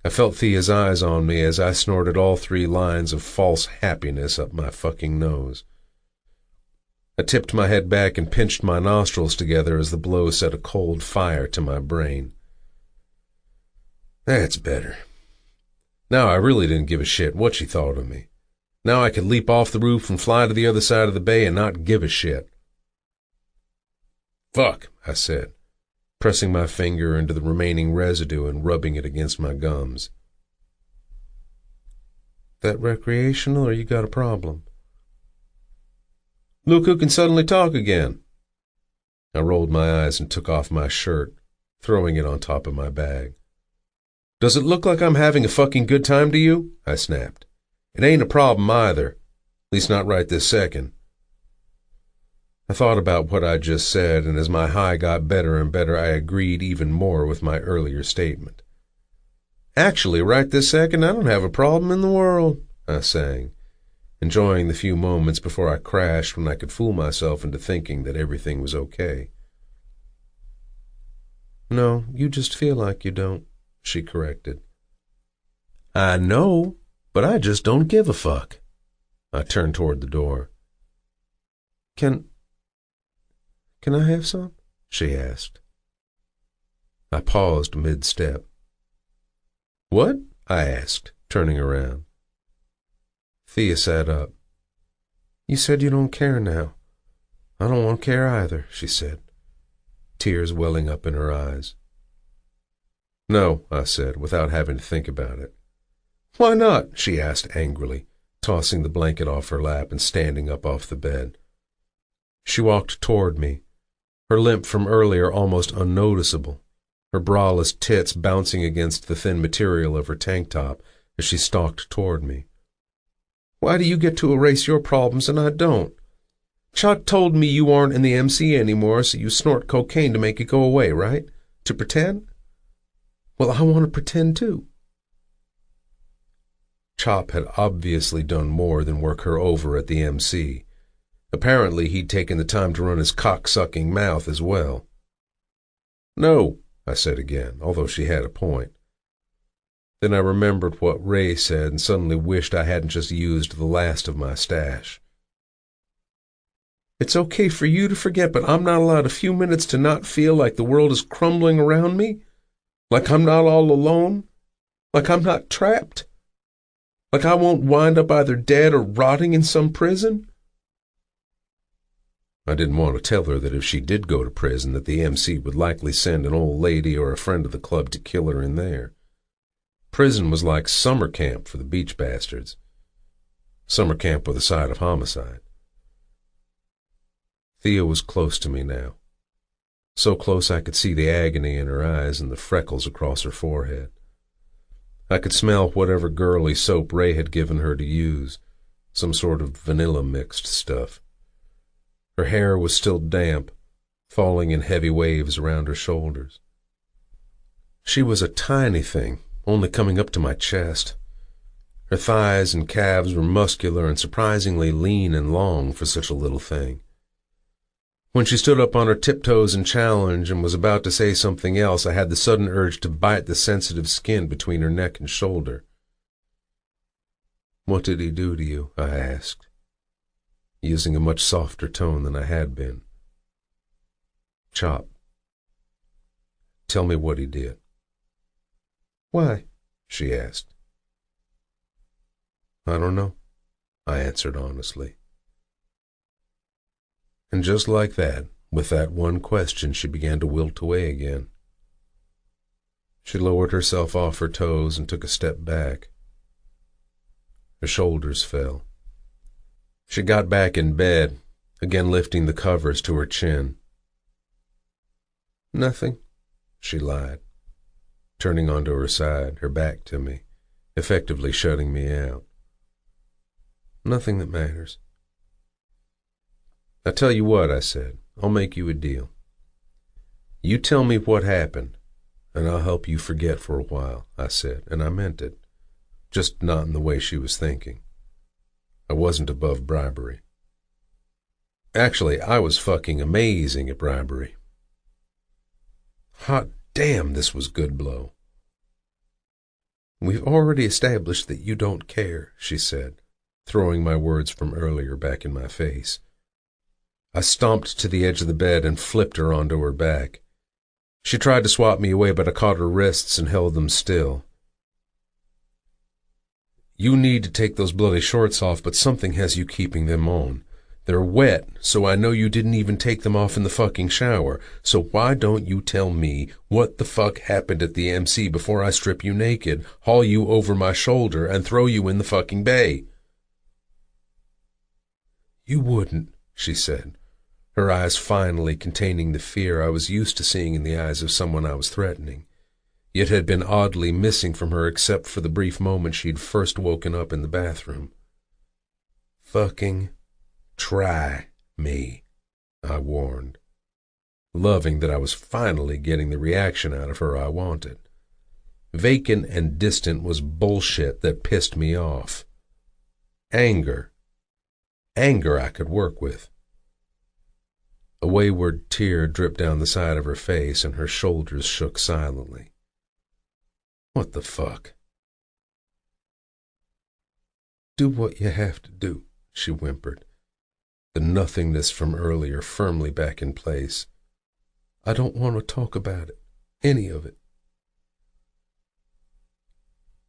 I felt Thia's eyes on me as I snorted all 3 lines of false happiness up my fucking nose. I tipped my head back and pinched my nostrils together as the blow set a cold fire to my brain. That's better. Now I really didn't give a shit what she thought of me. Now I could leap off the roof and fly to the other side of the bay and not give a shit. Fuck, I said, pressing my finger into the remaining residue and rubbing it against my gums. That recreational, or you got a problem? Look who can suddenly talk again. I rolled my eyes and took off my shirt, throwing it on top of my bag. Does it look like I'm having a fucking good time to you? I snapped. It ain't a problem either, at least not right this second. I thought about what I just said, and as my high got better and better, I agreed even more with my earlier statement. Actually, right this second, I don't have a problem in the world, I sang, enjoying the few moments before I crashed when I could fool myself into thinking that everything was okay. No, you just feel like you don't, she corrected. I know, but I just don't give a fuck. I turned toward the door. Can I have some? She asked. I paused mid-step. What? I asked, turning around. Thia sat up. You said you don't care now. I don't want to care either, she said, tears welling up in her eyes. No, I said, without having to think about it. Why not? She asked angrily, tossing the blanket off her lap and standing up off the bed. She walked toward me, her limp from earlier almost unnoticeable, her braless tits bouncing against the thin material of her tank top as she stalked toward me. Why do you get to erase your problems and I don't? Chuck told me you aren't in the MC anymore, so you snort cocaine to make it go away, right? To pretend? Well, I want to pretend too. Chop had obviously done more than work her over at the MC. Apparently, he'd taken the time to run his cock-sucking mouth as well. No, I said again, although she had a point. Then I remembered what Ray said and suddenly wished I hadn't just used the last of my stash. It's okay for you to forget, but I'm not allowed a few minutes to not feel like the world is crumbling around me? Like I'm not all alone? Like I'm not trapped? Like I won't wind up either dead or rotting in some prison? I didn't want to tell her that if she did go to prison that the MC would likely send an old lady or a friend of the club to kill her in there. Prison was like summer camp for the beach bastards. Summer camp with a side of homicide. Thia was close to me now. So close I could see the agony in her eyes and the freckles across her forehead. I could smell whatever girly soap Ray had given her to use, some sort of vanilla-mixed stuff. Her hair was still damp, falling in heavy waves around her shoulders. She was a tiny thing, only coming up to my chest. Her thighs and calves were muscular and surprisingly lean and long for such a little thing. When she stood up on her tiptoes in challenge and was about to say something else, I had the sudden urge to bite the sensitive skin between her neck and shoulder. What did he do to you? I asked, using a much softer tone than I had been. Chop. Tell me what he did. Why? She asked. I don't know, I answered honestly. And just like that, with that one question, she began to wilt away again. She lowered herself off her toes and took a step back. Her shoulders fell. She got back in bed, again lifting the covers to her chin. Nothing, she lied, turning onto her side, her back to me, effectively shutting me out. Nothing that matters. I tell you what, I said, I'll make you a deal. You tell me what happened, and I'll help you forget for a while, I said, and I meant it, just not in the way she was thinking. I wasn't above bribery. Actually, I was fucking amazing at bribery. Hot damn, this was good blow. We've already established that you don't care, she said, throwing my words from earlier back in my face. I stomped to the edge of the bed and flipped her onto her back. She tried to swat me away, but I caught her wrists and held them still. You need to take those bloody shorts off, but something has you keeping them on. They're wet, so I know you didn't even take them off in the fucking shower. So why don't you tell me what the fuck happened at the MC before I strip you naked, haul you over my shoulder, and throw you in the fucking bay? You wouldn't, she said, her eyes finally containing the fear I was used to seeing in the eyes of someone I was threatening, yet had been oddly missing from her except for the brief moment she'd first woken up in the bathroom. Fucking try me, I warned, loving that I was finally getting the reaction out of her I wanted. Vacant and distant was bullshit that pissed me off. Anger I could work with. A wayward tear dripped down the side of her face, and her shoulders shook silently. What the fuck? Do what you have to do, she whimpered, the nothingness from earlier firmly back in place. I don't want to talk about it, any of it.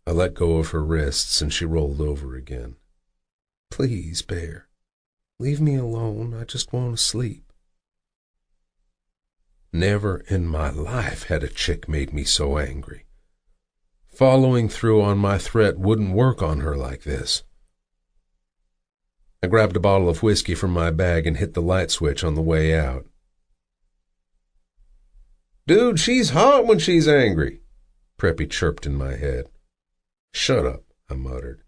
I let go of her wrists, and she rolled over again. Please, Bear, leave me alone. I just want to sleep. Never in my life had a chick made me so angry. Following through on my threat wouldn't work on her like this. I grabbed a bottle of whiskey from my bag and hit the light switch on the way out. Dude, she's hot when she's angry, Preppy chirped in my head. Shut up, I muttered.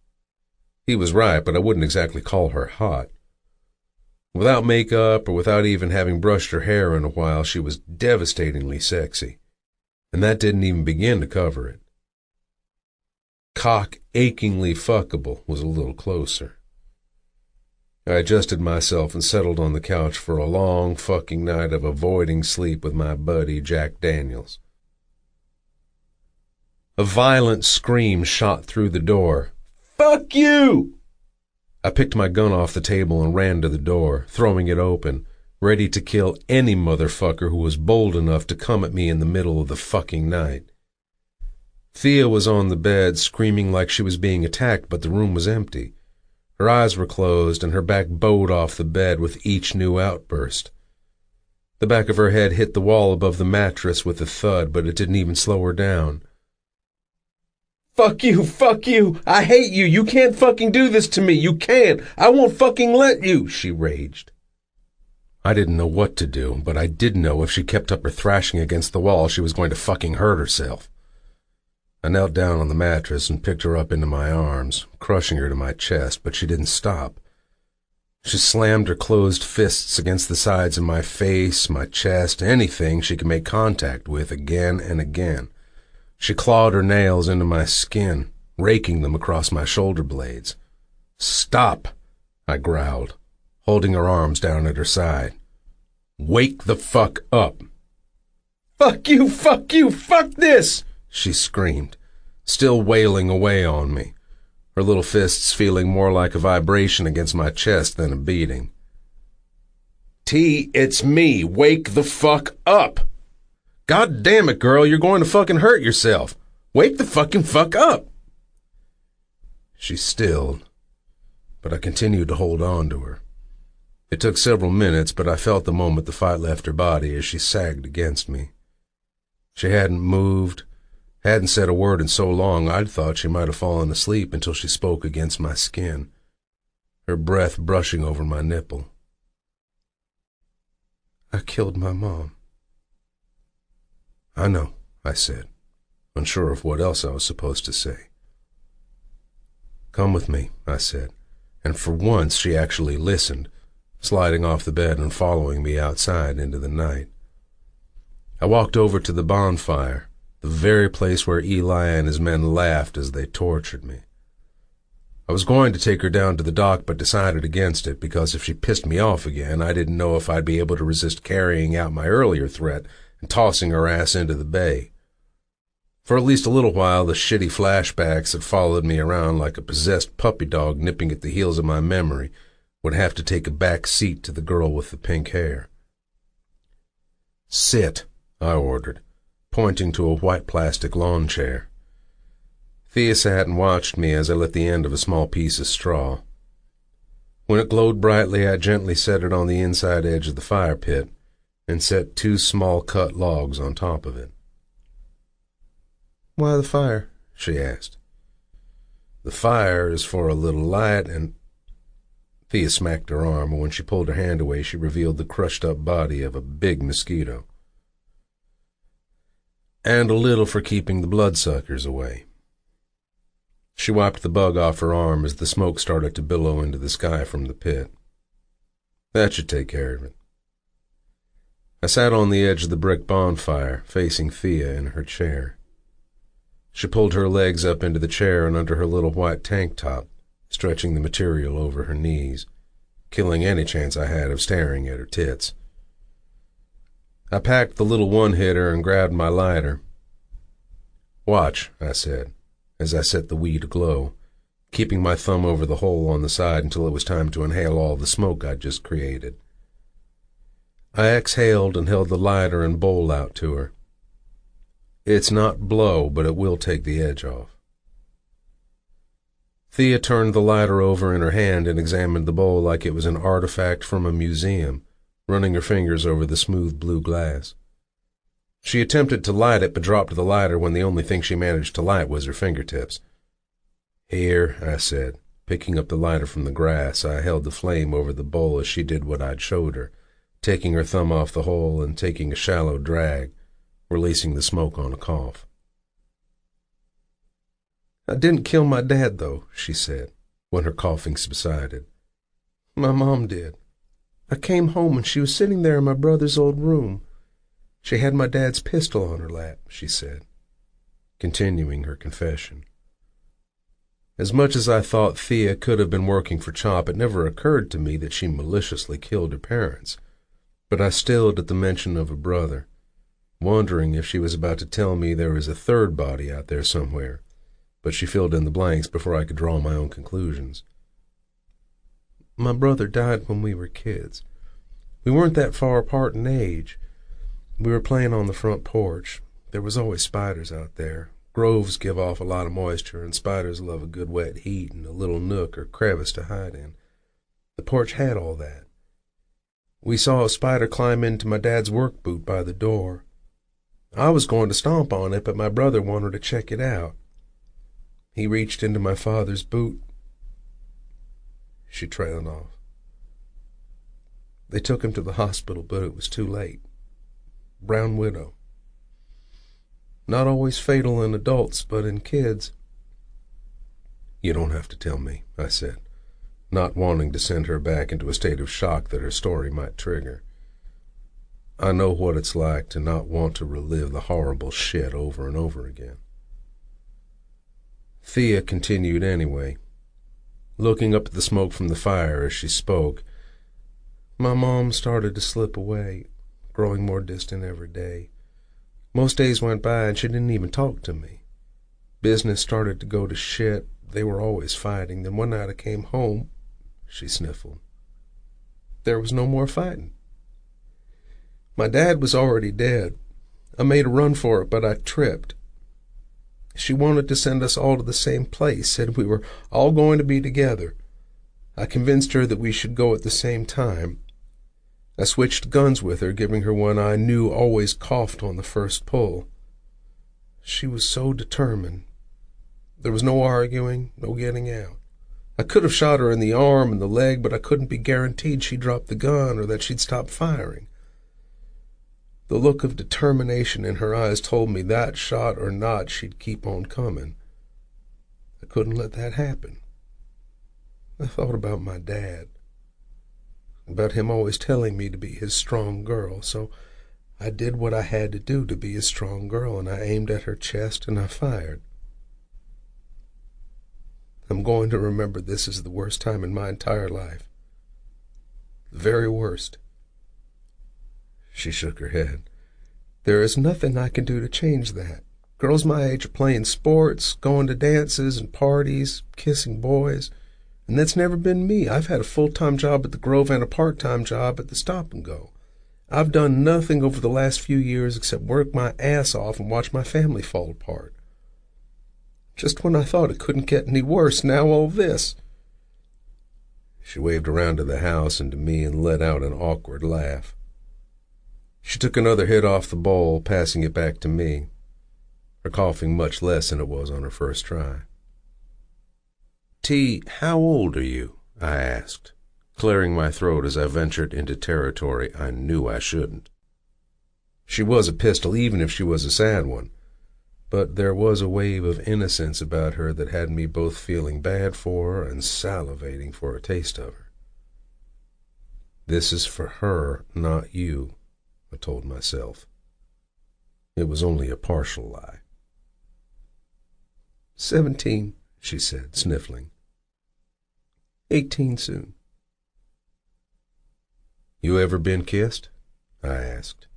He was right, but I wouldn't exactly call her hot. Without makeup or without even having brushed her hair in a while, she was devastatingly sexy, and that didn't even begin to cover it. Cock-achingly fuckable was a little closer. I adjusted myself and settled on the couch for a long fucking night of avoiding sleep with my buddy Jack Daniels. A violent scream shot through the door. Fuck you! I picked my gun off the table and ran to the door, throwing it open, ready to kill any motherfucker who was bold enough to come at me in the middle of the fucking night. Thia was on the bed, screaming like she was being attacked, but the room was empty. Her eyes were closed, and her back bowed off the bed with each new outburst. The back of her head hit the wall above the mattress with a thud, but it didn't even slow her down. Fuck you, I hate you, you can't fucking do this to me, you can't, I won't fucking let you, she raged. I didn't know what to do, but I did know if she kept up her thrashing against the wall, she was going to fucking hurt herself. I knelt down on the mattress and picked her up into my arms, crushing her to my chest, but she didn't stop. She slammed her closed fists against the sides of my face, my chest, anything she could make contact with again and again. She clawed her nails into my skin, raking them across my shoulder blades. Stop, I growled, holding her arms down at her side. Wake the fuck up. Fuck you, fuck this, she screamed, still wailing away on me, her little fists feeling more like a vibration against my chest than a beating. T, it's me, wake the fuck up. God damn it, girl, you're going to fucking hurt yourself. Wake the fucking fuck up. She stilled, but I continued to hold on to her. It took several minutes, but I felt the moment the fight left her body as she sagged against me. She hadn't moved, hadn't said a word in so long I'd thought she might have fallen asleep until she spoke against my skin, her breath brushing over my nipple. I killed my mom. I know, I said, unsure of what else I was supposed to say. Come with me, I said, and for once she actually listened, sliding off the bed and following me outside into the night. I walked over to the bonfire, the very place where Eli and his men laughed as they tortured me. I was going to take her down to the dock, but decided against it because if she pissed me off again, I didn't know if I'd be able to resist carrying out my earlier threat and tossing her ass into the bay. For at least a little while, the shitty flashbacks had followed me around like a possessed puppy dog nipping at the heels of my memory would have to take a back seat to the girl with the pink hair. "Sit," I ordered, pointing to a white plastic lawn chair. Thia sat and watched me as I lit the end of a small piece of straw. When it glowed brightly, I gently set it on the inside edge of the fire pit and set 2 small cut logs on top of it. "Why the fire?" she asked. "The fire is for a little light and—" Thea smacked her arm, and when she pulled her hand away, she revealed the crushed-up body of a big mosquito. "And a little for keeping the bloodsuckers away." She wiped the bug off her arm as the smoke started to billow into the sky from the pit. "That should take care of it." I sat on the edge of the brick bonfire, facing Thea in her chair. She pulled her legs up into the chair and under her little white tank top, stretching the material over her knees, killing any chance I had of staring at her tits. I packed the little one-hitter and grabbed my lighter. "Watch," I said, as I set the weed aglow, keeping my thumb over the hole on the side until it was time to inhale all the smoke I'd just created. I exhaled and held the lighter and bowl out to her. "It's not blow, but it will take the edge off." Thea turned the lighter over in her hand and examined the bowl like it was an artifact from a museum, running her fingers over the smooth blue glass. She attempted to light it, but dropped the lighter when the only thing she managed to light was her fingertips. "Here," I said, picking up the lighter from the grass. I held the flame over the bowl as she did what I'd showed her, taking her thumb off the hole and taking a shallow drag, releasing the smoke on a cough. "I didn't kill my dad, though," she said, when her coughing subsided. "My mom did. I came home and she was sitting there in my brother's old room. She had my dad's pistol on her lap," she said, continuing her confession. As much as I thought Thea could have been working for Chop, it never occurred to me that she maliciously killed her parents, but I stilled at the mention of a brother, wondering if she was about to tell me there was a third body out there somewhere, but she filled in the blanks before I could draw my own conclusions. "My brother died when we were kids. We weren't that far apart in age. We were playing on the front porch. There was always spiders out there. Groves give off a lot of moisture, and spiders love a good wet heat and a little nook or crevice to hide in. The porch had all that. We saw a spider climb into my dad's work boot by the door. I was going to stomp on it, but my brother wanted to check it out. He reached into my father's boot." She trailed off. "They took him to the hospital, but it was too late. Brown widow. Not always fatal in adults, but in kids." "You don't have to tell me," I said, not wanting to send her back into a state of shock that her story might trigger. "I know what it's like to not want to relive the horrible shit over and over again." Thea continued anyway, looking up at the smoke from the fire as she spoke. "My mom started to slip away, growing more distant every day. Most days went by and she didn't even talk to me. Business started to go to shit. They were always fighting. Then one night I came home," she sniffled. "There was no more fighting. My dad was already dead. I made a run for it, but I tripped. She wanted to send us all to the same place, said we were all going to be together. I convinced her that we should go at the same time. I switched guns with her, giving her one I knew always coughed on the first pull. She was so determined. There was no arguing, no getting out. I could have shot her in the arm and the leg, but I couldn't be guaranteed she'd drop the gun or that she'd stop firing. The look of determination in her eyes told me that, shot or not, she'd keep on coming. I couldn't let that happen. I thought about my dad, about him always telling me to be his strong girl, so I did what I had to do to be his strong girl, and I aimed at her chest and I fired. I'm going to remember this as the worst time in my entire life. The very worst." She shook her head. "There is nothing I can do to change that. Girls my age are playing sports, going to dances and parties, kissing boys. And that's never been me. I've had a full-time job at the Grove and a part-time job at the Stop and Go. I've done nothing over the last few years except work my ass off and watch my family fall apart. Just when I thought it couldn't get any worse, now all this. She waved around to the house and to me and let out an awkward laugh. She took another hit off the bowl, passing it back to me, her coughing much less than it was on her first try. "T, how old are you?" I asked, clearing my throat as I ventured into territory I knew I shouldn't. She was a pistol, even if she was a sad one, but there was a wave of innocence about her that had me both feeling bad for her and salivating for a taste of her. "This is for her, not you," I told myself. It was only a partial lie. 17, she said, sniffling. 18 soon. "You ever been kissed?" I asked,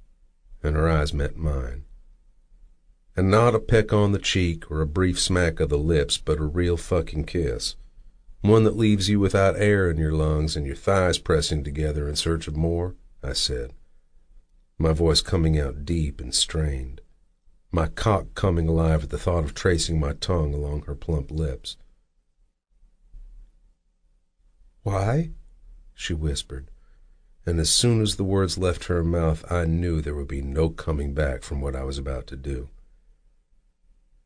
and her eyes met mine. And not a peck on the cheek or a brief smack of the lips, but a real fucking kiss. One that leaves you without air in your lungs and your thighs pressing together in search of more, I said, my voice coming out deep and strained, my cock coming alive at the thought of tracing my tongue along her plump lips. "Why?" she whispered, and as soon as the words left her mouth, I knew there would be no coming back from what I was about to do.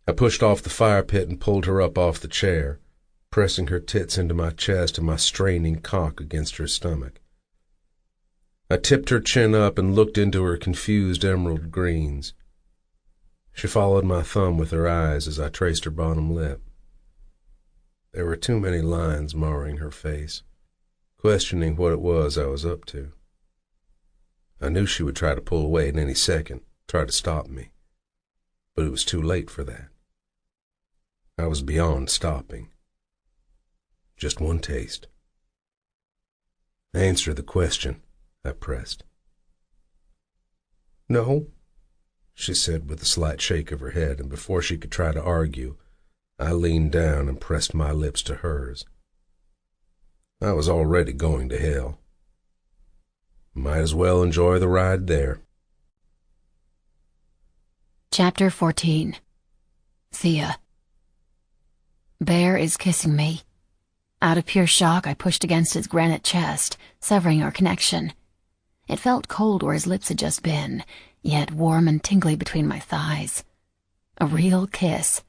I pushed off the fire pit and pulled her up off the chair, pressing her tits into my chest and my straining cock against her stomach. I tipped her chin up and looked into her confused emerald greens. She followed my thumb with her eyes as I traced her bottom lip. There were too many lines marring her face, questioning what it was I was up to. I knew she would try to pull away at any second, try to stop me, but it was too late for that. I was beyond stopping. Just one taste. "Answer the question," I pressed. "No," she said with a slight shake of her head, and before she could try to argue, I leaned down and pressed my lips to hers. I was already going to hell. Might as well enjoy the ride there. Chapter 14. Thia. Bear is kissing me. Out of pure shock, I pushed against his granite chest, severing our connection. It felt cold where his lips had just been, yet warm and tingly between my thighs. A real kiss.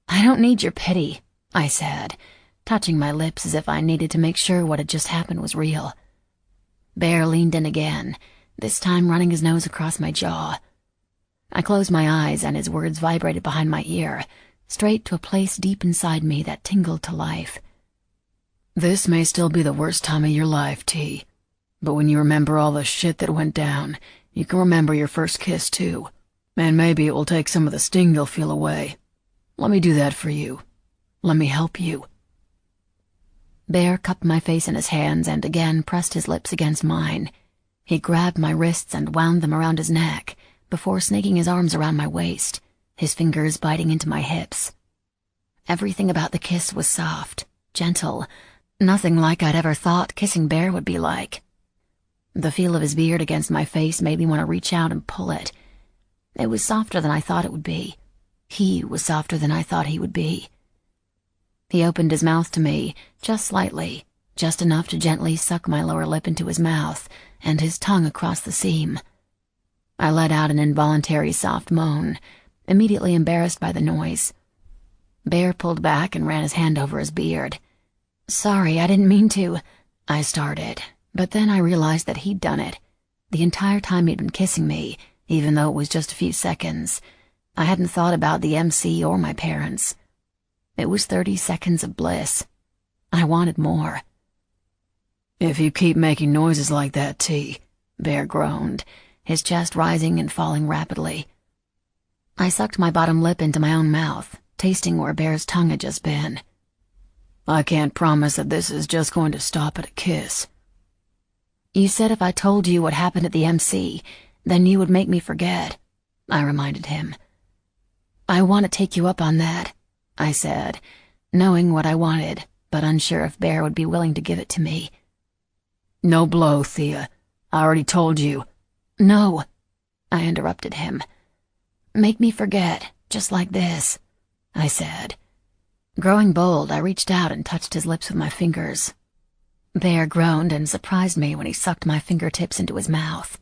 "I don't need your pity," I said, touching my lips as if I needed to make sure what had just happened was real. Bear leaned in again, this time running his nose across my jaw. I closed my eyes and his words vibrated behind my ear, straight to a place deep inside me that tingled to life. "This may still be the worst time of your life, T, but when you remember all the shit that went down, you can remember your first kiss, too. And maybe it will take some of the sting you'll feel away. Let me do that for you. Let me help you." Bear cupped my face in his hands and again pressed his lips against mine. He grabbed my wrists and wound them around his neck, before snaking his arms around my waist, his fingers biting into my hips. Everything about the kiss was soft, gentle, nothing like I'd ever thought kissing Bear would be like. The feel of his beard against my face made me want to reach out and pull it. It was softer than I thought it would be. He was softer than I thought he would be. He opened his mouth to me, just slightly, just enough to gently suck my lower lip into his mouth and his tongue across the seam. I let out an involuntary soft moan, immediately embarrassed by the noise. Bear pulled back and ran his hand over his beard. "Sorry, I didn't mean to," I started, but then I realized that he'd done it. The entire time he'd been kissing me, even though it was just a few seconds. I hadn't thought about the MC or my parents. It was 30 seconds of bliss. I wanted more. "If you keep making noises like that, T," Bear groaned, his chest rising and falling rapidly. I sucked my bottom lip into my own mouth, tasting where Bear's tongue had just been. "I can't promise that this is just going to stop at a kiss." "You said if I told you what happened at the MC, then you would make me forget," I reminded him. "I want to take you up on that," I said, knowing what I wanted, but unsure if Bear would be willing to give it to me. No blow, Thia. I already told you. No, I interrupted him. Make me forget, just like this, I said. Growing bold, I reached out and touched his lips with my fingers. Bear groaned and surprised me when he sucked my fingertips into his mouth.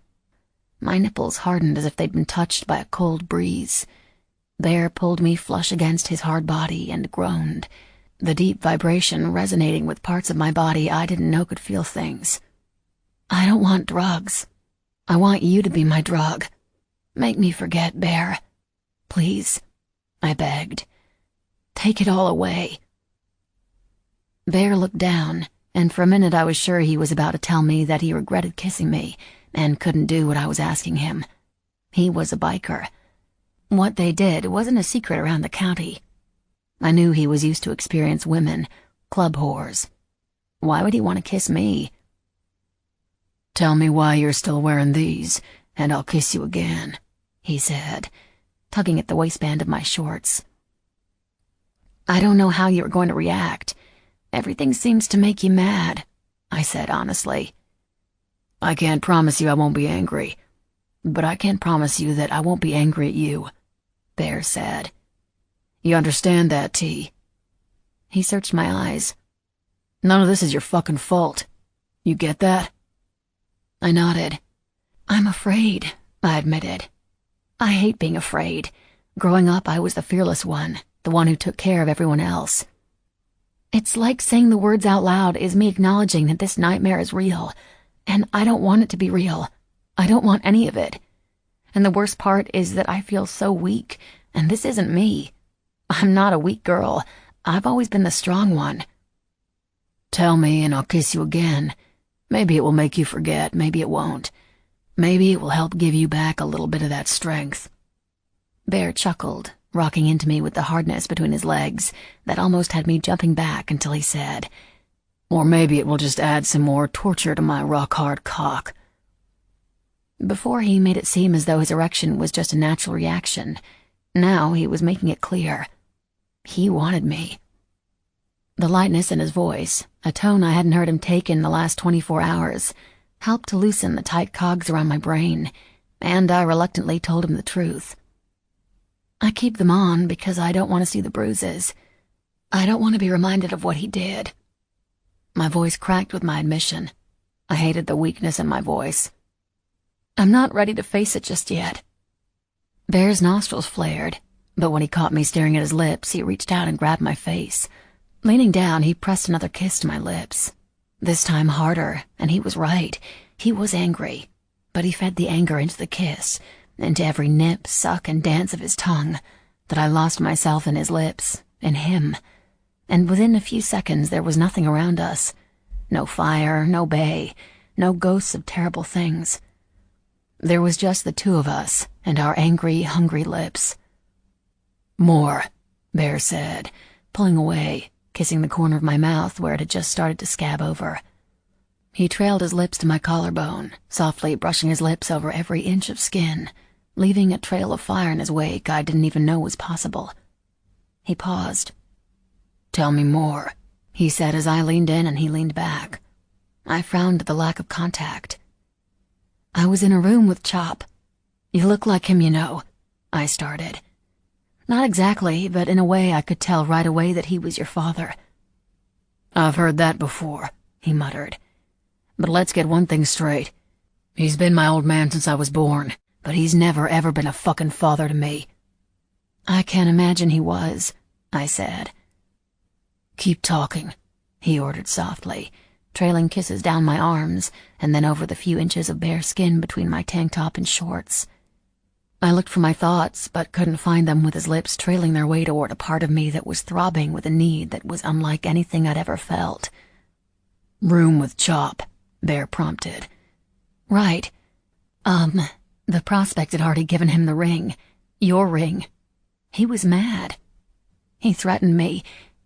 My nipples hardened as if they'd been touched by a cold breeze. Bear pulled me flush against his hard body and groaned, the deep vibration resonating with parts of my body I didn't know could feel things. I don't want drugs. I want you to be my drug. Make me forget, Bear. Please, I begged. Take it all away. Bear looked down, and for a minute I was sure he was about to tell me that he regretted kissing me and couldn't do what I was asking him. He was a biker. What they did wasn't a secret around the county. I knew he was used to experience women, club whores. Why would he want to kiss me? Tell me why you're still wearing these, and I'll kiss you again, he said, tugging at the waistband of my shorts. I don't know how you're going to react. Everything seems to make you mad, I said honestly. I can't promise you I won't be angry, but I can promise you that I won't be angry at you, Bear said. You understand that, T? He searched my eyes. None of this is your fucking fault. You get that? I nodded. I'm afraid, I admitted. I hate being afraid. Growing up, I was the fearless one, the one who took care of everyone else. It's like saying the words out loud is me acknowledging that this nightmare is real, and I don't want it to be real. I don't want any of it. And the worst part is that I feel so weak, and this isn't me. I'm not a weak girl. I've always been the strong one. Tell me and I'll kiss you again. Maybe it will make you forget, maybe it won't. Maybe it will help give you back a little bit of that strength. Bear chuckled, rocking into me with the hardness between his legs that almost had me jumping back until he said, or maybe it will just add some more torture to my rock-hard cock. Before he made it seem as though his erection was just a natural reaction. Now he was making it clear. He wanted me. The lightness in his voice, a tone I hadn't heard him take in the last 24 hours, helped to loosen the tight cogs around my brain, and I reluctantly told him the truth. I keep them on because I don't want to see the bruises. I don't want to be reminded of what he did. My voice cracked with my admission. I hated the weakness in my voice. I'm not ready to face it just yet. Bear's nostrils flared, but when he caught me staring at his lips, he reached out and grabbed my face. Leaning down, he pressed another kiss to my lips. This time harder, and he was right. He was angry, but he fed the anger into the kiss, into every nip, suck, and dance of his tongue, that I lost myself in his lips, in him. And within a few seconds there was nothing around us. No fire, no bay, no ghosts of terrible things. There was just the two of us and our angry, hungry lips. More, Bear said, pulling away, kissing the corner of my mouth where it had just started to scab over. He trailed his lips to my collarbone, softly brushing his lips over every inch of skin, leaving a trail of fire in his wake I didn't even know was possible. He paused. Tell me more, he said as I leaned in and he leaned back. I frowned at the lack of contact. I was in a room with Chop. You look like him, you know, I started. Not exactly, but in a way I could tell right away that he was your father. I've heard that before, he muttered. But let's get one thing straight. He's been my old man since I was born, but he's never ever been a fucking father to me. I can't imagine he was, I said. Keep talking, he ordered softly, trailing kisses down my arms and then over the few inches of bare skin between my tank top and shorts. I looked for my thoughts, but couldn't find them with his lips trailing their way toward a part of me that was throbbing with a need that was unlike anything I'd ever felt. Room with Chop, Bear prompted. Right. The prospect had already given him the ring. Your ring. He was mad. He threatened me.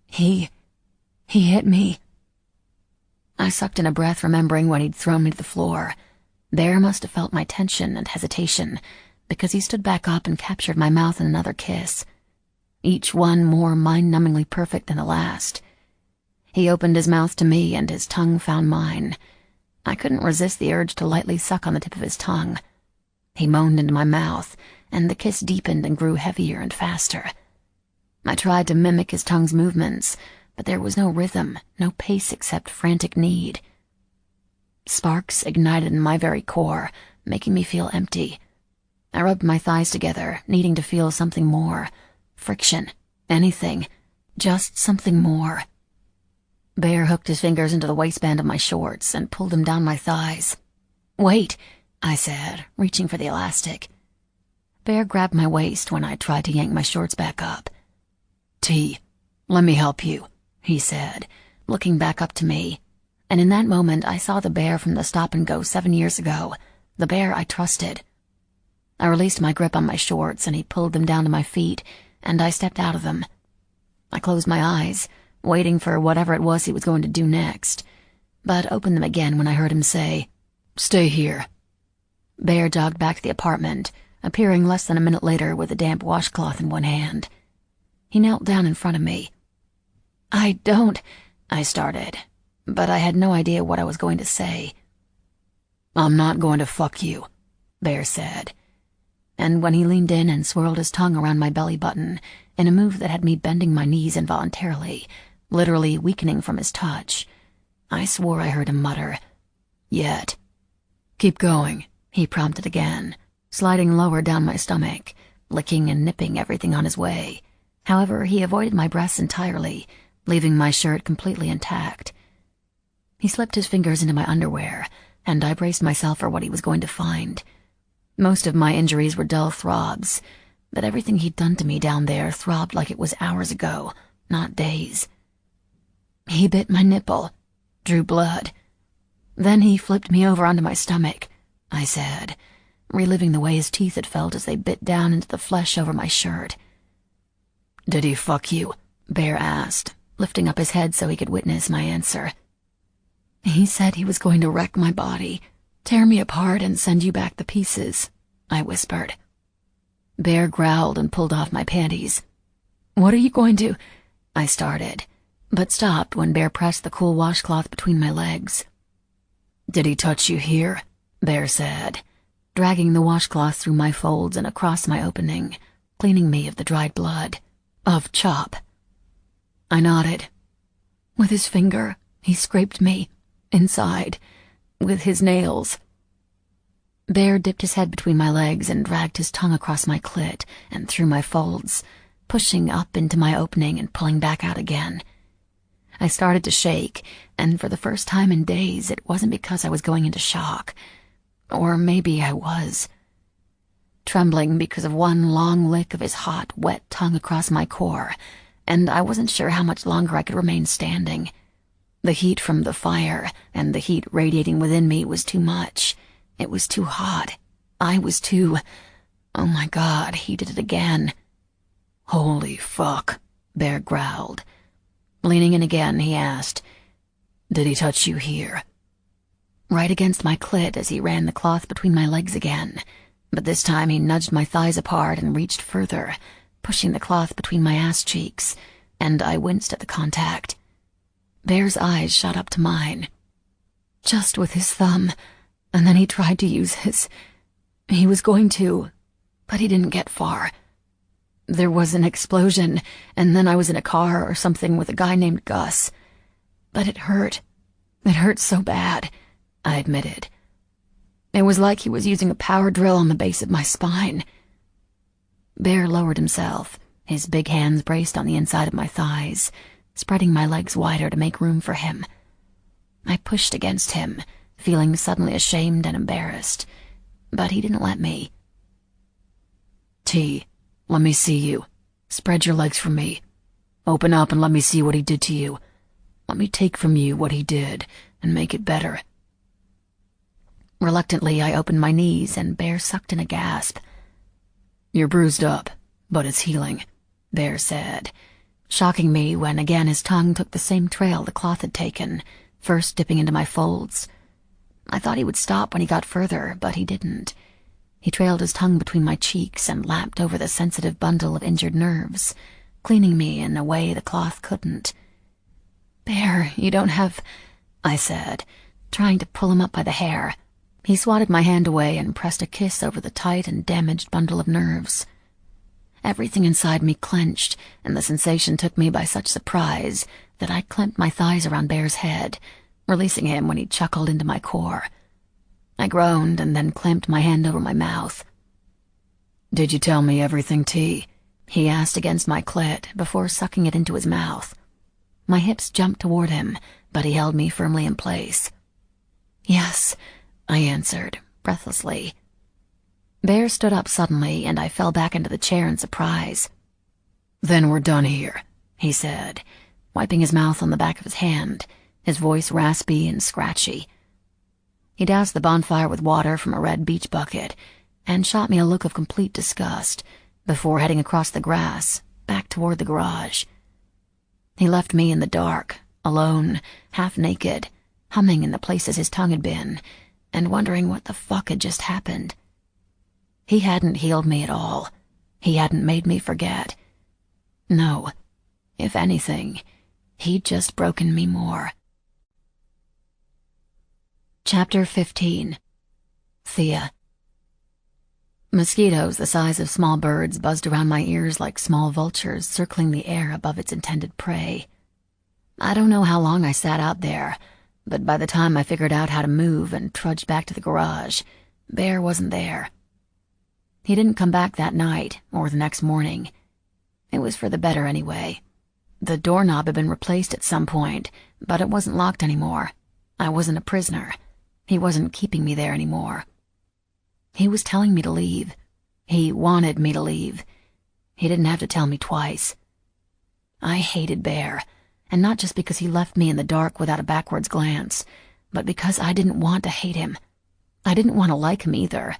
He hit me. I sucked in a breath, remembering when he'd thrown me to the floor. Bear must have felt my tension and hesitation, because he stood back up and captured my mouth in another kiss, each one more mind-numbingly perfect than the last. He opened his mouth to me and his tongue found mine. I couldn't resist the urge to lightly suck on the tip of his tongue. He moaned into my mouth, and the kiss deepened and grew heavier and faster. I tried to mimic his tongue's movements, but there was no rhythm, no pace except frantic need. Sparks ignited in my very core, making me feel empty. I rubbed my thighs together, needing to feel something more. Friction. Anything. Just something more. Bear hooked his fingers into the waistband of my shorts and pulled them down my thighs. "Wait," I said, reaching for the elastic. Bear grabbed my waist when I tried to yank my shorts back up. "T, let me help you," he said, looking back up to me. And in that moment I saw the Bear from the stop-and-go 7 years ago, the Bear I trusted. I released my grip on my shorts and he pulled them down to my feet, and I stepped out of them. I closed my eyes, waiting for whatever it was he was going to do next, but opened them again when I heard him say, "Stay here." Bear jogged back to the apartment, appearing less than a minute later with a damp washcloth in one hand. He knelt down in front of me. I started, but I had no idea what I was going to say. "I'm not going to fuck you," Bear said. And when he leaned in and swirled his tongue around my belly button, in a move that had me bending my knees involuntarily, literally weakening from his touch, I swore I heard him mutter, "Yet." "Keep going," he prompted again, sliding lower down my stomach, licking and nipping everything on his way. However, he avoided my breasts entirely, leaving my shirt completely intact. He slipped his fingers into my underwear, and I braced myself for what he was going to find. Most of my injuries were dull throbs, but everything he'd done to me down there throbbed like it was hours ago, not days. He bit my nipple, drew blood. Then he flipped me over onto my stomach, I said, reliving the way his teeth had felt as they bit down into the flesh over my shirt. "Did he fuck you?" Bear asked, lifting up his head so he could witness my answer. "He said he was going to wreck my body, tear me apart and send you back the pieces," I whispered. Bear growled and pulled off my panties. "What are you going to—" I started, but stopped when Bear pressed the cool washcloth between my legs. "Did he touch you here?" Bear said, dragging the washcloth through my folds and across my opening, cleaning me of the dried blood. Of Chop. I nodded. With his finger, he scraped me, inside, with his nails. Bear dipped his head between my legs and dragged his tongue across my clit and through my folds, pushing up into my opening and pulling back out again. I started to shake, and for the first time in days, it wasn't because I was going into shock. Or maybe I was. Trembling because of one long lick of his hot, wet tongue across my core, and I wasn't sure how much longer I could remain standing. The heat from the fire and the heat radiating within me was too much. It was too hot. I was too... Oh my God, he did it again. "Holy fuck," Bear growled. Leaning in again, he asked, "Did he touch you here?" Right against my clit as he ran the cloth between my legs again, but this time he nudged my thighs apart and reached further, pushing the cloth between my ass cheeks, and I winced at the contact. Bear's eyes shot up to mine. Just with his thumb, and then he tried to use his... He was going to, but he didn't get far. There was an explosion, and then I was in a car or something with a guy named Gus. But it hurt. It hurt so bad, I admitted. It was like he was using a power drill on the base of my spine. Bear lowered himself, his big hands braced on the inside of my thighs, spreading my legs wider to make room for him. I pushed against him, feeling suddenly ashamed and embarrassed, but he didn't let me. "T, let me see you. Spread your legs for me. Open up and let me see what he did to you. Let me take from you what he did and make it better." Reluctantly, I opened my knees, and Bear sucked in a gasp. "You're bruised up, but it's healing," Bear said, shocking me when again his tongue took the same trail the cloth had taken, first dipping into my folds. I thought he would stop when he got further, but he didn't. He trailed his tongue between my cheeks and lapped over the sensitive bundle of injured nerves, cleaning me in a way the cloth couldn't. "Bear, you don't have—" I said, trying to pull him up by the hair. He swatted my hand away and pressed a kiss over the tight and damaged bundle of nerves. Everything inside me clenched, and the sensation took me by such surprise that I clamped my thighs around Bear's head, releasing him when he chuckled into my core. I groaned and then clamped my hand over my mouth. "Did you tell me everything, T?" he asked against my clit before sucking it into his mouth. My hips jumped toward him, but he held me firmly in place. "Yes," I answered, breathlessly. Bear stood up suddenly, and I fell back into the chair in surprise. "Then we're done here," he said, wiping his mouth on the back of his hand, his voice raspy and scratchy. He doused the bonfire with water from a red beach bucket and shot me a look of complete disgust before heading across the grass, back toward the garage. He left me in the dark, alone, half naked, humming in the places his tongue had been, and wondering what the fuck had just happened. He hadn't healed me at all. He hadn't made me forget. No, if anything, he'd just broken me more. Chapter 15. Thia. Mosquitoes the size of small birds buzzed around my ears like small vultures circling the air above its intended prey. I don't know how long I sat out there, but by the time I figured out how to move and trudged back to the garage, Bear wasn't there. He didn't come back that night or the next morning. It was for the better anyway. The doorknob had been replaced at some point, but it wasn't locked anymore. I wasn't a prisoner. He wasn't keeping me there anymore. He was telling me to leave. He wanted me to leave. He didn't have to tell me twice. I hated Bear, and not just because he left me in the dark without a backwards glance, but because I didn't want to hate him. I didn't want to like him either,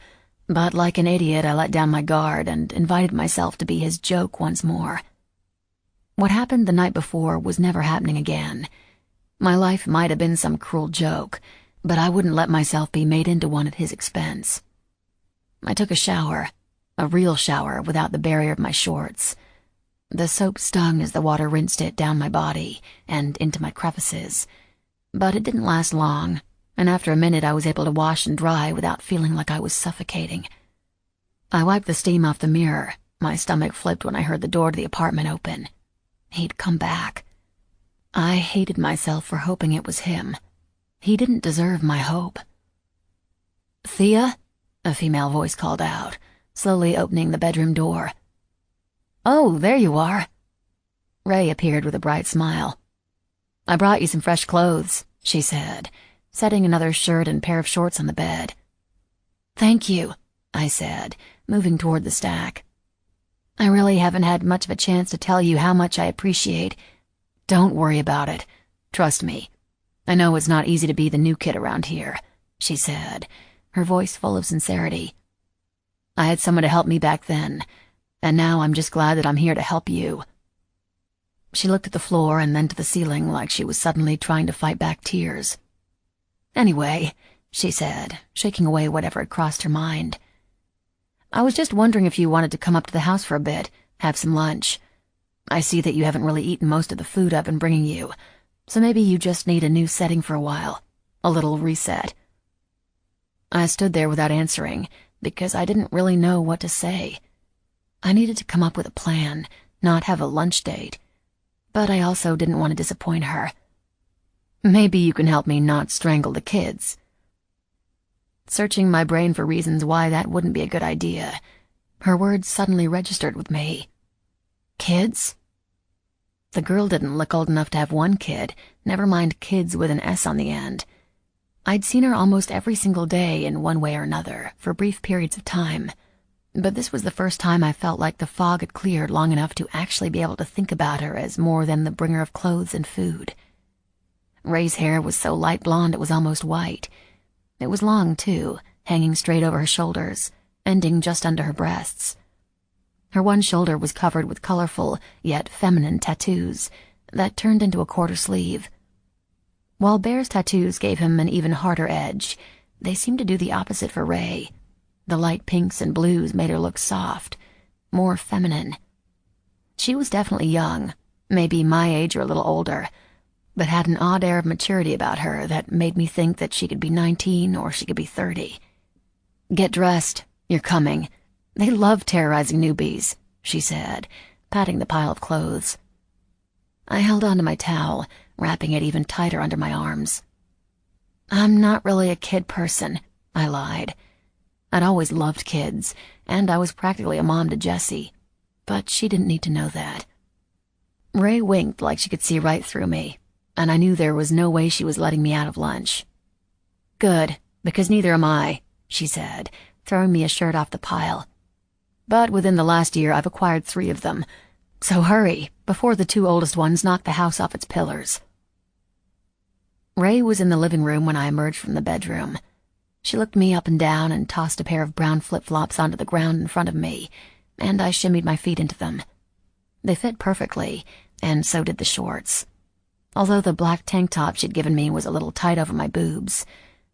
but like an idiot I let down my guard and invited myself to be his joke once more. What happened the night before was never happening again. My life might have been some cruel joke, but I wouldn't let myself be made into one at his expense. I took a shower, a real shower without the barrier of my shorts. The soap stung as the water rinsed it down my body and into my crevices, but it didn't last long, and after a minute I was able to wash and dry without feeling like I was suffocating. I wiped the steam off the mirror. My stomach flipped when I heard the door to the apartment open. He'd come back. I hated myself for hoping it was him. He didn't deserve my hope. "Thia?" a female voice called out, slowly opening the bedroom door. "Oh, there you are." Ray appeared with a bright smile. "I brought you some fresh clothes," she said, setting another shirt and pair of shorts on the bed. "Thank you," I said, moving toward the stack. "I really haven't had much of a chance to tell you how much I appreciate—" "Don't worry about it. Trust me. I know it's not easy to be the new kid around here," she said, her voice full of sincerity. "I had someone to help me back then, and now I'm just glad that I'm here to help you." She looked at the floor and then to the ceiling like she was suddenly trying to fight back tears. "Anyway," she said, shaking away whatever had crossed her mind, "I was just wondering if you wanted to come up to the house for a bit, have some lunch. I see that you haven't really eaten most of the food I've been bringing you, so maybe you just need a new setting for a while, a little reset." I stood there without answering because I didn't really know what to say. I needed to come up with a plan, not have a lunch date, but I also didn't want to disappoint her. "Maybe you can help me not strangle the kids." Searching my brain for reasons why that wouldn't be a good idea, her words suddenly registered with me. "Kids?" The girl didn't look old enough to have one kid, never mind kids with an S on the end. I'd seen her almost every single day in one way or another, for brief periods of time, but this was the first time I felt like the fog had cleared long enough to actually be able to think about her as more than the bringer of clothes and food. Ray's hair was so light blonde it was almost white. It was long, too, hanging straight over her shoulders, ending just under her breasts. Her one shoulder was covered with colorful, yet feminine tattoos that turned into a quarter sleeve. While Bear's tattoos gave him an even harder edge, they seemed to do the opposite for Ray. The light pinks and blues made her look soft, more feminine. She was definitely young, maybe my age or a little older, but had an odd air of maturity about her that made me think that she could be 19 or she could be 30. "Get dressed. You're coming. They love terrorizing newbies," she said, patting the pile of clothes. I held onto my towel, wrapping it even tighter under my arms. "I'm not really a kid person," I lied. I'd always loved kids, and I was practically a mom to Jessie, but she didn't need to know that. Ray winked like she could see right through me, and I knew there was no way she was letting me out of lunch. "Good, because neither am I," she said, throwing me a shirt off the pile. "But within the last year, I've acquired 3 of them. So hurry, before the 2 oldest ones knock the house off its pillars." Ray was in the living room when I emerged from the bedroom. She looked me up and down and tossed a pair of brown flip-flops onto the ground in front of me, and I shimmied my feet into them. They fit perfectly, and so did the shorts. Although the black tank top she'd given me was a little tight over my boobs,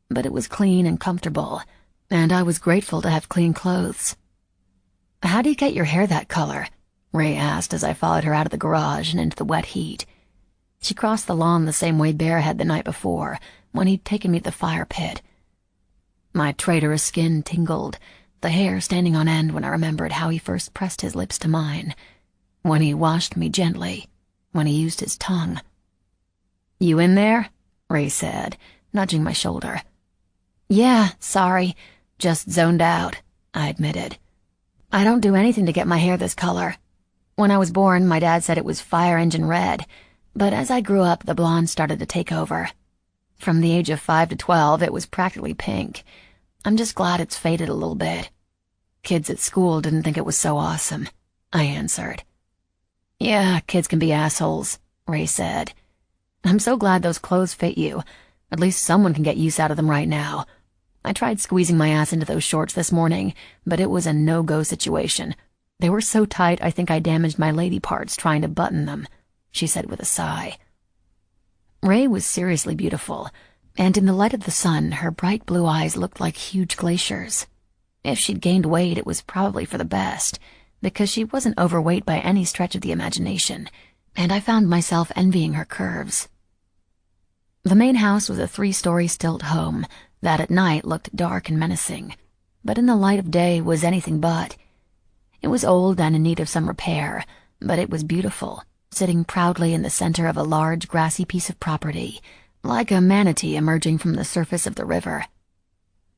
but it was clean and comfortable, and I was grateful to have clean clothes. "How do you get your hair that color?" Ray asked as I followed her out of the garage and into the wet heat. She crossed the lawn the same way Bear had the night before, when he'd taken me to the fire pit. My traitorous skin tingled, the hair standing on end when I remembered how he first pressed his lips to mine, when he washed me gently, when he used his tongue. "You in there?" Ray said, nudging my shoulder. "Yeah, sorry, just zoned out," I admitted. "I don't do anything to get my hair this color. When I was born, my dad said it was fire engine red, but as I grew up, the blonde started to take over. From the age of 5 to 12, it was practically pink. I'm just glad it's faded a little bit. Kids at school didn't think it was so awesome," I answered. "Yeah, kids can be assholes," Ray said. "I'm so glad those clothes fit you. At least someone can get use out of them right now. I tried squeezing my ass into those shorts this morning, but it was a no-go situation. They were so tight I think I damaged my lady parts trying to button them," she said with a sigh. Ray was seriously beautiful, and in the light of the sun, her bright blue eyes looked like huge glaciers. If she'd gained weight, it was probably for the best, because she wasn't overweight by any stretch of the imagination, and I found myself envying her curves. The main house was a 3-story stilt home that at night looked dark and menacing, but in the light of day was anything but. It was old and in need of some repair, but it was beautiful, sitting proudly in the center of a large grassy piece of property, like a manatee emerging from the surface of the river.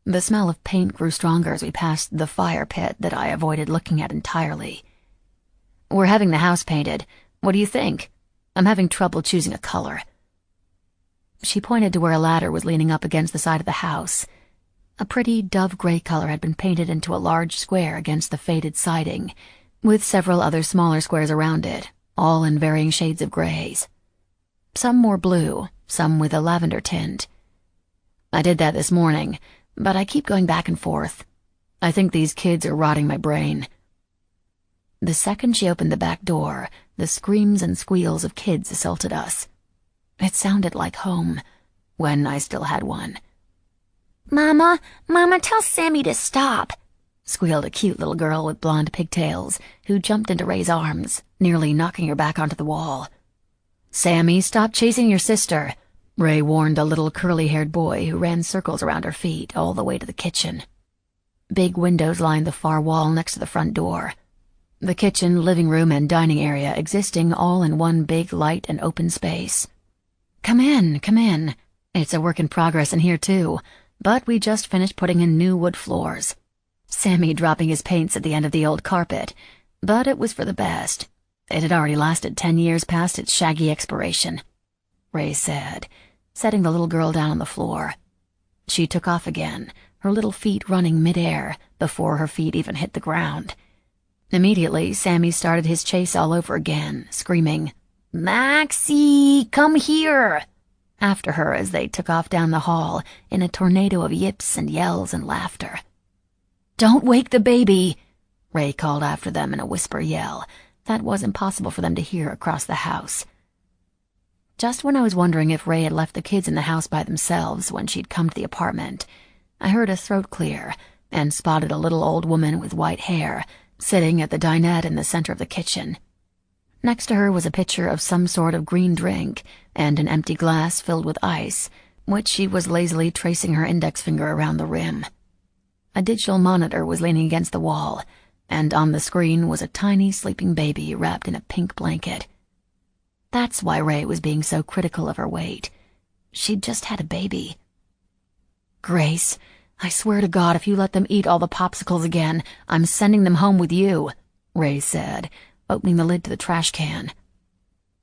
The smell of paint grew stronger as we passed the fire pit that I avoided looking at entirely. "We're having the house painted. What do you think? I'm having trouble choosing a color." She pointed to where a ladder was leaning up against the side of the house. A pretty dove-gray color had been painted into a large square against the faded siding, with several other smaller squares around it, all in varying shades of grays. Some more blue, some with a lavender tint. "I did that this morning, but I keep going back and forth. I think these kids are rotting my brain." The second she opened the back door, the screams and squeals of kids assaulted us. It sounded like home, when I still had one. Mama, tell Sammy to stop," squealed a cute little girl with blonde pigtails, who jumped into Ray's arms, nearly knocking her back onto the wall. "Sammy, stop chasing your sister," Ray warned a little curly-haired boy who ran circles around her feet all the way to the kitchen. Big windows lined the far wall next to the front door. The kitchen, living room, and dining area existing all in one big light and open space. Come in. It's a work in progress in here, too, but we just finished putting in new wood floors. Sammy dropping his paints at the end of the old carpet, but it was for the best. It had already lasted 10 years past its shaggy expiration, Ray said, setting the little girl down on the floor. She took off again, her little feet running mid-air before her feet even hit the ground. Immediately, Sammy started his chase all over again, screaming, "Maxie, come here!" after her as they took off down the hall in a tornado of yips and yells and laughter. "Don't wake the baby," Ray called after them in a whisper yell that was impossible for them to hear across the house. Just when I was wondering if Ray had left the kids in the house by themselves when she'd come to the apartment, I heard a throat clear and spotted a little old woman with white hair sitting at the dinette in the center of the kitchen. Next to her was a pitcher of some sort of green drink and an empty glass filled with ice, which she was lazily tracing her index finger around the rim. A digital monitor was leaning against the wall, and on the screen was a tiny sleeping baby wrapped in a pink blanket. That's why Ray was being so critical of her weight. She'd just had a baby. "Grace, I swear to God, if you let them eat all the popsicles again, I'm sending them home with you," Ray said, opening the lid to the trash can.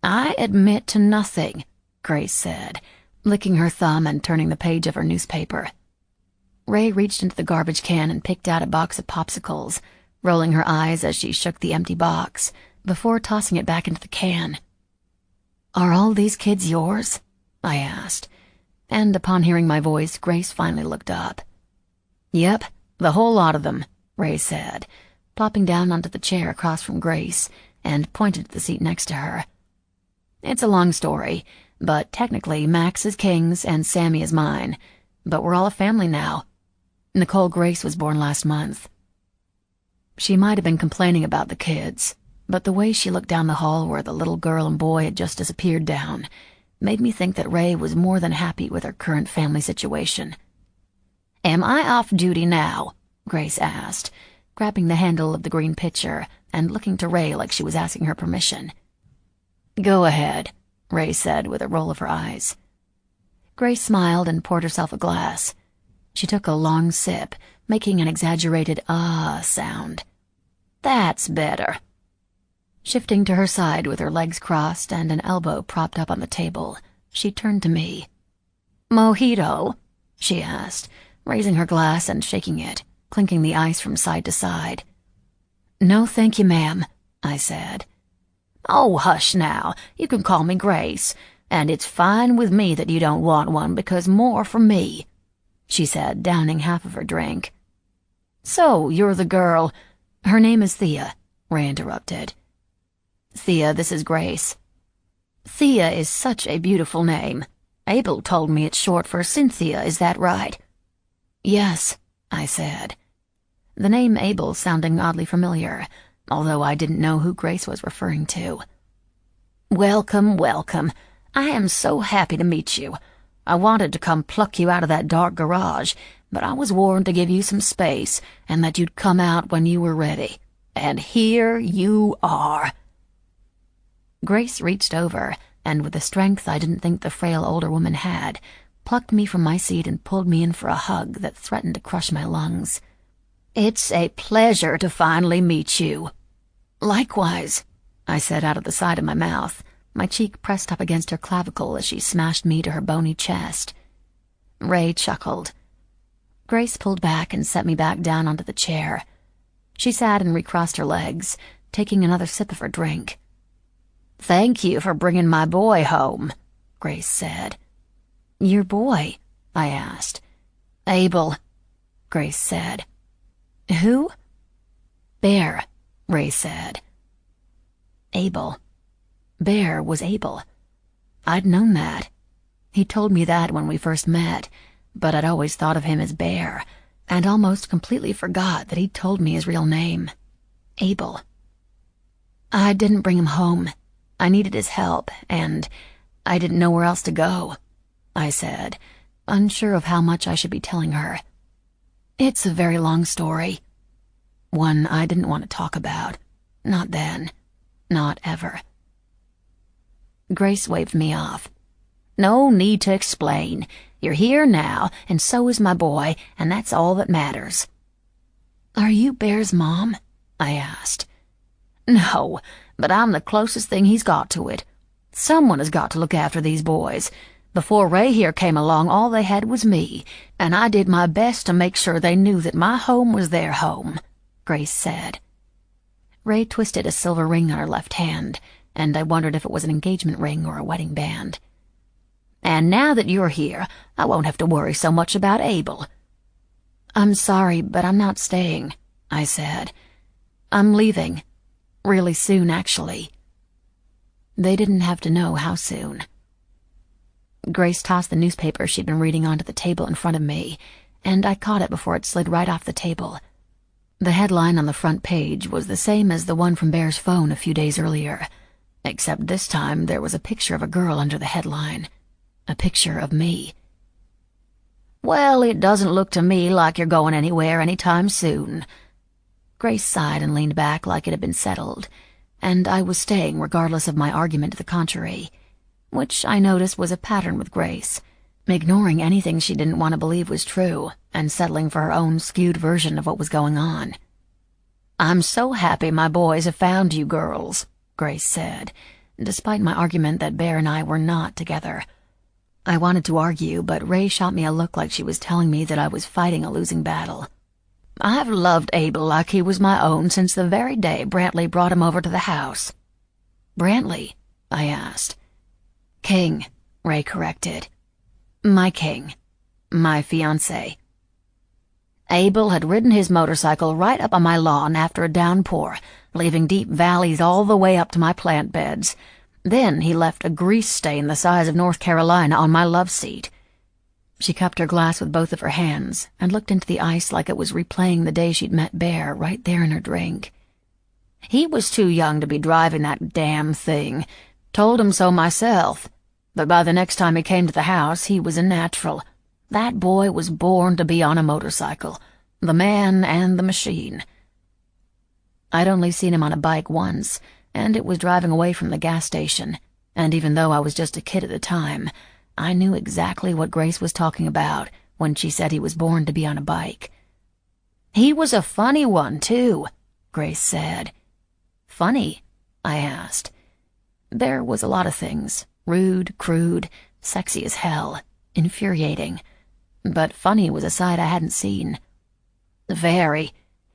"I admit to nothing," Grace said, licking her thumb and turning the page of her newspaper. Ray reached into the garbage can and picked out a box of popsicles, rolling her eyes as she shook the empty box, before tossing it back into the can. "Are all these kids yours?" I asked, and upon hearing my voice, Grace finally looked up. "Yep, the whole lot of them," Ray said, plopping down onto the chair across from Grace, and pointed to the seat next to her. "It's a long story, but technically Max is King's and Sammy is mine, but we're all a family now. Nicole Grace was born last month." She might have been complaining about the kids, but the way she looked down the hall where the little girl and boy had just disappeared down made me think that Ray was more than happy with her current family situation. "Am I off duty now?" Grace asked, grabbing the handle of the green pitcher and looking to Ray like she was asking her permission. "Go ahead," Ray said with a roll of her eyes. Grace smiled and poured herself a glass. She took a long sip, making an exaggerated ah sound. "That's better." Shifting to her side with her legs crossed and an elbow propped up on the table, she turned to me. "Mojito?" she asked, raising her glass and shaking it, clinking the ice from side to side. "No, thank you, ma'am," I said. "Oh, hush now. You can call me Grace, and it's fine with me that you don't want one because more for me," she said, downing half of her drink. "So, you're the girl—" "Her name is Thia," Ray interrupted. "Thia, this is Grace." "Thia is such a beautiful name. Abel told me it's short for Cynthia, is that right?" "Yes," I said, the name Abel sounding oddly familiar, although I didn't know who Grace was referring to. "Welcome, welcome. I am so happy to meet you. I wanted to come pluck you out of that dark garage, but I was warned to give you some space and that you'd come out when you were ready. And here you are." Grace reached over, and with a strength I didn't think the frail older woman had, plucked me from my seat and pulled me in for a hug that threatened to crush my lungs. "It's a pleasure to finally meet you." "Likewise," I said out of the side of my mouth, my cheek pressed up against her clavicle as she smashed me to her bony chest. Ray chuckled. Grace pulled back and set me back down onto the chair. She sat and recrossed her legs, taking another sip of her drink. "Thank you for bringing my boy home," Grace said. "Your boy?" I asked. "Abel," Grace said. "Who?" "Bear," Ray said. Abel. Bear was Abel. I'd known that. He told me that when we first met, but I'd always thought of him as Bear, and almost completely forgot that he'd told me his real name. Abel. "I didn't bring him home. I needed his help, and I didn't know where else to go," I said, unsure of how much I should be telling her. "It's a very long story. One I didn't want to talk about. Not then. Not ever." Grace waved me off. "No need to explain. You're here now, and so is my boy, and that's all that matters." "Are you Bear's mom?" I asked. "No, but I'm the closest thing he's got to it. Someone has got to look after these boys. Before Ray here came along, all they had was me, and I did my best to make sure they knew that my home was their home," Grace said. Ray twisted a silver ring on her left hand, and I wondered if it was an engagement ring or a wedding band. "And now that you're here, I won't have to worry so much about Abel." "I'm sorry, but I'm not staying," I said. "I'm leaving. Really soon, actually." They didn't have to know how soon. Grace tossed the newspaper she'd been reading onto the table in front of me, and I caught it before it slid right off the table. The headline on the front page was the same as the one from Bear's phone a few days earlier. except this time there was a picture of a girl under the headline. A picture of me. "Well, it doesn't look to me like you're going anywhere anytime soon." Grace sighed and leaned back like it had been settled, and I was staying regardless of my argument to the contrary, which I noticed was a pattern with Grace, ignoring anything she didn't want to believe was true and settling for her own skewed version of what was going on. "I'm so happy my boys have found you girls," Grace said, despite my argument that Bear and I were not together. I wanted to argue, but Ray shot me a look like she was telling me that I was fighting a losing battle. "I've loved Abel like he was my own since the very day Brantley brought him over to the house." "Brantley?" I asked. "King," Ray corrected. "My King. My fiancé." "Abel had ridden his motorcycle right up on my lawn after a downpour, leaving deep valleys all the way up to my plant beds. Then he left a grease stain the size of North Carolina on my love seat." She cupped her glass with both of her hands and looked into the ice like it was replaying the day she'd met Bear right there in her drink. "He was too young to be driving that damn thing. Told him so myself. But by the next time he came to the house, he was a natural. That boy was born to be on a motorcycle. The man and the machine." I'd only seen him on a bike once, and it was driving away from the gas station, and even though I was just a kid at the time, I knew exactly what Grace was talking about when she said he was born to be on a bike. "He was a funny one, too," Grace said. "Funny?" I asked. There was a lot of things. Rude, crude, sexy as hell, infuriating. But funny was a side I hadn't seen. "Very.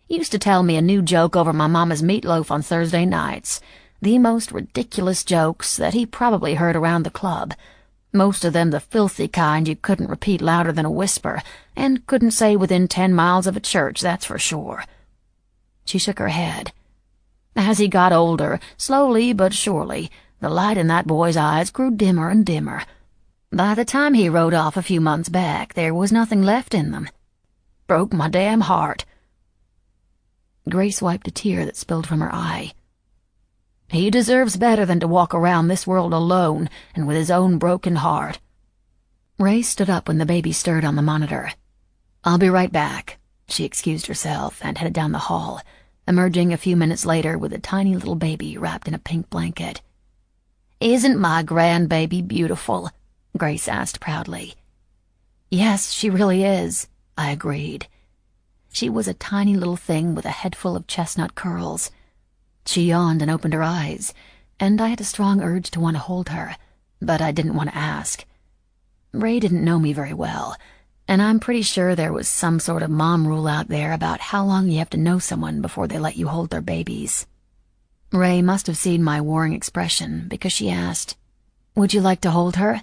Used to tell me a new joke over my mama's meatloaf on Thursday nights. The most ridiculous jokes that he probably heard around the club. Most of them the filthy kind you couldn't repeat louder than a whisper, and couldn't say within 10 miles of a church, that's for sure." She shook her head. "As he got older, slowly but surely, the light in that boy's eyes grew dimmer and dimmer. By the time he rode off a few months back, there was nothing left in them. Broke my damn heart." Grace wiped a tear that spilled from her eye. "He deserves better than to walk around this world alone and with his own broken heart." Ray stood up when the baby stirred on the monitor. "I'll be right back." She excused herself and headed down the hall, emerging a few minutes later with a tiny little baby wrapped in a pink blanket. "Isn't my grandbaby beautiful?" Grace asked proudly. "Yes, she really is," I agreed. She was a tiny little thing with a head full of chestnut curls. She yawned and opened her eyes, and I had a strong urge to want to hold her, but I didn't want to ask. Ray didn't know me very well, and I'm pretty sure there was some sort of mom rule out there about how long you have to know someone before they let you hold their babies. Ray must have seen my warring expression because she asked, "Would you like to hold her?"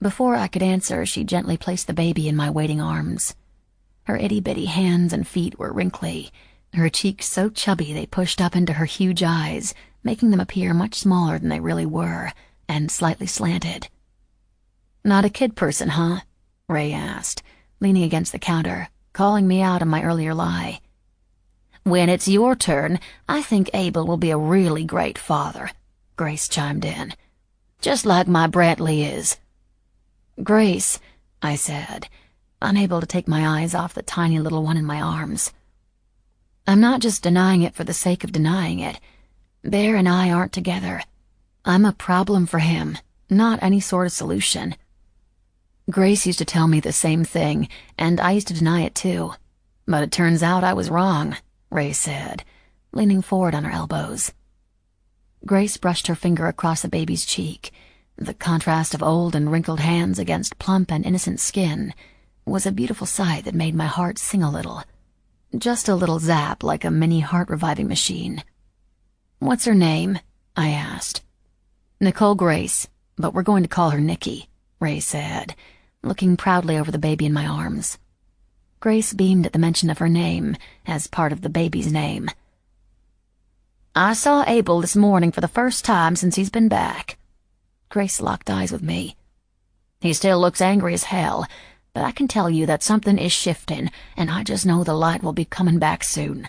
Before I could answer, she gently placed the baby in my waiting arms. Her itty-bitty hands and feet were wrinkly, her cheeks so chubby they pushed up into her huge eyes, making them appear much smaller than they really were, and slightly slanted. "Not a kid person, huh?" Ray asked, leaning against the counter, calling me out on my earlier lie. "When it's your turn, I think Abel will be a really great father," Grace chimed in. "Just like my Brantley is." "Grace," I said, unable to take my eyes off the tiny little one in my arms. "I'm not just denying it for the sake of denying it. Bear and I aren't together. I'm a problem for him, not any sort of solution." Grace used to tell me the same thing, and I used to deny it too. But it turns out I was wrong, Ray said, leaning forward on her elbows. Grace brushed her finger across the baby's cheek. The contrast of old and wrinkled hands against plump and innocent skin was a beautiful sight that made my heart sing a little. Just a little zap like a mini heart-reviving machine. "What's her name?" I asked. "Nicole Grace, but we're going to call her Nikki," Ray said, looking proudly over the baby in my arms. Grace beamed at the mention of her name as part of the baby's name. "I saw Abel this morning for the first time since he's been back." Grace locked eyes with me. "He still looks angry as hell, but I can tell you that something is shifting, and I just know the light will be coming back soon.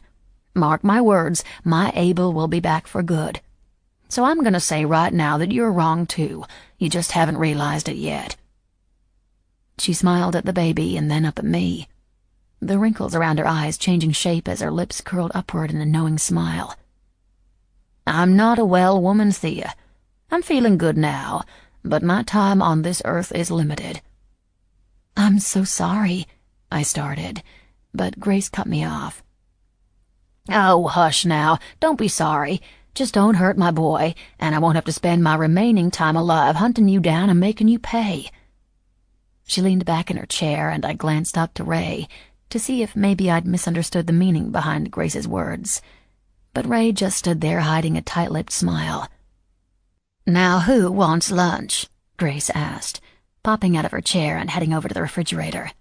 Mark my words, my Abel will be back for good. So I'm gonna say right now that you're wrong too. You just haven't realized it yet." She smiled at the baby and then up at me, the wrinkles around her eyes changing shape as her lips curled upward in a knowing smile. "I'm not a well woman, Thea. I'm feeling good now, but my time on this earth is limited." "I'm so sorry," I started, but Grace cut me off. "Oh, hush now. Don't be sorry. Just don't hurt my boy, and I won't have to spend my remaining time alive hunting you down and making you pay." She leaned back in her chair, and I glanced up to Ray to see if maybe I'd misunderstood the meaning behind Grace's words. But Ray just stood there hiding a tight-lipped smile. "Now who wants lunch?" Grace asked, popping out of her chair and heading over to the refrigerator.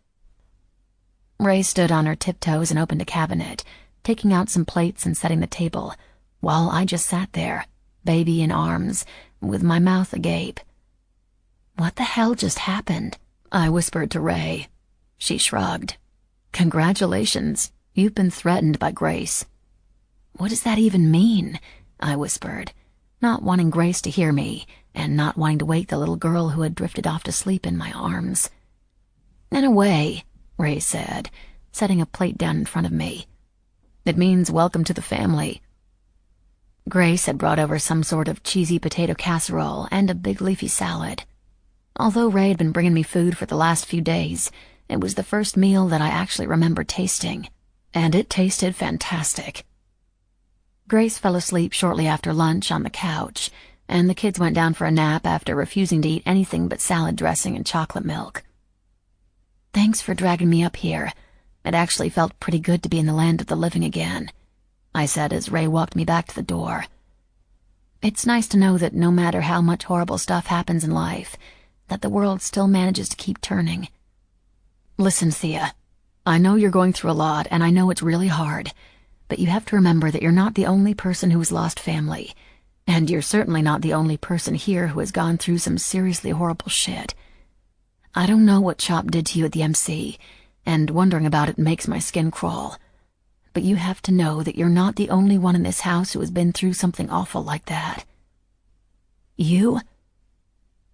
Ray stood on her tiptoes and opened a cabinet, taking out some plates and setting the table, while I just sat there, baby in arms, with my mouth agape. "What the hell just happened?" I whispered to Ray. She shrugged. "Congratulations, you've been threatened by Grace." "What does that even mean?" I whispered, not wanting Grace to hear me, and not wanting to wake the little girl who had drifted off to sleep in my arms. "In a way," Ray said, setting a plate down in front of me. "It means welcome to the family." Grace had brought over some sort of cheesy potato casserole and a big leafy salad. Although Ray had been bringing me food for the last few days, it was the first meal that I actually remembered tasting, and it tasted fantastic. Grace fell asleep shortly after lunch on the couch, and the kids went down for a nap after refusing to eat anything but salad dressing and chocolate milk. "Thanks for dragging me up here. It actually felt pretty good to be in the land of the living again," I said as Ray walked me back to the door. "It's nice to know that no matter how much horrible stuff happens in life, that the world still manages to keep turning. Listen, Thea, I know you're going through a lot, and I know it's really hard, but you have to remember that you're not the only person who has lost family, and you're certainly not the only person here who has gone through some seriously horrible shit. I don't know what Chop did to you at the MC, and wondering about it makes my skin crawl. But you have to know that you're not the only one in this house who has been through something awful like that." "You?"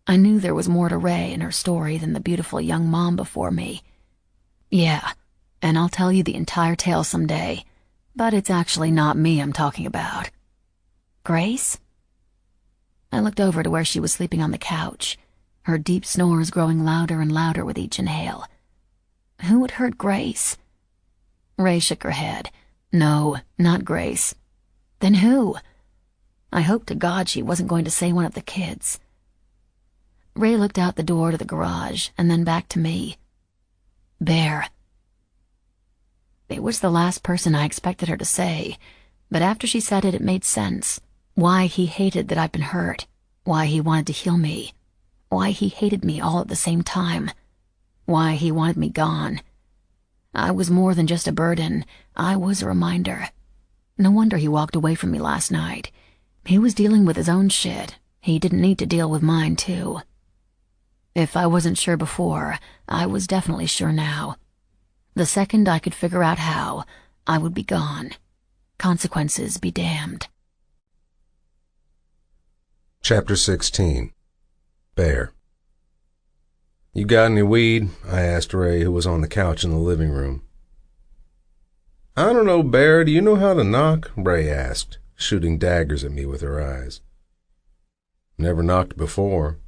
I knew there was more to Ray and her story than the beautiful young mom before me. "Yeah, and I'll tell you the entire tale someday, but it's actually not me I'm talking about." "Grace?" I looked over to where she was sleeping on the couch, her deep snores growing louder and louder with each inhale. "Who would hurt Grace?" Ray shook her head. "No, not Grace." "Then who?" I hoped to God she wasn't going to say one of the kids. Ray looked out the door to the garage and then back to me. "Bear." It was the last person I expected her to say, but after she said it, it made sense. Why he hated that I'd been hurt, why he wanted to heal me, why he hated me all at the same time, why he wanted me gone. I was more than just a burden. I was a reminder. No wonder he walked away from me last night. He was dealing with his own shit. He didn't need to deal with mine, too. If I wasn't sure before, I was definitely sure now. The second I could figure out how, I would be gone. Consequences be damned. Chapter 16. Bear. "You got any weed?" I asked Ray, who was on the couch in the living room. "I don't know, Bear. Do you know how to knock?" Ray asked, shooting daggers at me with her eyes. "Never knocked before."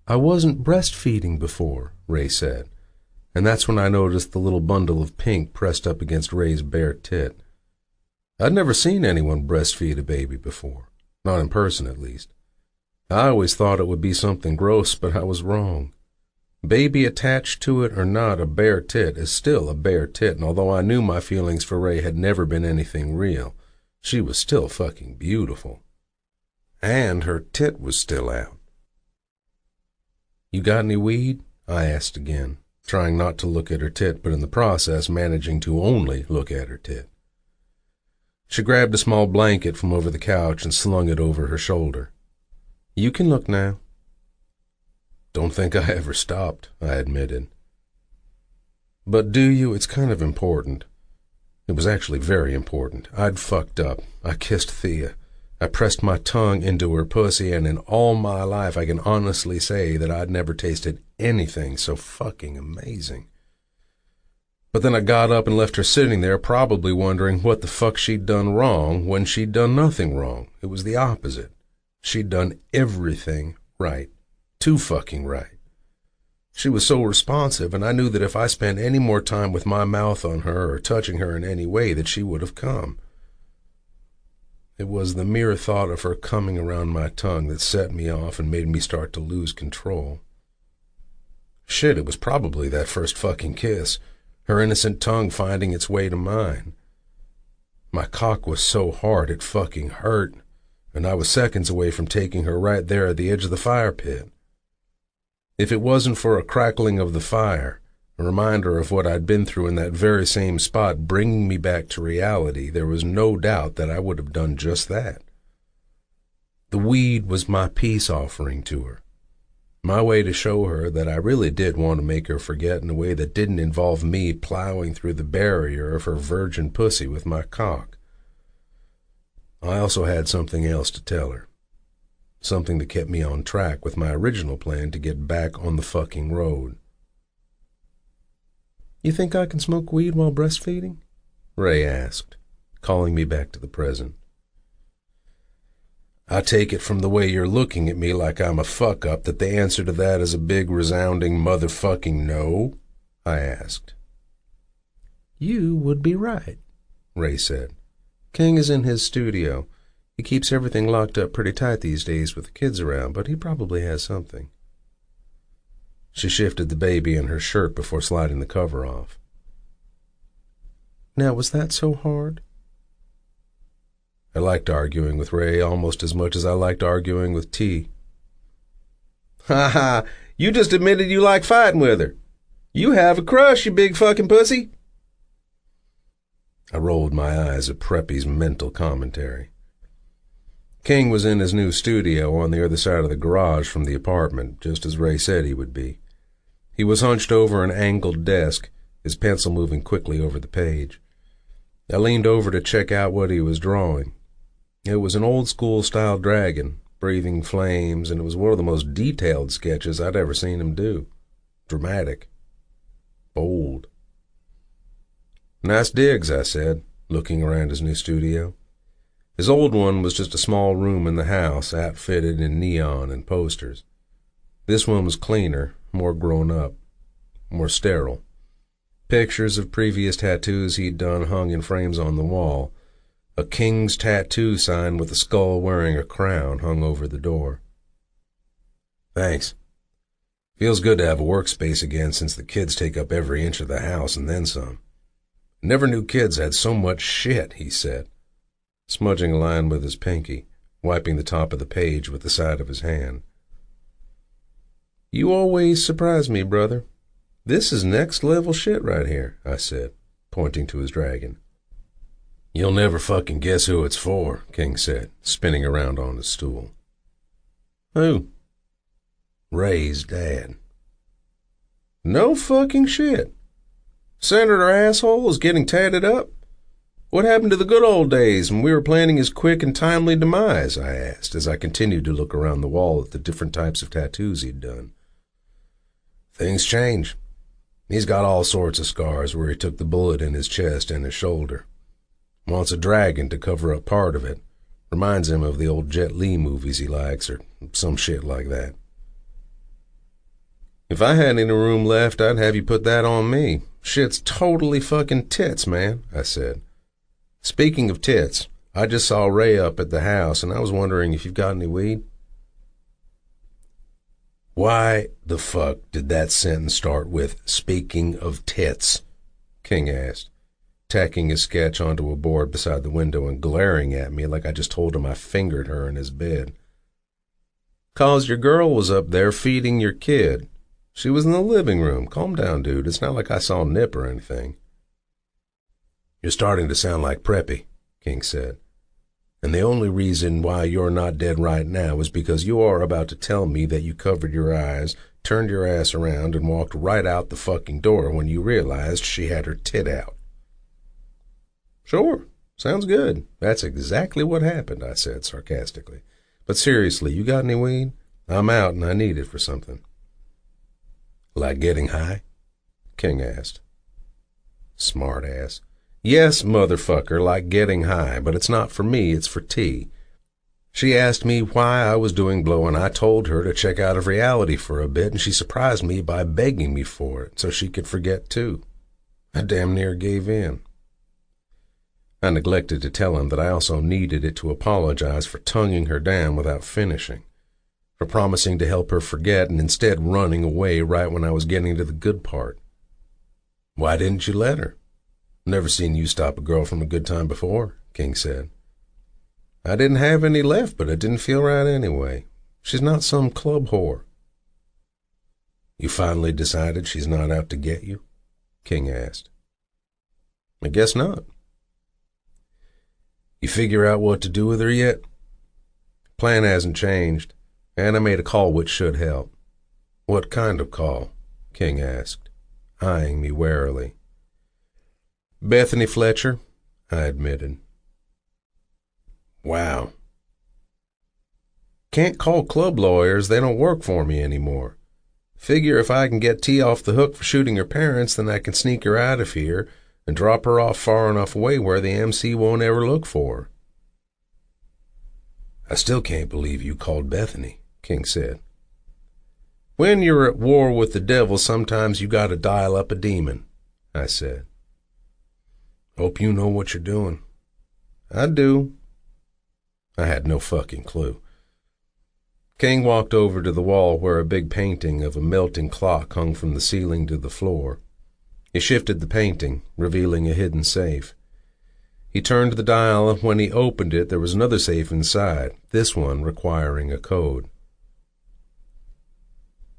"I wasn't breastfeeding before," Ray said, and that's when I noticed the little bundle of pink pressed up against Ray's bare tit. I'd never seen anyone breastfeed a baby before, not in person at least. I always thought it would be something gross, but I was wrong. Baby attached to it or not, a bare tit is still a bare tit, and although I knew my feelings for Ray had never been anything real, she was still fucking beautiful. And her tit was still out. "You got any weed?" I asked again, trying not to look at her tit, but in the process managing to only look at her tit. She grabbed a small blanket from over the couch and slung it over her shoulder. "You can look now." "Don't think I ever stopped," I admitted. "But do you? It's kind of important." It was actually very important. I'd fucked up. I kissed Thia, I pressed my tongue into her pussy, and in all my life I can honestly say that I'd never tasted anything so fucking amazing. But then I got up and left her sitting there, probably wondering what the fuck she'd done wrong when she'd done nothing wrong. It was the opposite. She'd done everything right. Too fucking right. She was so responsive, and I knew that if I spent any more time with my mouth on her or touching her in any way, that she would have come. It was the mere thought of her coming around my tongue that set me off and made me start to lose control. Shit, it was probably that first fucking kiss, her innocent tongue finding its way to mine. My cock was so hard it fucking hurt, and I was seconds away from taking her right there at the edge of the fire pit. If it wasn't for a crackling of the fire, a reminder of what I'd been through in that very same spot bringing me back to reality, there was no doubt that I would have done just that. The weed was my peace offering to her, my way to show her that I really did want to make her forget in a way that didn't involve me plowing through the barrier of her virgin pussy with my cock. I also had something else to tell her. Something that kept me on track with my original plan to get back on the fucking road. "You think I can smoke weed while breastfeeding?" Ray asked, calling me back to the present. "I take it from the way you're looking at me like I'm a fuck-up that the answer to that is a big resounding motherfucking no?" I asked. "You would be right," Ray said. "King is in his studio. He keeps everything locked up pretty tight these days with the kids around, but he probably has something." She shifted the baby in her shirt before sliding the cover off. "Now, was that so hard?" I liked arguing with Ray almost as much as I liked arguing with T. "Ha ha! You just admitted you like fighting with her. You have a crush, you big fucking pussy." I rolled my eyes at Preppy's mental commentary. King was in his new studio on the other side of the garage from the apartment, just as Ray said he would be. He was hunched over an angled desk, his pencil moving quickly over the page. I leaned over to check out what he was drawing. It was an old-school style dragon, breathing flames, and it was one of the most detailed sketches I'd ever seen him do. Dramatic. Bold. "Nice digs," I said, looking around his new studio. His old one was just a small room in the house, outfitted in neon and posters. This one was cleaner, more grown up, more sterile. Pictures of previous tattoos he'd done hung in frames on the wall. A king's tattoo sign with a skull wearing a crown hung over the door. "Thanks. Feels good to have a workspace again since the kids take up every inch of the house and then some. Never knew kids had so much shit," he said, smudging a line with his pinky, wiping the top of the page with the side of his hand. "You always surprise me, brother. This is next-level shit right here," I said, pointing to his dragon. "You'll never fucking guess who it's for," King said, spinning around on his stool. "Who?" "Ray's dad." "No fucking shit. Senator asshole is getting tatted up? What happened to the good old days when we were planning his quick and timely demise?" I asked, as I continued to look around the wall at the different types of tattoos he'd done. "Things change. He's got all sorts of scars where he took the bullet in his chest and his shoulder. Wants a dragon to cover up part of it. Reminds him of the old Jet Li movies he likes, or some shit like that." "If I had any room left, I'd have you put that on me. Shit's totally fucking tits, man," I said. "Speaking of tits, I just saw Ray up at the house, and I was wondering if you've got any weed." "Why the fuck did that sentence start with 'speaking of tits'?" King asked, tacking his sketch onto a board beside the window and glaring at me like I just told him I fingered her in his bed. "'Cause your girl was up there feeding your kid. She was in the living room. Calm down, dude. It's not like I saw Nip or anything." "You're starting to sound like Preppy," King said. "And the only reason why you're not dead right now is because you are about to tell me that you covered your eyes, turned your ass around, and walked right out the fucking door when you realized she had her tit out." "Sure. Sounds good. That's exactly what happened, I said sarcastically. But seriously, you got any weed? I'm out and I need it for something. Like getting high? King asked. Smart ass. Yes, motherfucker, like getting high, but it's not for me, it's for T. She asked me why I was doing blow, and I told her to check out of reality for a bit, and she surprised me by begging me for it so she could forget too. I damn near gave in. I neglected to tell him that I also needed it to apologize for tonguing her down without finishing, for promising to help her forget and instead running away right when I was getting to the good part. Why didn't you let her? Never seen you stop a girl from a good time before, King said. I didn't have any left, but it didn't feel right anyway. She's not some club whore. You finally decided she's not out to get you? King asked. I guess not. You figure out what to do with her yet? Plan hasn't changed, and I made a call which should help. What kind of call? King asked, eyeing me warily. Bethany Fletcher, I admitted. Wow. Can't call club lawyers, they don't work for me anymore. Figure if I can get T off the hook for shooting her parents, then I can sneak her out of here and drop her off far enough away where the MC won't ever look for her. I still can't believe you called Bethany, King said. When you're at war with the devil, sometimes you gotta dial up a demon, I said. Hope you know what you're doing. I do. I had no fucking clue. King walked over to the wall where a big painting of a melting clock hung from the ceiling to the floor. He shifted the painting, revealing a hidden safe. He turned the dial, and when he opened it, there was another safe inside, this one requiring a code.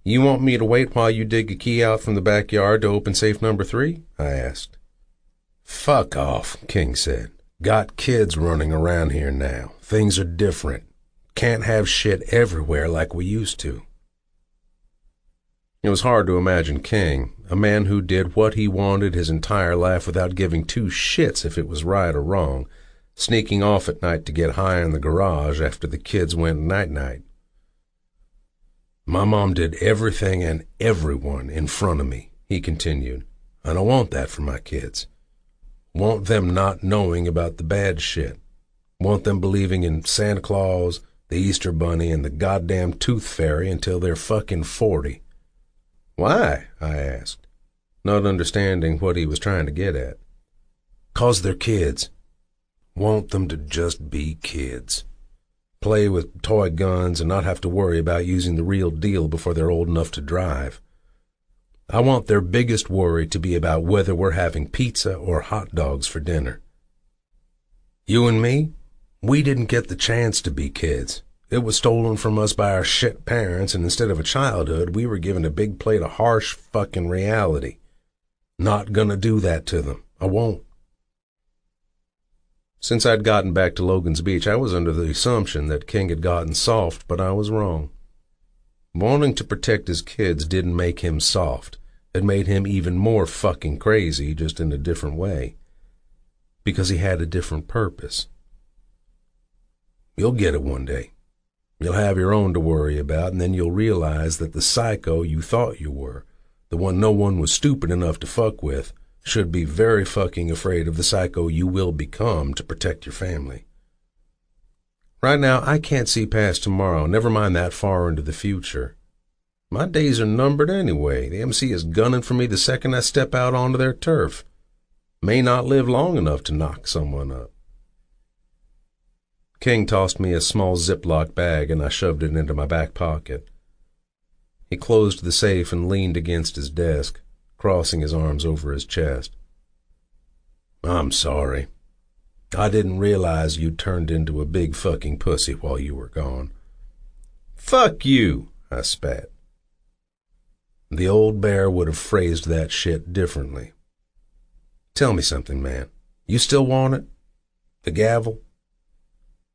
You want me to wait while you dig a key out from the backyard to open safe number 3? I asked. Fuck off, King said. Got kids running around here now. Things are different. Can't have shit everywhere like we used to. It was hard to imagine King, a man who did what he wanted his entire life without giving two shits if it was right or wrong, sneaking off at night to get high in the garage after the kids went night-night. My mom did everything and everyone in front of me, he continued, and I want that for my kids. Want them not knowing about the bad shit. Want them believing in Santa Claus, the Easter Bunny, and the goddamn Tooth Fairy until they're fucking 40. Why? I asked, not understanding what he was trying to get at. 'Cause they're kids. Want them to just be kids. Play with toy guns and not have to worry about using the real deal before they're old enough to drive. I want their biggest worry to be about whether we're having pizza or hot dogs for dinner. You and me, we didn't get the chance to be kids. It was stolen from us by our shit parents, and instead of a childhood, we were given a big plate of harsh fucking reality. Not gonna do that to them. I won't. Since I'd gotten back to Logan's Beach, I was under the assumption that King had gotten soft, but I was wrong. Wanting to protect his kids didn't make him soft. It made him even more fucking crazy, just in a different way. Because he had a different purpose. You'll get it one day. You'll have your own to worry about, and then you'll realize that the psycho you thought you were, the one no one was stupid enough to fuck with, should be very fucking afraid of the psycho you will become to protect your family. Right now, I can't see past tomorrow, never mind that far into the future. My days are numbered anyway. The MC is gunning for me the second I step out onto their turf. May not live long enough to knock someone up. King tossed me a small Ziploc bag, and I shoved it into my back pocket. He closed the safe and leaned against his desk, crossing his arms over his chest. I'm sorry. I didn't realize you'd turned into a big fucking pussy while you were gone. Fuck you, I spat. The old bear would have phrased that shit differently. Tell me something, man. You still want it? The gavel?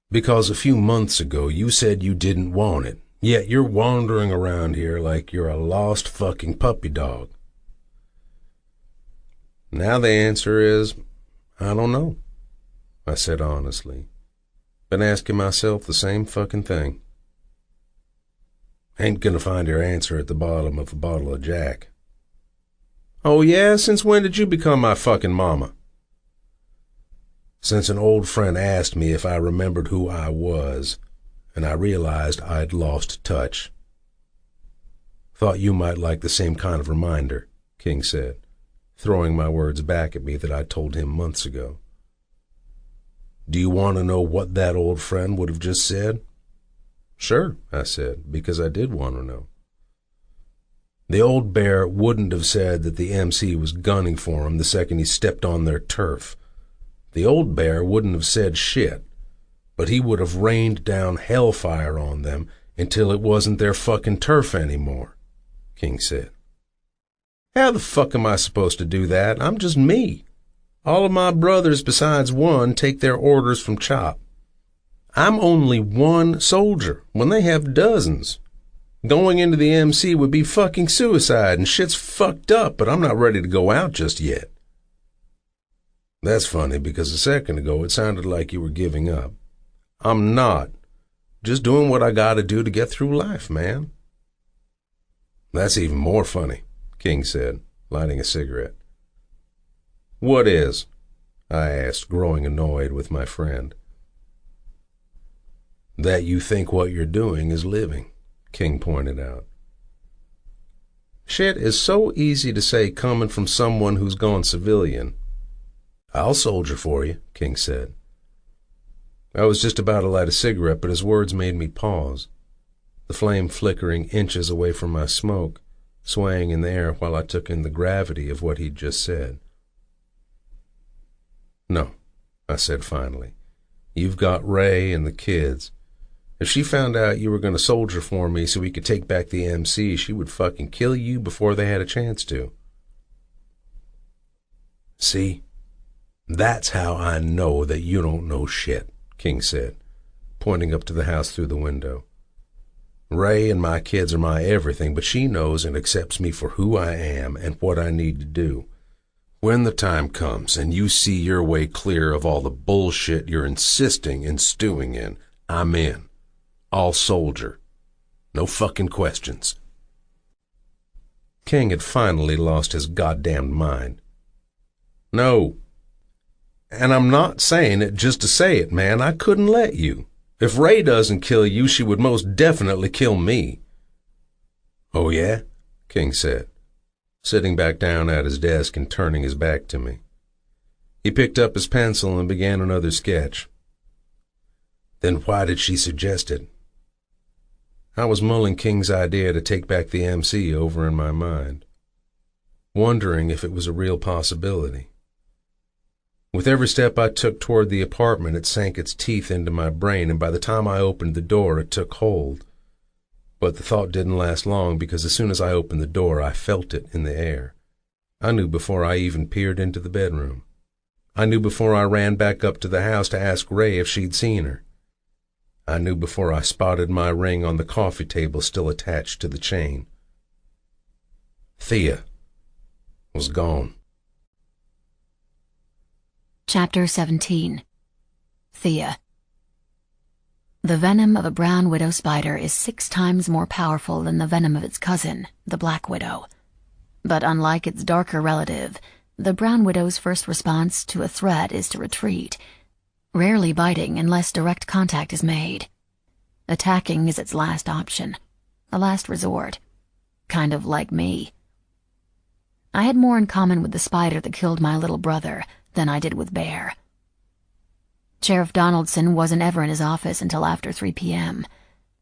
Because a few months ago you said you didn't want it, yet you're wandering around here like you're a lost fucking puppy dog. Now the answer is, I don't know. I said honestly. Been asking myself the same fucking thing. Ain't gonna find your answer at the bottom of a bottle of Jack. Oh yeah? Since when did you become my fucking mama? Since an old friend asked me if I remembered who I was, and I realized I'd lost touch. Thought you might like the same kind of reminder, King said, throwing my words back at me that I'd told him months ago. Do you want to know what that old friend would have just said? Sure, I said, because I did want to know. The old bear wouldn't have said that the MC was gunning for him the second he stepped on their turf. The old bear wouldn't have said shit, but he would have rained down hellfire on them until it wasn't their fucking turf anymore, King said. How the fuck am I supposed to do that? I'm just me. All of my brothers besides one take their orders from Chop. I'm only one soldier when they have dozens. Going into the MC would be fucking suicide and shit's fucked up, but I'm not ready to go out just yet. That's funny because a second ago it sounded like you were giving up. I'm not. Just doing what I gotta do to get through life, man. That's even more funny, King said, lighting a cigarette. What is? I asked, growing annoyed with my friend. That you think what you're doing is living, King pointed out. Shit is so easy to say coming from someone who's gone civilian. I'll soldier for you, King said. I was just about to light a cigarette, but his words made me pause, the flame flickering inches away from my smoke, swaying in the air while I took in the gravity of what he'd just said. No, I said finally. You've got Ray and the kids. If she found out you were going to soldier for me so we could take back the MC, she would fucking kill you before they had a chance to. See? That's how I know that you don't know shit, King said, pointing up to the house through the window. Ray and my kids are my everything, but she knows and accepts me for who I am and what I need to do. When the time comes and you see your way clear of all the bullshit you're insisting and stewing in, I'm in. I'll soldier. No fucking questions. King had finally lost his goddamned mind. No. And I'm not saying it just to say it, man. I couldn't let you. If Ray doesn't kill you, she would most definitely kill me. Oh, yeah? King said, sitting back down at his desk and turning his back to me. He picked up his pencil and began another sketch. Then why did she suggest it? I was mulling King's idea to take back the MC over in my mind, wondering if it was a real possibility. With every step I took toward the apartment, it sank its teeth into my brain, and by the time I opened the door, it took hold. But the thought didn't last long, because as soon as I opened the door, I felt it in the air. I knew before I even peered into the bedroom. I knew before I ran back up to the house to ask Ray if she'd seen her. I knew before I spotted my ring on the coffee table still attached to the chain. Thia was gone. Chapter 17. Thia. The venom of a brown widow spider is 6 times more powerful than the venom of its cousin, the black widow. But unlike its darker relative, the brown widow's first response to a threat is to retreat, rarely biting unless direct contact is made. Attacking is its last option, a last resort, kind of like me. I had more in common with the spider that killed my little brother than I did with Bear. Sheriff Donaldson wasn't ever in his office until after 3 p.m.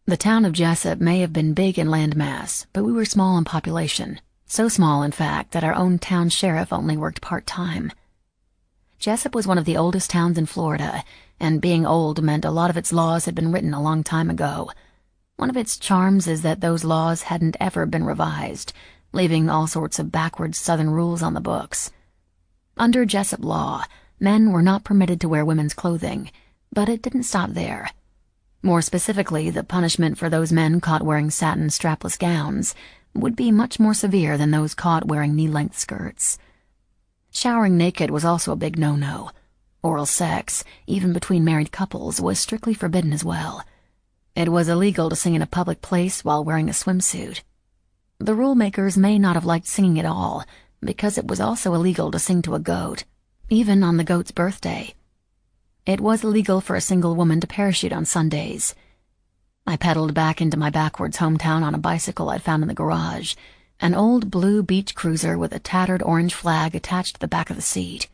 The town of Jessup may have been big in landmass, but we were small in population, so small, in fact, that our own town sheriff only worked part-time. Jessup was one of the oldest towns in Florida, and being old meant a lot of its laws had been written a long time ago. One of its charms is that those laws hadn't ever been revised, leaving all sorts of backwards Southern rules on the books. Under Jessup law, men were not permitted to wear women's clothing, but it didn't stop there. More specifically, the punishment for those men caught wearing satin strapless gowns would be much more severe than those caught wearing knee-length skirts. Showering naked was also a big no-no, Oral sex, even between married couples, was strictly forbidden as well. It was illegal to sing in a public place while wearing a swimsuit. The rule makers may not have liked singing at all, because it was also illegal to sing to a goat, even on the goat's birthday. It was illegal for a single woman to parachute on Sundays. I pedaled back into my backwards hometown on a bicycle I'd found in the garage, an old blue beach cruiser with a tattered orange flag attached to the back of the seat.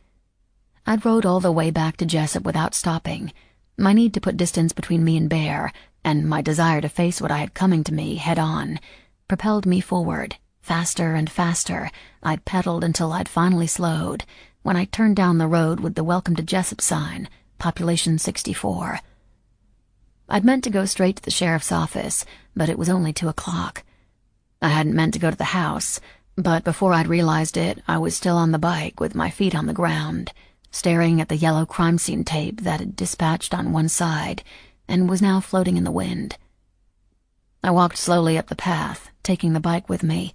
I'd rode all the way back to Jessup without stopping. My need to put distance between me and Bear, and my desire to face what I had coming to me head-on, propelled me forward. Faster and faster, I'd pedaled until I'd finally slowed, when I turned down the road with the Welcome to Jessup sign, population 64. I'd meant to go straight to the sheriff's office, but it was only 2 o'clock. I hadn't meant to go to the house, but before I'd realized it, I was still on the bike with my feet on the ground, staring at the yellow crime scene tape that had dispatched on one side and was now floating in the wind. I walked slowly up the path, taking the bike with me.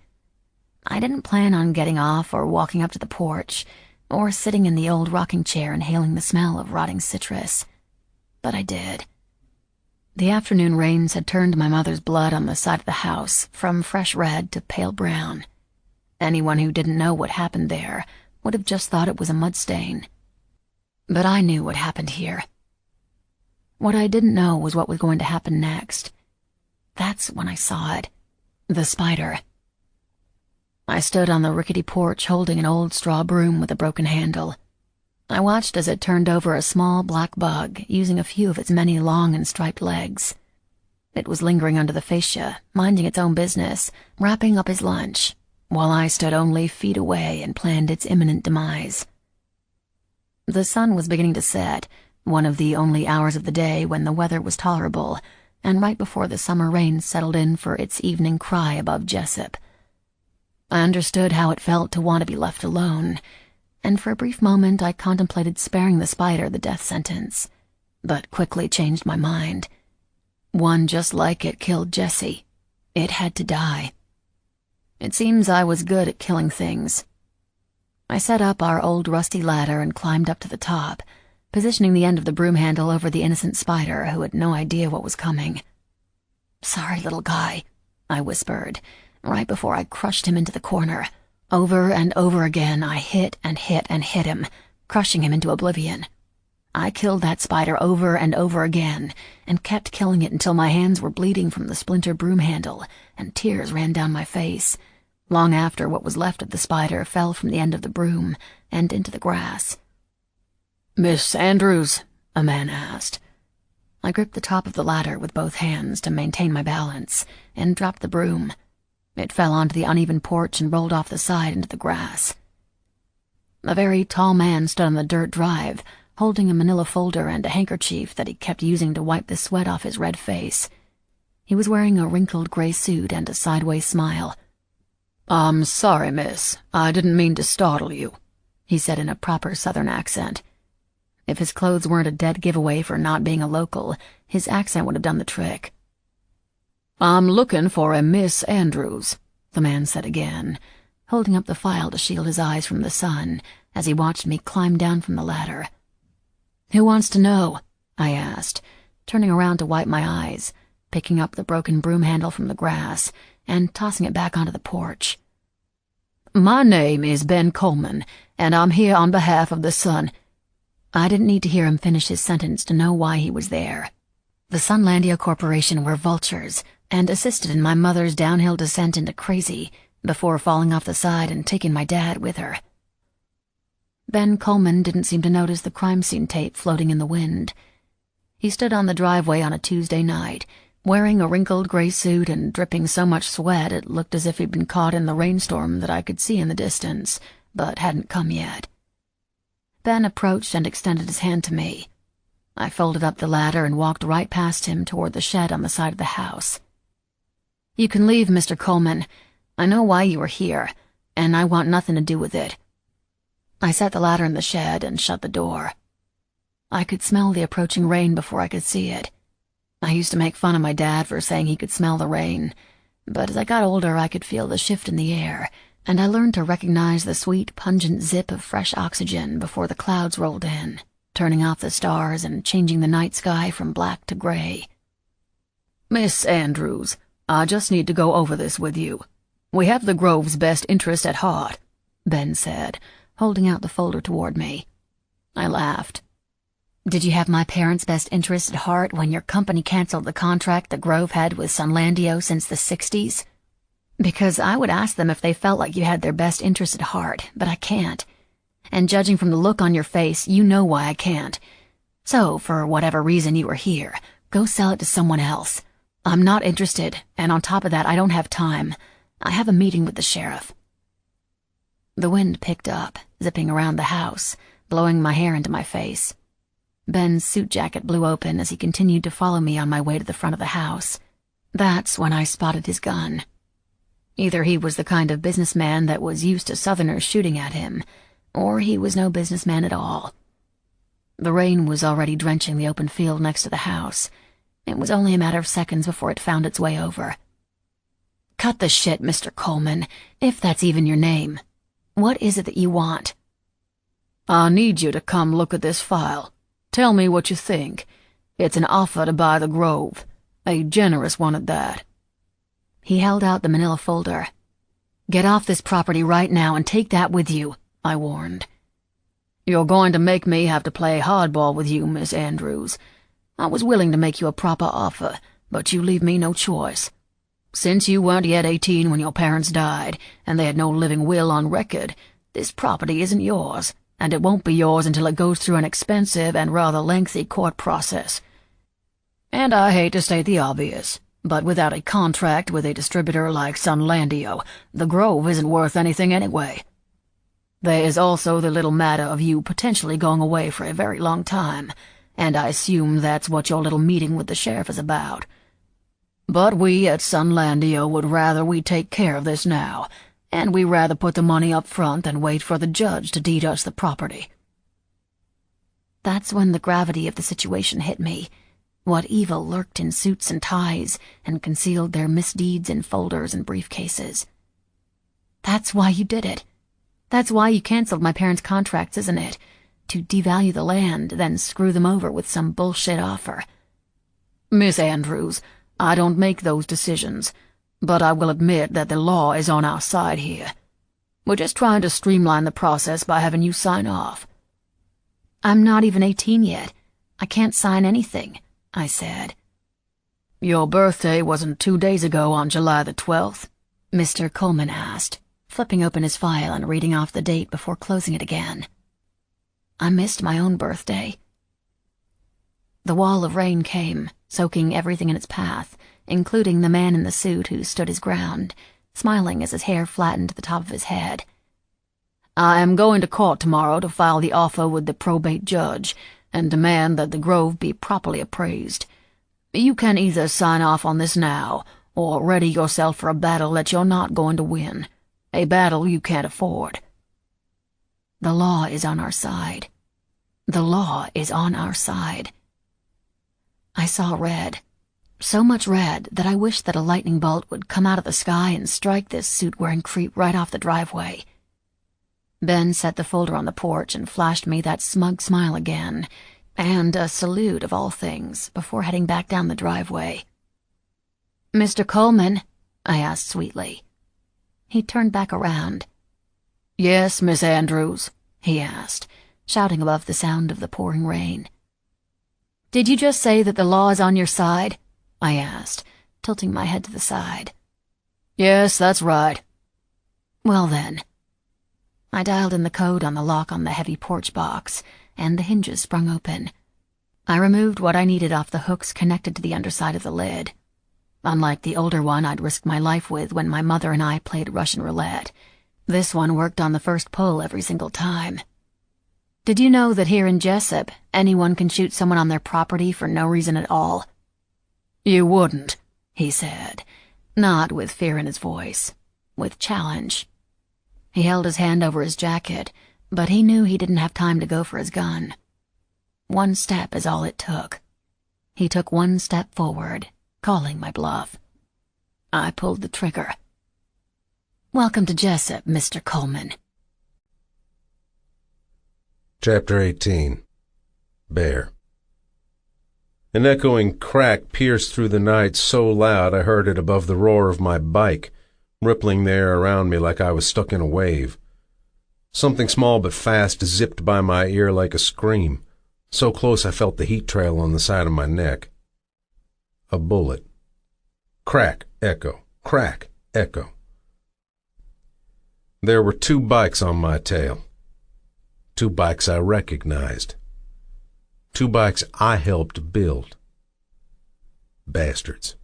I didn't plan on getting off or walking up to the porch, or sitting in the old rocking chair inhaling the smell of rotting citrus. But I did. The afternoon rains had turned my mother's blood on the side of the house from fresh red to pale brown. Anyone who didn't know what happened there would have just thought it was a mud stain. But I knew what happened here. What I didn't know was what was going to happen next. That's when I saw it. The spider. I stood on the rickety porch holding an old straw broom with a broken handle. I watched as it turned over a small black bug, using a few of its many long and striped legs. It was lingering under the fascia, minding its own business, wrapping up his lunch, while I stood only feet away and planned its imminent demise. The sun was beginning to set, one of the only hours of the day when the weather was tolerable, and right before the summer rain settled in for its evening cry above Jessup. I understood how it felt to want to be left alone, and for a brief moment I contemplated sparing the spider the death sentence, but quickly changed my mind. One just like it killed Jessie. It had to die. It seems I was good at killing things. I set up our old rusty ladder and climbed up to the top, positioning the end of the broom handle over the innocent spider who had no idea what was coming. "Sorry, little guy," I whispered, right before I crushed him into the corner. Over and over again I hit and hit and hit him, crushing him into oblivion. I killed that spider over and over again, and kept killing it until my hands were bleeding from the splintered broom handle, and tears ran down my face, long after what was left of the spider fell from the end of the broom and into the grass. "Miss Andrews?" a man asked. I gripped the top of the ladder with both hands to maintain my balance, and dropped the broom. It fell onto the uneven porch and rolled off the side into the grass. A very tall man stood on the dirt drive, holding a manila folder and a handkerchief that he kept using to wipe the sweat off his red face. He was wearing a wrinkled gray suit and a sideways smile. "I'm sorry, miss. I didn't mean to startle you," he said in a proper Southern accent. If his clothes weren't a dead giveaway for not being a local, his accent would have done the trick. "I'm looking for a Miss Andrews," the man said again, holding up the file to shield his eyes from the sun as he watched me climb down from the ladder. "Who wants to know?" I asked, turning around to wipe my eyes, picking up the broken broom handle from the grass and tossing it back onto the porch. "My name is Ben Coleman, and I'm here on behalf of the Sun—" I didn't need to hear him finish his sentence to know why he was there. The Sunlandia Corporation were vultures and assisted in my mother's downhill descent into crazy before falling off the side and taking my dad with her. Ben Coleman didn't seem to notice the crime scene tape floating in the wind. He stood on the driveway on a Tuesday night, wearing a wrinkled gray suit and dripping so much sweat it looked as if he'd been caught in the rainstorm that I could see in the distance, but hadn't come yet. Ben approached and extended his hand to me. I folded up the ladder and walked right past him toward the shed on the side of the house. "You can leave, Mr. Coleman. I know why you are here, and I want nothing to do with it." I set the ladder in the shed and shut the door. I could smell the approaching rain before I could see it. I used to make fun of my dad for saying he could smell the rain, but as I got older I could feel the shift in the air, and I learned to recognize the sweet, pungent zip of fresh oxygen before the clouds rolled in, turning off the stars and changing the night sky from black to gray. "Miss Andrews, I just need to go over this with you. We have the Grove's best interest at heart," Ben said, holding out the folder toward me. I laughed. Did you have my parents' best interest at heart when your company canceled the contract the Grove had with Sunlandio since the 60s? Because I would ask them if they felt like you had their best interest at heart, but I can't. And judging from the look on your face, you know why I can't. So, for whatever reason you were here, go sell it to someone else. I'm not interested, and on top of that, I don't have time. I have a meeting with the sheriff. The wind picked up, zipping around the house, blowing my hair into my face. Ben's suit jacket blew open as he continued to follow me on my way to the front of the house. That's when I spotted his gun. Either he was the kind of businessman that was used to Southerners shooting at him, or he was no businessman at all. The rain was already drenching the open field next to the house. It was only a matter of seconds before it found its way over. Cut the shit, Mr. Coleman, if that's even your name. What is it that you want? "I need you to come look at this file. Tell me what you think. It's an offer to buy the Grove. A generous one at that." He held out the manila folder. "Get off this property right now and take that with you," I warned. "You're going to make me have to play hardball with you, Miss Andrews. I was willing to make you a proper offer, but you leave me no choice. Since you weren't yet 18 when your parents died, and they had no living will on record, this property isn't yours, and it won't be yours until it goes through an expensive and rather lengthy court process. And I hate to state the obvious, but without a contract with a distributor like Sunlandio, the Grove isn't worth anything anyway. There is also the little matter of you potentially going away for a very long time, and I assume that's what your little meeting with the sheriff is about. But we at Sunlandio would rather we take care of this now, and we rather put the money up front than wait for the judge to deed us the property." That's when the gravity of the situation hit me. What evil lurked in suits and ties and concealed their misdeeds in folders and briefcases. That's why you did it. That's why you canceled my parents' contracts, isn't it? To devalue the land, then screw them over with some bullshit offer. "Miss Andrews, I don't make those decisions, but I will admit that the law is on our side here. We're just trying to streamline the process by having you sign off." "I'm not even 18 yet. I can't sign anything," I said. "Your birthday wasn't 2 days ago on July the 12th? Mr. Coleman asked, flipping open his file and reading off the date before closing it again. I missed my own birthday. The wall of rain came, soaking everything in its path, including the man in the suit who stood his ground, smiling as his hair flattened to the top of his head. "I am going to court tomorrow to file the offer with the probate judge and demand that the Grove be properly appraised. You can either sign off on this now or ready yourself for a battle that you're not going to win, a battle you can't afford." The law is on our side. The law is on our side. I saw red. So much red that I wished that a lightning bolt would come out of the sky and strike this suit-wearing creep right off the driveway. Ben set the folder on the porch and flashed me that smug smile again, and a salute of all things, before heading back down the driveway. "Mr. Coleman?" I asked sweetly. He turned back around. "Yes, Miss Andrews?" he asked, shouting above the sound of the pouring rain. "Did you just say that the law is on your side?" I asked, tilting my head to the side. "Yes, that's right." "Well then." I dialed in the code on the lock on the heavy porch box, and the hinges sprung open. I removed what I needed off the hooks connected to the underside of the lid. Unlike the older one I'd risked my life with when my mother and I played Russian roulette, this one worked on the first pull every single time. "Did you know that here in Jessup, anyone can shoot someone on their property for no reason at all?" "You wouldn't," he said, not with fear in his voice, with challenge. He held his hand over his jacket, but he knew he didn't have time to go for his gun. One step is all it took. He took one step forward, calling my bluff. I pulled the trigger. "Welcome to Jessup, Mr. Coleman." Chapter 18. Bear. An echoing crack pierced through the night so loud I heard it above the roar of my bike, rippling the air around me like I was stuck in a wave. Something small but fast zipped by my ear like a scream, so close I felt the heat trail on the side of my neck. A bullet. Crack, echo, crack, echo. There were 2 bikes on my tail. 2 bikes I recognized. 2 bikes I helped build. Bastards.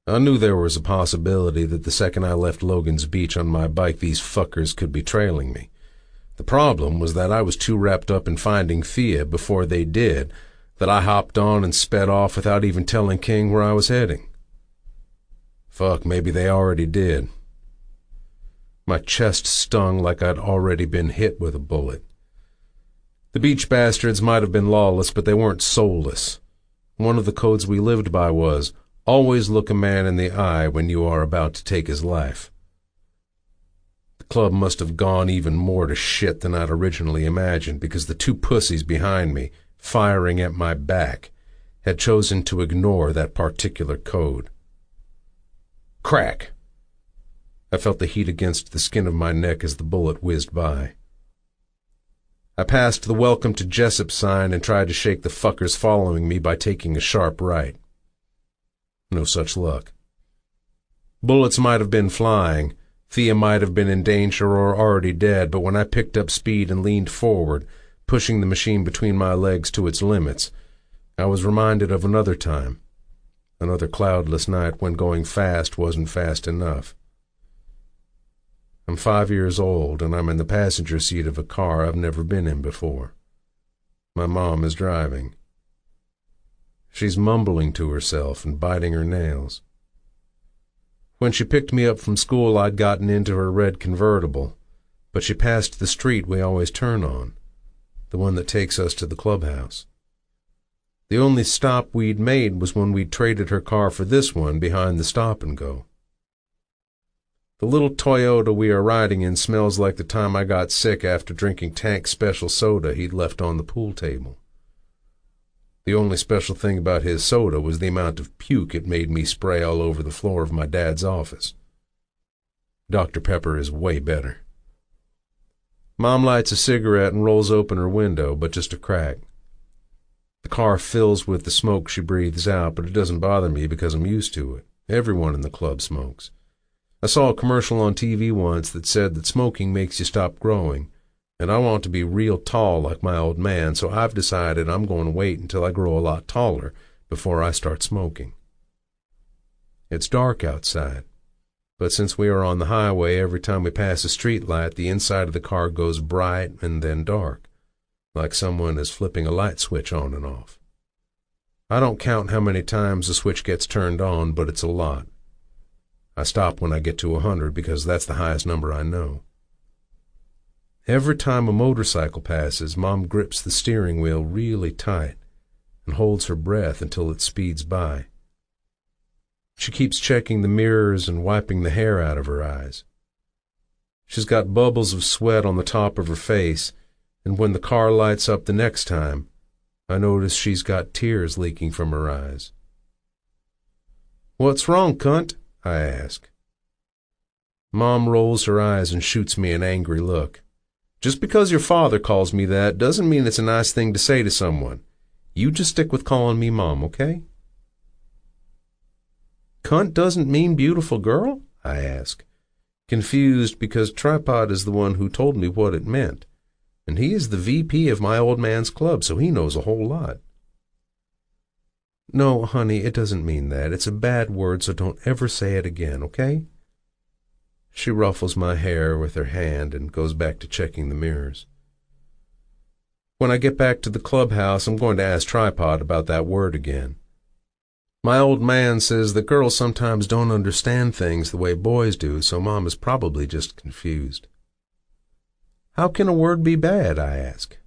I knew there was a possibility that the second I left Logan's Beach on my bike, these fuckers could be trailing me. The problem was that I was too wrapped up in finding Thia before they did, that I hopped on and sped off without even telling King where I was heading. Fuck, maybe they already did. My chest stung like I'd already been hit with a bullet. The beach bastards might have been lawless, but they weren't soulless. One of the codes we lived by was, always look a man in the eye when you are about to take his life. The club must have gone even more to shit than I'd originally imagined, because the 2 pussies behind me, firing at my back, had chosen to ignore that particular code. Crack! I felt the heat against the skin of my neck as the bullet whizzed by. I passed the Welcome to Jessup sign and tried to shake the fuckers following me by taking a sharp right. No such luck. Bullets might have been flying, Thia might have been in danger or already dead, but when I picked up speed and leaned forward, pushing the machine between my legs to its limits, I was reminded of another time, another cloudless night when going fast wasn't fast enough. I'm 5 years old, and I'm in the passenger seat of a car I've never been in before. My mom is driving. She's mumbling to herself and biting her nails. When she picked me up from school, I'd gotten into her red convertible, but she passed the street we always turn on, the one that takes us to the clubhouse. The only stop we'd made was when we'd traded her car for this one behind the stop-and-go. The little Toyota we are riding in smells like the time I got sick after drinking Tank special soda he'd left on the pool table. The only special thing about his soda was the amount of puke it made me spray all over the floor of my dad's office. Dr. Pepper is way better. Mom lights a cigarette and rolls open her window, but just a crack. The car fills with the smoke she breathes out, but it doesn't bother me because I'm used to it. Everyone in the club smokes. I saw a commercial on TV once that said that smoking makes you stop growing, and I want to be real tall like my old man, so I've decided I'm going to wait until I grow a lot taller before I start smoking. It's dark outside, but since we are on the highway, every time we pass a street light, the inside of the car goes bright and then dark, like someone is flipping a light switch on and off. I don't count how many times the switch gets turned on, but it's a lot. I stop when I get to 100 because that's the highest number I know. Every time a motorcycle passes, Mom grips the steering wheel really tight and holds her breath until it speeds by. She keeps checking the mirrors and wiping the hair out of her eyes. She's got bubbles of sweat on the top of her face, and when the car lights up the next time, I notice she's got tears leaking from her eyes. "What's wrong, cunt?" I ask. Mom rolls her eyes and shoots me an angry look. "Just because your father calls me that doesn't mean it's a nice thing to say to someone. You just stick with calling me Mom, okay?" "Cunt doesn't mean beautiful girl?" I ask, confused because Tripod is the one who told me what it meant, and he is the VP of my old man's club, so he knows a whole lot. "No, honey, it doesn't mean that. It's a bad word, so don't ever say it again, okay?" She ruffles my hair with her hand and goes back to checking the mirrors. When I get back to the clubhouse, I'm going to ask Tripod about that word again. My old man says that girls sometimes don't understand things the way boys do, so Mom is probably just confused. "How can a word be bad?" I ask.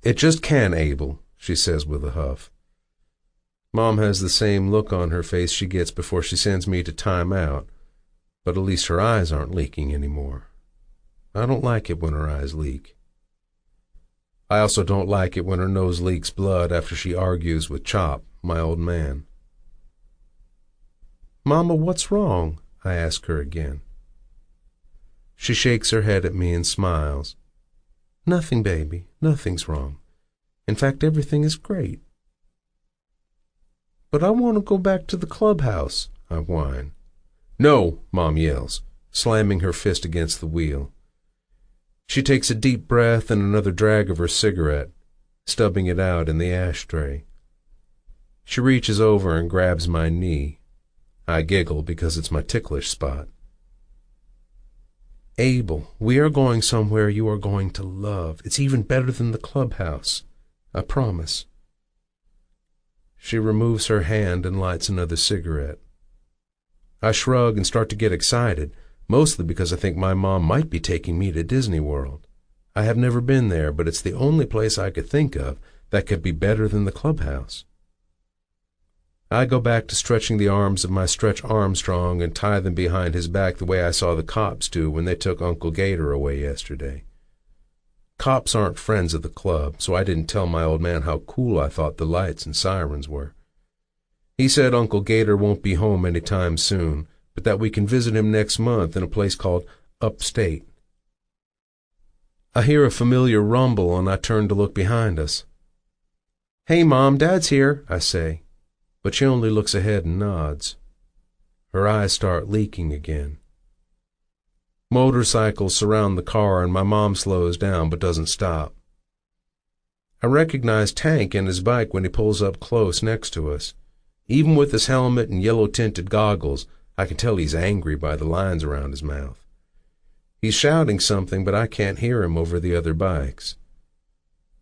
"It just can, Abel," she says with a huff. Mom has the same look on her face she gets before she sends me to time out, but at least her eyes aren't leaking anymore. I don't like it when her eyes leak. I also don't like it when her nose leaks blood after she argues with Chop, my old man. "Mama, what's wrong?" I ask her again. She shakes her head at me and smiles. "Nothing, baby. Nothing's wrong. In fact, everything is great." "But I want to go back to the clubhouse," I whine. "No," Mom yells, slamming her fist against the wheel. She takes a deep breath and another drag of her cigarette, stubbing it out in the ashtray. She reaches over and grabs my knee. I giggle because it's my ticklish spot. "Abel, we are going somewhere you are going to love. It's even better than the clubhouse. I promise." She removes her hand and lights another cigarette. I shrug and start to get excited, mostly because I think my mom might be taking me to Disney World. I have never been there, but it's the only place I could think of that could be better than the clubhouse. I go back to stretching the arms of my Stretch Armstrong and tie them behind his back the way I saw the cops do when they took Uncle Gator away yesterday. Cops aren't friends of the club, so I didn't tell my old man how cool I thought the lights and sirens were. He said Uncle Gator won't be home any time soon, but that we can visit him next month in a place called Upstate. I hear a familiar rumble and I turn to look behind us. "Hey, Mom, Dad's here," I say, but she only looks ahead and nods. Her eyes start leaking again. Motorcycles surround the car and my mom slows down but doesn't stop. I recognize Tank and his bike when he pulls up close next to us. Even with his helmet and yellow-tinted goggles, I can tell he's angry by the lines around his mouth. He's shouting something, but I can't hear him over the other bikes.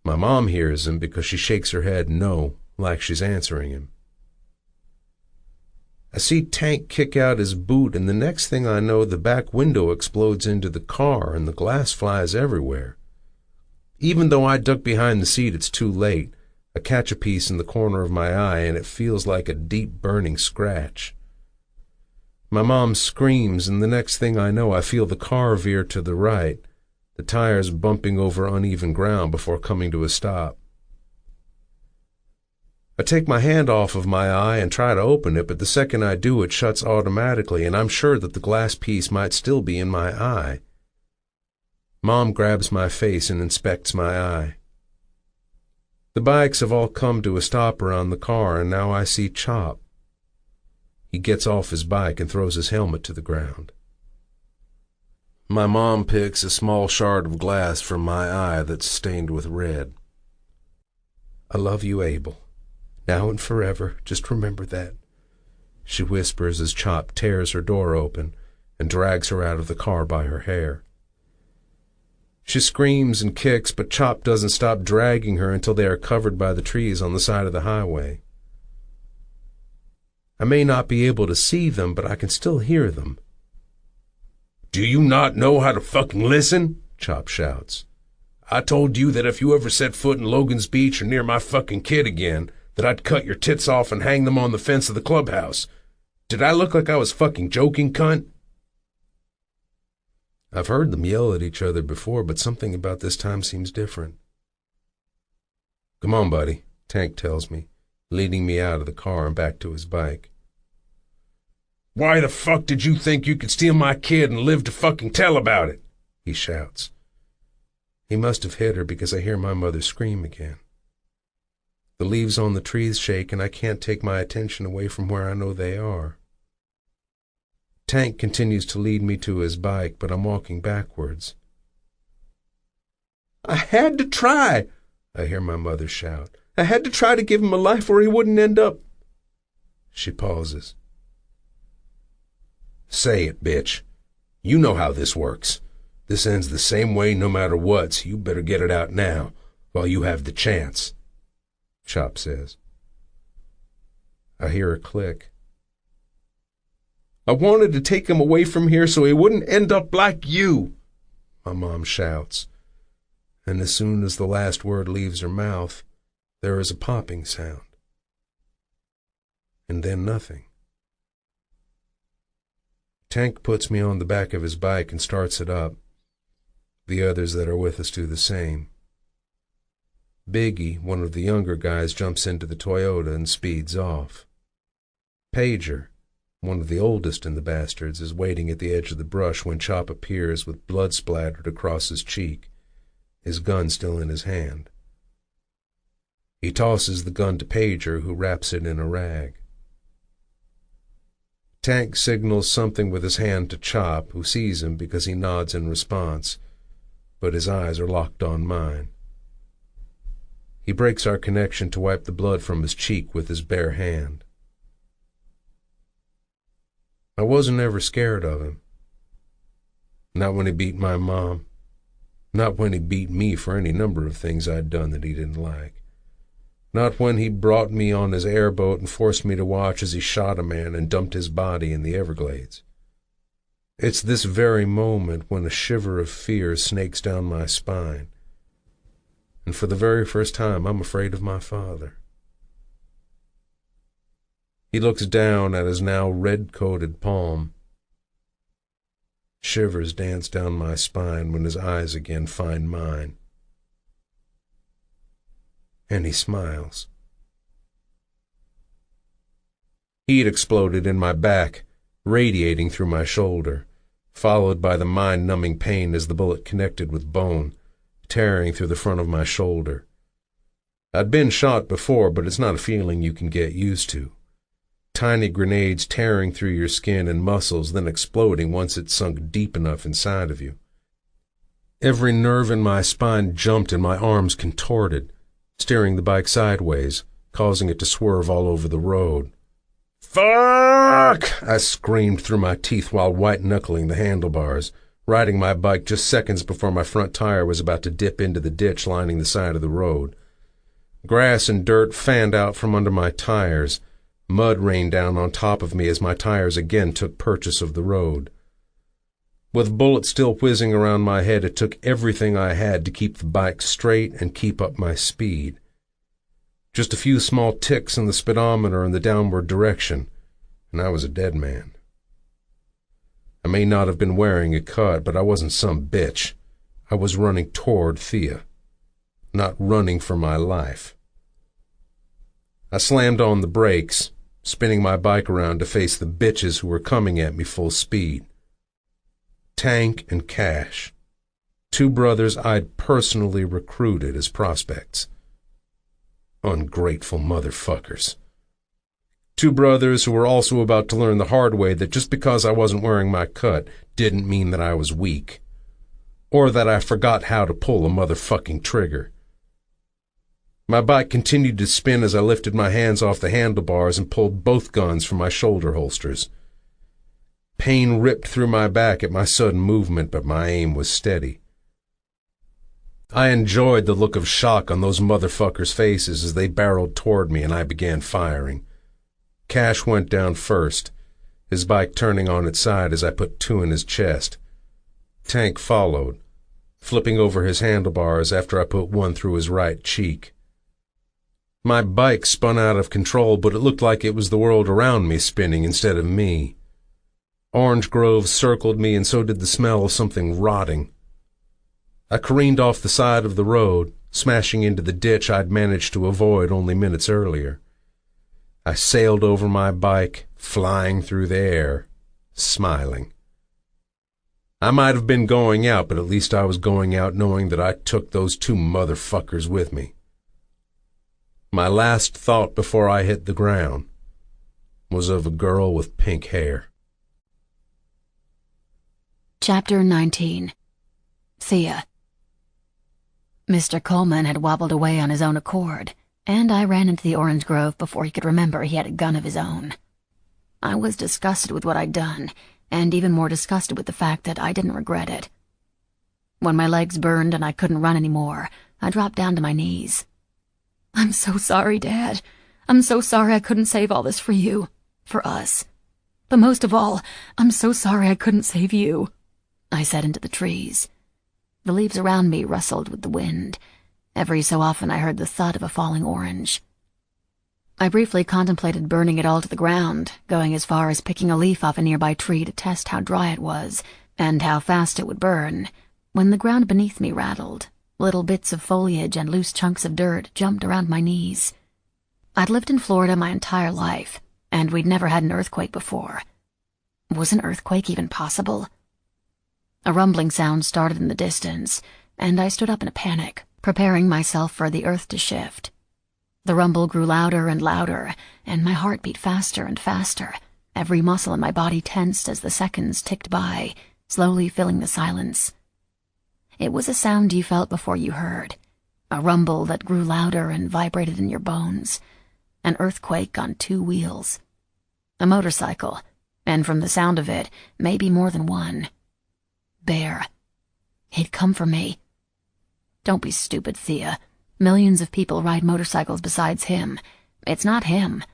My mom hears him because she shakes her head no, like she's answering him. I see Tank kick out his boot, and the next thing I know, the back window explodes into the car and the glass flies everywhere. Even though I duck behind the seat, it's too late. I catch a piece in the corner of my eye, and it feels like a deep burning scratch. My mom screams, and the next thing I know, I feel the car veer to the right, the tires bumping over uneven ground before coming to a stop. I take my hand off of my eye and try to open it, but the second I do, it shuts automatically, and I'm sure that the glass piece might still be in my eye. Mom grabs my face and inspects my eye. The bikes have all come to a stop around the car, and now I see Chop. He gets off his bike and throws his helmet to the ground. My mom picks a small shard of glass from my eye that's stained with red. "I love you, Abel. Now and forever, just remember that," she whispers as Chop tears her door open and drags her out of the car by her hair. She screams and kicks, but Chop doesn't stop dragging her until they are covered by the trees on the side of the highway. I may not be able to see them, but I can still hear them. "Do you not know how to fucking listen?" Chop shouts. "I told you that if you ever set foot in Logan's Beach or near my fucking kid again, that I'd cut your tits off and hang them on the fence of the clubhouse. Did I look like I was fucking joking, cunt?" I've heard them yell at each other before, but something about this time seems different. "Come on, buddy," Tank tells me, leading me out of the car and back to his bike. "Why the fuck did you think you could steal my kid and live to fucking tell about it?" he shouts. He must have hit her because I hear my mother scream again. The leaves on the trees shake and I can't take my attention away from where I know they are. Tank continues to lead me to his bike, but I'm walking backwards. "I had to try," I hear my mother shout. "I had to try to give him a life where he wouldn't end up." She pauses. "Say it, bitch. You know how this works. This ends the same way no matter what, so you better get it out now, while you have the chance," Chop says. I hear a click. "I wanted to take him away from here so he wouldn't end up like you," my mom shouts. And as soon as the last word leaves her mouth, there is a popping sound. And then nothing. Tank puts me on the back of his bike and starts it up. The others that are with us do the same. Biggie, one of the younger guys, jumps into the Toyota and speeds off. Pager, one of the oldest in the bastards, is waiting at the edge of the brush when Chop appears with blood splattered across his cheek, his gun still in his hand. He tosses the gun to Pager, who wraps it in a rag. Tank signals something with his hand to Chop, who sees him because he nods in response, but his eyes are locked on mine. He breaks our connection to wipe the blood from his cheek with his bare hand. I wasn't ever scared of him. Not when he beat my mom. Not when he beat me for any number of things I'd done that he didn't like. Not when he brought me on his airboat and forced me to watch as he shot a man and dumped his body in the Everglades. It's this very moment when a shiver of fear snakes down my spine. And for the very first time, I'm afraid of my father. He looks down at his now red-coated palm. Shivers dance down my spine when his eyes again find mine. And he smiles. Heat exploded in my back, radiating through my shoulder, followed by the mind-numbing pain as the bullet connected with bone, tearing through the front of my shoulder. I'd been shot before, but it's not a feeling you can get used to. Tiny grenades tearing through your skin and muscles, then exploding once it's sunk deep enough inside of you. Every nerve in my spine jumped and my arms contorted, steering the bike sideways, causing it to swerve all over the road. "Fuck!" I screamed through my teeth while white-knuckling the handlebars, riding my bike just seconds before my front tire was about to dip into the ditch lining the side of the road. Grass and dirt fanned out from under my tires. Mud rained down on top of me as my tires again took purchase of the road. With bullets still whizzing around my head, it took everything I had to keep the bike straight and keep up my speed. Just a few small ticks in the speedometer in the downward direction, and I was a dead man. I may not have been wearing a cut, but I wasn't some bitch. I was running toward Thia, not running for my life. I slammed on the brakes, spinning my bike around to face the bitches who were coming at me full speed. Tank and Cash, two brothers I'd personally recruited as prospects. Ungrateful motherfuckers. Two brothers who were also about to learn the hard way that just because I wasn't wearing my cut didn't mean that I was weak, or that I forgot how to pull a motherfucking trigger. My bike continued to spin as I lifted my hands off the handlebars and pulled both guns from my shoulder holsters. Pain ripped through my back at my sudden movement, but my aim was steady. I enjoyed the look of shock on those motherfuckers' faces as they barreled toward me and I began firing. Cash went down first, his bike turning on its side as I put two in his chest. Tank followed, flipping over his handlebars after I put one through his right cheek. My bike spun out of control, but it looked like it was the world around me spinning instead of me. Orange groves circled me, and so did the smell of something rotting. I careened off the side of the road, smashing into the ditch I'd managed to avoid only minutes earlier. I sailed over my bike, flying through the air, smiling. I might have been going out, but at least I was going out knowing that I took those two motherfuckers with me. My last thought before I hit the ground was of a girl with pink hair. Chapter 19. Thia. Mr. Coleman had wobbled away on his own accord, and I ran into the orange grove before he could remember he had a gun of his own. I was disgusted with what I'd done, and even more disgusted with the fact that I didn't regret it. When my legs burned and I couldn't run anymore, I dropped down to my knees. "I'm so sorry, Dad. I'm so sorry I couldn't save all this for you, for us. But most of all, I'm so sorry I couldn't save you," I said into the trees. The leaves around me rustled with the wind. Every so often I heard the thud of a falling orange. I briefly contemplated burning it all to the ground, going as far as picking a leaf off a nearby tree to test how dry it was, and how fast it would burn, when the ground beneath me rattled, Little bits of foliage and loose chunks of dirt jumped around my knees. I'd lived in Florida my entire life, and we'd never had an earthquake before. Was an earthquake even possible? A rumbling sound started in the distance, and I stood up in a panic, preparing myself for the earth to shift. The rumble grew louder and louder, and my heart beat faster and faster, every muscle in my body tensed as the seconds ticked by, slowly filling the silence. It was a sound you felt before you heard, a rumble that grew louder and vibrated in your bones, an earthquake on 2 wheels. A motorcycle, and from the sound of it, maybe more than one. Bear. He'd come for me. Don't be stupid, Thia. Millions of people ride motorcycles besides him. It's not him.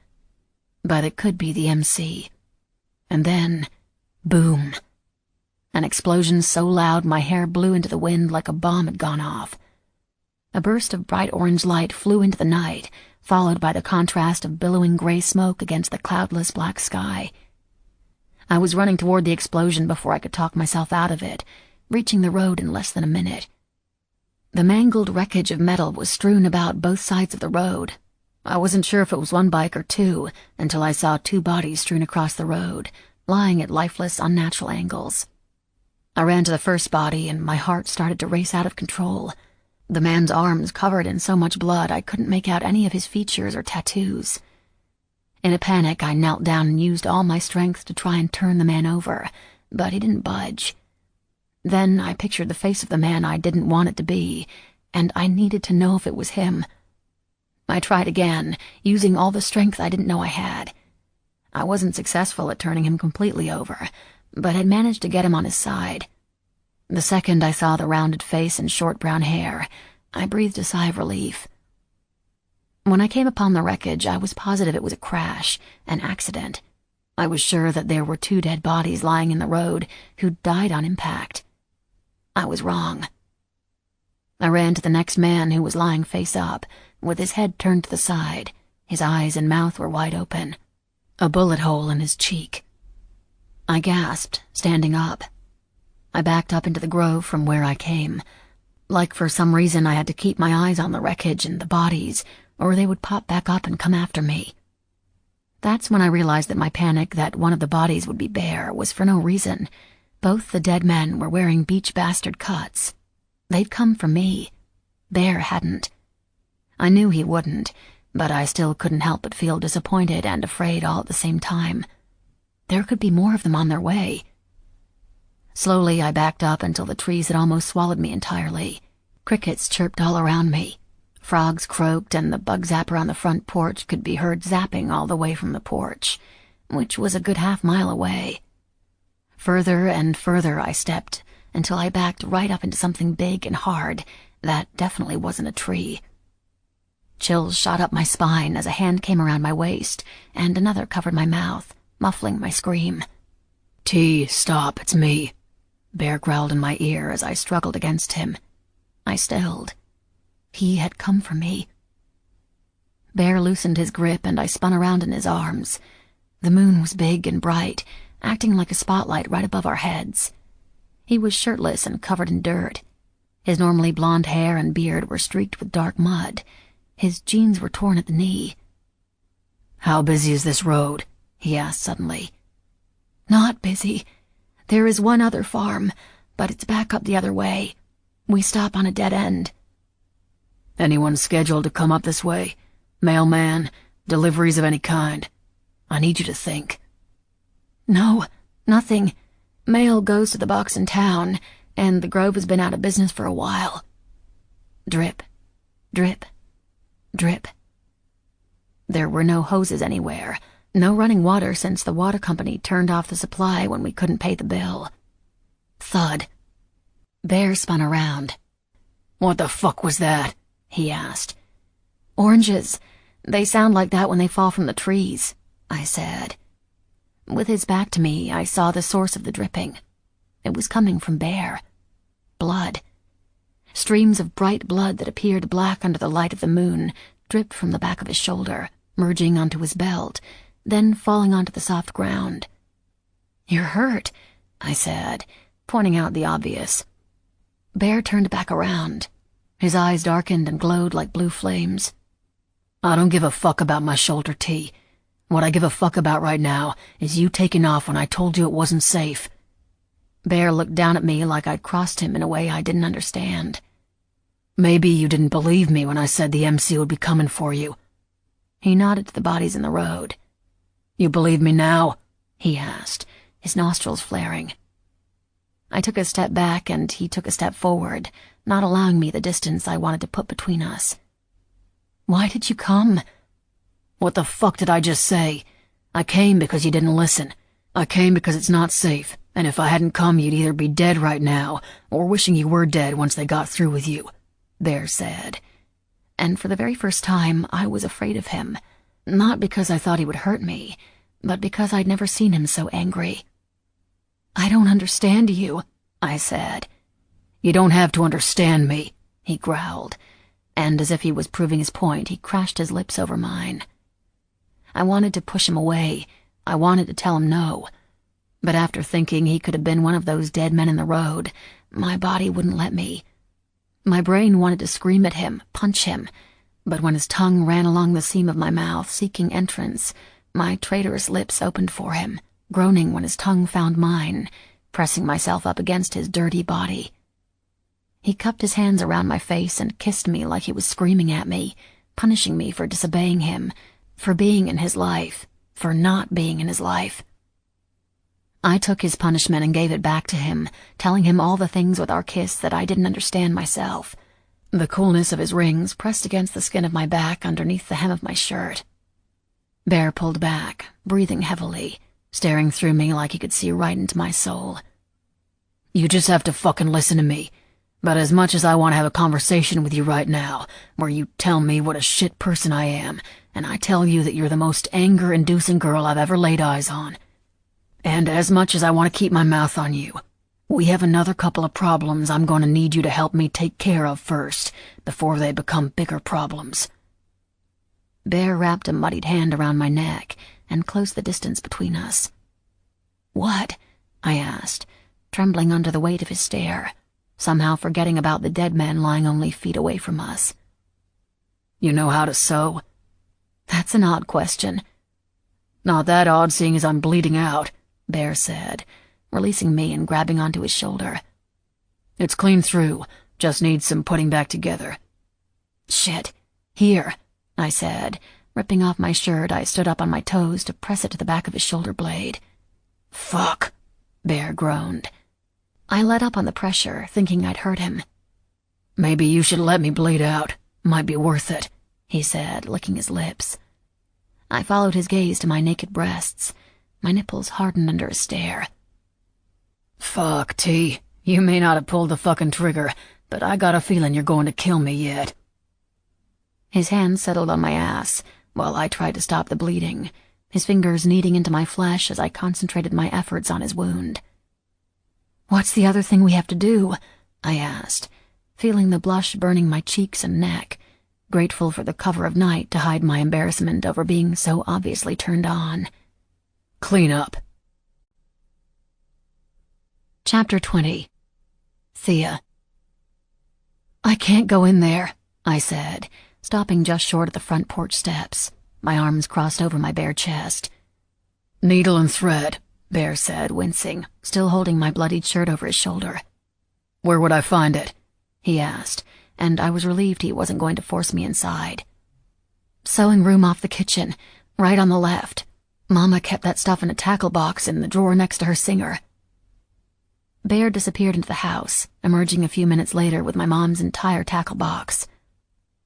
But it could be the MC. And then, boom. An explosion so loud my hair blew into the wind like a bomb had gone off. A burst of bright orange light flew into the night, followed by the contrast of billowing gray smoke against the cloudless black sky. I was running toward the explosion before I could talk myself out of it, reaching the road in less than a minute. The mangled wreckage of metal was strewn about both sides of the road. I wasn't sure if it was one bike or two until I saw 2 bodies strewn across the road, lying at lifeless, unnatural angles. I ran to the first body, and my heart started to race out of control. The man's arms covered in so much blood I couldn't make out any of his features or tattoos. In a panic, I knelt down and used all my strength to try and turn the man over, but he didn't budge. Then I pictured the face of the man I didn't want it to be, and I needed to know if it was him. I tried again, using all the strength I didn't know I had. I wasn't successful at turning him completely over, but had managed to get him on his side. The second I saw the rounded face and short brown hair, I breathed a sigh of relief. When I came upon the wreckage, I was positive it was a crash, an accident. I was sure that there were 2 dead bodies lying in the road who'd died on impact. I was wrong. I ran to the next man, who was lying face up, with his head turned to the side. His eyes and mouth were wide open, a bullet hole in his cheek. I gasped, standing up. I backed up into the grove from where I came. Like for some reason I had to keep my eyes on the wreckage and the bodies, or they would pop back up and come after me. That's when I realized that my panic that one of the bodies would be Bear was for no reason. Both the dead men were wearing beach bastard cuts. They'd come for me. Bear hadn't. I knew he wouldn't, but I still couldn't help but feel disappointed and afraid all at the same time. There could be more of them on their way. Slowly I backed up until the trees had almost swallowed me entirely. Crickets chirped all around me. Frogs croaked, and the bug zapper on the front porch could be heard zapping all the way from the porch, which was a good half-mile away. Further and further I stepped, until I backed right up into something big and hard that definitely wasn't a tree. Chills shot up my spine as a hand came around my waist, and another covered my mouth, muffling my scream. T, stop, it's me. Bear growled in my ear as I struggled against him. I stilled. He had come for me. Bear loosened his grip, and I spun around in his arms. The moon was big and bright, acting like a spotlight right above our heads. He was shirtless and covered in dirt. His normally blonde hair and beard were streaked with dark mud. His jeans were torn at the knee. How busy is this road? He asked suddenly. Not busy. There is one other farm, but it's back up the other way. We stop on a dead end. Anyone scheduled to come up this way? Mailman? Deliveries of any kind? I need you to think. No, nothing. Mail goes to the box in town, and the Grove has been out of business for a while. Drip, drip, drip. There were no hoses anywhere, no running water since the water company turned off the supply when we couldn't pay the bill. Thud. Bear spun around. What the fuck was that? He asked. Oranges. They sound like that when they fall from the trees, I said. With his back to me, I saw the source of the dripping. It was coming from Bear. Blood. Streams of bright blood that appeared black under the light of the moon dripped from the back of his shoulder, merging onto his belt, then falling onto the soft ground. You're hurt, I said, pointing out the obvious. Bear turned back around. His eyes darkened and glowed like blue flames. I don't give a fuck about my shoulder, T. What I give a fuck about right now is you taking off when I told you it wasn't safe. Bear looked down at me like I'd crossed him in a way I didn't understand. Maybe you didn't believe me when I said the MC would be coming for you. He nodded to the bodies in the road. You believe me now? He asked, his nostrils flaring. I took a step back and he took a step forward, not allowing me the distance I wanted to put between us. Why did you come? What the fuck did I just say? I came because you didn't listen. I came because it's not safe, and if I hadn't come you'd either be dead right now, or wishing you were dead once they got through with you, Bear said. And for the very first time I was afraid of him, not because I thought he would hurt me, but because I'd never seen him so angry. I don't understand you, I said. You don't have to understand me, he growled, and as if he was proving his point, he crashed his lips over mine. I wanted to push him away. I wanted to tell him no. But after thinking he could have been one of those dead men in the road, my body wouldn't let me. My brain wanted to scream at him, punch him, but when his tongue ran along the seam of my mouth, seeking entrance, my traitorous lips opened for him, groaning when his tongue found mine, pressing myself up against his dirty body. He cupped his hands around my face and kissed me like he was screaming at me, punishing me for disobeying him, for being in his life, for not being in his life. I took his punishment and gave it back to him, telling him all the things with our kiss that I didn't understand myself. The coolness of his rings pressed against the skin of my back underneath the hem of my shirt. Bear pulled back, breathing heavily, staring through me like he could see right into my soul. You just have to fucking listen to me. But as much as I want to have a conversation with you right now, where you tell me what a shit person I am, and I tell you that you're the most anger-inducing girl I've ever laid eyes on, and as much as I want to keep my mouth on you, we have another couple of problems I'm going to need you to help me take care of first, before they become bigger problems. Bear wrapped a muddied hand around my neck and closed the distance between us. What? I asked, trembling under the weight of his stare, somehow forgetting about the dead man lying only feet away from us. You know how to sew? That's an odd question. Not that odd, seeing as I'm bleeding out, Bear said, releasing me and grabbing onto his shoulder. It's clean through, just needs some putting back together. Shit. Here, I said. Ripping off my shirt, I stood up on my toes to press it to the back of his shoulder blade. Fuck, Bear groaned. I let up on the pressure, thinking I'd hurt him. Maybe you should let me bleed out. Might be worth it, he said, licking his lips. I followed his gaze to my naked breasts. My nipples hardened under his stare. Fuck, T. You may not have pulled the fucking trigger, but I got a feeling you're going to kill me yet. His hand settled on my ass, while I tried to stop the bleeding, his fingers kneading into my flesh as I concentrated my efforts on his wound. What's the other thing we have to do? I asked, feeling the blush burning my cheeks and neck, grateful for the cover of night to hide my embarrassment over being so obviously turned on. Clean up. Chapter 20. Thia. I can't go in there, I said, stopping just short of the front porch steps, my arms crossed over my bare chest. Needle and thread, Bear said, wincing, still holding my bloodied shirt over his shoulder. Where would I find it? He asked, and I was relieved he wasn't going to force me inside. Sewing room off the kitchen, right on the left. Mama kept that stuff in a tackle box in the drawer next to her singer. Bear disappeared into the house, emerging a few minutes later with my mom's entire tackle box.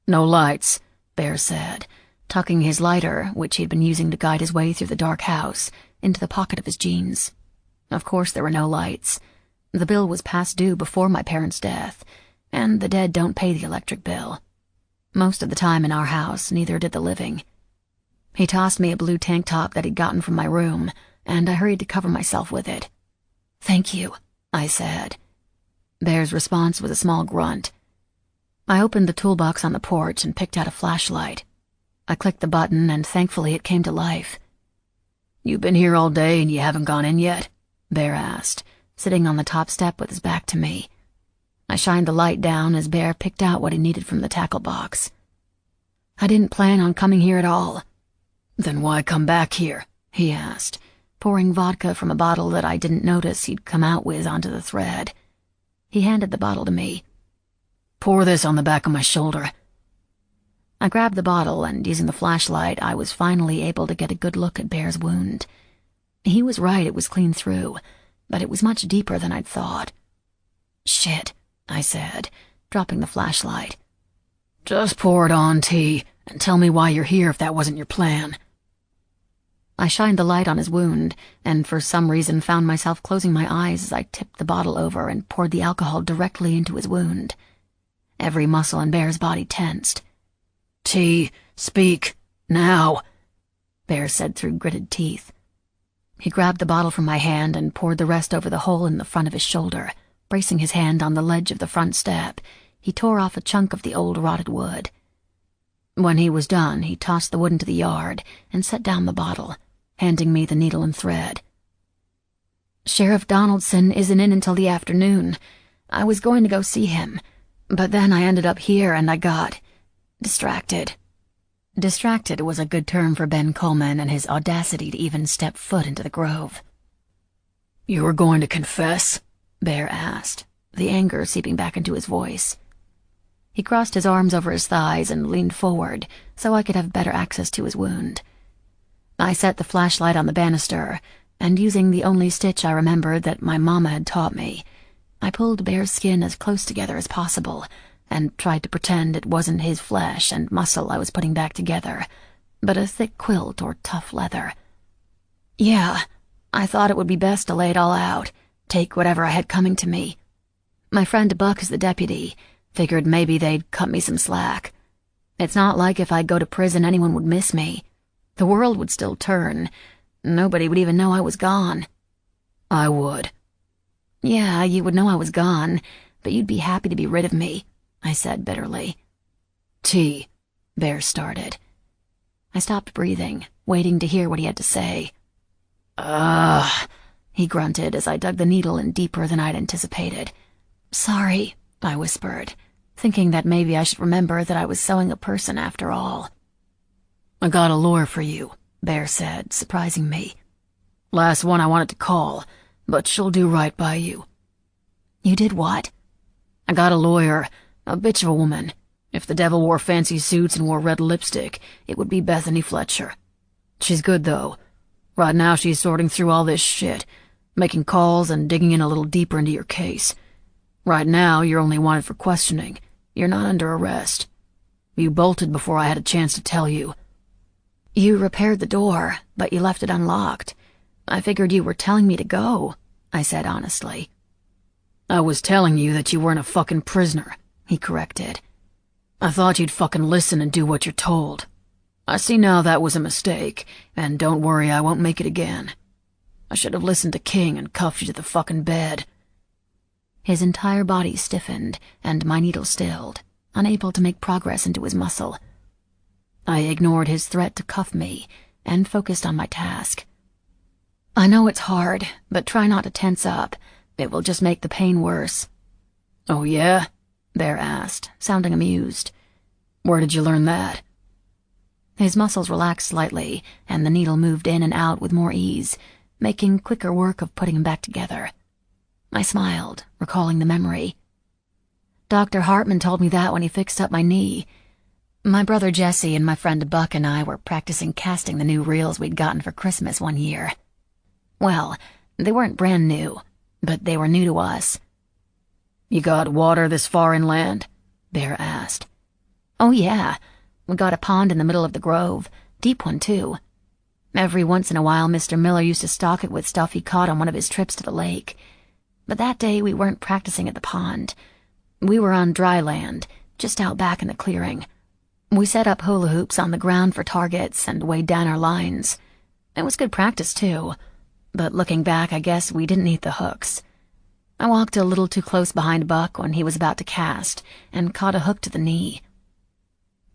No lights, Bear said, tucking his lighter, which he'd been using to guide his way through the dark house, into the pocket of his jeans. Of course there were no lights. The bill was past due before my parents' death, and the dead don't pay the electric bill. Most of the time in our house, neither did the living. He tossed me a blue tank top that he'd gotten from my room, and I hurried to cover myself with it. Thank you, I said. Bear's response was a small grunt. I opened the toolbox on the porch and picked out a flashlight. I clicked the button, and thankfully it came to life. You been here all day and you haven't gone in yet? Bear asked, sitting on the top step with his back to me. I shined the light down as Bear picked out what he needed from the tackle box. "I didn't plan on coming here at all." "Then why come back here?" he asked, pouring vodka from a bottle that I didn't notice he'd come out with onto the thread. He handed the bottle to me. "Pour this on the back of my shoulder." I grabbed the bottle, and using the flashlight, I was finally able to get a good look at Bear's wound. He was right, it was clean through, but it was much deeper than I'd thought. "Shit," I said, dropping the flashlight. "Just pour it on, T, and tell me why you're here if that wasn't your plan." I shined the light on his wound, and for some reason found myself closing my eyes as I tipped the bottle over and poured the alcohol directly into his wound. Every muscle in Bear's body tensed. "T, speak, now," Bear said through gritted teeth. He grabbed the bottle from my hand and poured the rest over the hole in the front of his shoulder. Bracing his hand on the ledge of the front step, he tore off a chunk of the old rotted wood. When he was done, he tossed the wood into the yard and set down the bottle, handing me the needle and thread. "Sheriff Donaldson isn't in until the afternoon. I was going to go see him, but then I ended up here and I got distracted." Distracted was a good term for Ben Coleman and his audacity to even step foot into the grove. "You were going to confess?" Bear asked, the anger seeping back into his voice. He crossed his arms over his thighs and leaned forward so I could have better access to his wound. I set the flashlight on the banister, and using the only stitch I remembered that my mama had taught me, I pulled Bear's skin as close together as possible and tried to pretend it wasn't his flesh and muscle I was putting back together, but a thick quilt or tough leather. "Yeah, I thought it would be best to lay it all out, take whatever I had coming to me. My friend Buck is the deputy. Figured maybe they'd cut me some slack. It's not like if I go to prison anyone would miss me. The world would still turn. Nobody would even know I was gone." "I would." "Yeah, you would know I was gone, but you'd be happy to be rid of me," I said bitterly. "T," Bear started. I stopped breathing, waiting to hear what he had to say. "Ugh," he grunted as I dug the needle in deeper than I'd anticipated. "Sorry," I whispered, thinking that maybe I should remember that I was sewing a person after all. "I got a lawyer for you," Bear said, surprising me. "Last one I wanted to call, but she'll do right by you." "You did what?" "I got a lawyer, a bitch of a woman. If the devil wore fancy suits and wore red lipstick, it would be Bethany Fletcher. She's good, though. Right now she's sorting through all this shit, making calls and digging in a little deeper into your case. Right now, you're only wanted for questioning. You're not under arrest. You bolted before I had a chance to tell you." "You repaired the door, but you left it unlocked. I figured you were telling me to go," I said honestly. "I was telling you that you weren't a fucking prisoner," he corrected. "I thought you'd fucking listen and do what you're told. I see now that was a mistake, and don't worry, I won't make it again. I should have listened to King and cuffed you to the fucking bed." His entire body stiffened, and my needle stilled, unable to make progress into his muscle. I ignored his threat to cuff me and focused on my task. "I know it's hard, but try not to tense up. It will just make the pain worse." "Oh, yeah?" Bear asked, sounding amused. "Where did you learn that?" His muscles relaxed slightly, and the needle moved in and out with more ease, making quicker work of putting him back together. I smiled, recalling the memory. "Dr. Hartman told me that when he fixed up my knee. My brother Jesse and my friend Buck and I were practicing casting the new reels we'd gotten for Christmas one year. Well, they weren't brand new, but they were new to us." "You got water this far inland?" Bear asked. "Oh, yeah. We got a pond in the middle of the grove, deep one, too. Every once in a while, Mr. Miller used to stock it with stuff he caught on one of his trips to the lake. But that day we weren't practicing at the pond. We were on dry land, just out back in the clearing. We set up hula hoops on the ground for targets and weighed down our lines. It was good practice, too. But looking back, I guess we didn't need the hooks. I walked a little too close behind Buck when he was about to cast and caught a hook to the knee.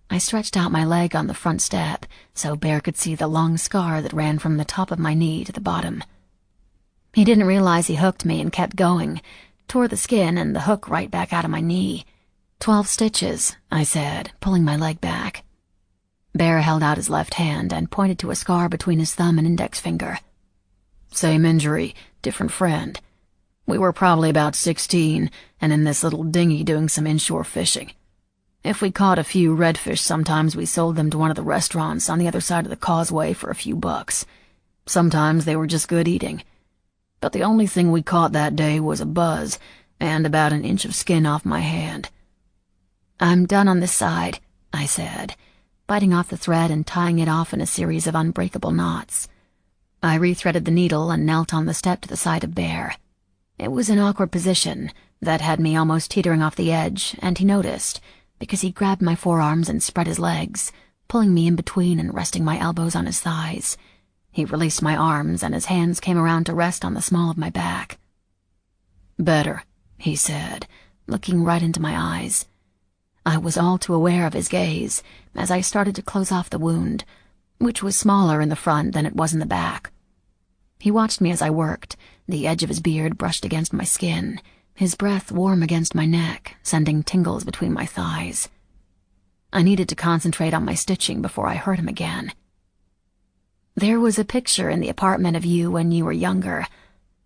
I stretched out my leg on the front step so Bear could see the long scar that ran from the top of my knee to the bottom. He didn't realize he hooked me and kept going, Tore the skin and the hook right back out of my knee. 12 stitches, I said, pulling my leg back. Bear held out his left hand and pointed to a scar between his thumb and index finger. Same injury, different friend. We were probably about 16 and in this little dinghy doing some inshore fishing. If we caught a few redfish, sometimes we sold them to one of the restaurants on the other side of the causeway for a few bucks. Sometimes they were just good eating. But the only thing we caught that day was a buzz and about an inch of skin off my hand. I'm done on this side, I said, biting off the thread and tying it off in a series of unbreakable knots. I rethreaded the needle and knelt on the step to the side of Bear. It was an awkward position that had me almost teetering off the edge, and he noticed, because he grabbed my forearms and spread his legs, pulling me in between and resting my elbows on his thighs. He released my arms, and his hands came around to rest on the small of my back. "Better," he said, looking right into my eyes. I was all too aware of his gaze as I started to close off the wound, which was smaller in the front than it was in the back. He watched me as I worked, the edge of his beard brushed against my skin, his breath warm against my neck, sending tingles between my thighs. I needed to concentrate on my stitching before I hurt him again. "There was a picture in the apartment of you when you were younger,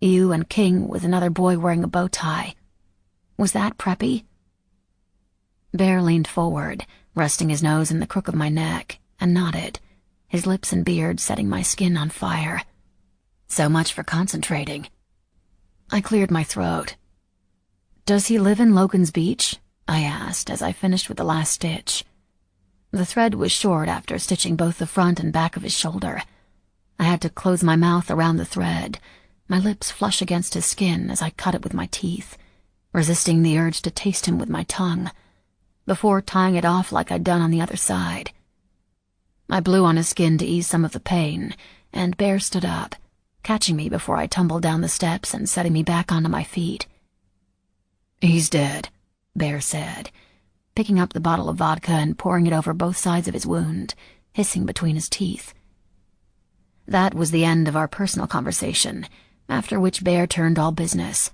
you and King with another boy wearing a bow tie. Was that preppy?" Bear leaned forward, resting his nose in the crook of my neck, and nodded, his lips and beard setting my skin on fire. So much for concentrating. I cleared my throat. "Does he live in Logan's Beach?" I asked as I finished with the last stitch. The thread was short after stitching both the front and back of his shoulder. I had to close my mouth around the thread, my lips flush against his skin as I cut it with my teeth, resisting the urge to taste him with my tongue, before tying it off like I'd done on the other side. I blew on his skin to ease some of the pain, and Bear stood up, catching me before I tumbled down the steps and setting me back onto my feet. "He's dead," Bear said, picking up the bottle of vodka and pouring it over both sides of his wound, hissing between his teeth. That was the end of our personal conversation, after which Bear turned all business.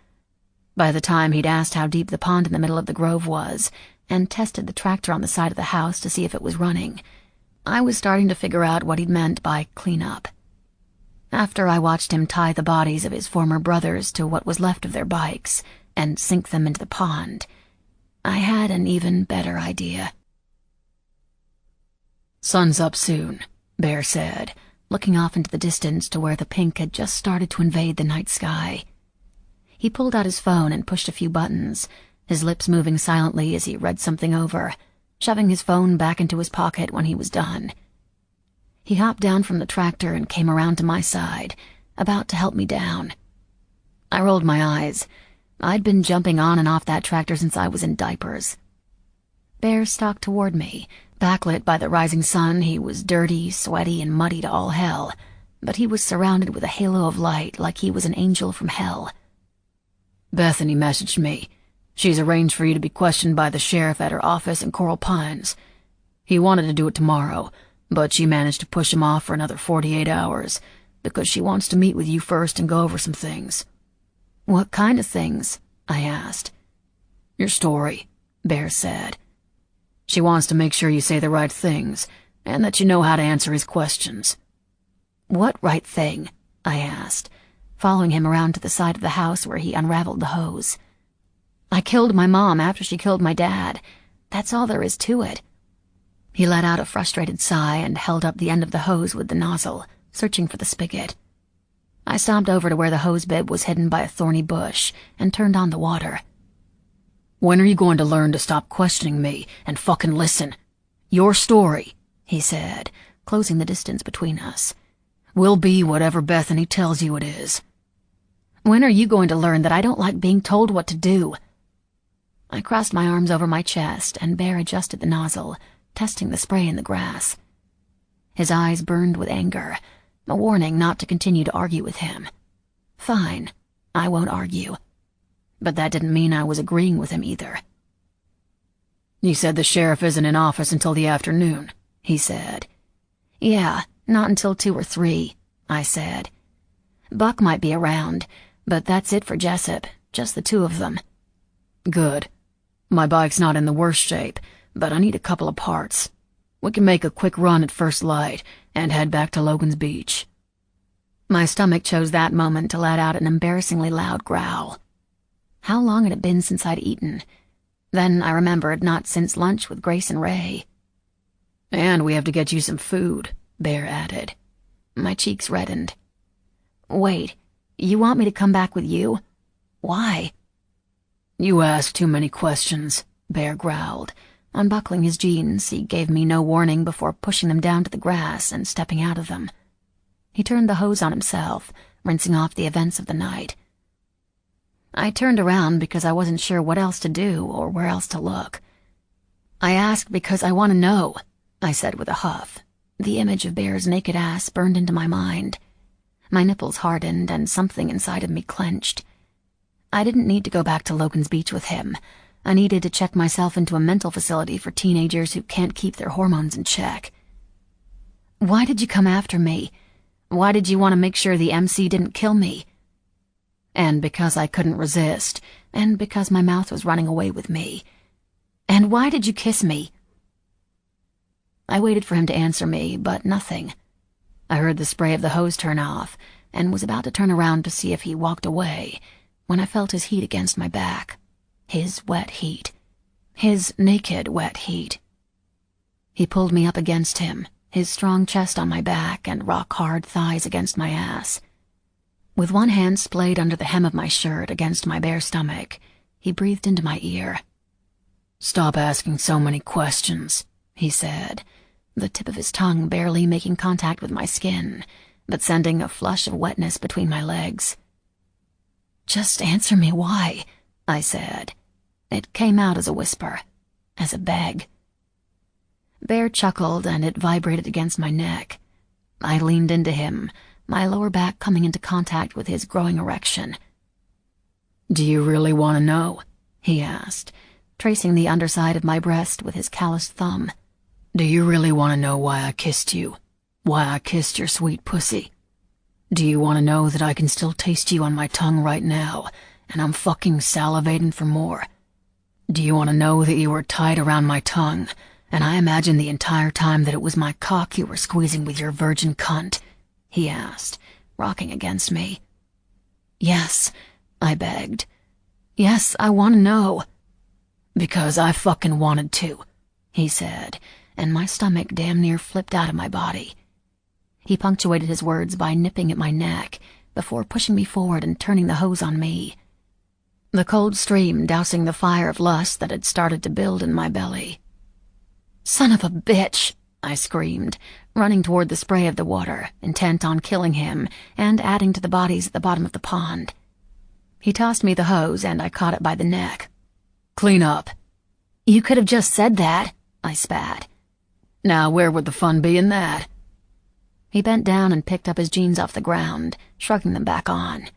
By the time he'd asked how deep the pond in the middle of the grove was, and tested the tractor on the side of the house to see if it was running, I was starting to figure out what he'd meant by clean up. After I watched him tie the bodies of his former brothers to what was left of their bikes and sink them into the pond, I had an even better idea. "Sun's up soon," Bear said, looking off into the distance to where the pink had just started to invade the night sky. He pulled out his phone and pushed a few buttons, his lips moving silently as he read something over, shoving his phone back into his pocket when he was done. He hopped down from the tractor and came around to my side, about to help me down. I rolled my eyes. I'd been jumping on and off that tractor since I was in diapers. Bear stalked toward me. Backlit by the rising sun, he was dirty, sweaty, and muddy to all hell, but he was surrounded with a halo of light like he was an angel from hell. "Bethany messaged me. She's arranged for you to be questioned by the sheriff at her office in Coral Pines. He wanted to do it tomorrow, but she managed to push him off for another 48 hours, because she wants to meet with you first and go over some things." "What kind of things?" I asked. "Your story," Bear said. "She wants to make sure you say the right things, and that you know how to answer his questions." "What right thing?" I asked, following him around to the side of the house where he unraveled the hose. "I killed my mom after she killed my dad. That's all there is to it." He let out a frustrated sigh and held up the end of the hose with the nozzle, searching for the spigot. I stomped over to where the hose bib was hidden by a thorny bush and turned on the water. "When are you going to learn to stop questioning me and fucking listen? Your story," he said, closing the distance between us, "will be whatever Bethany tells you it is." "When are you going to learn that I don't like being told what to do?" I crossed my arms over my chest, and Bear adjusted the nozzle, testing the spray in the grass. His eyes burned with anger, a warning not to continue to argue with him. Fine, I won't argue. But that didn't mean I was agreeing with him either. "You said the sheriff isn't in office until the afternoon," he said. "Yeah, not until 2 or 3, I said. "Buck might be around, but that's it for Jessup. Just the two of them. Good. My bike's not in the worst shape, but I need a couple of parts. We can make a quick run at first light and head back to Logan's Beach. My stomach chose that moment to let out an embarrassingly loud growl. How long had it been since I'd eaten? Then I remembered not since lunch with Grace and Ray. And we have to get you some food, Bear added. My cheeks reddened. Wait, you want me to come back with you? Why? You ask too many questions, Bear growled. Unbuckling his jeans, he gave me no warning before pushing them down to the grass and stepping out of them. He turned the hose on himself, rinsing off the events of the night. I turned around because I wasn't sure what else to do or where else to look. I asked because I want to know, I said with a huff. The image of Bear's naked ass burned into my mind. My nipples hardened and something inside of me clenched. I didn't need to go back to Logan's Beach with him. I needed to check myself into a mental facility for teenagers who can't keep their hormones in check. Why did you come after me? Why did you want to make sure the MC didn't kill me? And because I couldn't resist, and because my mouth was running away with me. And why did you kiss me? I waited for him to answer me, but nothing. I heard the spray of the hose turn off, and was about to turn around to see if he walked away, when I felt his heat against my back. His wet heat. His naked wet heat. He pulled me up against him, his strong chest on my back and rock-hard thighs against my ass. With one hand splayed under the hem of my shirt against my bare stomach, he breathed into my ear. Stop asking so many questions, he said, the tip of his tongue barely making contact with my skin, but sending a flush of wetness between my legs. Just answer me why, I said. It came out as a whisper, as a beg. Bear chuckled and it vibrated against my neck. I leaned into him, my lower back coming into contact with his growing erection. Do you really want to know? He asked, tracing the underside of my breast with his calloused thumb. Do you really want to know why I kissed you? Why I kissed your sweet pussy? Do you want to know that I can still taste you on my tongue right now, and I'm fucking salivating for more? Do you want to know that you were tied around my tongue, and I imagined the entire time that it was my cock you were squeezing with your virgin cunt? He asked, rocking against me. Yes, I begged. Yes, I want to know. Because I fucking wanted to, he said, and my stomach damn near flipped out of my body. He punctuated his words by nipping at my neck, before pushing me forward and turning the hose on me. The cold stream dousing the fire of lust that had started to build in my belly. Son of a bitch, I screamed, running toward the spray of the water, intent on killing him and adding to the bodies at the bottom of the pond. He tossed me the hose and I caught it by the neck. Clean up. You could have just said that, I spat. Now where would the fun be in that? He bent down and picked up his jeans off the ground, shrugging them back on.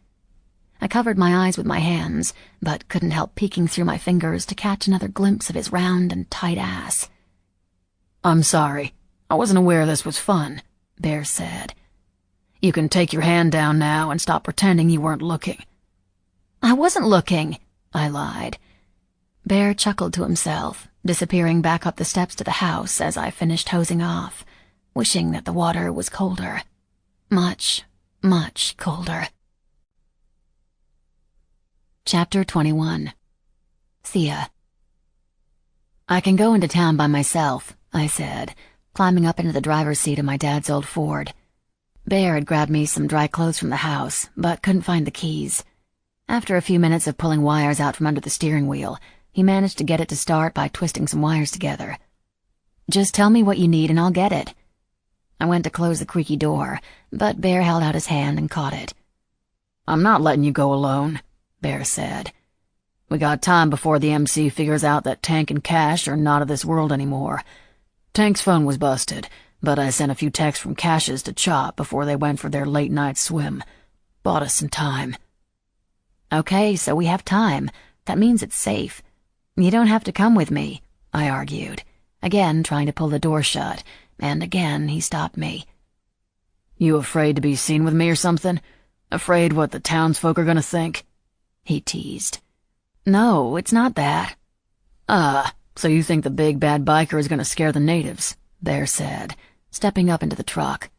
I covered my eyes with my hands, but couldn't help peeking through my fingers to catch another glimpse of his round and tight ass. I'm sorry. I wasn't aware this was fun, Bear said. You can take your hand down now and stop pretending you weren't looking. I wasn't looking, I lied. Bear chuckled to himself, disappearing back up the steps to the house as I finished hosing off, wishing that the water was colder. Much, much colder. Chapter 21. Thia. I can go into town by myself, I said, climbing up into the driver's seat of my dad's old Ford. Bear had grabbed me some dry clothes from the house, but couldn't find the keys. After a few minutes of pulling wires out from under the steering wheel, he managed to get it to start by twisting some wires together. Just tell me what you need and I'll get it. I went to close the creaky door, but Bear held out his hand and caught it. I'm not letting you go alone, Bear said. We got time before the MC figures out that Tank and Cash are not of this world anymore. Tank's phone was busted, but I sent a few texts from Cash's to Chop before they went for their late-night swim. Bought us some time. Okay, so we have time. That means it's safe. You don't have to come with me, I argued, again trying to pull the door shut, and again he stopped me. You afraid to be seen with me or something? Afraid what the townsfolk are gonna think? he teased. No, it's not that. So you think the big bad biker is gonna scare the natives, Bear said, stepping up into the truck.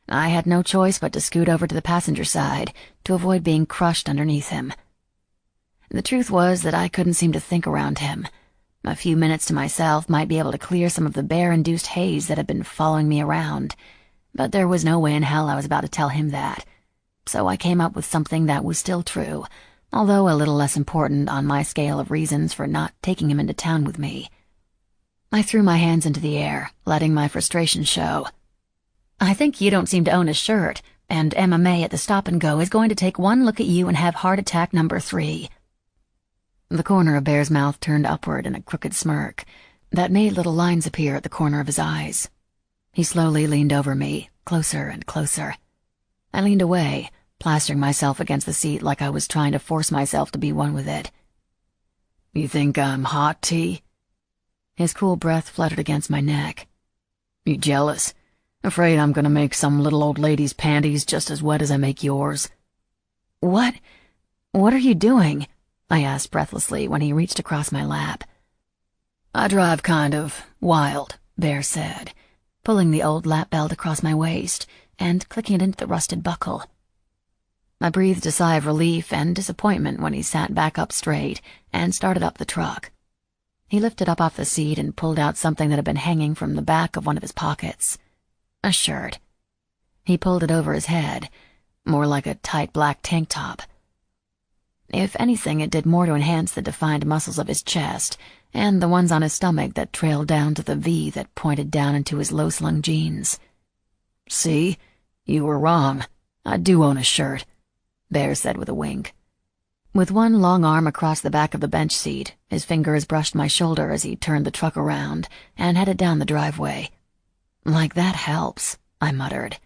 I had no choice but to scoot over to the passenger side to avoid being crushed underneath him. The truth was that I couldn't seem to think around him. A few minutes to myself might be able to clear some of the bear-induced haze that had been following me around, but there was no way in hell I was about to tell him that. So I came up with something that was still true, although a little less important on my scale of reasons for not taking him into town with me. I threw my hands into the air, letting my frustration show. I think you don't seem to own a shirt, and MMA at the Stop and Go is going to take one look at you and have heart attack number 3. The corner of Bear's mouth turned upward in a crooked smirk that made little lines appear at the corner of his eyes. He slowly leaned over me, closer and closer. I leaned away, plastering myself against the seat like I was trying to force myself to be one with it. You think I'm hot, T? His cool breath fluttered against my neck. You jealous? Afraid I'm gonna make some little old lady's panties just as wet as I make yours? What are you doing? I asked breathlessly when he reached across my lap. I drive kind of wild, Bear said, pulling the old lap belt across my waist and clicking it into the rusted buckle. I breathed a sigh of relief and disappointment when he sat back up straight and started up the truck. He lifted up off the seat and pulled out something that had been hanging from the back of one of his pockets. A shirt. He pulled it over his head, more like a tight black tank top. If anything, it did more to enhance the defined muscles of his chest and the ones on his stomach that trailed down to the V that pointed down into his low-slung jeans. See? You were wrong. I do own a shirt, Bear said with a wink. With one long arm across the back of the bench seat, his fingers brushed my shoulder as he turned the truck around and headed down the driveway. Like that helps, I muttered.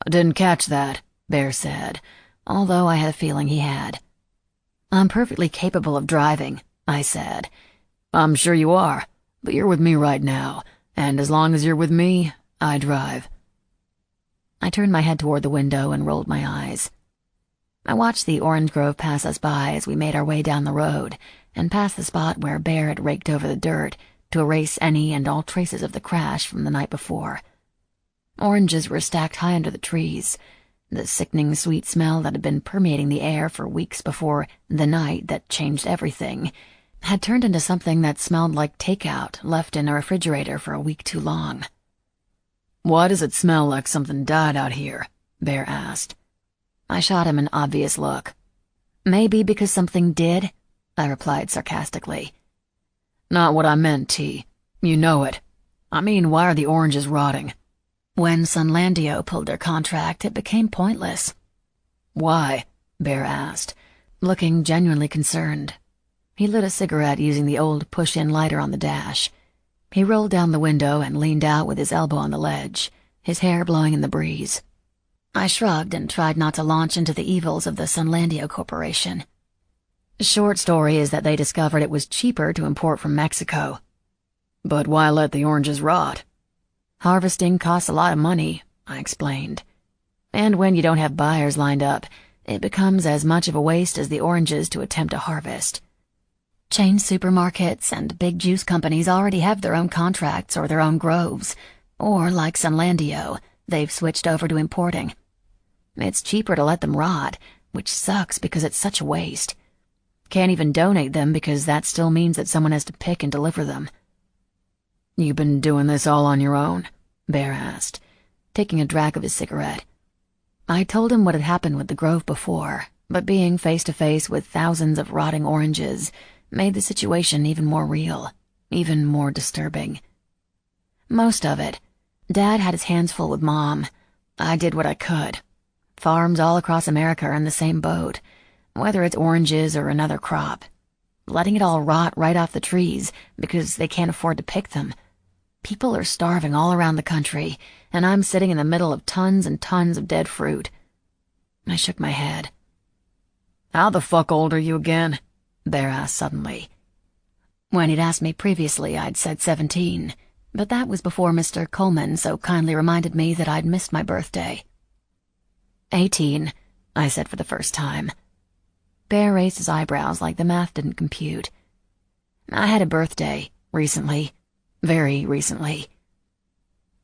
I didn't catch that, Bear said, although I had a feeling he had. I'm perfectly capable of driving, I said. I'm sure you are, but you're with me right now, and as long as you're with me, I drive. I turned my head toward the window and rolled my eyes. I watched the orange grove pass us by as we made our way down the road and past the spot where Bear had raked over the dirt to erase any and all traces of the crash from the night before. Oranges were stacked high under the trees. The sickening sweet smell that had been permeating the air for weeks before the night that changed everything had turned into something that smelled like takeout left in a refrigerator for a week too long. Why does it smell like something died out here? Bear asked. I shot him an obvious look. Maybe because something did, I replied sarcastically. Not what I meant, T. You know it. I mean, why are the oranges rotting? When Sunlandio pulled their contract, it became pointless. Why? Bear asked, looking genuinely concerned. He lit a cigarette using the old push-in lighter on the dash. He rolled down the window and leaned out with his elbow on the ledge, his hair blowing in the breeze. I shrugged and tried not to launch into the evils of the Sunlandio Corporation. Short story is that they discovered it was cheaper to import from Mexico. But why let the oranges rot? Harvesting costs a lot of money, I explained. And when you don't have buyers lined up, it becomes as much of a waste as the oranges to attempt to harvest. Chain supermarkets and big juice companies already have their own contracts or their own groves, or, like Sunlandio, they've switched over to importing. It's cheaper to let them rot, which sucks because it's such a waste. Can't even donate them because that still means that someone has to pick and deliver them. "You've been doing this all on your own?" Bear asked, taking a drag of his cigarette. I told him what had happened with the grove before, but being face-to-face with thousands of rotting oranges made the situation even more real, even more disturbing. Most of it. Dad had his hands full with Mom. I did what I could. Farms all across America are in the same boat, whether it's oranges or another crop. Letting it all rot right off the trees because they can't afford to pick them. People are starving all around the country, and I'm sitting in the middle of tons and tons of dead fruit. I shook my head. "How the fuck old are you again?" Bear asked suddenly. When he'd asked me previously, I'd said 17, but that was before Mr. Coleman so kindly reminded me that I'd missed my birthday. 18, I said for the first time. Bear raised his eyebrows like the math didn't compute. I had a birthday, recently. Very recently.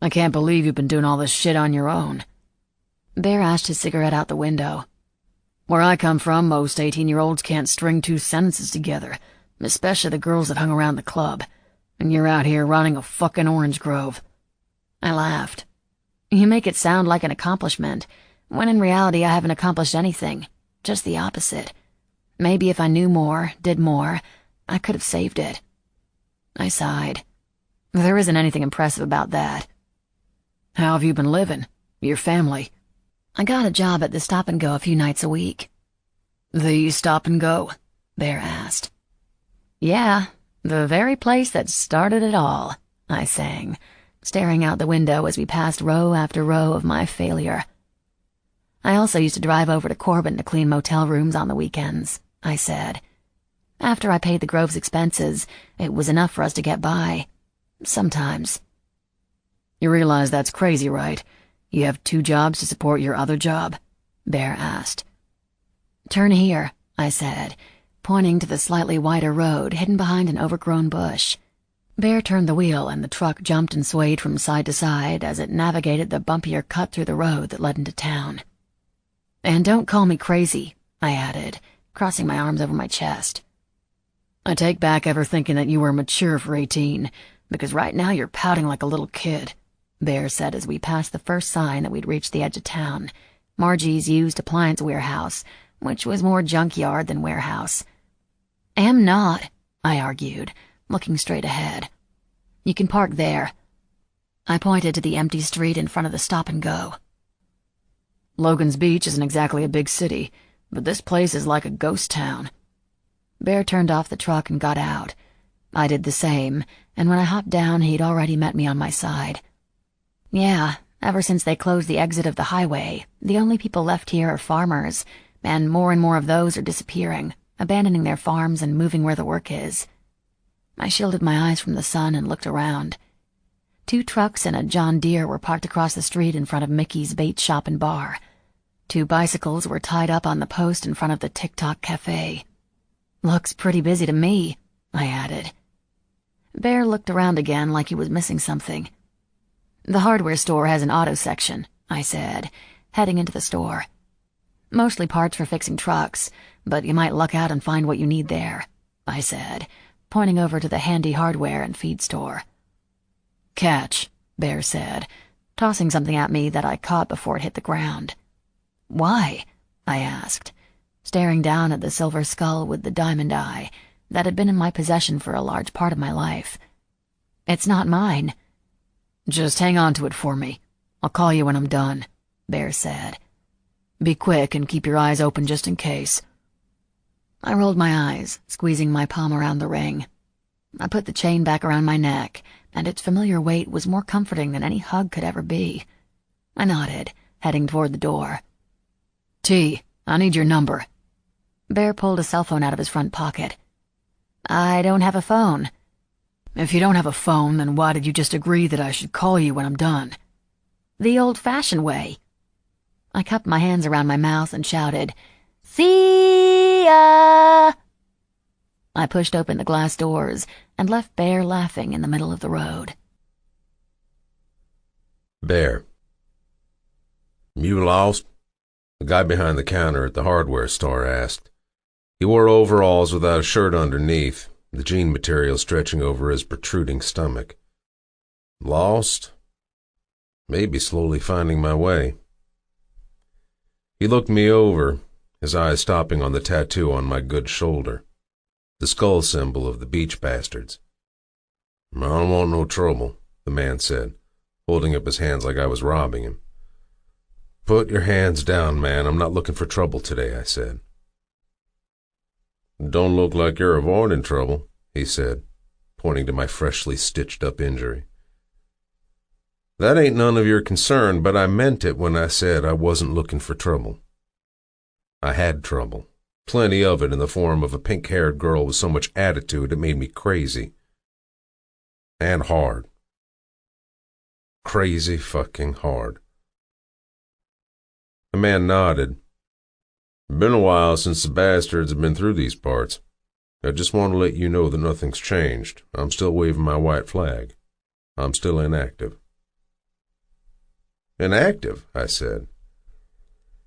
I can't believe you've been doing all this shit on your own. Bear ashed his cigarette out the window. Where I come from, most 18-year-olds can't string 2 sentences together, especially the girls that hung around the club. And you're out here running a fucking orange grove. I laughed. You make it sound like an accomplishment, when in reality I haven't accomplished anything. Just the opposite. Maybe if I knew more, did more, I could have saved it. I sighed. There isn't anything impressive about that. How have you been living? Your family? I got a job at the Stop and Go a few nights a week. The Stop and Go? Bear asked. Yeah, the very place that started it all, I sang, staring out the window as we passed row after row of my failure. I also used to drive over to Corbin to clean motel rooms on the weekends, I said. After I paid the Grove's expenses, it was enough for us to get by. Sometimes. You realize that's crazy, right? You have 2 jobs to support your other job? Bear asked. Turn here, I said, pointing to the slightly wider road hidden behind an overgrown bush. Bear turned the wheel and the truck jumped and swayed from side to side as it navigated the bumpier cut through the road that led into town. And don't call me crazy, I added, crossing my arms over my chest. I take back ever thinking that you were mature for 18, because right now you're pouting like a little kid, Bear said as we passed the first sign that we'd reached the edge of town, Margie's used appliance warehouse, which was more junkyard than warehouse. Am not, I argued, looking straight ahead. You can park there. I pointed to the empty street in front of the Stop and Go. Logan's Beach isn't exactly a big city, but this place is like a ghost town. Bear turned off the truck and got out. I did the same, and when I hopped down, he'd already met me on my side. Yeah, ever since they closed the exit of the highway, the only people left here are farmers, and more of those are disappearing, abandoning their farms and moving where the work is. I shielded my eyes from the sun and looked around. 2 trucks and a John Deere were parked across the street in front of Mickey's bait shop and bar. 2 bicycles were tied up on the post in front of the TikTok cafe. Looks pretty busy to me, I added. Bear looked around again like he was missing something. The hardware store has an auto section, I said, heading into the store. Mostly parts for fixing trucks, but you might luck out and find what you need there, I said, pointing over to the handy hardware and feed store. Catch, Bear said, tossing something at me that I caught before it hit the ground. Why? I asked, staring down at the silver skull with the diamond eye that had been in my possession for a large part of my life. It's not mine. Just hang on to it for me. I'll call you when I'm done, Bear said. Be quick and keep your eyes open just in case. I rolled my eyes, squeezing my palm around the ring. I put the chain back around my neck, and its familiar weight was more comforting than any hug could ever be. I nodded, heading toward the door. T, I need your number. Bear pulled a cell phone out of his front pocket. I don't have a phone. If you don't have a phone, then why did you just agree that I should call you when I'm done? The old-fashioned way. I cupped my hands around my mouth and shouted, Thia! I pushed open the glass doors and left Bear laughing in the middle of the road. Bear. You lost? The guy behind the counter at the hardware store asked. He wore overalls without a shirt underneath, the jean material stretching over his protruding stomach. Lost? Maybe slowly finding my way. He looked me over, his eyes stopping on the tattoo on my good shoulder, the skull symbol of the beach bastards. I don't want no trouble, the man said, holding up his hands like I was robbing him. Put your hands down, man. I'm not looking for trouble today, I said. Don't look like you're avoiding trouble, he said, pointing to my freshly stitched-up injury. That ain't none of your concern, but I meant it when I said I wasn't looking for trouble. I had trouble. Plenty of it in the form of a pink-haired girl with so much attitude it made me crazy. And hard. Crazy fucking hard. The man nodded. Been a while since the bastards have been through these parts. I just want to let you know that nothing's changed. I'm still waving my white flag. I'm still inactive. Inactive, I said.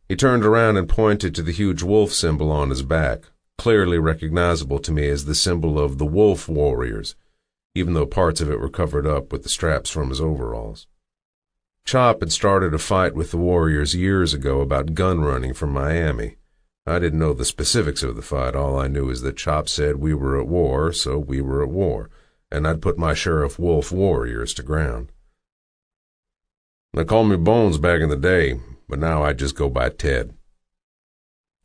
He turned around and pointed to the huge wolf symbol on his back, clearly recognizable to me as the symbol of the Wolf Warriors, even though parts of it were covered up with the straps from his overalls. Chop had started a fight with the Warriors years ago about gun running from Miami. I didn't know the specifics of the fight. All I knew is that Chop said we were at war, so we were at war, and I'd put my share of Wolf Warriors to ground. They called me Bones back in the day, but now I just go by Ted.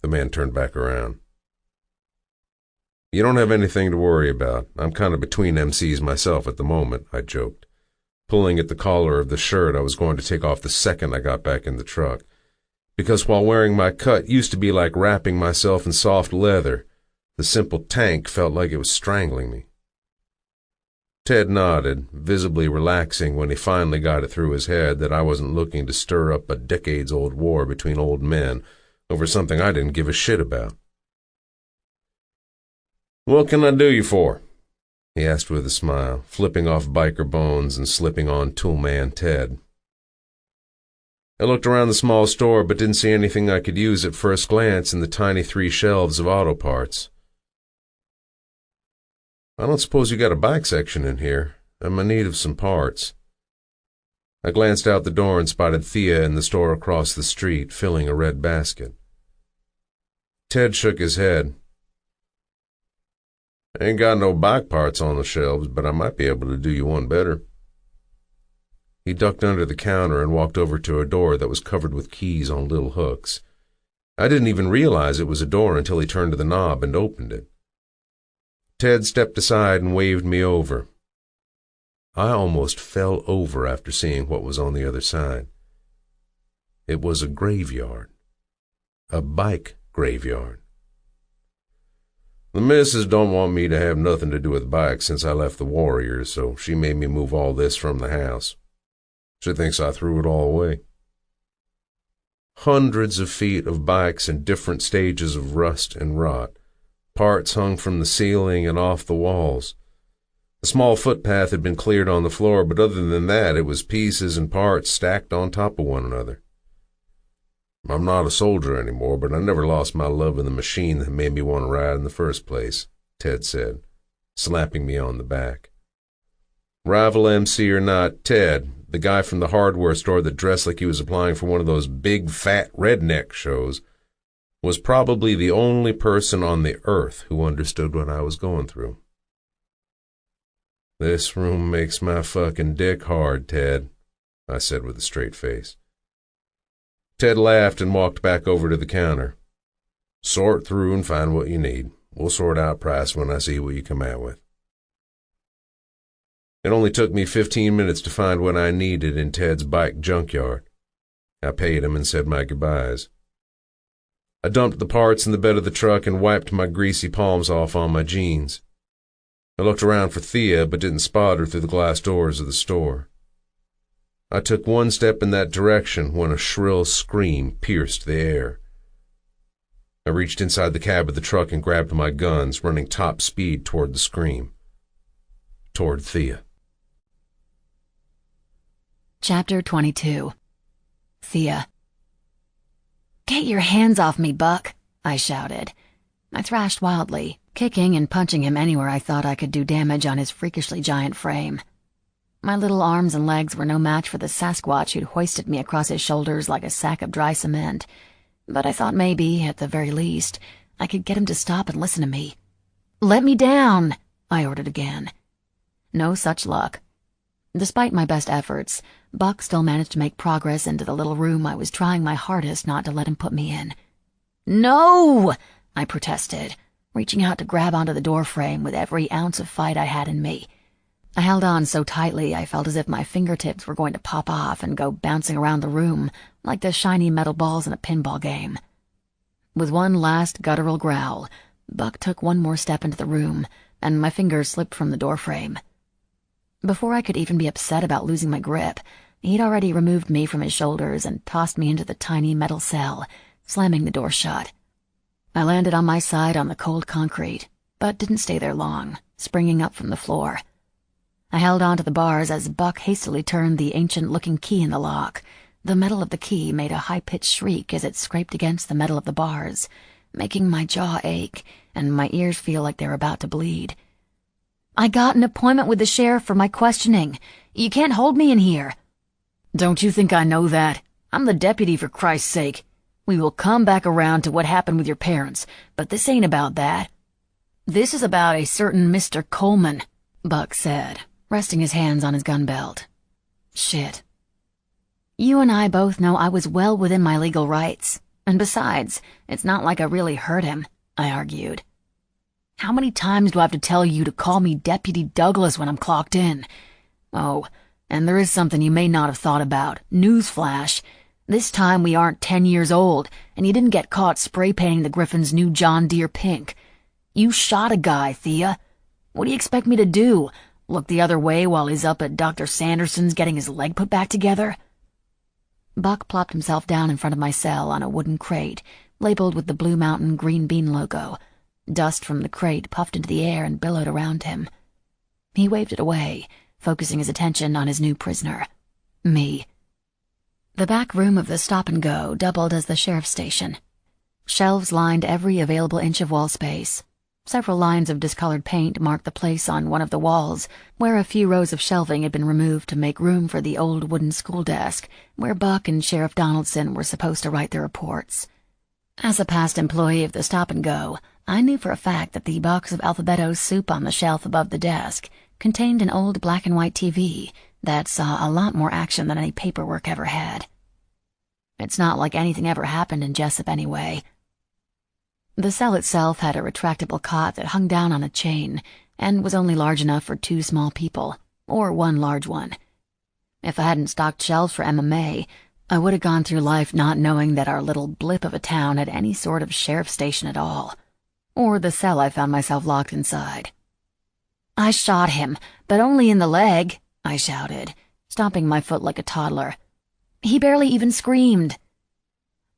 The man turned back around. You don't have anything to worry about. I'm kind of between MCs myself at the moment, I joked, pulling at the collar of the shirt I was going to take off the second I got back in the truck. Because while wearing my cut used to be like wrapping myself in soft leather, the simple tank felt like it was strangling me. Ted nodded, visibly relaxing when he finally got it through his head that I wasn't looking to stir up a decades-old war between old men over something I didn't give a shit about. "What can I do you for?" he asked with a smile, flipping off biker Bones and slipping on toolman Ted. I looked around the small store but didn't see anything I could use at first glance in the tiny 3 shelves of auto parts. "I don't suppose you got a bike section in here. I'm in need of some parts." I glanced out the door and spotted Thia in the store across the street, filling a red basket. Ted shook his head. "I ain't got no bike parts on the shelves, but I might be able to do you one better." He ducked under the counter and walked over to a door that was covered with keys on little hooks. I didn't even realize it was a door until he turned to the knob and opened it. Ted stepped aside and waved me over. I almost fell over after seeing what was on the other side. It was a graveyard. A bike graveyard. "The missus don't want me to have nothing to do with bikes since I left the Warriors, so she made me move all this from the house. She thinks I threw it all away." Hundreds of feet of bikes in different stages of rust and rot. Parts hung from the ceiling and off the walls. A small footpath had been cleared on the floor, but other than that, it was pieces and parts stacked on top of one another. "I'm not a soldier anymore, but I never lost my love of the machine that made me want to ride in the first place," Ted said, slapping me on the back. Rival MC or not, Ted, the guy from the hardware store that dressed like he was applying for one of those big fat redneck shows, was probably the only person on the earth who understood what I was going through. "This room makes my fucking dick hard, Ted," I said with a straight face. Ted laughed and walked back over to the counter. "Sort through and find what you need. We'll sort out price when I see what you come out with." It only took me 15 minutes to find what I needed in Ted's bike junkyard. I paid him and said my goodbyes. I dumped the parts in the bed of the truck and wiped my greasy palms off on my jeans. I looked around for Thia, but didn't spot her through the glass doors of the store. I took one step in that direction when a shrill scream pierced the air. I reached inside the cab of the truck and grabbed my guns, running top speed toward the scream. Toward Thia. Chapter 22. Thia. "Get your hands off me, Buck," I shouted. I thrashed wildly, kicking and punching him anywhere I thought I could do damage on his freakishly giant frame. My little arms and legs were no match for the Sasquatch who'd hoisted me across his shoulders like a sack of dry cement, but I thought maybe, at the very least, I could get him to stop and listen to me. "Let me down," I ordered again. No such luck. Despite my best efforts, Buck still managed to make progress into the little room I was trying my hardest not to let him put me in. "No!" I protested, reaching out to grab onto the doorframe with every ounce of fight I had in me. I held on so tightly I felt as if my fingertips were going to pop off and go bouncing around the room like the shiny metal balls in a pinball game. With one last guttural growl, Buck took one more step into the room, and my fingers slipped from the doorframe. Before I could even be upset about losing my grip, he'd already removed me from his shoulders and tossed me into the tiny metal cell, slamming the door shut. I landed on my side on the cold concrete, but didn't stay there long, springing up from the floor. I held onto the bars as Buck hastily turned the ancient-looking key in the lock. The metal of the key made a high-pitched shriek as it scraped against the metal of the bars, making my jaw ache and my ears feel like they were about to bleed. "I got an appointment with the sheriff for my questioning. You can't hold me in here." "Don't you think I know that? I'm the deputy, for Christ's sake. We will come back around to what happened with your parents, but this ain't about that. This is about a certain Mr. Coleman," Buck said, resting his hands on his gun belt. Shit. "You and I both know I was well within my legal rights. And besides, it's not like I really hurt him," I argued. "How many times do I have to tell you to call me Deputy Douglas when I'm clocked in? Oh, and there is something you may not have thought about. Newsflash. This time we aren't 10 years old, and you didn't get caught spray painting the Griffin's new John Deere pink. You shot a guy, Thia. What do you expect me to do? Look the other way while he's up at Dr. Sanderson's getting his leg put back together?" Buck plopped himself down in front of my cell on a wooden crate, labeled with the Blue Mountain green bean logo. Dust from the crate puffed into the air and billowed around him. He waved it away, focusing his attention on his new prisoner, me. The back room of the stop-and-go doubled as the sheriff's station. Shelves lined every available inch of wall space. Several lines of discolored paint marked the place on one of the walls, where a few rows of shelving had been removed to make room for the old wooden school desk, where Buck and Sheriff Donaldson were supposed to write their reports. As a past employee of the stop-and-go, I knew for a fact that the box of Alphabetto soup on the shelf above the desk contained an old black-and-white TV that saw a lot more action than any paperwork ever had. It's not like anything ever happened in Jessup anyway. The cell itself had a retractable cot that hung down on a chain and was only large enough for 2 small people, or 1 large one. If I hadn't stocked shelves for MMA, I would have gone through life not knowing that our little blip of a town had any sort of sheriff's station at all, or the cell I found myself locked inside. "I shot him, but only in the leg," I shouted, stomping my foot like a toddler. "He barely even screamed."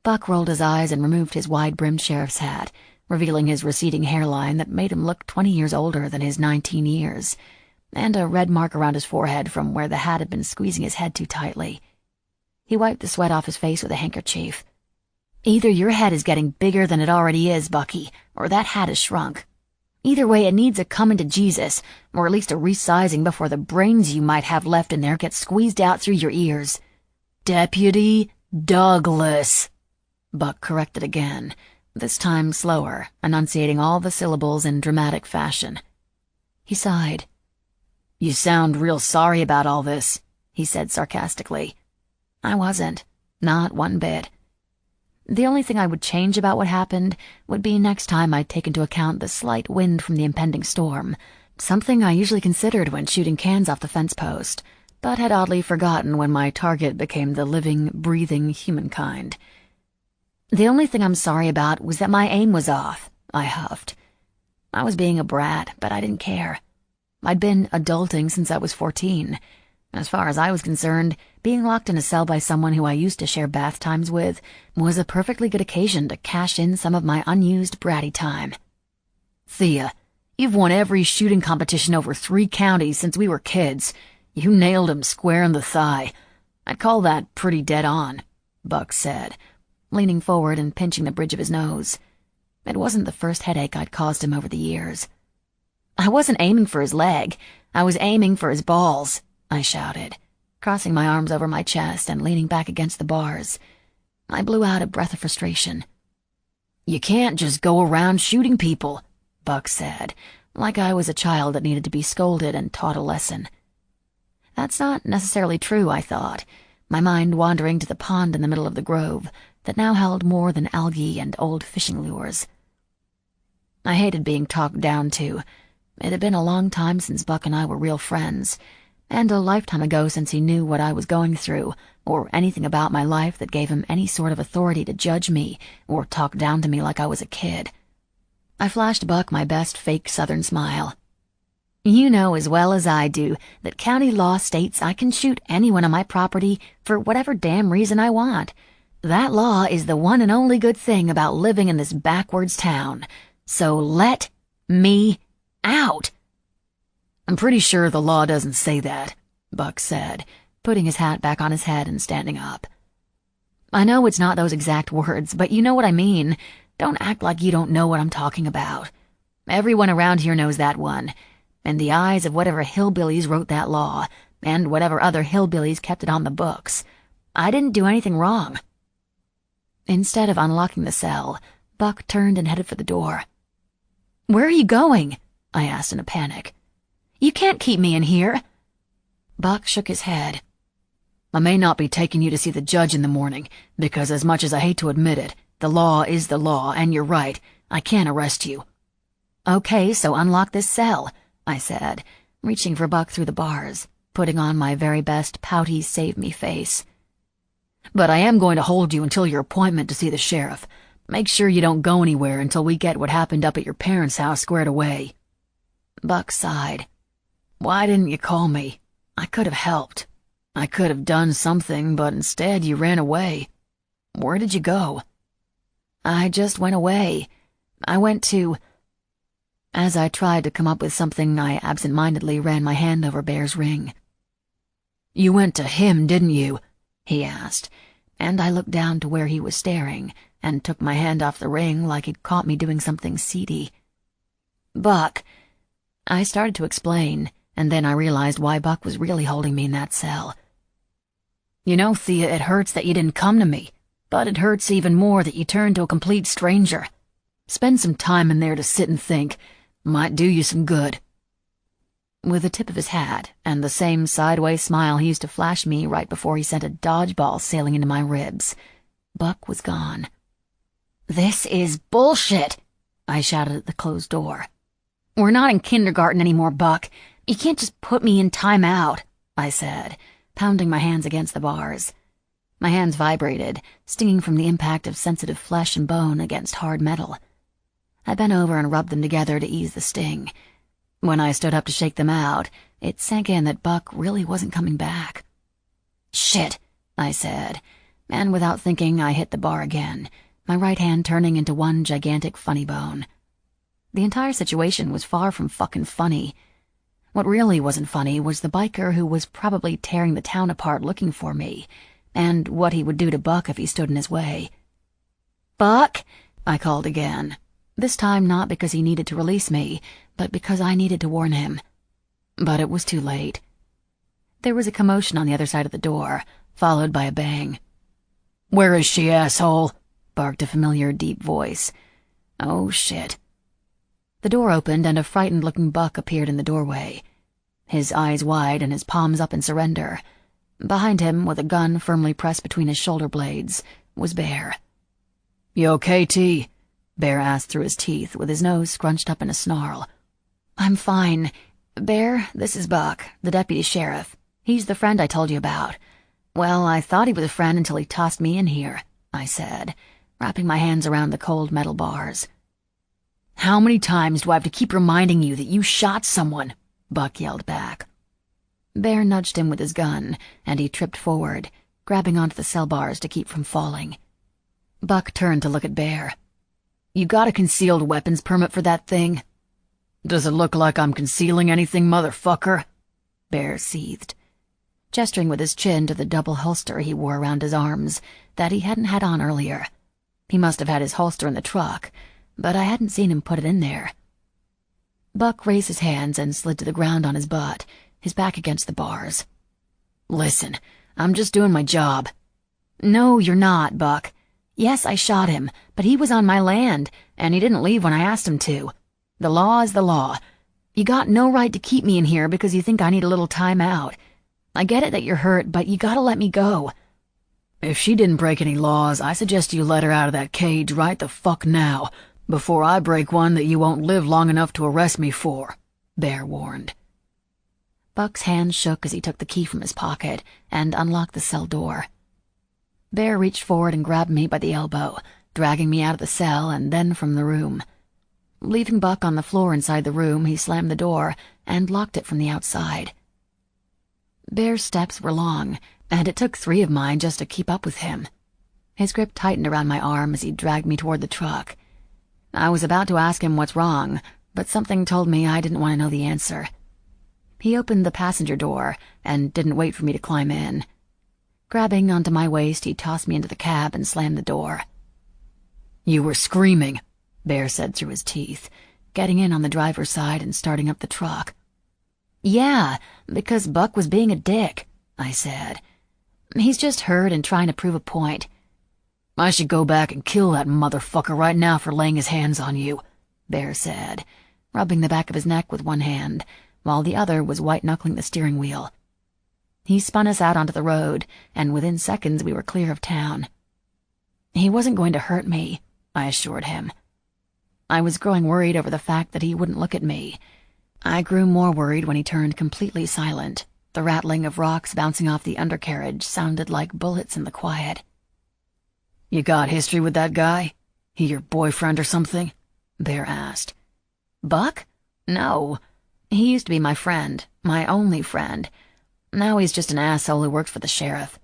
Buck rolled his eyes and removed his wide-brimmed sheriff's hat, revealing his receding hairline that made him look 20 years older than his 19 years, and a red mark around his forehead from where the hat had been squeezing his head too tightly. He wiped the sweat off his face with a handkerchief. "Either your head is getting bigger than it already is, Bucky, or that hat has shrunk. Either way, it needs a coming to Jesus, or at least a resizing before the brains you might have left in there get squeezed out through your ears." "Deputy Douglas," Buck corrected again, this time slower, enunciating all the syllables in dramatic fashion. He sighed. "You sound real sorry about all this," he said sarcastically. I wasn't. Not one bit. The only thing I would change about what happened would be next time I'd take into account the slight wind from the impending storm, something I usually considered when shooting cans off the fence post, but had oddly forgotten when my target became the living, breathing humankind. "The only thing I'm sorry about was that my aim was off," I huffed. I was being a brat, but I didn't care. I'd been adulting since I was 14. As far as I was concerned, being locked in a cell by someone who I used to share bath times with was a perfectly good occasion to cash in some of my unused bratty time. "Thia, you've won every shooting competition over 3 counties since we were kids. You nailed him square in the thigh. I'd call that pretty dead on," Buck said, leaning forward and pinching the bridge of his nose. It wasn't the first headache I'd caused him over the years. "I wasn't aiming for his leg. I was aiming for his balls," I shouted, crossing my arms over my chest and leaning back against the bars. I blew out a breath of frustration. "You can't just go around shooting people," Buck said, like I was a child that needed to be scolded and taught a lesson. That's not necessarily true, I thought, my mind wandering to the pond in the middle of the grove that now held more than algae and old fishing lures. I hated being talked down to. It had been a long time since Buck and I were real friends, and a lifetime ago since he knew what I was going through, or anything about my life that gave him any sort of authority to judge me or talk down to me like I was a kid. I flashed Buck my best fake Southern smile. "You know as well as I do that county law states I can shoot anyone on my property for whatever damn reason I want. That law is the one and only good thing about living in this backwards town. So let me out." "I'm pretty sure the law doesn't say that," Buck said, putting his hat back on his head and standing up. "I know it's not those exact words, but you know what I mean. Don't act like you don't know what I'm talking about. Everyone around here knows that one. In the eyes of whatever hillbillies wrote that law, and whatever other hillbillies kept it on the books, I didn't do anything wrong." Instead of unlocking the cell, Buck turned and headed for the door. "Where are you going?" I asked in a panic. "You can't keep me in here." Buck shook his head. "I may not be taking you to see the judge in the morning, because as much as I hate to admit it, the law is the law, and you're right, I can't arrest you." "Okay, so unlock this cell," I said, reaching for Buck through the bars, putting on my very best pouty save-me face. "But I am going to hold you until your appointment to see the sheriff. Make sure you don't go anywhere until we get what happened up at your parents' house squared away." Buck sighed. "Why didn't you call me? I could have helped. I could have done something, but instead you ran away. Where did you go?" "I just went away. I went to—" As I tried to come up with something, I absent-mindedly ran my hand over Bear's ring. "You went to him, didn't you?" he asked, and I looked down to where he was staring and took my hand off the ring like he'd caught me doing something seedy. "Buck," I started to explain, and then I realized why Buck was really holding me in that cell. "You know, Thia, it hurts that you didn't come to me, but it hurts even more that you turned to a complete stranger. Spend some time in there to sit and think. Might do you some good." With the tip of his hat and the same sideways smile he used to flash me right before he sent a dodgeball sailing into my ribs, Buck was gone. "This is bullshit," I shouted at the closed door. "We're not in kindergarten anymore, Buck. You can't just put me in time out," I said, pounding my hands against the bars. My hands vibrated, stinging from the impact of sensitive flesh and bone against hard metal. I bent over and rubbed them together to ease the sting. When I stood up to shake them out, it sank in that Buck really wasn't coming back. "Shit," I said, and without thinking I hit the bar again, my right hand turning into one gigantic funny bone. The entire situation was far from fucking funny. What really wasn't funny was the biker who was probably tearing the town apart looking for me, and what he would do to Buck if he stood in his way. "Buck," I called again, this time not because he needed to release me, but because I needed to warn him. But it was too late. There was a commotion on the other side of the door, followed by a bang. "Where is she, asshole?" barked a familiar deep voice. Oh, shit. The door opened and a frightened-looking Buck appeared in the doorway, his eyes wide and his palms up in surrender. Behind him, with a gun firmly pressed between his shoulder blades, was Bear. "You okay, T?" Bear asked through his teeth, with his nose scrunched up in a snarl. "I'm fine. Bear, this is Buck, the deputy sheriff. He's the friend I told you about. Well, I thought he was a friend until he tossed me in here," I said, wrapping my hands around the cold metal bars. "How many times do I have to keep reminding you that you shot someone?" Buck yelled back. Bear nudged him with his gun, and he tripped forward, grabbing onto the cell bars to keep from falling. Buck turned to look at Bear. "You got a concealed weapons permit for that thing?" "Does it look like I'm concealing anything, motherfucker?" Bear seethed, gesturing with his chin to the double holster he wore around his arms that he hadn't had on earlier. He must have had his holster in the truck, but I hadn't seen him put it in there. Buck raised his hands and slid to the ground on his butt, his back against the bars. "Listen, I'm just doing my job." "No, you're not, Buck. Yes, I shot him, but he was on my land, and he didn't leave when I asked him to. The law is the law. You got no right to keep me in here because you think I need a little time out. I get it that you're hurt, but you gotta let me go." "If she didn't break any laws, I suggest you let her out of that cage right the fuck now, before I break one that you won't live long enough to arrest me for," Bear warned. Buck's hand shook as he took the key from his pocket and unlocked the cell door. Bear reached forward and grabbed me by the elbow, dragging me out of the cell and then from the room. Leaving Buck on the floor inside the room, he slammed the door and locked it from the outside. Bear's steps were long, and it took 3 of mine just to keep up with him. His grip tightened around my arm as he dragged me toward the truck. I was about to ask him what's wrong, but something told me I didn't want to know the answer. He opened the passenger door and didn't wait for me to climb in. Grabbing onto my waist, he tossed me into the cab and slammed the door. "You were screaming," Bear said through his teeth, getting in on the driver's side and starting up the truck. "Yeah, because Buck was being a dick," I said. "He's just hurt and trying to prove a point." "I should go back and kill that motherfucker right now for laying his hands on you," Bear said, rubbing the back of his neck with one hand, while the other was white-knuckling the steering wheel. He spun us out onto the road, and within seconds we were clear of town. He wasn't going to hurt me, I assured him. I was growing worried over the fact that he wouldn't look at me. I grew more worried when he turned completely silent. The rattling of rocks bouncing off the undercarriage sounded like bullets in the quiet. "You got history with that guy? He your boyfriend or something?" Bear asked. "Buck? No. He used to be my friend, my only friend. Now he's just an asshole who works for the sheriff."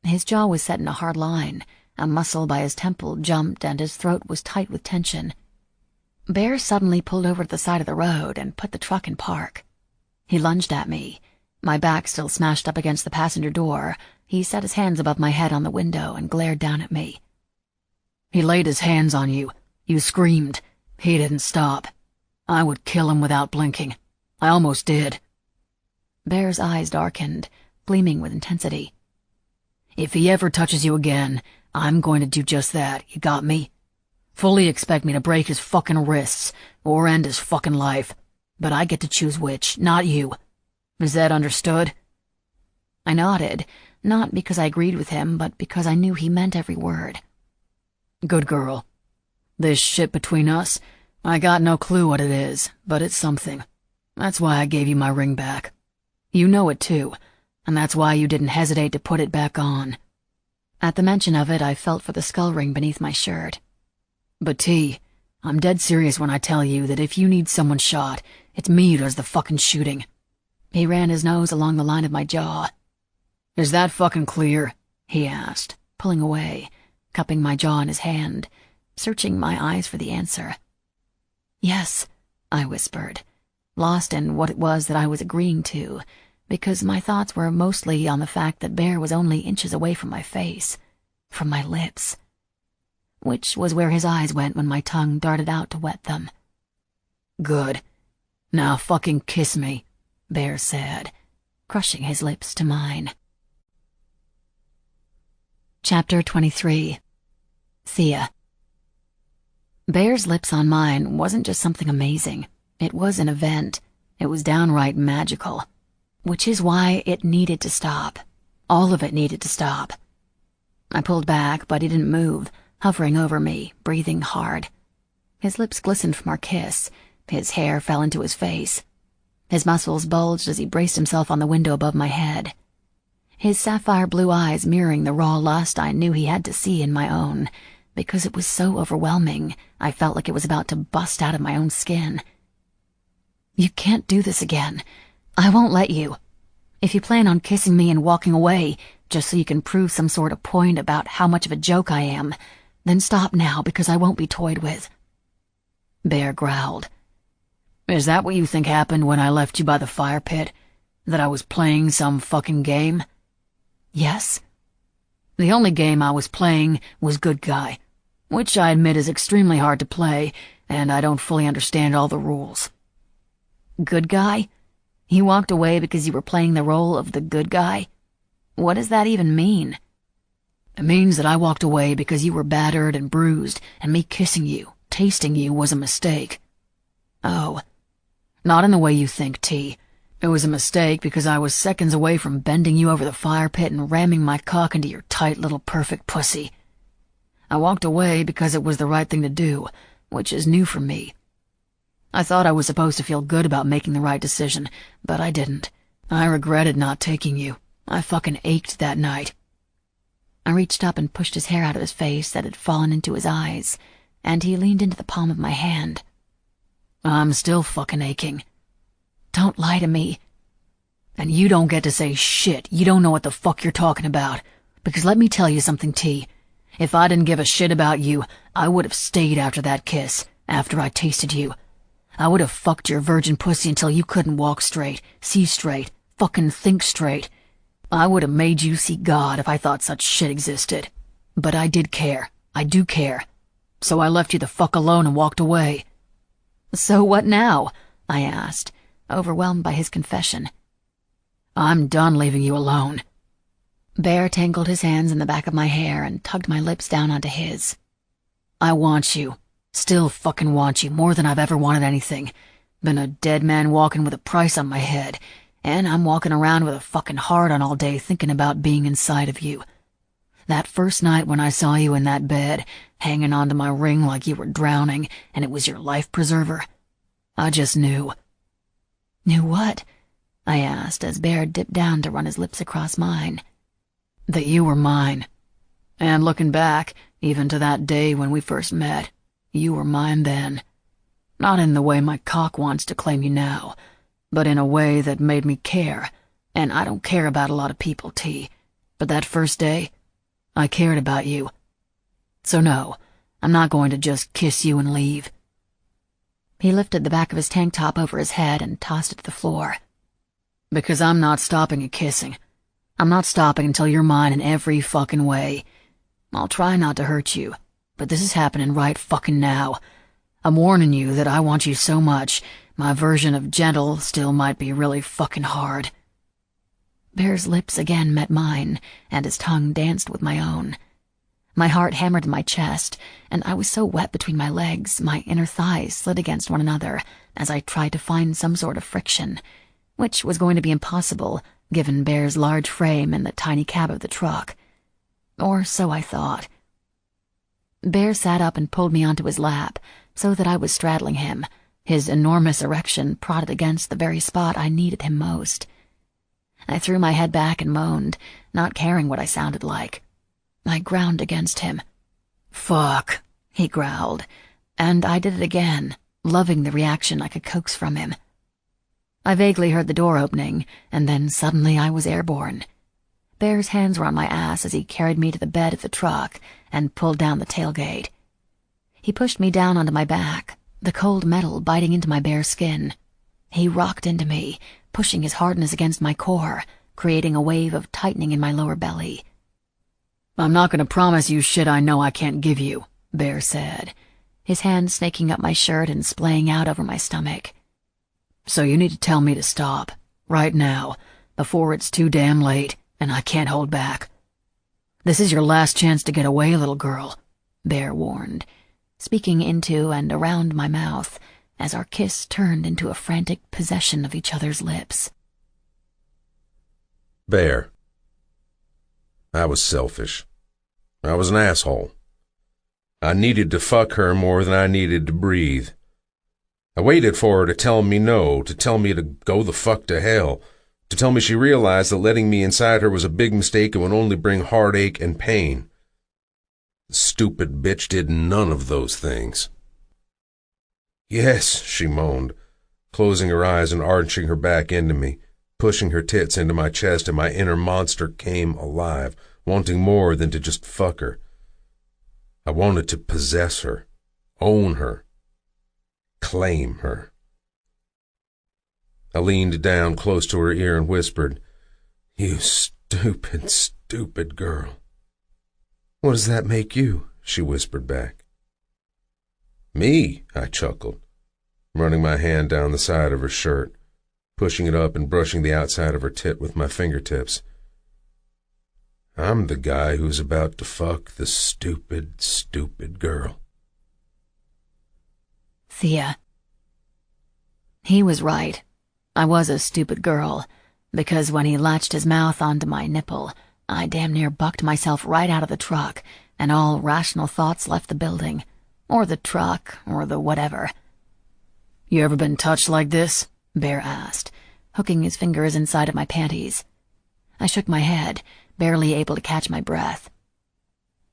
His jaw was set in a hard line. A muscle by his temple jumped and his throat was tight with tension. Bear suddenly pulled over to the side of the road and put the truck in park. He lunged at me. My back still smashed up against the passenger door. He set his hands above my head on the window and glared down at me. "He laid his hands on you. You screamed. He didn't stop. I would kill him without blinking. I almost did." Bear's eyes darkened, gleaming with intensity. "If he ever touches you again, I'm going to do just that, you got me? Fully expect me to break his fucking wrists, or end his fucking life. But I get to choose which, not you. Is that understood?" I nodded, not because I agreed with him, but because I knew he meant every word. "Good girl. This shit between us, I got no clue what it is, but it's something. That's why I gave you my ring back. You know it too, and that's why you didn't hesitate to put it back on." At the mention of it, I felt for the skull ring beneath my shirt. "But T, I'm dead serious when I tell you that if you need someone shot, it's me who does the fucking shooting." He ran his nose along the line of my jaw. "Is that fucking clear?" he asked, pulling away, cupping my jaw in his hand, searching my eyes for the answer. "Yes," I whispered, lost in what it was that I was agreeing to, because my thoughts were mostly on the fact that Bear was only inches away from my face, from my lips, which was where his eyes went when my tongue darted out to wet them. "Good. Now fucking kiss me," Bear said, crushing his lips to mine. Chapter 23. Thia. Bear's lips on mine wasn't just something amazing. It was an event. It was downright magical. Which is why it needed to stop. All of it needed to stop. I pulled back, but he didn't move, hovering over me, breathing hard. His lips glistened from our kiss. His hair fell into his face. His muscles bulged as he braced himself on the window above my head. His sapphire blue eyes mirroring the raw lust I knew he had to see in my own. Because it was so overwhelming, I felt like it was about to bust out of my own skin. "You can't do this again. I won't let you. If you plan on kissing me and walking away, just so you can prove some sort of point about how much of a joke I am, then stop now because I won't be toyed with." Bear growled. "Is that what you think happened when I left you by the fire pit? That I was playing some fucking game?" "Yes." "The only game I was playing was good guy, which I admit is extremely hard to play, and I don't fully understand all the rules." "Good guy? You walked away because you were playing the role of the good guy? What does that even mean?" "It means that I walked away because you were battered and bruised, and me kissing you, tasting you, was a mistake." "Oh." "Not in the way you think, T. It was a mistake because I was seconds away from bending you over the fire pit and ramming my cock into your tight little perfect pussy. I walked away because it was the right thing to do, which is new for me. I thought I was supposed to feel good about making the right decision, but I didn't. I regretted not taking you. I fucking ached that night." I reached up and pushed his hair out of his face that had fallen into his eyes, and he leaned into the palm of my hand. "I'm still fucking aching." "Don't lie to me." "And you don't get to say shit. You don't know what the fuck you're talking about. Because let me tell you something, T. If I didn't give a shit about you, I would have stayed after that kiss, after I tasted you. I would have fucked your virgin pussy until you couldn't walk straight, see straight, fucking think straight. I would have made you see God if I thought such shit existed. But I did care. I do care. So I left you the fuck alone and walked away. So what now? I asked, overwhelmed by his confession. I'm done leaving you alone. Bear tangled his hands in the back of my hair and tugged my lips down onto his. I want you. Still fucking want you more than I've ever wanted anything. Been a dead man walking with a price on my head, and I'm walking around with a fucking heart on all day thinking about being inside of you. That first night when I saw you in that bed, hanging onto my ring like you were drowning, and it was your life preserver, I just knew. Knew what? I asked as Bear dipped down to run his lips across mine. That you were mine. And looking back, even to that day when we first met, you were mine then. Not in the way my cock wants to claim you now, but in a way that made me care. And I don't care about a lot of people, T. But that first day, I cared about you. So no, I'm not going to just kiss you and leave. He lifted the back of his tank top over his head and tossed it to the floor. Because I'm not stopping at kissing. I'm not stopping until you're mine in every fucking way. I'll try not to hurt you, but this is happening right fucking now. I'm warning you that I want you so much, my version of gentle still might be really fucking hard. Bear's lips again met mine, and his tongue danced with my own. My heart hammered in my chest, and I was so wet between my legs, my inner thighs slid against one another as I tried to find some sort of friction, which was going to be impossible, given Bear's large frame and the tiny cab of the truck. Or so I thought. Bear sat up and pulled me onto his lap, so that I was straddling him, his enormous erection prodded against the very spot I needed him most. I threw my head back and moaned, not caring what I sounded like. I ground against him. "Fuck," he growled, and I did it again, loving the reaction I could coax from him. I vaguely heard the door opening, and then suddenly I was airborne. Bear's hands were on my ass as he carried me to the bed of the truck and pulled down the tailgate. He pushed me down onto my back, the cold metal biting into my bare skin. He rocked into me, pushing his hardness against my core, creating a wave of tightening in my lower belly. "I'm not going to promise you shit I know I can't give you," Bear said, his hand snaking up my shirt and splaying out over my stomach. "So you need to tell me to stop, right now, before it's too damn late and I can't hold back. This is your last chance to get away, little girl," Bear warned, speaking into and around my mouth as our kiss turned into a frantic possession of each other's lips. Bear. I was selfish. I was an asshole. I needed to fuck her more than I needed to breathe. I waited for her to tell me no, to tell me to go the fuck to hell, to tell me she realized that letting me inside her was a big mistake and would only bring heartache and pain. The stupid bitch did none of those things. "Yes," she moaned, closing her eyes and arching her back into me, pushing her tits into my chest, and my inner monster came alive, wanting more than to just fuck her. I wanted to possess her, own her, claim her. I leaned down close to her ear and whispered, "You stupid, stupid girl." "What does that make you?" she whispered back. "Me," I chuckled, running my hand down the side of her shirt, pushing it up and brushing the outside of her tit with my fingertips. "I'm the guy who's about to fuck the stupid, stupid girl." Thia. He was right. I was a stupid girl, because when he latched his mouth onto my nipple, I damn near bucked myself right out of the truck, and all rational thoughts left the building, or the truck, or the whatever. "You ever been touched like this?" Bear asked, hooking his fingers inside of my panties. I shook my head, barely able to catch my breath.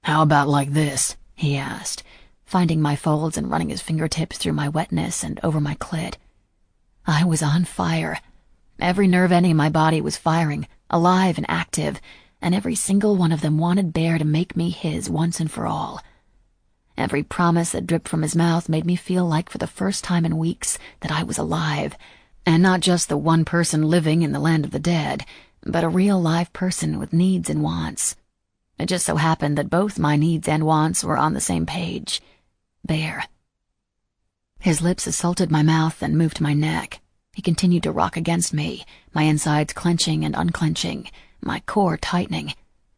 "How about like this?" he asked, finding my folds and running his fingertips through my wetness and over my clit. I was on fire. Every nerve ending in my body was firing, alive and active, and every single one of them wanted Bear to make me his once and for all. Every promise that dripped from his mouth made me feel like for the first time in weeks that I was alive, and not just the one person living in the land of the dead, but a real live person with needs and wants. It just so happened that both my needs and wants were on the same page. Bear. His lips assaulted my mouth and moved my neck. He continued to rock against me, my insides clenching and unclenching, my core tightening,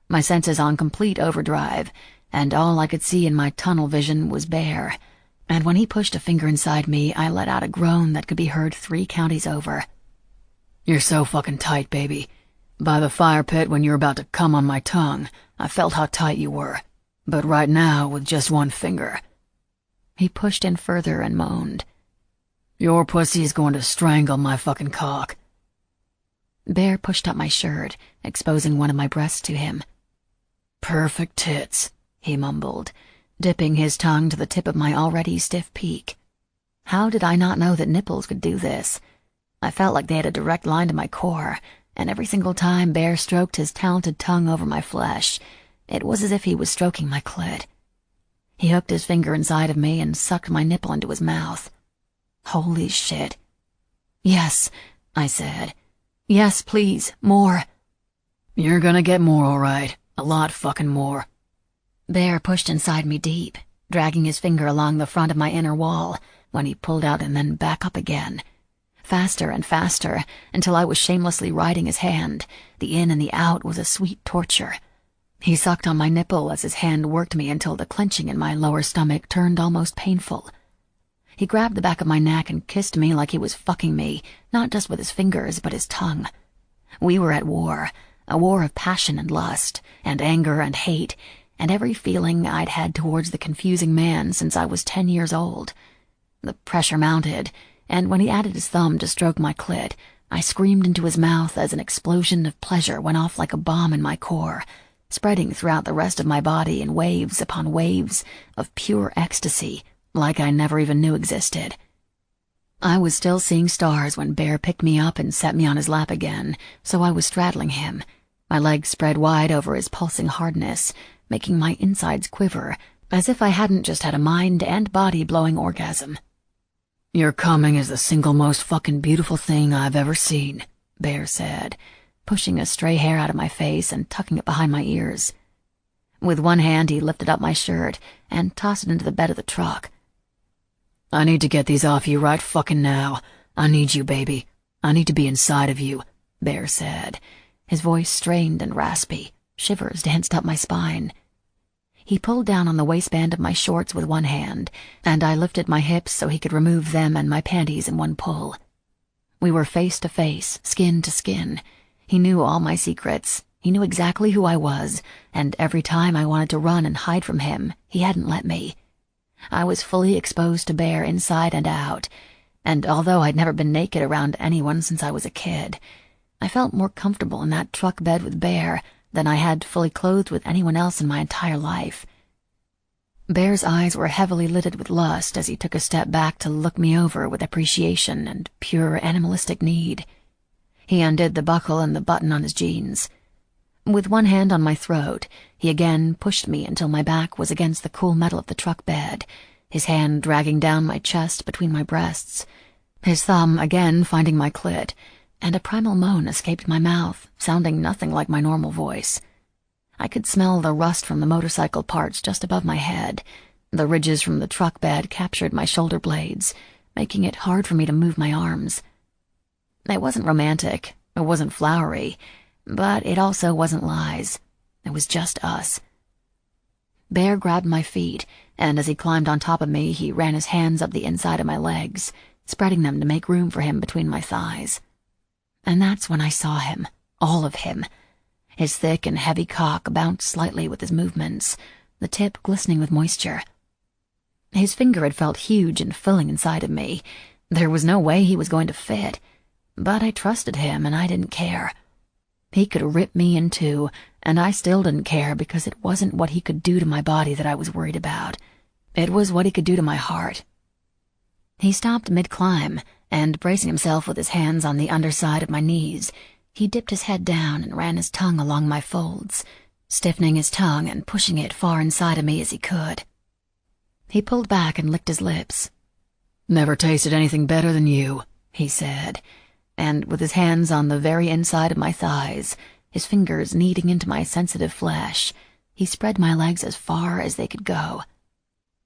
my senses on complete overdrive, and all I could see in my tunnel vision was Bear. And when he pushed a finger inside me, I let out a groan that could be heard 3 counties over. You're so fucking tight, baby. By the fire pit when you were about to come on my tongue, I felt how tight you were. But right now, with just one finger. He pushed in further and moaned. Your pussy is going to strangle my fucking cock. Bear pushed up my shirt, exposing one of my breasts to him. Perfect tits, he mumbled, dipping his tongue to the tip of my already stiff peak. How did I not know that nipples could do this? I felt like they had a direct line to my core, and every single time Bear stroked his talented tongue over my flesh, it was as if he was stroking my clit. He hooked his finger inside of me and sucked my nipple into his mouth. Holy shit. Yes, I said. Yes, please, more. You're gonna get more, all right. A lot fucking more. Bear pushed inside me deep, dragging his finger along the front of my inner wall, when he pulled out and then back up again. Faster and faster, until I was shamelessly riding his hand. The in and the out was a sweet torture. He sucked on my nipple as his hand worked me until the clenching in my lower stomach turned almost painful. He grabbed the back of my neck and kissed me like he was fucking me, not just with his fingers, but his tongue. We were at war, a war of passion and lust, and anger and hate, and every feeling I'd had towards the confusing man since I was 10 years old. The pressure mounted, and when he added his thumb to stroke my clit, I screamed into his mouth as an explosion of pleasure went off like a bomb in my core, spreading throughout the rest of my body in waves upon waves of pure ecstasy, like I never even knew existed. I was still seeing stars when Bear picked me up and set me on his lap again, so I was straddling him, my legs spread wide over his pulsing hardness, making my insides quiver, as if I hadn't just had a mind and body-blowing orgasm. Your coming is the single most fucking beautiful thing I've ever seen, Bear said, pushing a stray hair out of my face and tucking it behind my ears. With one hand he lifted up my shirt and tossed it into the bed of the truck. I need to get these off you right fucking now. I need you, baby. I need to be inside of you, Bear said, his voice strained and raspy. Shivers danced up my spine. He pulled down on the waistband of my shorts with one hand, and I lifted my hips so he could remove them and my panties in one pull. We were face to face, skin to skin. He knew all my secrets. He knew exactly who I was, and every time I wanted to run and hide from him, he hadn't let me. I was fully exposed to Bear inside and out, and although I'd never been naked around anyone since I was a kid, I felt more comfortable in that truck bed with Bear than I had fully clothed with anyone else in my entire life. Bear's eyes were heavily lidded with lust as he took a step back to look me over with appreciation and pure animalistic need. He undid the buckle and the button on his jeans. With one hand on my throat, he again pushed me until my back was against the cool metal of the truck bed, his hand dragging down my chest between my breasts, his thumb again finding my clit, and a primal moan escaped my mouth, sounding nothing like my normal voice. I could smell the rust from the motorcycle parts just above my head. The ridges from the truck bed captured my shoulder blades, making it hard for me to move my arms. It wasn't romantic, it wasn't flowery, but it also wasn't lies. It was just us. Bear grabbed my feet, and as he climbed on top of me, he ran his hands up the inside of my legs, spreading them to make room for him between my thighs. And that's when I saw him, all of him. His thick and heavy cock bounced slightly with his movements, the tip glistening with moisture. His finger had felt huge and filling inside of me. There was no way he was going to fit, but I trusted him and I didn't care. He could rip me in two, and I still didn't care because it wasn't what he could do to my body that I was worried about. It was what he could do to my heart. He stopped mid-climb, and bracing himself with his hands on the underside of my knees, He dipped his head down and ran his tongue along my folds, stiffening his tongue and pushing it far inside of me as he could. He pulled back and licked his lips. "Never tasted anything better than you," he said, and with his hands on the very inside of my thighs, his fingers kneading into my sensitive flesh, he spread my legs as far as they could go.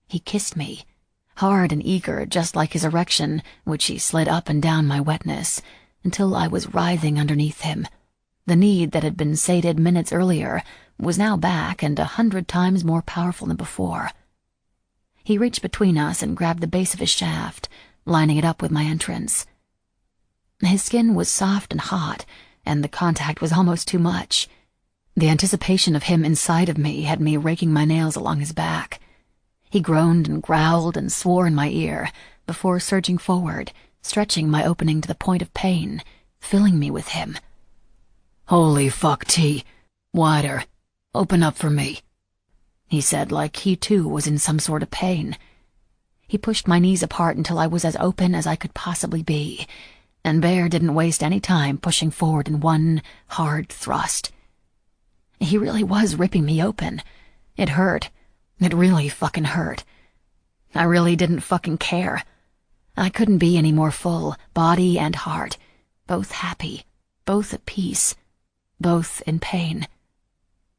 He kissed me, hard and eager, just like his erection, which he slid up and down my wetness, until I was writhing underneath him. The need that had been sated minutes earlier was now back and 100 times more powerful than before. He reached between us and grabbed the base of his shaft, lining it up with my entrance. His skin was soft and hot, and the contact was almost too much. The anticipation of him inside of me had me raking my nails along his back. He groaned and growled and swore in my ear before surging forward, stretching my opening to the point of pain, filling me with him. "Holy fuck, T. Wider. Open up for me," he said, like he too was in some sort of pain. He pushed my knees apart until I was as open as I could possibly be, and Bear didn't waste any time pushing forward in one hard thrust. He really was ripping me open. It hurt. It really fucking hurt. I really didn't fucking care. I couldn't be any more full, body and heart, both happy, both at peace, both in pain.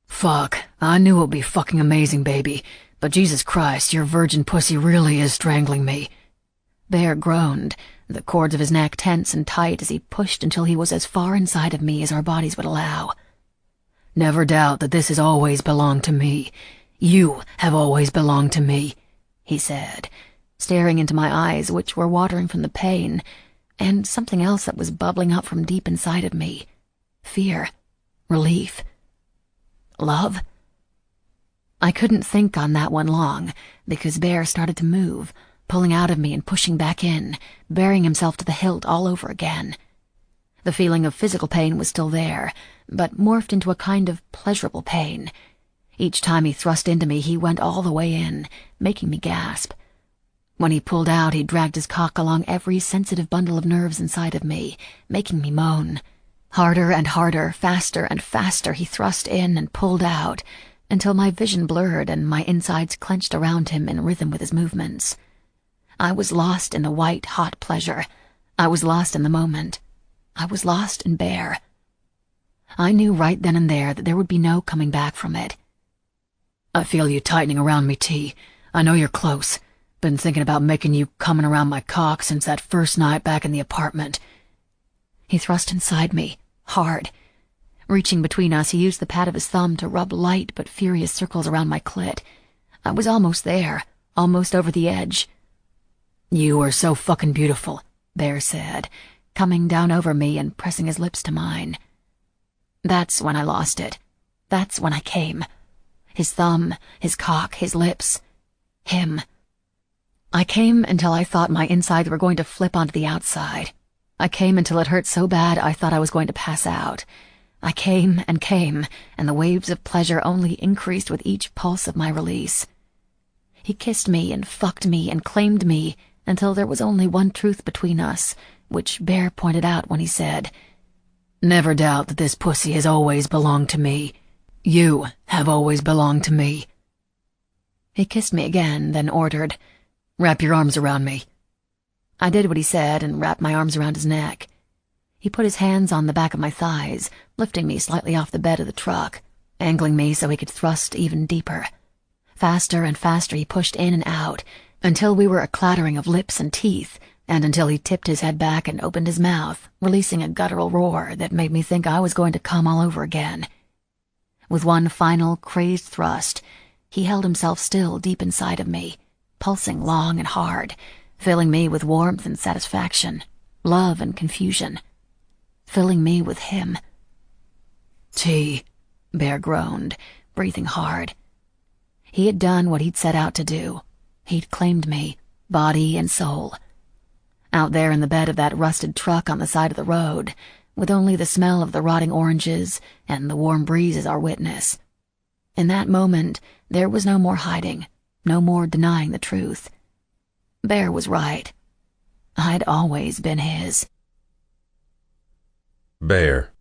"Fuck, I knew it would be fucking amazing, baby, but Jesus Christ, your virgin pussy really is strangling me." Bear groaned, the cords of his neck tense and tight as he pushed until he was as far inside of me as our bodies would allow. "Never doubt that this has always belonged to me. You have always belonged to me," he said, staring into my eyes, which were watering from the pain, and something else that was bubbling up from deep inside of me. Fear. Relief. Love? I couldn't think on that one long, because Bear started to move, pulling out of me and pushing back in, burying himself to the hilt all over again. The feeling of physical pain was still there, but morphed into a kind of pleasurable pain. Each time he thrust into me, he went all the way in, making me gasp. When he pulled out, he dragged his cock along every sensitive bundle of nerves inside of me, making me moan. Harder and harder, faster and faster, he thrust in and pulled out, until my vision blurred and my insides clenched around him in rhythm with his movements. I was lost in the white, hot pleasure. I was lost in the moment. I was lost in Bear. I knew right then and there that there would be no coming back from it. "I feel you tightening around me, T. I know you're close. Been thinking about making you coming around my cock since that first night back in the apartment." He thrust inside me, hard. Reaching between us, he used the pad of his thumb to rub light but furious circles around my clit. I was almost there, almost over the edge. "You are so fucking beautiful," Bear said, coming down over me and pressing his lips to mine. That's when I lost it. That's when I came. His thumb, his cock, his lips. Him. I came until I thought my insides were going to flip onto the outside. I came until it hurt so bad I thought I was going to pass out. I came, and the waves of pleasure only increased with each pulse of my release. He kissed me and fucked me and claimed me until there was only one truth between us, which Bear pointed out when he said, "Never doubt that this pussy has always belonged to me. You have always belonged to me." He kissed me again, then ordered, "Wrap your arms around me." I did what he said and wrapped my arms around his neck. He put his hands on the back of my thighs, lifting me slightly off the bed of the truck, angling me so he could thrust even deeper. Faster and faster he pushed in and out, until we were a clattering of lips and teeth, and until he tipped his head back and opened his mouth, releasing a guttural roar that made me think I was going to come all over again. With one final, crazed thrust, he held himself still deep inside of me, pulsing long and hard, filling me with warmth and satisfaction, love and confusion, filling me with him. "T," Bear groaned, breathing hard. He had done what he'd set out to do. He'd claimed me, body and soul. Out there in the bed of that rusted truck on the side of the road, with only the smell of the rotting oranges and the warm breeze as our witness. In that moment, there was no more hiding, no more denying the truth. Bear was right. I'd always been his. Bear.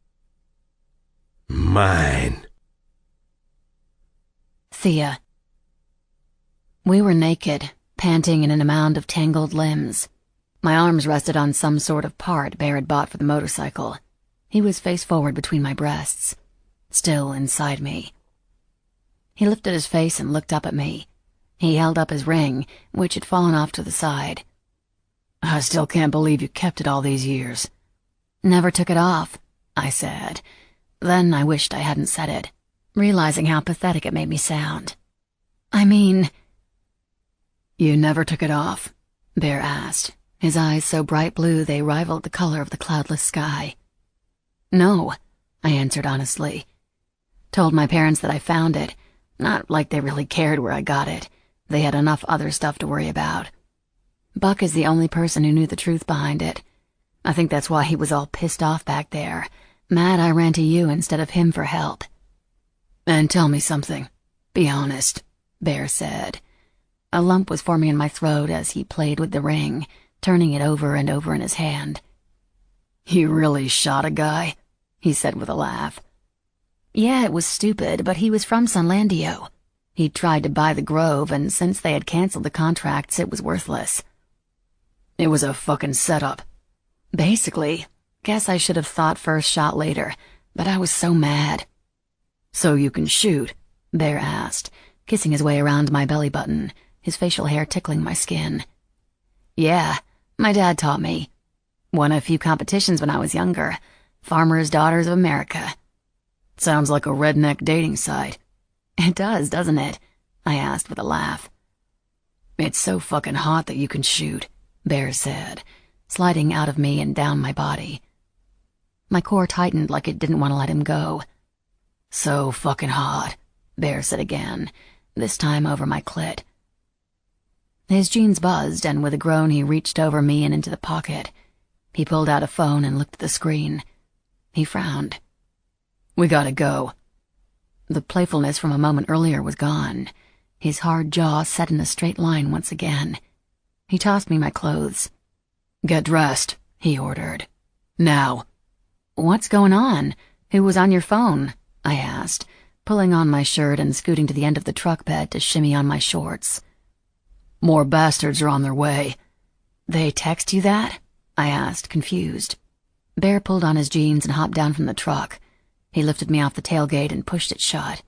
Mine. Thia. We were naked, panting in a mound of tangled limbs. My arms rested on some sort of part Bear had bought for the motorcycle. He was face forward between my breasts, still inside me. He lifted his face and looked up at me. He held up his ring, which had fallen off to the side. I still can't believe you kept it all these years. Never took it off, I said. Then I wished I hadn't said it, realizing how pathetic it made me sound. I mean... You never took it off? Bear asked, his eyes so bright blue they rivaled the color of the cloudless sky. No, I answered honestly. Told my parents that I found it, not like they really cared where I got it. They had enough other stuff to worry about. Buck is the only person who knew the truth behind it. I think that's why he was all pissed off back there, mad I ran to you instead of him for help. And tell me something. Be honest, Bear said. A lump was forming in my throat as he played with the ring, turning it over and over in his hand. You really shot a guy? He said with a laugh. Yeah, it was stupid, but he was from Sunlandio. He tried to buy the Grove, and since they had canceled the contracts, it was worthless. It was a fucking setup. Basically. Guess I should have thought first, shot later, but I was so mad. So you can shoot? Bear asked, kissing his way around my belly button, his facial hair tickling my skin. Yeah, my dad taught me. Won a few competitions when I was younger. Farmers' Daughters of America. Sounds like a redneck dating site. It does, doesn't it? I asked with a laugh. It's so fucking hot that you can shoot, Bear said, sliding out of me and down my body. My core tightened like it didn't want to let him go. So fucking hot, Bear said again, this time over my clit. His jeans buzzed, and with a groan he reached over me and into the pocket. He pulled out a phone and looked at the screen. He frowned. We gotta go. The playfulness from a moment earlier was gone. His hard jaw set in a straight line once again. He tossed me my clothes. Get dressed, he ordered. Now. What's going on? Who was on your phone? I asked, pulling on my shirt and scooting to the end of the truck bed to shimmy on my shorts. More bastards are on their way. They text you that? I asked, confused. Bear pulled on his jeans and hopped down from the truck. He lifted me off the tailgate and pushed it shut.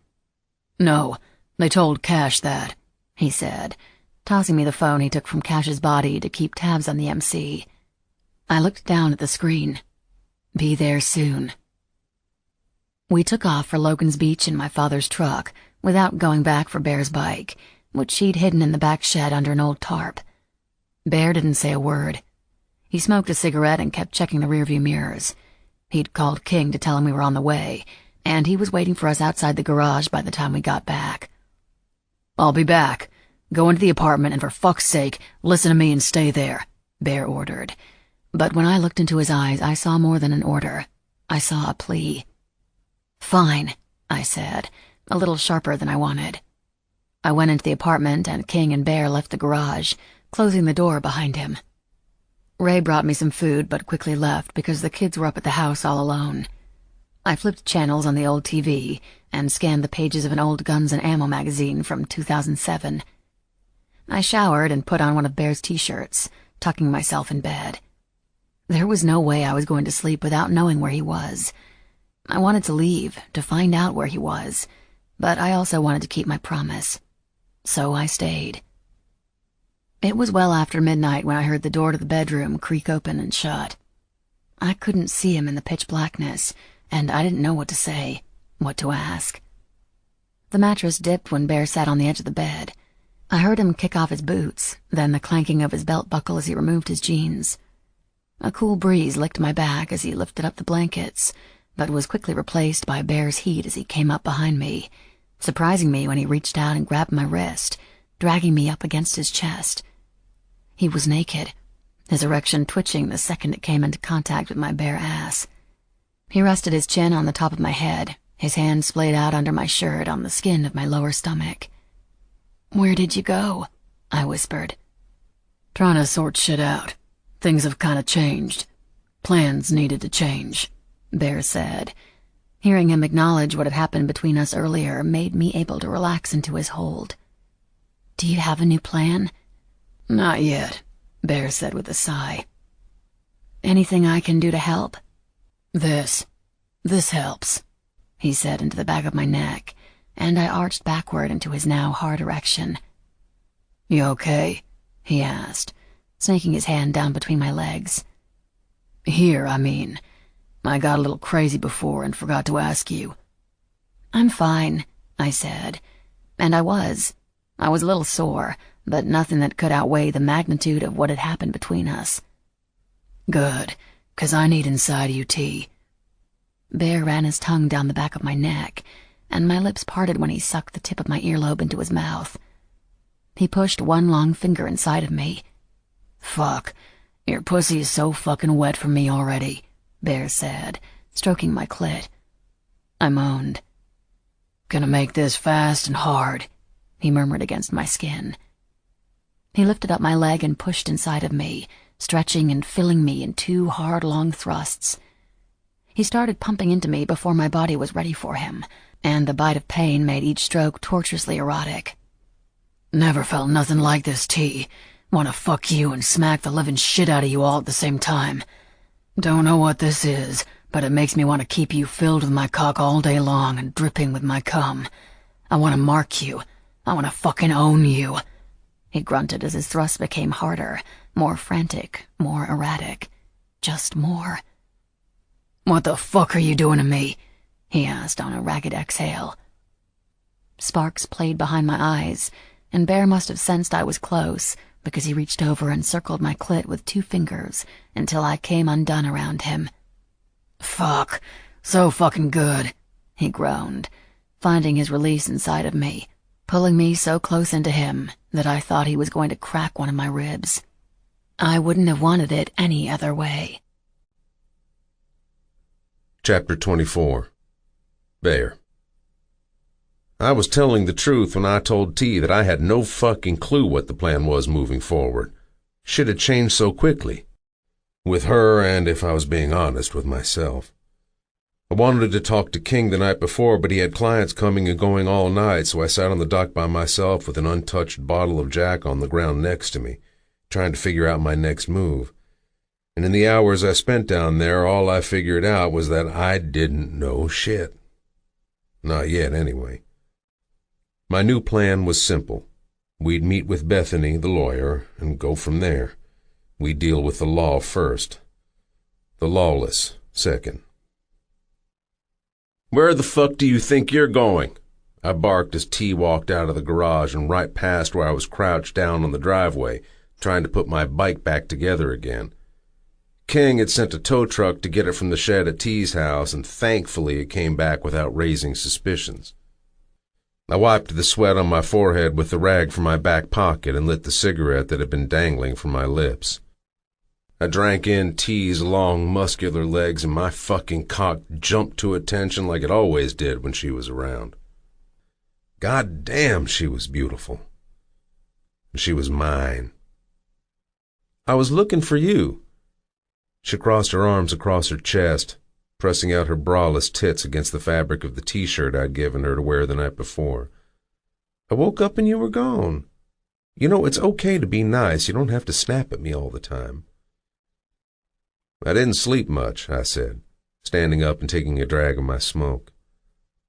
No, they told Cash that, he said, tossing me the phone he took from Cash's body to keep tabs on the MC. I looked down at the screen. Be there soon. We took off for Logan's Beach in my father's truck, without going back for Bear's bike, which he'd hidden in the back shed under an old tarp. Bear didn't say a word. He smoked a cigarette and kept checking the rearview mirrors. He'd called King to tell him we were on the way, and he was waiting for us outside the garage by the time we got back. I'll be back. Go into the apartment and for fuck's sake, listen to me and stay there, Bear ordered. But when I looked into his eyes, I saw more than an order. I saw a plea. Fine, I said, a little sharper than I wanted. I went into the apartment and King and Bear left the garage, closing the door behind him. Ray brought me some food but quickly left because the kids were up at the house all alone. I flipped channels on the old TV and scanned the pages of an old Guns and Ammo magazine from 2007. I showered and put on one of Bear's t-shirts, tucking myself in bed. There was no way I was going to sleep without knowing where he was. I wanted to leave, to find out where he was, but I also wanted to keep my promise. So I stayed. It was well after midnight when I heard the door to the bedroom creak open and shut. I couldn't see him in the pitch blackness, and I didn't know what to say, what to ask. The mattress dipped when Bear sat on the edge of the bed. I heard him kick off his boots, then the clanking of his belt buckle as he removed his jeans. A cool breeze licked my back as he lifted up the blankets, but was quickly replaced by Bear's heat as he came up behind me, surprising me when he reached out and grabbed my wrist, dragging me up against his chest. He was naked, his erection twitching the second it came into contact with my bare ass. He rested his chin on the top of my head, his hand splayed out under my shirt on the skin of my lower stomach. "Where did you go?" I whispered. "Trying to sort shit out. Things have kinda changed. Plans needed to change," Bear said. Hearing him acknowledge what had happened between us earlier made me able to relax into his hold. "Do you have a new plan?" "Not yet," Bear said with a sigh. "Anything I can do to help?" This helps," he said into the back of my neck, and I arched backward into his now hard erection. "You okay?" he asked, snaking his hand down between my legs. "Here, I mean. I got a little crazy before and forgot to ask you." "I'm fine," I said, and I was. I was a little sore, but nothing that could outweigh the magnitude of what had happened between us. "Good, 'cause I need inside you, T." Bear ran his tongue down the back of my neck, and my lips parted when he sucked the tip of my earlobe into his mouth. He pushed one long finger inside of me. "Fuck, your pussy is so fucking wet for me already," Bear said, stroking my clit. I moaned. "Gonna make this fast and hard," he murmured against my skin. He lifted up my leg and pushed inside of me, stretching and filling me in 2 hard, long thrusts. He started pumping into me before my body was ready for him, and the bite of pain made each stroke torturously erotic. "Never felt nothing like this, T. Wanna fuck you and smack the living shit out of you all at the same time. Don't know what this is, but it makes me want to keep you filled with my cock all day long and dripping with my cum. I want to mark you. I want to fucking own you." He grunted as his thrusts became harder, more frantic, more erratic. Just more. "What the fuck are you doing to me?" he asked on a ragged exhale. Sparks played behind my eyes, and Bear must have sensed I was close, because he reached over and circled my clit with 2 fingers until I came undone around him. "Fuck, so fucking good," he groaned, finding his release inside of me, pulling me so close into him that I thought he was going to crack one of my ribs. I wouldn't have wanted it any other way. Chapter 24. Bear. I was telling the truth when I told T that I had no fucking clue what the plan was moving forward. Shit had changed so quickly. With her, and if I was being honest with myself. I wanted to talk to King the night before, but he had clients coming and going all night, so I sat on the dock by myself with an untouched bottle of Jack on the ground next to me, trying to figure out my next move. And in the hours I spent down there, all I figured out was that I didn't know shit. Not yet, anyway. My new plan was simple. We'd meet with Bethany, the lawyer, and go from there. We'd deal with the law first. The Lawless second. "Where the fuck do you think you're going?" I barked as T walked out of the garage and right past where I was crouched down on the driveway, trying to put my bike back together again. King had sent a tow truck to get it from the shed at T's house, and thankfully it came back without raising suspicions. I wiped the sweat on my forehead with the rag from my back pocket and lit the cigarette that had been dangling from my lips. I drank in T's long, muscular legs, and my fucking cock jumped to attention like it always did when she was around. God damn, she was beautiful. She was mine. "I was looking for you." She crossed her arms across her chest, pressing out her braless tits against the fabric of the T-shirt I'd given her to wear the night before. "I woke up and you were gone. You know, it's okay to be nice. You don't have to snap at me all the time." "I didn't sleep much," I said, standing up and taking a drag of my smoke.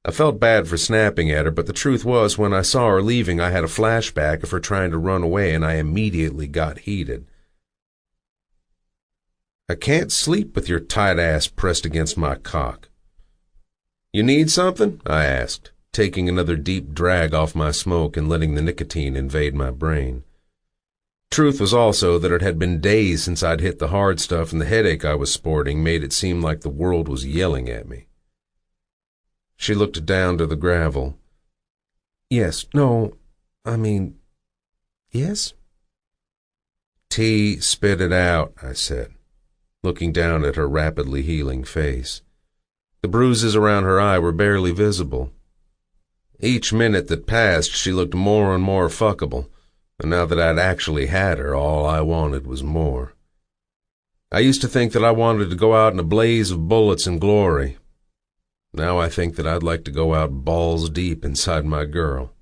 I felt bad for snapping at her, but the truth was, when I saw her leaving, I had a flashback of her trying to run away, and I immediately got heated. "I can't sleep with your tight ass pressed against my cock." "You need something?" I asked, taking another deep drag off my smoke and letting the nicotine invade my brain. Truth was also that it had been days since I'd hit the hard stuff, and the headache I was sporting made it seem like the world was yelling at me. She looked down to the gravel. Yes. T, spit it out, I said, looking down at her rapidly healing face. The bruises around her eye were barely visible. Each minute that passed, she looked more and more fuckable, and now that I'd actually had her, all I wanted was more. I used to think that I wanted to go out in a blaze of bullets and glory. Now I think that I'd like to go out balls deep inside my girl.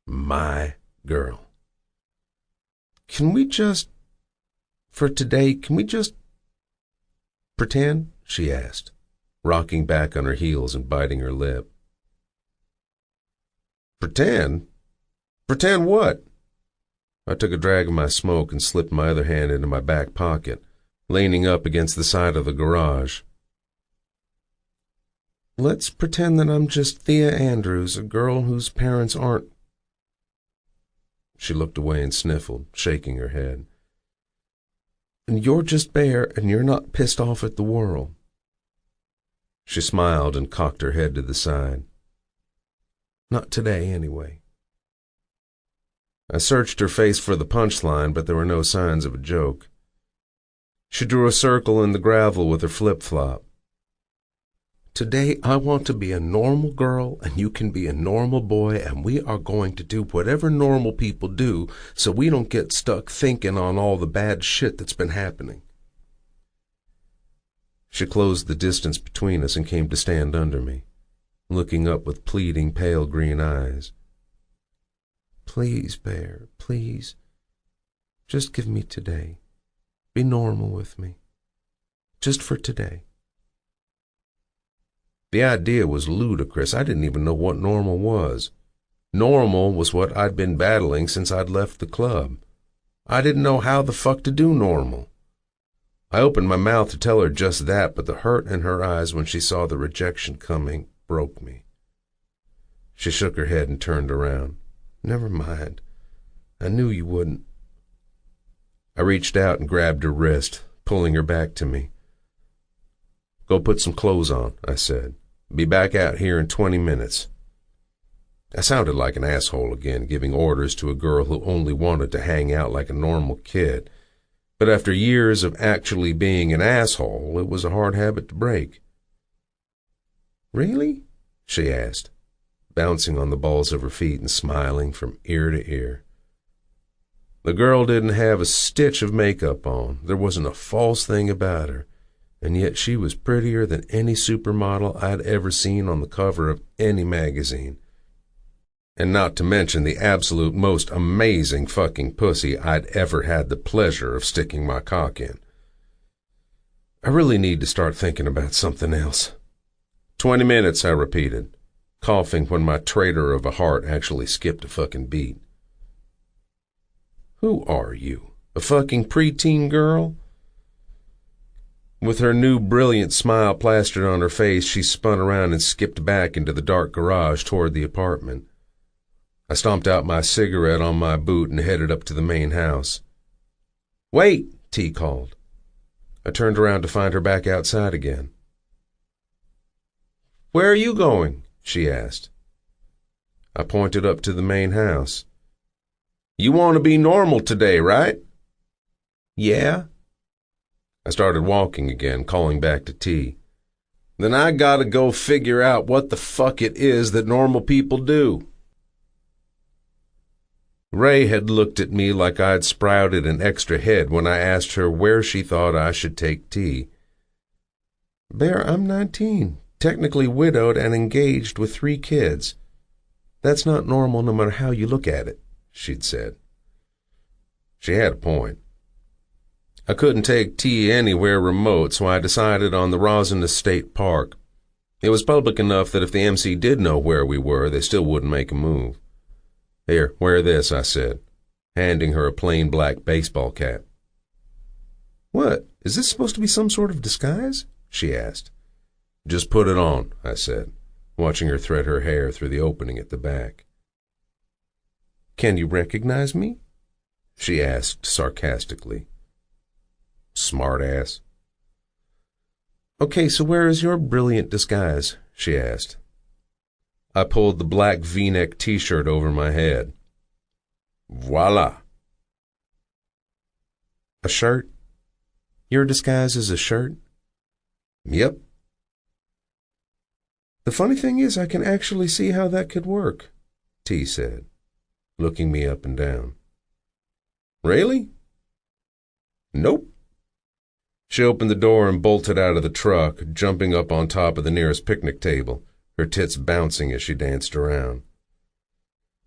My girl. Can we just, for today, can we just pretend? She asked, rocking back on her heels and biting her lip. Pretend? Pretend what? I took a drag of my smoke and slipped my other hand into my back pocket, leaning up against the side of the garage. Let's pretend that I'm just Thia Andrews, a girl whose parents aren't... She looked away and sniffled, shaking her head. And you're just Bear, and you're not pissed off at the world. She smiled and cocked her head to the side. Not today, anyway. I searched her face for the punchline, but there were no signs of a joke. She drew a circle in the gravel with her flip-flop. Today I want to be a normal girl and you can be a normal boy, and we are going to do whatever normal people do so we don't get stuck thinking on all the bad shit that's been happening. She closed the distance between us and came to stand under me, looking up with pleading pale green eyes. Please, Bear, please. Just give me today. Be normal with me. Just for today. The idea was ludicrous. I didn't even know what normal was. Normal was what I'd been battling since I'd left the club. I didn't know how the fuck to do normal. I opened my mouth to tell her just that, but the hurt in her eyes when she saw the rejection coming broke me. She shook her head and turned around. Never mind. I knew you wouldn't. I reached out and grabbed her wrist, pulling her back to me. Go put some clothes on, I said. Be back out here in 20 minutes. I sounded like an asshole again, giving orders to a girl who only wanted to hang out like a normal kid. But after years of actually being an asshole, it was a hard habit to break. Really? She asked, bouncing on the balls of her feet and smiling from ear to ear. The girl didn't have a stitch of makeup on. There wasn't a false thing about her. And yet she was prettier than any supermodel I'd ever seen on the cover of any magazine. And not to mention the absolute most amazing fucking pussy I'd ever had the pleasure of sticking my cock in. I really need to start thinking about something else. 20 minutes, I repeated, coughing when my traitor of a heart actually skipped a fucking beat. Who are you? A fucking preteen girl? With her new brilliant smile plastered on her face, she spun around and skipped back into the dark garage toward the apartment. I stomped out my cigarette on my boot and headed up to the main house. Wait, T called. I turned around to find her back outside again. Where are you going? She asked. I pointed up to the main house. You want to be normal today, right? Yeah. I started walking again, calling back to T. Then I gotta go figure out what the fuck it is that normal people do. Ray had looked at me like I'd sprouted an extra head when I asked her where she thought I should take T. Bear, I'm 19, technically widowed and engaged with 3 kids. That's not normal no matter how you look at it, she'd said. She had a point. I couldn't take T anywhere remote, so I decided on the Rosin State Park. It was public enough that if the MC did know where we were, they still wouldn't make a move. Here, wear this, I said, handing her a plain black baseball cap. What, is this supposed to be some sort of disguise? She asked. Just put it on, I said, watching her thread her hair through the opening at the back. Can you recognize me? She asked sarcastically. Smart ass. Okay, so where is your brilliant disguise? She asked. I pulled the black V-neck t-shirt over my head. Voila. A shirt? Your disguise is a shirt? Yep. The funny thing is I can actually see how that could work, T said, looking me up and down. Really? Nope. She opened the door and bolted out of the truck, jumping up on top of the nearest picnic table, her tits bouncing as she danced around.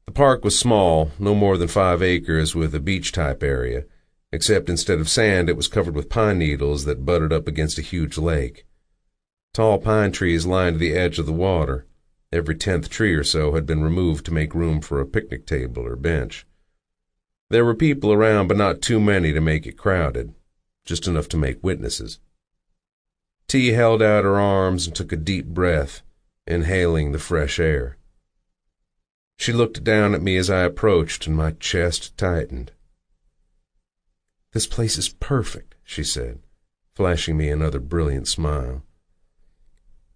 The park was small, no more than 5 acres, with a beach-type area, except instead of sand it was covered with pine needles that butted up against a huge lake. Tall pine trees lined the edge of the water. Every 10th tree or so had been removed to make room for a picnic table or bench. There were people around, but not too many to make it crowded, just enough to make witnesses. T held out her arms and took a deep breath, inhaling the fresh air. She looked down at me as I approached, and my chest tightened. "This place is perfect," she said, flashing me another brilliant smile.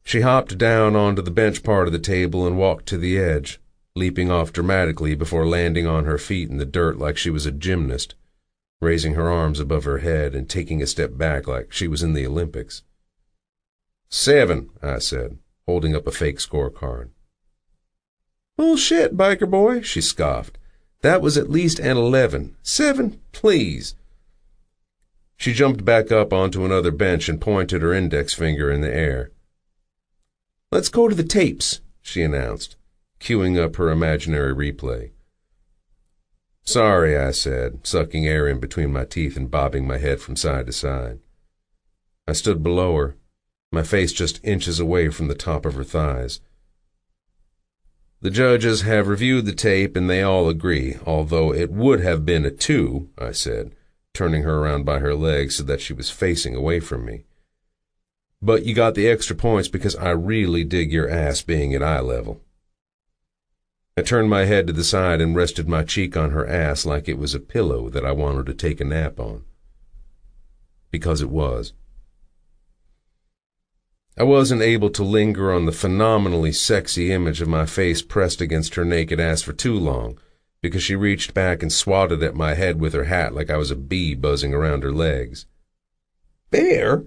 She hopped down onto the bench part of the table and walked to the edge, leaping off dramatically before landing on her feet in the dirt like she was a gymnast, raising her arms above her head and taking a step back like she was in the Olympics. 7, I said, holding up a fake scorecard. "Bullshit, biker boy," she scoffed. "That was at least an 11. 7, please." She jumped back up onto another bench and pointed her index finger in the air. "Let's go to the tapes," she announced, queuing up her imaginary replay. "Sorry," I said, sucking air in between my teeth and bobbing my head from side to side. I stood below her, my face just inches away from the top of her thighs. "The judges have reviewed the tape and they all agree, although it would have been a 2, I said, turning her around by her legs so that she was facing away from me. "But you got the extra points because I really dig your ass being at eye level." I turned my head to the side and rested my cheek on her ass like it was a pillow that I wanted to take a nap on. Because it was. I wasn't able to linger on the phenomenally sexy image of my face pressed against her naked ass for too long, because she reached back and swatted at my head with her hat like I was a bee buzzing around her legs. "Bear?"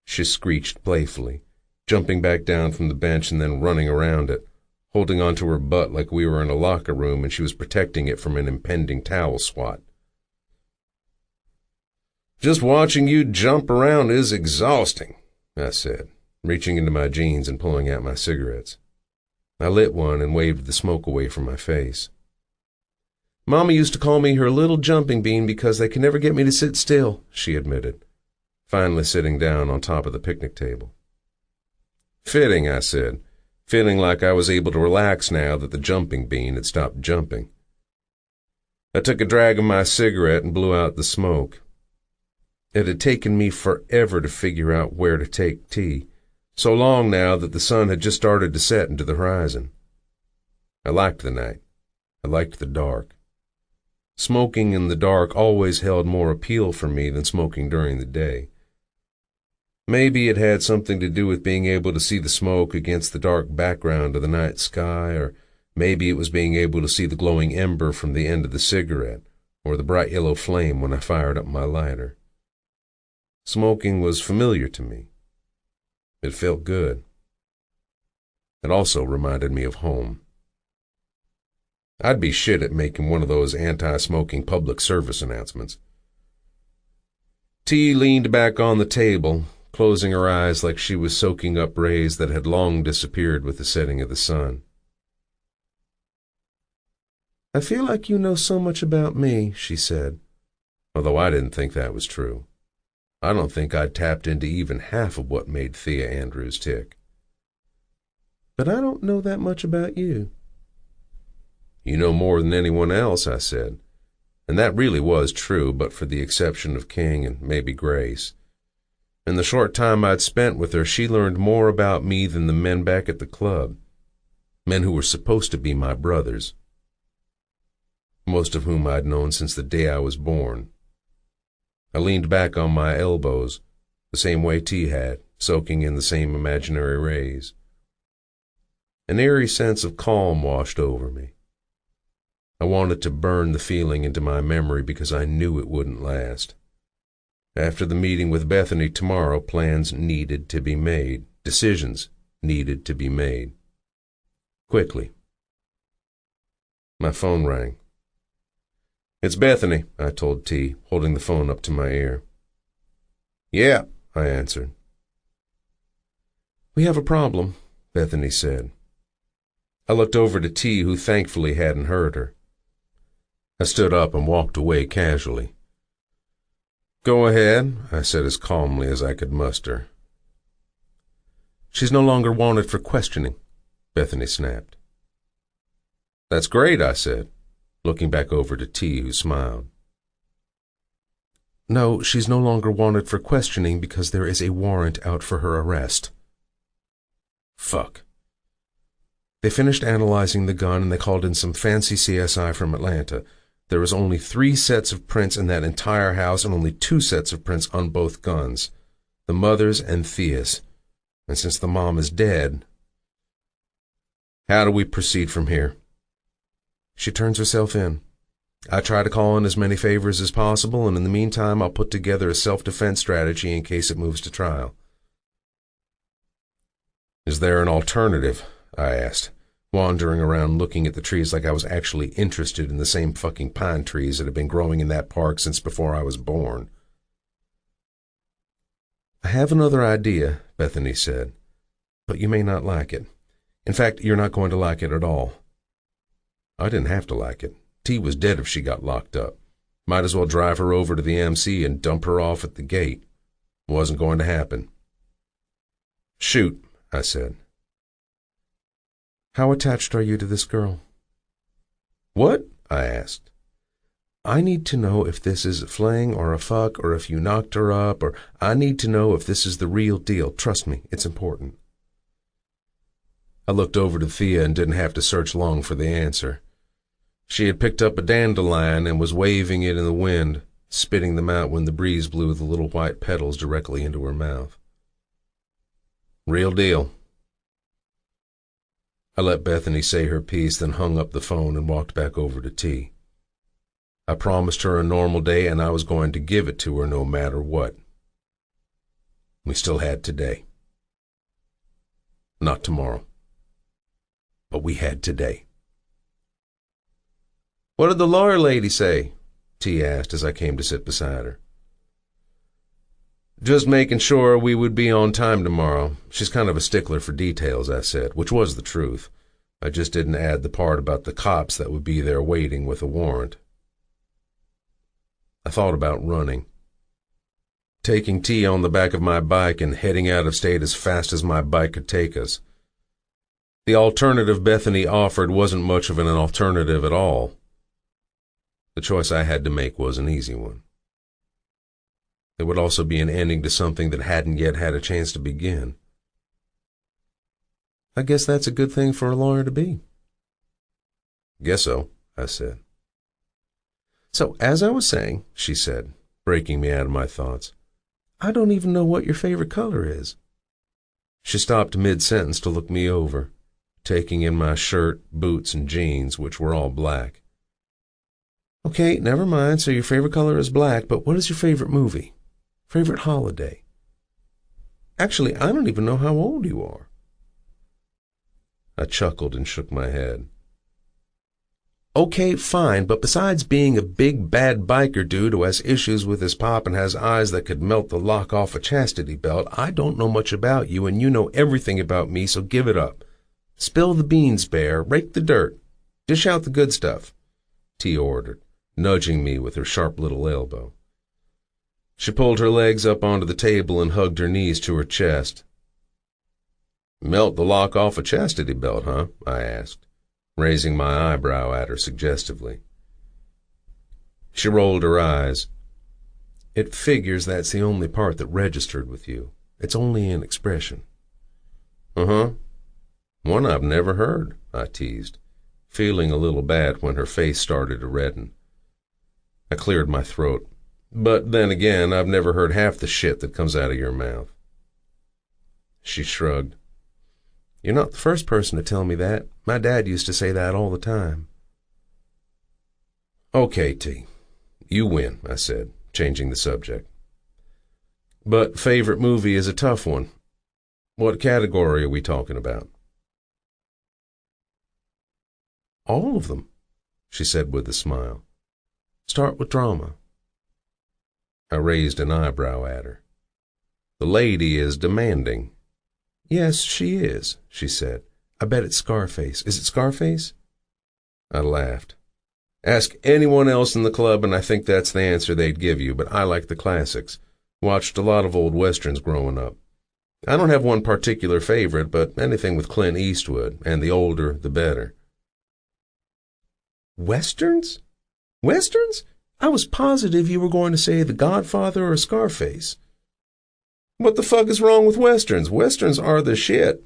she screeched playfully, jumping back down from the bench and then running around it, holding onto her butt like we were in a locker room and she was protecting it from an impending towel swat. "Just watching you jump around is exhausting," I said, reaching into my jeans and pulling out my cigarettes. I lit one and waved the smoke away from my face. "Mama used to call me her little jumping bean because they could never get me to sit still," she admitted, finally sitting down on top of the picnic table. "Fitting," I said, feeling like I was able to relax now that the jumping bean had stopped jumping. I took a drag of my cigarette and blew out the smoke. It had taken me forever to figure out where to take T, so long now that the sun had just started to set into the horizon. I liked the night. I liked the dark. Smoking in the dark always held more appeal for me than smoking during the day. Maybe it had something to do with being able to see the smoke against the dark background of the night sky, or maybe it was being able to see the glowing ember from the end of the cigarette, or the bright yellow flame when I fired up my lighter. Smoking was familiar to me. It felt good. It also reminded me of home. I'd be shit at making one of those anti-smoking public service announcements. T leaned back on the table, closing her eyes like she was soaking up rays that had long disappeared with the setting of the sun. "I feel like you know so much about me," she said, although I didn't think that was true. I don't think I'd tapped into even half of what made Thia Andrews tick. "But I don't know that much about you." "You know more than anyone else," I said, and that really was true, but for the exception of King and maybe Grace. In the short time I'd spent with her, she learned more about me than the men back at the club, men who were supposed to be my brothers, most of whom I'd known since the day I was born. I leaned back on my elbows, the same way T had, soaking in the same imaginary rays. An eerie sense of calm washed over me. I wanted to burn the feeling into my memory because I knew it wouldn't last. After the meeting with Bethany tomorrow, plans needed to be made. Decisions needed to be made. Quickly. My phone rang. "It's Bethany," I told T, holding the phone up to my ear. "Yeah," I answered. "We have a problem," Bethany said. I looked over to T, who thankfully hadn't heard her. I stood up and walked away casually. "Go ahead," I said as calmly as I could muster. "She's no longer wanted for questioning," Bethany snapped. "That's great," I said, looking back over to T, who smiled. "No, she's no longer wanted for questioning because there is a warrant out for her arrest." Fuck. They finished analyzing the gun and they called in some fancy CSI from Atlanta. There was only 3 sets of prints in that entire house and only 2 sets of prints on both guns, the mother's and Thia's. And since the mom is dead, how do we proceed from here? She turns herself in. I try to call in as many favors as possible, and in the meantime I'll put together a self-defense strategy in case it moves to trial. Is there an alternative? I asked, wandering around looking at the trees like I was actually interested in the same fucking pine trees that had been growing in that park since before I was born. "I have another idea," Bethany said, "but you may not like it. In fact, you're not going to like it at all." I didn't have to like it. T was dead if she got locked up. Might as well drive her over to the MC and dump her off at the gate. Wasn't going to happen. "Shoot," I said. "How attached are you to this girl?" "What?" I asked. "I need to know if this is a fling or a fuck, or if you knocked her up, or I need to know if this is the real deal. Trust me, it's important." I looked over to Thia and didn't have to search long for the answer. She had picked up a dandelion and was waving it in the wind, spitting them out when the breeze blew the little white petals directly into her mouth. "Real deal." I let Bethany say her piece, then hung up the phone and walked back over to T. I promised her a normal day, and I was going to give it to her no matter what. We still had today. Not tomorrow. But we had today. "What did the lawyer lady say?" T asked as I came to sit beside her. "Just making sure we would be on time tomorrow. She's kind of a stickler for details," I said, which was the truth. I just didn't add the part about the cops that would be there waiting with a warrant. I thought about running. Taking T on the back of my bike and heading out of state as fast as my bike could take us. The alternative Bethany offered wasn't much of an alternative at all. The choice I had to make was an easy one. It would also be an ending to something that hadn't yet had a chance to begin. I guess that's a good thing for a lawyer to be. "Guess so," I said. "So, as I was saying," she said, breaking me out of my thoughts, "I don't even know what your favorite color is." She stopped mid-sentence to look me over, taking in my shirt, boots, and jeans, which were all black. "Okay, never mind, so your favorite color is black, but what is your favorite movie? Favorite holiday? Actually, I don't even know how old you are." I chuckled and shook my head. "Okay, fine, but besides being a big, bad biker dude who has issues with his pop and has eyes that could melt the lock off a chastity belt, I don't know much about you, and you know everything about me, so give it up. Spill the beans, Bear. Rake the dirt. Dish out the good stuff," T ordered, nudging me with her sharp little elbow. She pulled her legs up onto the table and hugged her knees to her chest. "Melt the lock off a chastity belt, huh?" I asked, raising my eyebrow at her suggestively. She rolled her eyes. "It figures that's the only part that registered with you. It's only an expression." "Uh-huh. One I've never heard," I teased, feeling a little bad when her face started to redden. I cleared my throat. "But then again, I've never heard half the shit that comes out of your mouth." She shrugged. "You're not the first person to tell me that. My dad used to say that all the time." "Okay, T. You win," I said, changing the subject. "But favorite movie is a tough one. What category are we talking about?" "All of them," she said with a smile. "Start with drama." I raised an eyebrow at her. The lady is demanding. Yes, she is, she said. I bet it's Scarface. Is it Scarface? I laughed. Ask anyone else in the club, and I think that's the answer they'd give you, but I like the classics. Watched a lot of old westerns growing up. I don't have one particular favorite, but anything with Clint Eastwood, and the older, the better. Westerns? Westerns? I was positive you were going to say The Godfather or Scarface. What the fuck is wrong with westerns? Westerns are the shit.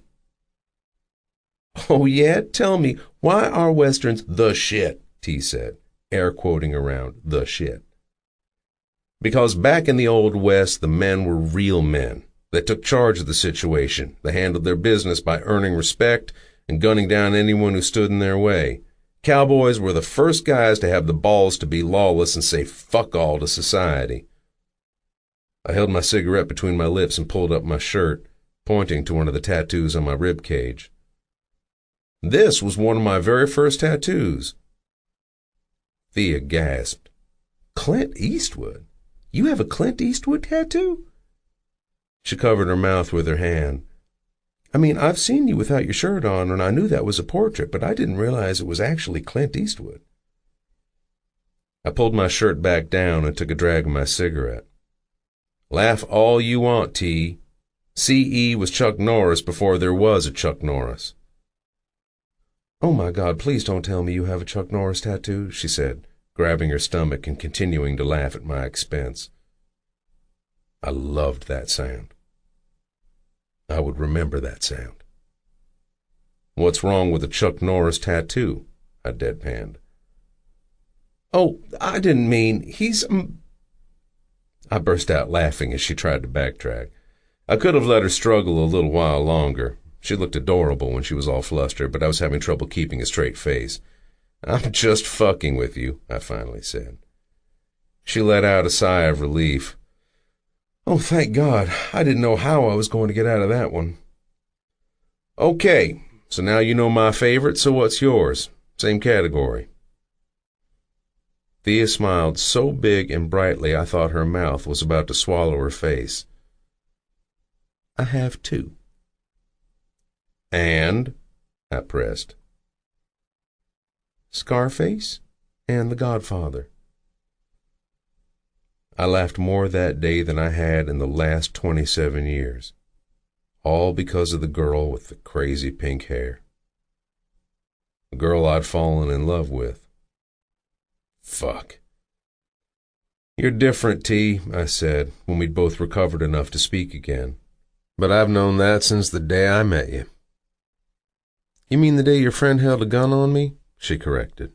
Oh, yeah? Tell me, why are westerns the shit? T said, air quoting around the shit. Because back in the Old West, the men were real men. They took charge of the situation. They handled their business by earning respect and gunning down anyone who stood in their way. Cowboys were the first guys to have the balls to be lawless and say fuck all to society. I held my cigarette between my lips and pulled up my shirt, pointing to one of the tattoos on my rib cage. This was one of my very first tattoos. Thia gasped. Clint Eastwood? You have a Clint Eastwood tattoo? She covered her mouth with her hand. I mean, I've seen you without your shirt on, and I knew that was a portrait, but I didn't realize it was actually Clint Eastwood. I pulled my shirt back down and took a drag of my cigarette. Laugh all you want, T. C.E. was Chuck Norris before there was a Chuck Norris. Oh, my God, please don't tell me you have a Chuck Norris tattoo, she said, grabbing her stomach and continuing to laugh at my expense. I loved that sound. I would remember that sound. What's wrong with a Chuck Norris tattoo? I deadpanned. Oh, I didn't mean, he's... I burst out laughing as she tried to backtrack. I could have let her struggle a little while longer. She looked adorable when she was all flustered, but I was having trouble keeping a straight face. I'm just fucking with you, I finally said. She let out a sigh of relief. Oh, thank God. I didn't know how I was going to get out of that one. Okay, so now you know my favorite, so what's yours? Same category. Thea smiled so big and brightly I thought her mouth was about to swallow her face. I have two. And? I pressed. Scarface and The Godfather. I laughed more that day than I had in the last 27 years. All because of the girl with the crazy pink hair. The girl I'd fallen in love with. Fuck. You're different, T, I said, when we'd both recovered enough to speak again. But I've known that since the day I met you. You mean the day your friend held a gun on me? She corrected.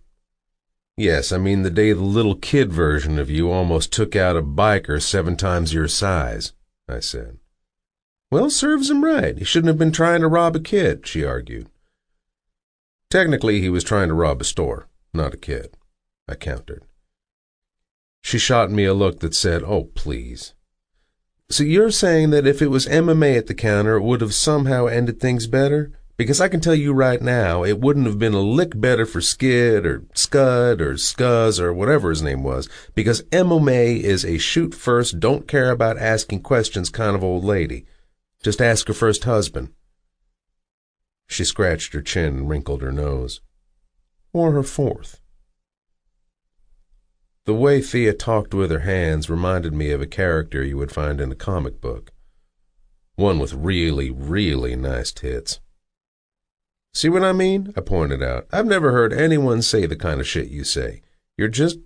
Yes, I mean the day the little kid version of you almost took out a biker 7 times your size, I said. Well, serves him right. He shouldn't have been trying to rob a kid, she argued. Technically, he was trying to rob a store, not a kid, I countered. She shot me a look that said, oh, please. So you're saying that if it was MMA at the counter, it would have somehow ended things better? Because I can tell you right now, it wouldn't have been a lick better for Skid or Scud or Scuzz or whatever his name was, because MMA is a shoot first, don't care about asking questions kind of old lady. Just ask her first husband. She scratched her chin and wrinkled her nose. Or her fourth. The way Thea talked with her hands reminded me of a character you would find in a comic book. One with really, really nice tits. See what I mean? I pointed out. I've never heard anyone say the kind of shit you say. You're just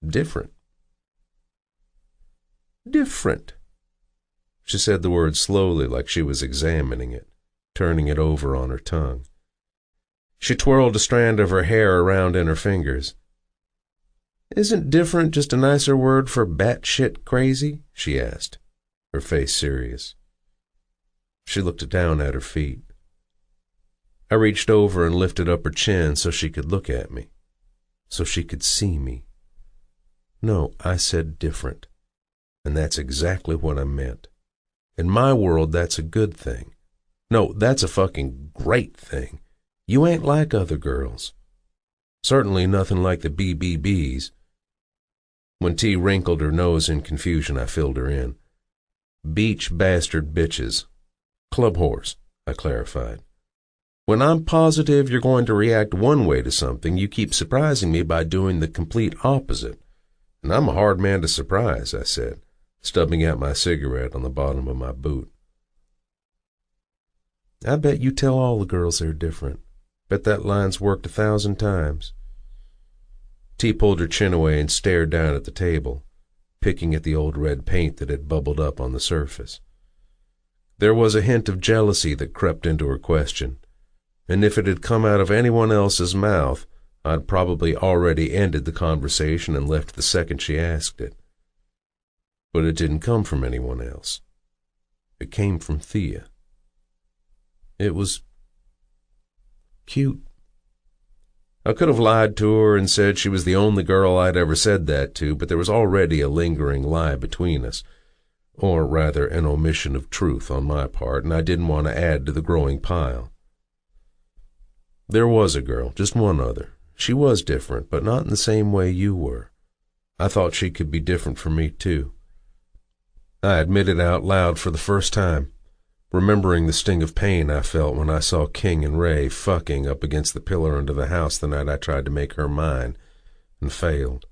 different. Different. She said the word slowly like she was examining it, turning it over on her tongue. She twirled a strand of her hair around in her fingers. Isn't different just a nicer word for batshit crazy? She asked, her face serious. She looked down at her feet. I reached over and lifted up her chin so she could look at me, so she could see me. No, I said different, and that's exactly what I meant. In my world, that's a good thing. No, that's a fucking great thing. You ain't like other girls. Certainly nothing like the BBBs. When T wrinkled her nose in confusion, I filled her in. Beach bastard bitches. Club whores, I clarified. When I'm positive you're going to react one way to something, you keep surprising me by doing the complete opposite. And I'm a hard man to surprise, I said, stubbing out my cigarette on the bottom of my boot. I bet you tell all the girls they're different. Bet that line's worked 1,000 times. T pulled her chin away and stared down at the table, picking at the old red paint that had bubbled up on the surface. There was a hint of jealousy that crept into her question, and if it had come out of anyone else's mouth, I'd probably already ended the conversation and left the second she asked it. But it didn't come from anyone else. It came from Thia. It was cute. I could have lied to her and said she was the only girl I'd ever said that to, but there was already a lingering lie between us, or rather an omission of truth on my part, and I didn't want to add to the growing pile. There was a girl, just one other. She was different, but not in the same way you were. I thought she could be different from me, too. I admitted out loud for the first time, remembering the sting of pain I felt when I saw King and Ray fucking up against the pillar under the house the night I tried to make her mine, and failed.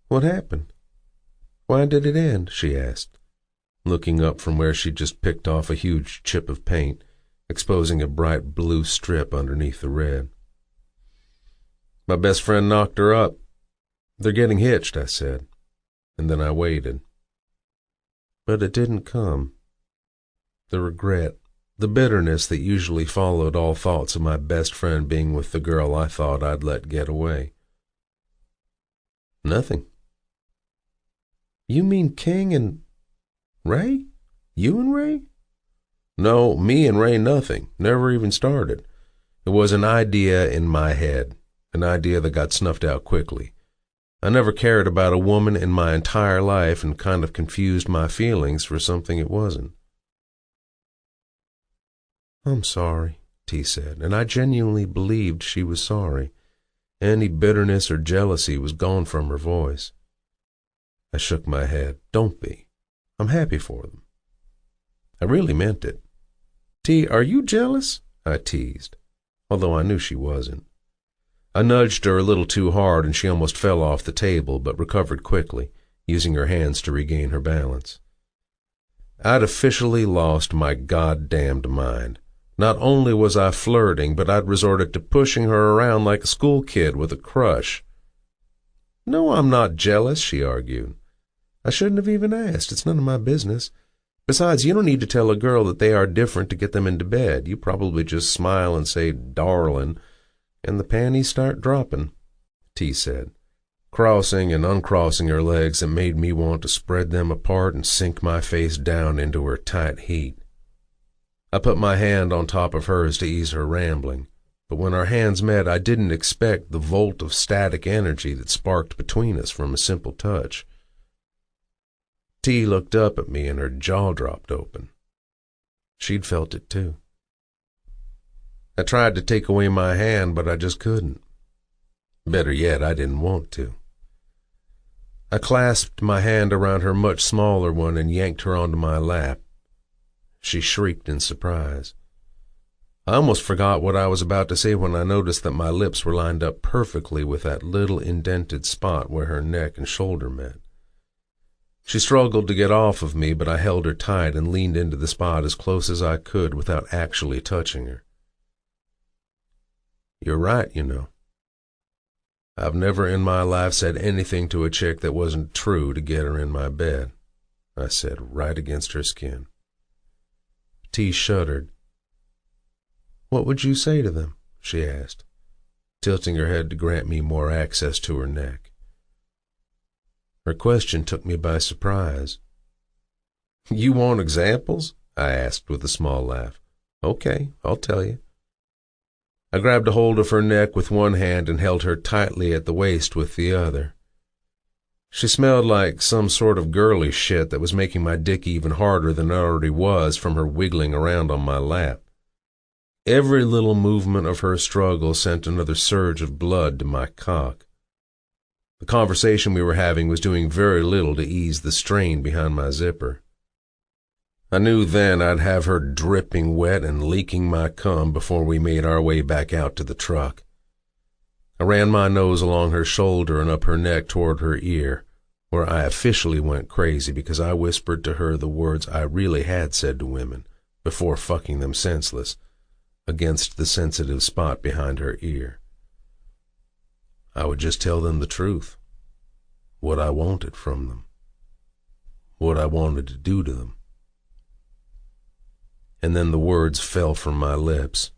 What happened? Why did it end? She asked, looking up from where she'd just picked off a huge chip of paint, exposing a bright blue strip underneath the red. My best friend knocked her up. They're getting hitched, I said, and then I waited. But it didn't come. The regret, the bitterness that usually followed all thoughts of my best friend being with the girl I thought I'd let get away. Nothing. You mean King and Ray? You and Ray? No, me and Ray nothing. Never even started. It was an idea in my head, an idea that got snuffed out quickly. I never cared about a woman in my entire life and kind of confused my feelings for something it wasn't. I'm sorry, T said, and I genuinely believed she was sorry. Any bitterness or jealousy was gone from her voice. I shook my head. Don't be. I'm happy for them. I really meant it. T, are you jealous? I teased, although I knew she wasn't. I nudged her a little too hard and she almost fell off the table, but recovered quickly, using her hands to regain her balance. I'd officially lost my goddamned mind. Not only was I flirting, but I'd resorted to pushing her around like a school kid with a crush. No, I'm not jealous, she argued. I shouldn't have even asked. It's none of my business. Besides, you don't need to tell a girl that they are different to get them into bed. You probably just smile and say, darling, and the panties start dropping, T said, crossing and uncrossing her legs that made me want to spread them apart and sink my face down into her tight heat. I put my hand on top of hers to ease her rambling, but when our hands met, I didn't expect the volt of static energy that sparked between us from a simple touch. T looked up at me and her jaw dropped open. She'd felt it too. I tried to take away my hand, but I just couldn't. Better yet, I didn't want to. I clasped my hand around her much smaller one and yanked her onto my lap. She shrieked in surprise. I almost forgot what I was about to say when I noticed that my lips were lined up perfectly with that little indented spot where her neck and shoulder met. She struggled to get off of me, but I held her tight and leaned into the spot as close as I could without actually touching her. You're right, you know. I've never in my life said anything to a chick that wasn't true to get her in my bed, I said, right against her skin. T shuddered. What would you say to them? She asked, tilting her head to grant me more access to her neck. Her question took me by surprise. You want examples? I asked with a small laugh. Okay, I'll tell you. I grabbed a hold of her neck with one hand and held her tightly at the waist with the other. She smelled like some sort of girly shit that was making my dick even harder than it already was from her wiggling around on my lap. Every little movement of her struggle sent another surge of blood to my cock. The conversation we were having was doing very little to ease the strain behind my zipper. I knew then I'd have her dripping wet and leaking my cum before we made our way back out to the truck. I ran my nose along her shoulder and up her neck toward her ear, where I officially went crazy because I whispered to her the words I really had said to women before fucking them senseless, against the sensitive spot behind her ear. I would just tell them the truth, what I wanted from them, what I wanted to do to them. And then the words fell from my lips.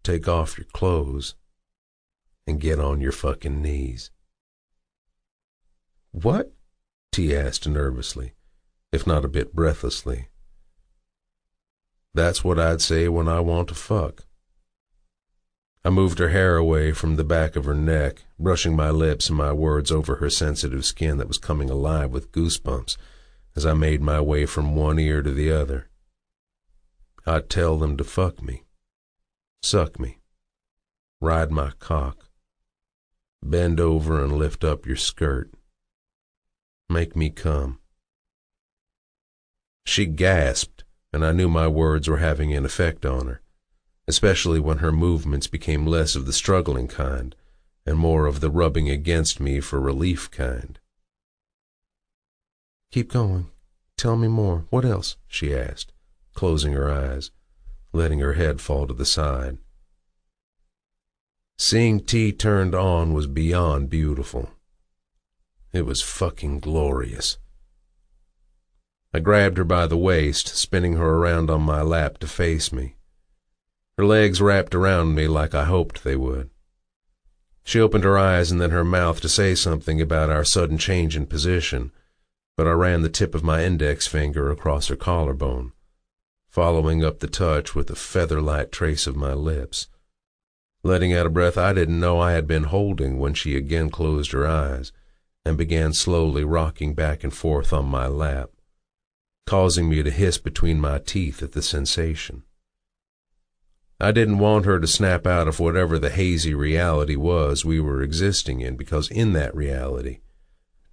Take off your clothes and get on your fucking knees. What? T asked nervously, if not a bit breathlessly. That's what I'd say when I want to fuck. I moved her hair away from the back of her neck, brushing my lips and my words over her sensitive skin that was coming alive with goosebumps as I made my way from one ear to the other. I'd tell them to fuck me, suck me, ride my cock, bend over and lift up your skirt, make me come. She gasped, and I knew my words were having an effect on her, especially when her movements became less of the struggling kind and more of the rubbing against me for relief kind. Keep going. Tell me more. What else? She asked, closing her eyes, letting her head fall to the side. Seeing T turned on was beyond beautiful. It was fucking glorious. I grabbed her by the waist, spinning her around on my lap to face me. Her legs wrapped around me like I hoped they would. She opened her eyes and then her mouth to say something about our sudden change in position, but I ran the tip of my index finger across her collarbone, following up the touch with a feather-light trace of my lips, letting out a breath I didn't know I had been holding when she again closed her eyes and began slowly rocking back and forth on my lap, causing me to hiss between my teeth at the sensation. I didn't want her to snap out of whatever the hazy reality was we were existing in, because in that reality,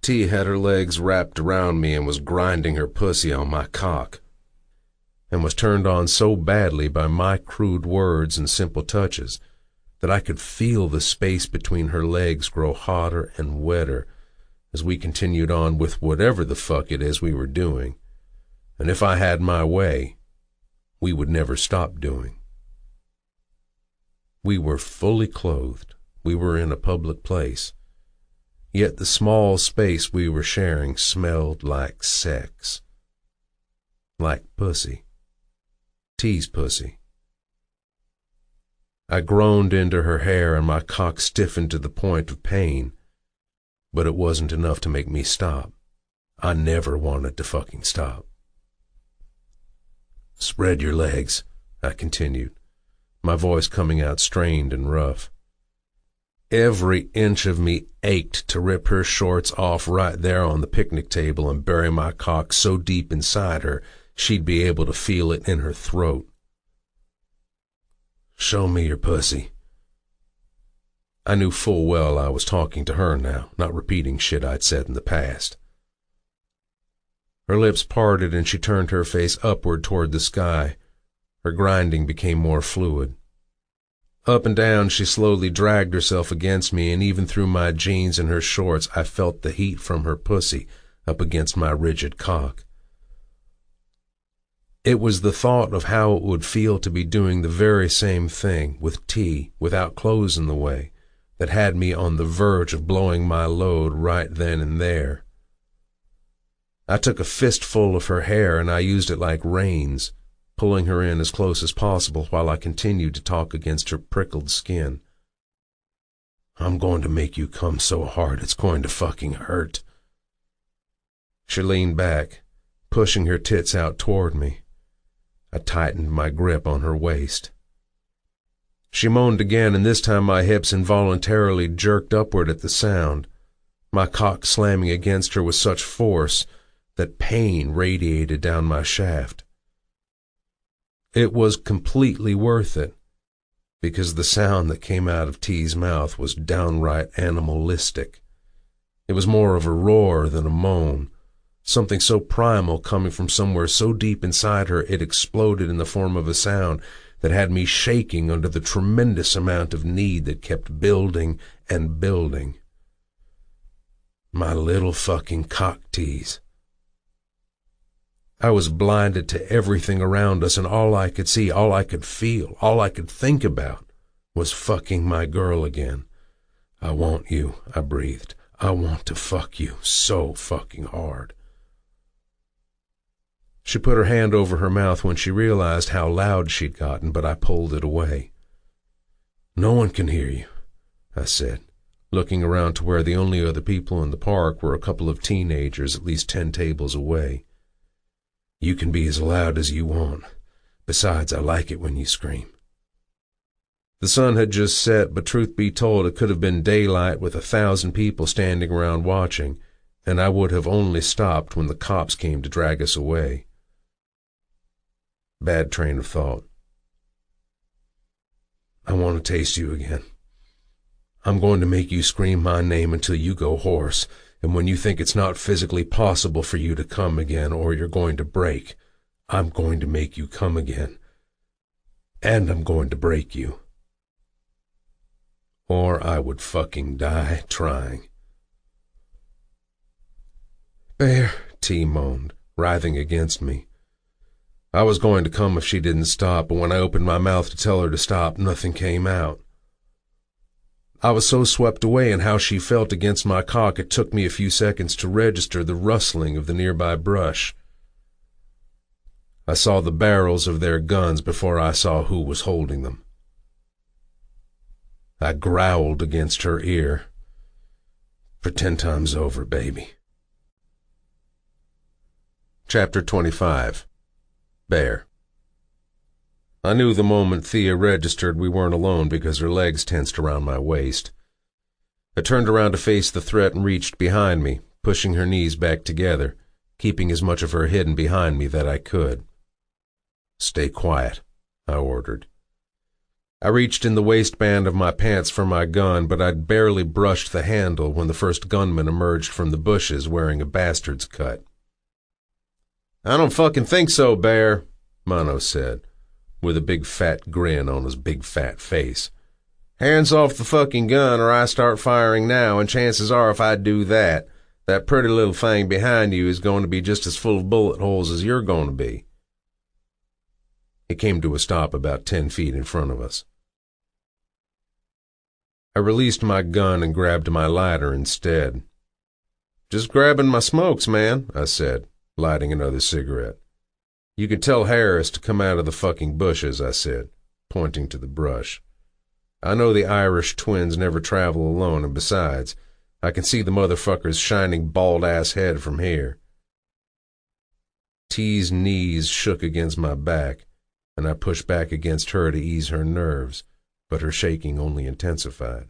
T had her legs wrapped around me and was grinding her pussy on my cock, and was turned on so badly by my crude words and simple touches that I could feel the space between her legs grow hotter and wetter as we continued on with whatever the fuck it is we were doing, and if I had my way, we would never stop doing. We were fully clothed. We were in a public place. Yet the small space we were sharing smelled like sex. Like pussy. T's pussy. I groaned into her hair and my cock stiffened to the point of pain, but it wasn't enough to make me stop. I never wanted to fucking stop. Spread your legs, I continued, my voice coming out strained and rough. Every inch of me ached to rip her shorts off right there on the picnic table and bury my cock so deep inside her she'd be able to feel it in her throat. Show me your pussy. I knew full well I was talking to her now, not repeating shit I'd said in the past. Her lips parted and she turned her face upward toward the sky. Her grinding became more fluid. Up and down she slowly dragged herself against me, and even through my jeans and her shorts I felt the heat from her pussy up against my rigid cock. It was the thought of how it would feel to be doing the very same thing with T without clothes in the way that had me on the verge of blowing my load right then and there. I took a fistful of her hair and I used it like reins, pulling her in as close as possible while I continued to talk against her prickled skin. I'm going to make you come so hard it's going to fucking hurt. She leaned back, pushing her tits out toward me. I tightened my grip on her waist. She moaned again, and this time my hips involuntarily jerked upward at the sound, my cock slamming against her with such force that pain radiated down my shaft. It was completely worth it, because the sound that came out of T's mouth was downright animalistic. It was more of a roar than a moan, something so primal coming from somewhere so deep inside her it exploded in the form of a sound that had me shaking under the tremendous amount of need that kept building and building. My little fucking cock tease. I was blinded to everything around us, and all I could see, all I could feel, all I could think about was fucking my girl again. I want you, I breathed. I want to fuck you so fucking hard. She put her hand over her mouth when she realized how loud she'd gotten, but I pulled it away. No one can hear you, I said, looking around to where the only other people in the park were a couple of teenagers at least 10 tables away. You can be as loud as you want. Besides, I like it when you scream. The sun had just set, but truth be told, it could have been daylight with 1,000 people standing around watching, and I would have only stopped when the cops came to drag us away. Bad train of thought. I want to taste you again. I'm going to make you scream my name until you go hoarse, and when you think it's not physically possible for you to come again or you're going to break, I'm going to make you come again. And I'm going to break you. Or I would fucking die trying. Bear, T moaned, writhing against me. I was going to come if she didn't stop, but when I opened my mouth to tell her to stop, nothing came out. I was so swept away in how she felt against my cock, it took me a few seconds to register the rustling of the nearby brush. I saw the barrels of their guns before I saw who was holding them. I growled against her ear. For 10 times over, baby. Chapter 25. Bear. I knew the moment Thia registered we weren't alone because her legs tensed around my waist. I turned around to face the threat and reached behind me, pushing her knees back together, keeping as much of her hidden behind me that I could. Stay quiet, I ordered. I reached in the waistband of my pants for my gun, but I'd barely brushed the handle when the first gunman emerged from the bushes wearing a bastard's cut. I don't fucking think so, Bear, Mono said, with a big fat grin on his big fat face. Hands off the fucking gun or I start firing now, and chances are if I do that, that pretty little thing behind you is going to be just as full of bullet holes as you're going to be. He came to a stop about 10 feet in front of us. I released my gun and grabbed my lighter instead. Just grabbing my smokes, man, I said, lighting another cigarette. You can tell Harris to come out of the fucking bushes, I said, pointing to the brush. I know the Irish twins never travel alone, and besides, I can see the motherfucker's shining bald-ass head from here. T's knees shook against my back, and I pushed back against her to ease her nerves, but her shaking only intensified.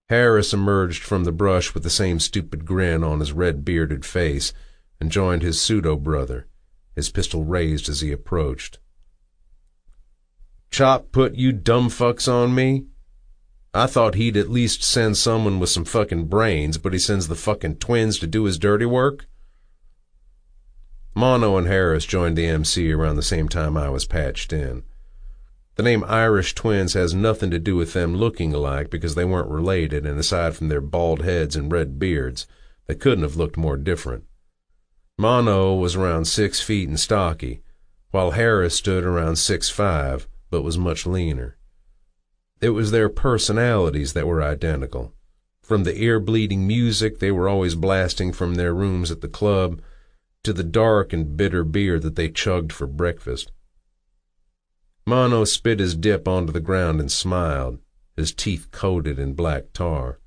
Harris emerged from the brush with the same stupid grin on his red-bearded face and joined his pseudo-brother, his pistol raised as he approached. Chop put you dumb fucks on me? I thought he'd at least send someone with some fucking brains, but he sends the fucking twins to do his dirty work? Mono and Harris joined the MC around the same time I was patched in. The name Irish twins has nothing to do with them looking alike because they weren't related, and aside from their bald heads and red beards, they couldn't have looked more different. Mono was around 6 feet and stocky, while Harris stood around 6'5", but was much leaner. It was their personalities that were identical. From the ear-bleeding music they were always blasting from their rooms at the club, to the dark and bitter beer that they chugged for breakfast. Mono spit his dip onto the ground and smiled, his teeth coated in black tar.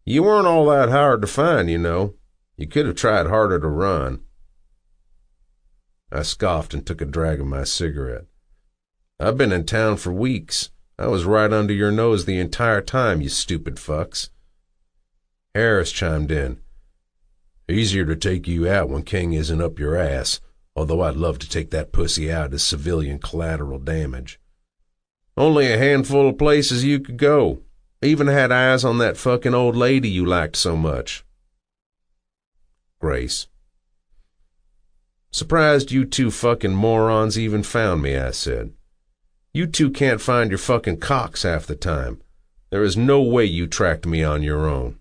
You weren't all that hard to find, you know. You could have tried harder to run. I scoffed and took a drag of my cigarette. I've been in town for weeks. I was right under your nose the entire time, you stupid fucks. Harris chimed in. Easier to take you out when King isn't up your ass, although I'd love to take that pussy out as civilian collateral damage. Only a handful of places you could go. Even had eyes on that fucking old lady you liked so much. Grace. Surprised you two fucking morons even found me, I said. You two can't find your fucking cocks half the time. There is no way you tracked me on your own.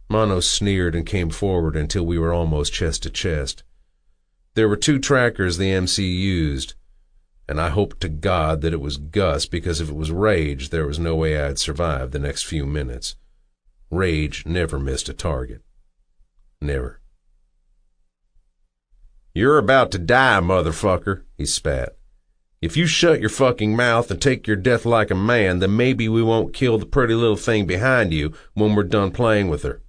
Mono sneered and came forward until we were almost chest to chest. There were 2 trackers the MC used, and I hoped to God that it was Gus, because if it was Rage, there was no way I'd survive the next few minutes. Rage never missed a target. Never. You're about to die, motherfucker, he spat. If you shut your fucking mouth and take your death like a man, then maybe we won't kill the pretty little thing behind you when we're done playing with her.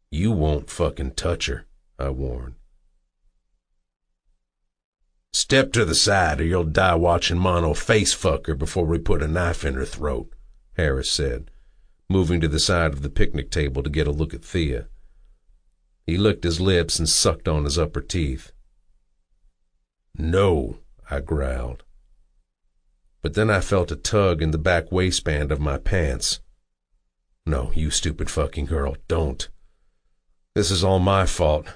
You won't fucking touch her, I warned. Step to the side or you'll die watching Mono face fuck her before we put a knife in her throat, Harris said, moving to the side of the picnic table to get a look at Thia. He licked his lips and sucked on his upper teeth. No, I growled. But then I felt a tug in the back waistband of my pants. No, you stupid fucking girl, don't. This is all my fault.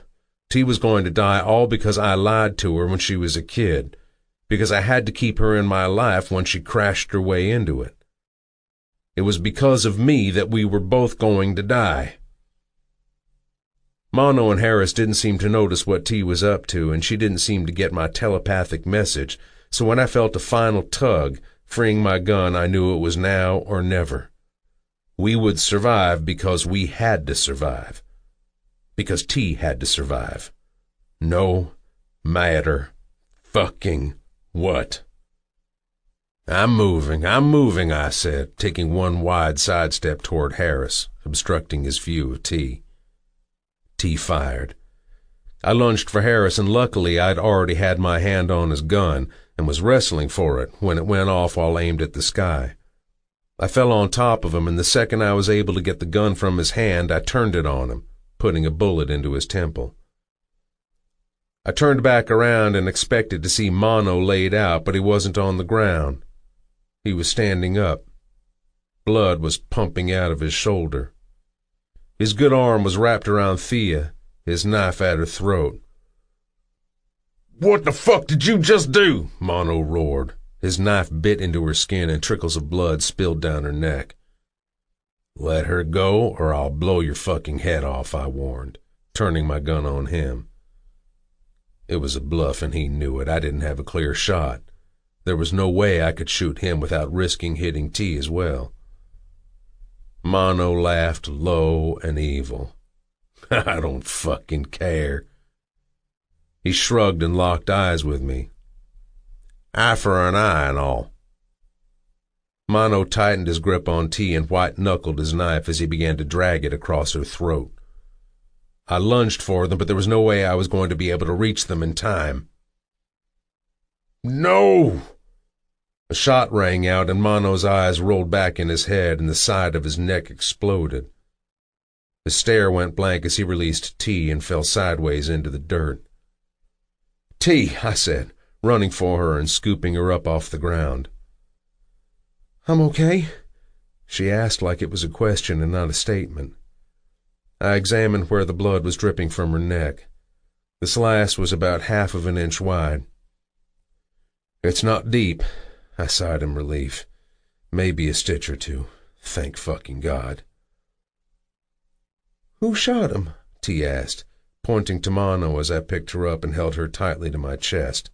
T was going to die all because I lied to her when she was a kid, because I had to keep her in my life when she crashed her way into it. It was because of me that we were both going to die. Mono and Harris didn't seem to notice what T was up to, and she didn't seem to get my telepathic message, so when I felt a final tug, freeing my gun, I knew it was now or never. We would survive because we had to survive. Because T had to survive. No matter fucking what. I'm moving, I said, taking one wide sidestep toward Harris, obstructing his view of T. T fired. I lunged for Harris, and luckily I'd already had my hand on his gun and was wrestling for it when it went off while aimed at the sky. I fell on top of him, and the second I was able to get the gun from his hand, I turned it on him, putting a bullet into his temple. I turned back around and expected to see Mono laid out, but he wasn't on the ground. He was standing up. Blood was pumping out of his shoulder. His good arm was wrapped around Thia, his knife at her throat. "What the fuck did you just do?" Mono roared. His knife bit into her skin and trickles of blood spilled down her neck. "Let her go or I'll blow your fucking head off," I warned, turning my gun on him. It was a bluff and he knew it. I didn't have a clear shot. There was no way I could shoot him without risking hitting T as well. Mono laughed low and evil. "I don't fucking care." He shrugged and locked eyes with me. "Eye for an eye and all." Mono tightened his grip on T and white-knuckled his knife as he began to drag it across her throat. I lunged for them, but there was no way I was going to be able to reach them in time. "No!" A shot rang out, and Mono's eyes rolled back in his head, and the side of his neck exploded. His stare went blank as he released T and fell sideways into the dirt. "T," I said, running for her and scooping her up off the ground. "I'm okay?" she asked like it was a question and not a statement. I examined where the blood was dripping from her neck. The slash was about 1/2 an inch wide. "It's not deep," I sighed in relief. "Maybe a stitch or two. Thank fucking God." "Who shot him?" T asked, pointing to Mono as I picked her up and held her tightly to my chest.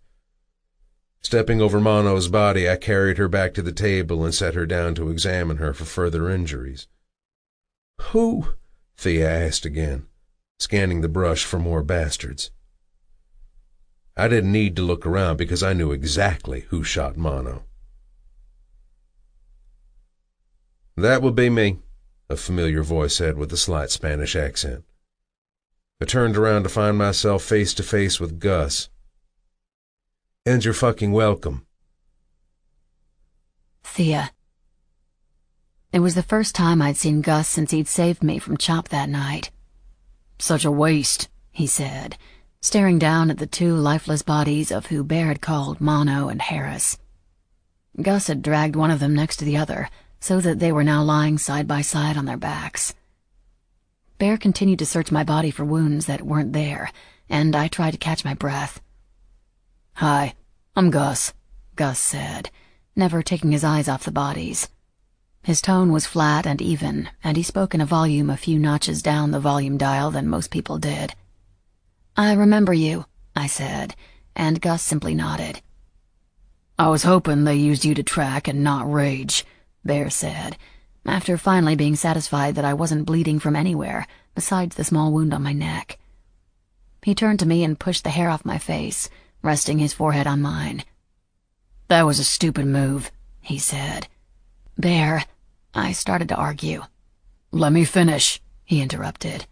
Stepping over Mono's body, I carried her back to the table and set her down to examine her for further injuries. "Who?" Thia asked again, scanning the brush for more bastards. I didn't need to look around because I knew exactly who shot Mono. "That would be me," a familiar voice said with a slight Spanish accent. I turned around to find myself face to face with Gus. "And you're fucking welcome." Thia. It was the first time I'd seen Gus since he'd saved me from Chop that night. "Such a waste," he said, staring down at the 2 lifeless bodies of who Bear had called Mono and Harris. Gus had dragged one of them next to the other, so that they were now lying side by side on their backs. Bear continued to search my body for wounds that weren't there, and I tried to catch my breath. "Hi, I'm Gus," Gus said, never taking his eyes off the bodies. His tone was flat and even, and he spoke in a volume a few notches down the volume dial than most people did. "I remember you," I said, and Gus simply nodded. "I was hoping they used you to track and not rage," Bear said, after finally being satisfied that I wasn't bleeding from anywhere besides the small wound on my neck. He turned to me and pushed the hair off my face, resting his forehead on mine. "That was a stupid move," he said. "Bear," I started to argue. "Let me finish," he interrupted.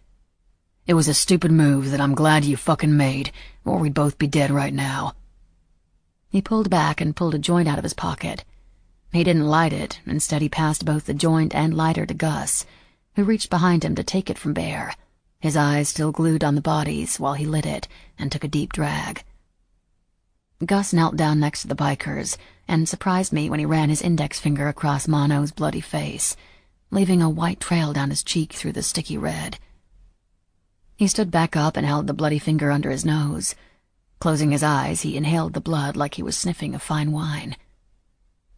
"It was a stupid move that I'm glad you fucking made, or we'd both be dead right now." He pulled back and pulled a joint out of his pocket. He didn't light it. Instead, he passed both the joint and lighter to Gus, who reached behind him to take it from Bear, his eyes still glued on the bodies while he lit it and took a deep drag. Gus knelt down next to the bikers and surprised me when he ran his index finger across Mono's bloody face, leaving a white trail down his cheek through the sticky red. He stood back up and held the bloody finger under his nose. Closing his eyes, he inhaled the blood like he was sniffing a fine wine.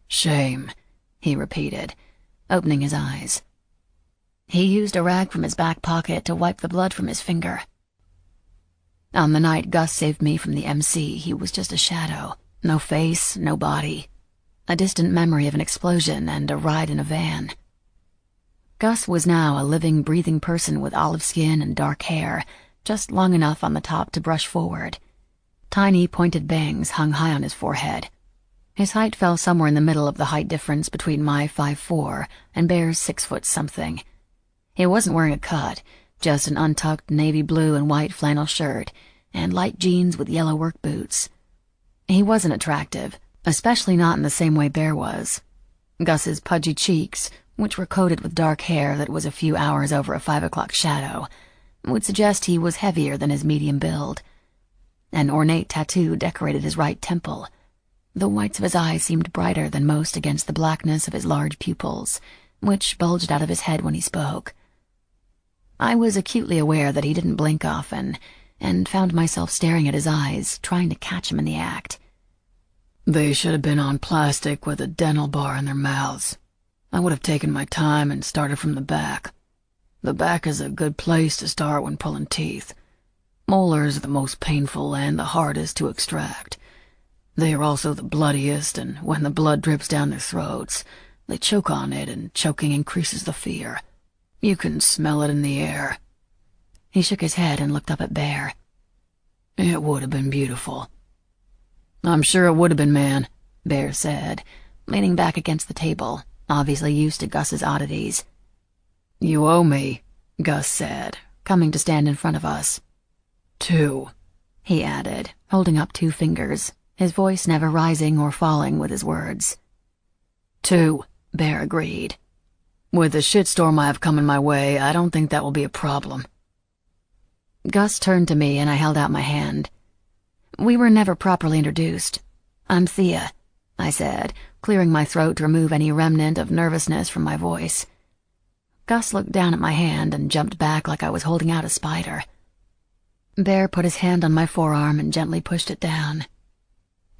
"Shame," he repeated, opening his eyes. He used a rag from his back pocket to wipe the blood from his finger. On the night Gus saved me from the MC, he was just a shadow. No face, no body. A distant memory of an explosion and a ride in a van. Gus was now a living, breathing person with olive skin and dark hair, just long enough on the top to brush forward. Tiny, pointed bangs hung high on his forehead. His height fell somewhere in the middle of the height difference between my 5'4" and Bear's 6'something. He wasn't wearing a cut, just an untucked navy blue and white flannel shirt, and light jeans with yellow work boots. He wasn't attractive, especially not in the same way Bear was. Gus's pudgy cheeks, which were coated with dark hair that was a few hours over a 5 o'clock shadow, would suggest he was heavier than his medium build. An ornate tattoo decorated his right temple. The whites of his eyes seemed brighter than most against the blackness of his large pupils, which bulged out of his head when he spoke. I was acutely aware that he didn't blink often, and found myself staring at his eyes, trying to catch him in the act. "They should have been on plastic with a dental bar in their mouths. I would have taken my time and started from the back. The back is a good place to start when pulling teeth. Molars are the most painful and the hardest to extract. They are also the bloodiest, and when the blood drips down their throats, they choke on it, and choking increases the fear. You can smell it in the air." He shook his head and looked up at Bear. "It would have been beautiful." "I'm sure it would have been, man," Bear said, leaning back against the table, obviously used to Gus's oddities. "You owe me," Gus said, coming to stand in front of us. "2," he added, holding up 2 fingers, his voice never rising or falling with his words. 2, Bear agreed. "With the shitstorm I have coming my way, I don't think that will be a problem." Gus turned to me and I held out my hand. We were never properly introduced. "I'm Thia," I said, clearing my throat to remove any remnant of nervousness from my voice. Gus looked down at my hand and jumped back like I was holding out a spider. Bear put his hand on my forearm and gently pushed it down.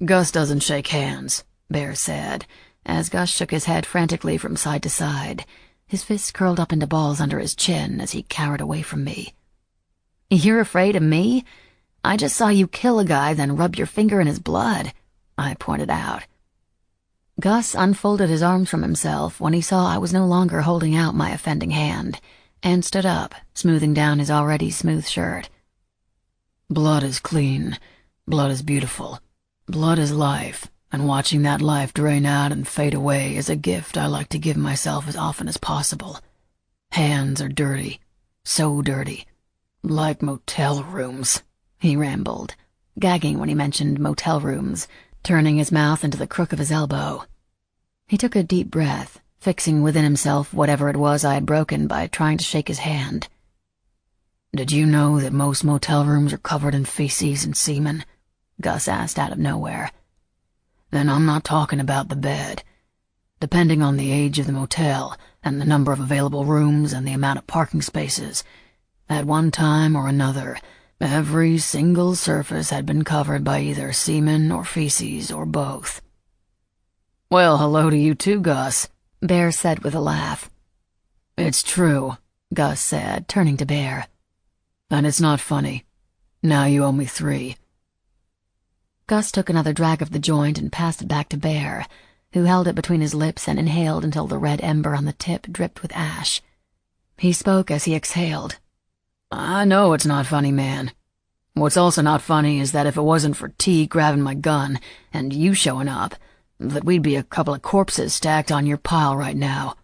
"Gus doesn't shake hands," Bear said, as Gus shook his head frantically from side to side, his fists curled up into balls under his chin as he cowered away from me. "You're afraid of me? I just saw you kill a guy, then rub your finger in his blood," I pointed out. Gus unfolded his arms from himself when he saw I was no longer holding out my offending hand, and stood up, smoothing down his already smooth shirt. "Blood is clean. Blood is beautiful. Blood is life, and watching that life drain out and fade away is a gift I like to give myself as often as possible. Hands are dirty. So dirty. Like motel rooms," he rambled, gagging when he mentioned motel rooms, turning his mouth into the crook of his elbow. He took a deep breath, fixing within himself whatever it was I had broken by trying to shake his hand. "Did you know that most motel rooms are covered in feces and semen?" Gus asked out of nowhere. "Then I'm not talking about the bed. Depending on the age of the motel, and the number of available rooms and the amount of parking spaces, At one time or another, every single surface had been covered by either semen or feces or both. "Well, hello to you too, Gus," Bear said with a laugh. "It's true," Gus said, turning to Bear. "And it's not funny. Now you owe me 3. Gus took another drag of the joint and passed it back to Bear, who held it between his lips and inhaled until the red ember on the tip dripped with ash. He spoke as he exhaled. "I know it's not funny, man. What's also not funny is that if it wasn't for T grabbing my gun and you showing up, that we'd be a couple of corpses stacked on your pile right now."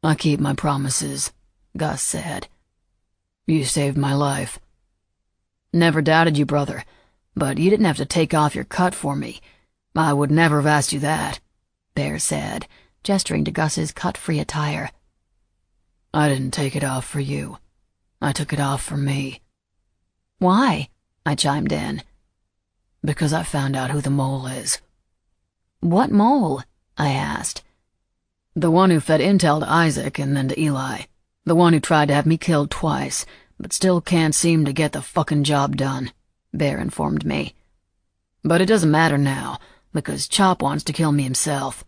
"I keep my promises," Gus said. "You saved my life." "Never doubted you, brother, but you didn't have to take off your cut for me. I would never have asked you that," Bear said, gesturing to Gus's cut-free attire. "I didn't take it off for you. I took it off for me." "Why?" I chimed in. "Because I found out who the mole is." "What mole?" I asked. "The one who fed intel to Isaac and then to Eli. The one who tried to have me killed twice, but still can't seem to get the fucking job done," Bear informed me. "But it doesn't matter now, because Chop wants to kill me himself."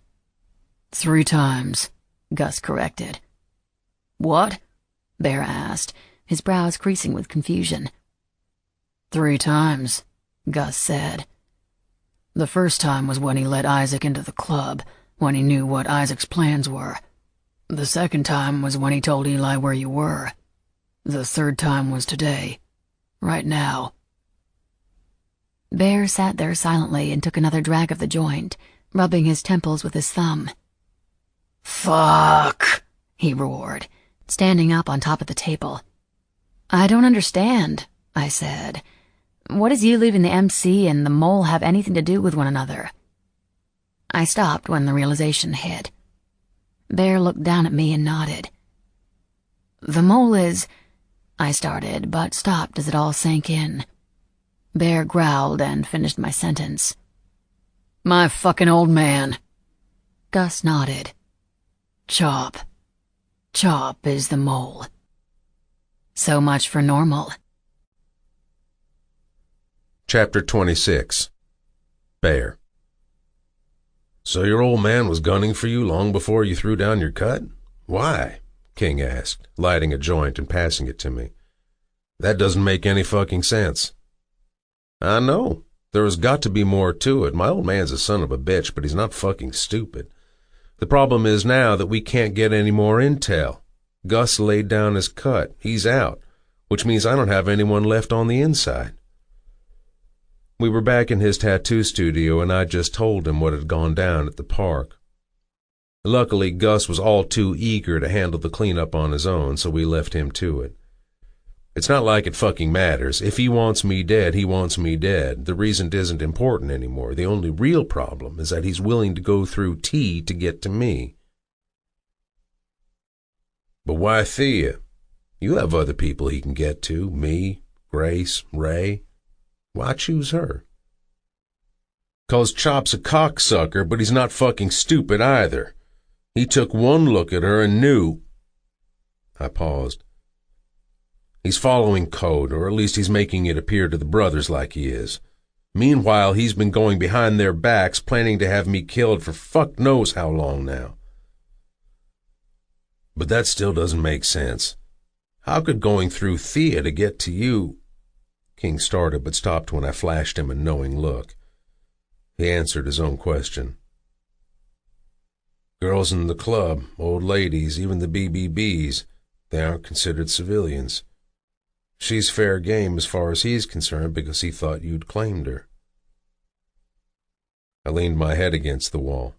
3 times, Gus corrected. "What?" Bear asked, his brows creasing with confusion. 3 times, Gus said. "The first time was when he let Isaac into the club, when he knew what Isaac's plans were. The second time was when he told Eli where you were. The third time was today, right now." Bear sat there silently and took another drag of the joint, rubbing his temples with his thumb. "Fuck!" he roared, standing up on top of the table. "I don't understand," I said. "What does you leaving the MC and the mole have anything to do with one another?" I stopped when the realization hit. Bear looked down at me and nodded. "The mole is—" I started, but stopped as it all sank in. Bear growled and finished my sentence. "My fucking old man." Gus nodded. "Chop. Chop is the mole." So much for normal. Chapter 26. Bear. "So your old man was gunning for you long before you threw down your cut? Why?" King asked, lighting a joint and passing it to me. "That doesn't make any fucking sense." "I know. There has got to be more to it. My old man's a son of a bitch, but he's not fucking stupid. The problem is now that we can't get any more intel. Gus laid down his cut. He's out, which means I don't have anyone left on the inside." We were back in his tattoo studio, and I just told him what had gone down at the park. Luckily, Gus was all too eager to handle the cleanup on his own, so we left him to it. It's not like it fucking matters. If he wants me dead, he wants me dead. The reason isn't important anymore. The only real problem is that he's willing to go through T to get to me. "But why Thea? You have other people he can get to. Me, Grace, Ray. Why choose her?" "'Cause Chop's a cocksucker, but he's not fucking stupid either. He took one look at her and knew." I paused. "He's following code, or at least he's making it appear to the brothers like he is. Meanwhile, he's been going behind their backs, planning to have me killed for fuck knows how long now." "But that still doesn't make sense. How could going through Thea to get to you—" King started, but stopped when I flashed him a knowing look. He answered his own question. "Girls in the club, old ladies, even the BBBs, they aren't considered civilians. She's fair game as far as he's concerned because he thought you'd claimed her." I leaned my head against the wall.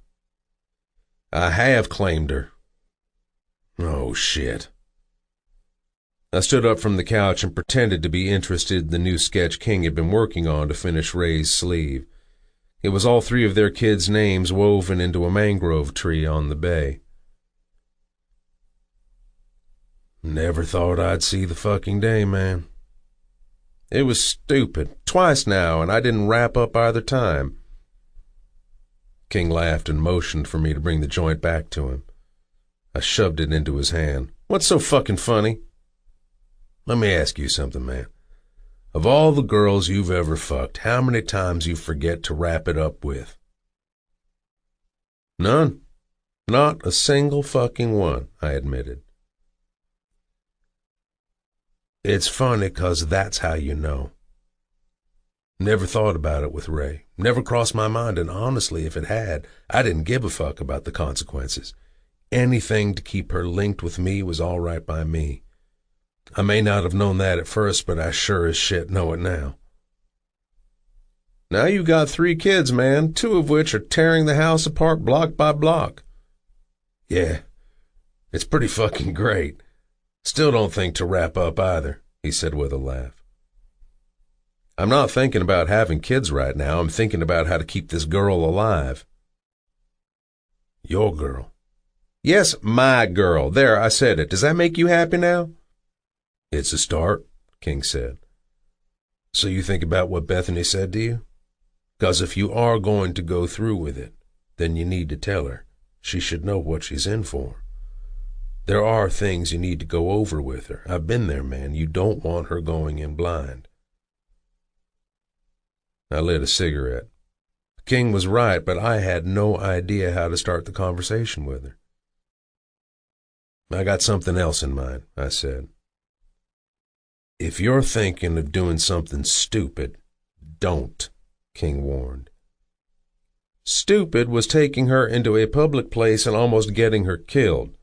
"I have claimed her." "Oh, shit." I stood up from the couch and pretended to be interested in the new sketch King had been working on to finish Ray's sleeve. It was all 3 of their kids' names woven into a mangrove tree on the bay. "Never thought I'd see the fucking day, man." "It was stupid. Twice now, and I didn't wrap up either time." King laughed and motioned for me to bring the joint back to him. I shoved it into his hand. "What's so fucking funny?" Let me ask you something, man. Of all the girls you've ever fucked, how many times you forget to wrap it up with? None. Not a single fucking one, I admitted. It's funny 'cause that's how you know. Never thought about it with Ray. Never crossed my mind, and honestly, if it had, I didn't give a fuck about the consequences. Anything to keep her linked with me was all right by me. I may not have known that at first, but I sure as shit know it now. Now you got 3 kids, man, 2 of which are tearing the house apart block by block. Yeah, it's pretty fucking great. Still don't think to wrap up either, he said with a laugh. I'm not thinking about having kids right now. I'm thinking about how to keep this girl alive. Your girl? Yes, my girl. There, I said it. Does that make you happy now? It's a start, King said. So you think about what Bethany said to you? 'Cause if you are going to go through with it, then you need to tell her. She should know what she's in for. There are things you need to go over with her. I've been there, man. You don't want her going in blind. I lit a cigarette. King was right, but I had no idea how to start the conversation with her. I got something else in mind, I said. If you're thinking of doing something stupid, don't, King warned. Stupid was taking her into a public place and almost getting her killed.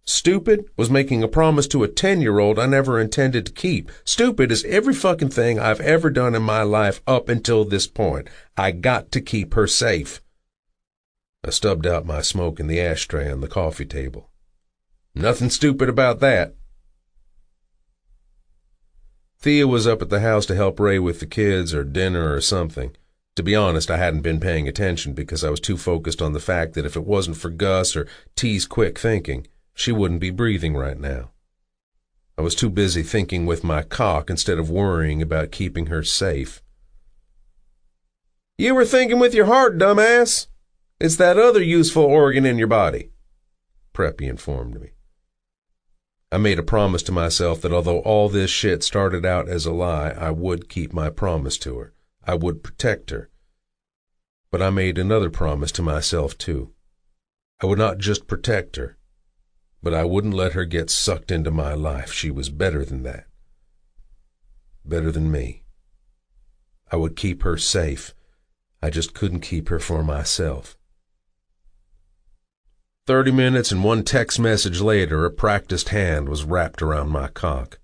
Stupid was making a promise to a 10-year-old I never intended to keep. Stupid is every fucking thing I've ever done in my life up until this point. I got to keep her safe. I stubbed out my smoke in the ashtray on the coffee table. Nothing stupid about that. Thia was up at the house to help Ray with the kids or dinner or something. To be honest, I hadn't been paying attention because I was too focused on the fact that if it wasn't for Gus or T's quick thinking, she wouldn't be breathing right now. I was too busy thinking with my cock instead of worrying about keeping her safe. You were thinking with your heart, dumbass. It's that other useful organ in your body, Preppy informed me. I made a promise to myself that although all this shit started out as a lie, I would keep my promise to her. I would protect her. But I made another promise to myself, too. I would not just protect her, but I wouldn't let her get sucked into my life. She was better than that. Better than me. I would keep her safe. I just couldn't keep her for myself. 30 minutes and 1 text message later, a practiced hand was wrapped around my cock.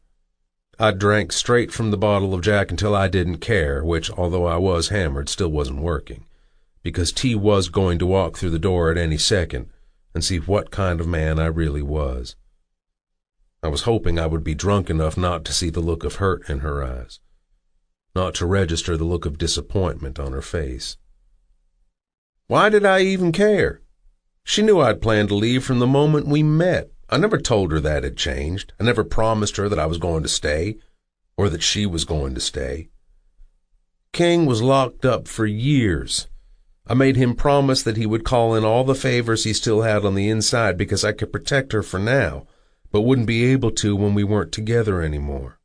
I drank straight from the bottle of Jack until I didn't care, which, although I was hammered, still wasn't working, because T was going to walk through the door at any second and see what kind of man I really was. I was hoping I would be drunk enough not to see the look of hurt in her eyes, not to register the look of disappointment on her face. Why did I even care? She knew I'd planned to leave from the moment we met. I never told her that had changed. I never promised her that I was going to stay, or that she was going to stay. King was locked up for years. I made him promise that he would call in all the favors he still had on the inside because I could protect her for now, but wouldn't be able to when we weren't together anymore.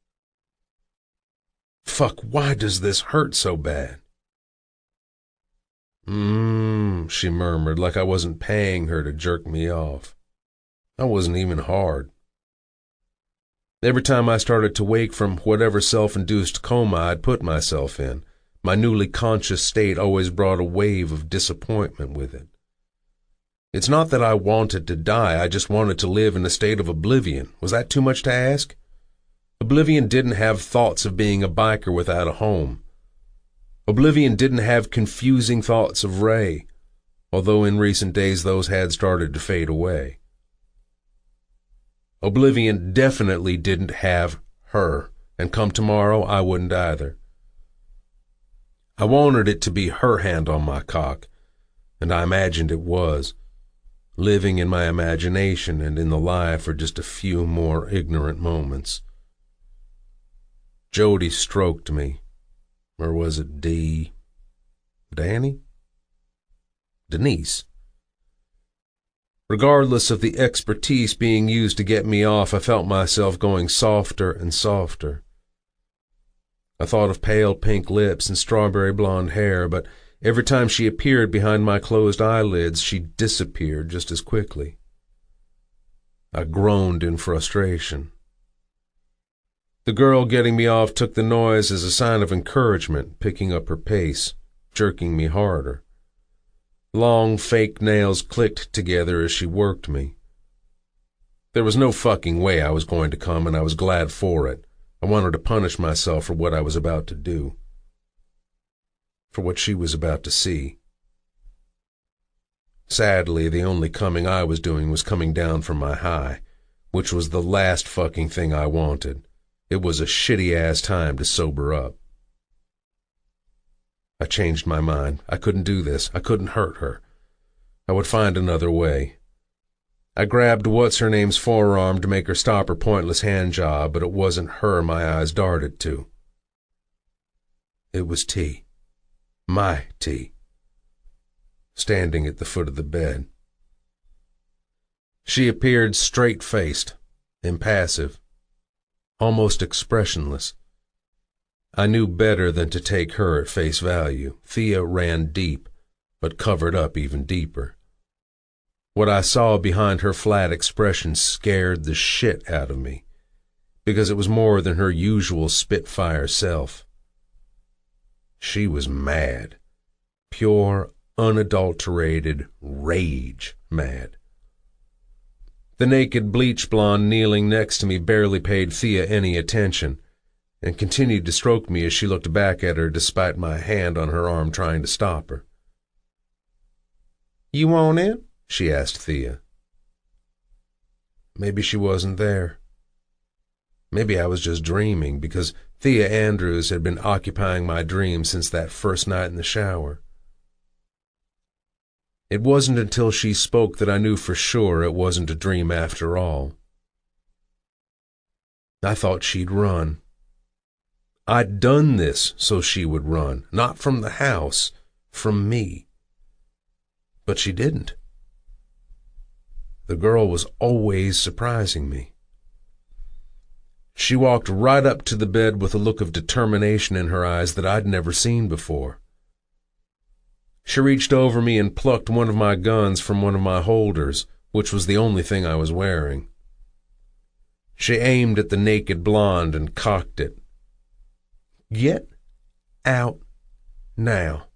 Fuck, why does this hurt so bad? She murmured, like I wasn't paying her to jerk me off. I wasn't even hard. Every time I started to wake from whatever self-induced coma I'd put myself in, my newly conscious state always brought a wave of disappointment with it. It's not that I wanted to die, I just wanted to live in a state of oblivion. Was that too much to ask? Oblivion didn't have thoughts of being a biker without a home. Oblivion didn't have confusing thoughts of Ray, although in recent days those had started to fade away. Oblivion definitely didn't have her, and come tomorrow I wouldn't either. I wanted it to be her hand on my cock, and I imagined it was, living in my imagination and in the lie for just a few more ignorant moments. Jody stroked me. Or was it Danny? Denise. Regardless of the expertise being used to get me off, I felt myself going softer and softer. I thought of pale pink lips and strawberry blonde hair, but every time she appeared behind my closed eyelids, she disappeared just as quickly. I groaned in frustration. The girl getting me off took the noise as a sign of encouragement, picking up her pace, jerking me harder. Long, fake nails clicked together as she worked me. There was no fucking way I was going to come, and I was glad for it. I wanted to punish myself for what I was about to do, for what she was about to see. Sadly, the only coming I was doing was coming down from my high, which was the last fucking thing I wanted. It was a shitty-ass time to sober up. I changed my mind. I couldn't do this. I couldn't hurt her. I would find another way. I grabbed what's-her-name's forearm to make her stop her pointless hand job, but it wasn't her my eyes darted to. It was T. My T. Standing at the foot of the bed. She appeared straight-faced, impassive, almost expressionless. I knew better than to take her at face value. Thia ran deep, but covered up even deeper. What I saw behind her flat expression scared the shit out of me, because it was more than her usual spitfire self. She was mad. Pure, unadulterated rage mad. The naked bleach blonde kneeling next to me barely paid Thia any attention, and continued to stroke me as she looked back at her despite my hand on her arm trying to stop her. "You want in?" she asked Thia. Maybe she wasn't there. Maybe I was just dreaming, because Thia Andrews had been occupying my dreams since that first night in the shower. It wasn't until she spoke that I knew for sure it wasn't a dream after all. I thought she'd run. I'd done this so she would run, not from the house, from me. But she didn't. The girl was always surprising me. She walked right up to the bed with a look of determination in her eyes that I'd never seen before. She reached over me and plucked one of my guns from one of my holders, which was the only thing I was wearing. She aimed at the naked blonde and cocked it. "Get out now."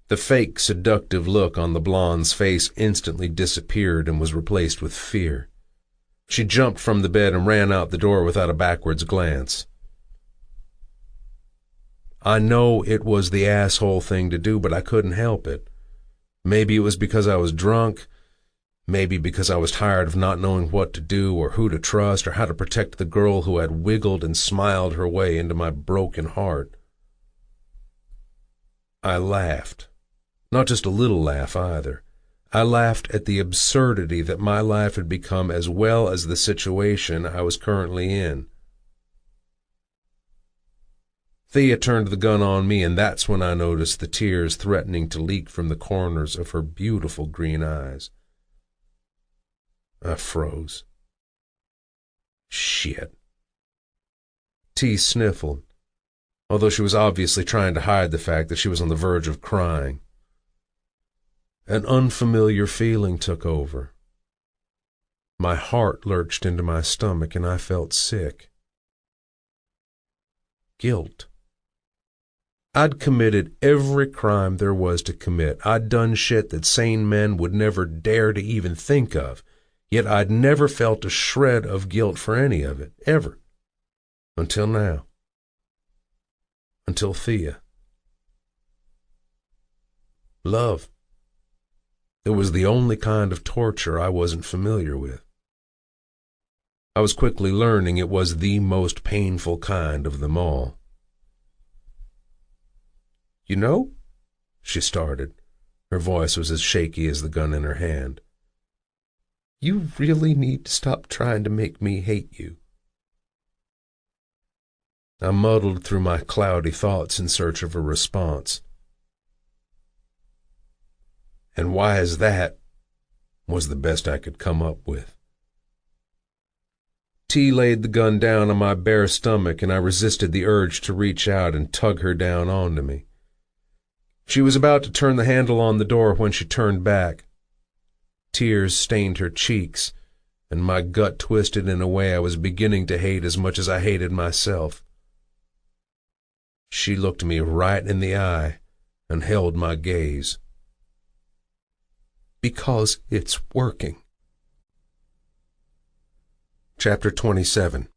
The fake, seductive look on the blonde's face instantly disappeared and was replaced with fear. She jumped from the bed and ran out the door without a backwards glance. I know it was the asshole thing to do, but I couldn't help it. Maybe it was because I was drunk. Maybe because I was tired of not knowing what to do or who to trust or how to protect the girl who had wiggled and smiled her way into my broken heart. I laughed. Not just a little laugh either. I laughed at the absurdity that my life had become as well as the situation I was currently in. Thea turned the gun on me, and that's when I noticed the tears threatening to leak from the corners of her beautiful green eyes. I froze. Shit. T sniffled, although she was obviously trying to hide the fact that she was on the verge of crying. An unfamiliar feeling took over. My heart lurched into my stomach, and I felt sick. Guilt. I'd committed every crime there was to commit. I'd done shit that sane men would never dare to even think of, yet I'd never felt a shred of guilt for any of it, ever. Until now. Until Thea. Love. It was the only kind of torture I wasn't familiar with. I was quickly learning it was the most painful kind of them all. "You know," she started. Her voice was as shaky as the gun in her hand. "You really need to stop trying to make me hate you." I muddled through my cloudy thoughts in search of a response. "And why is that?" was the best I could come up with. T laid the gun down on my bare stomach, and I resisted the urge to reach out and tug her down onto me. She was about to turn the handle on the door when she turned back. Tears stained her cheeks, and my gut twisted in a way I was beginning to hate as much as I hated myself. She looked me right in the eye and held my gaze. Because it's working. Chapter 27.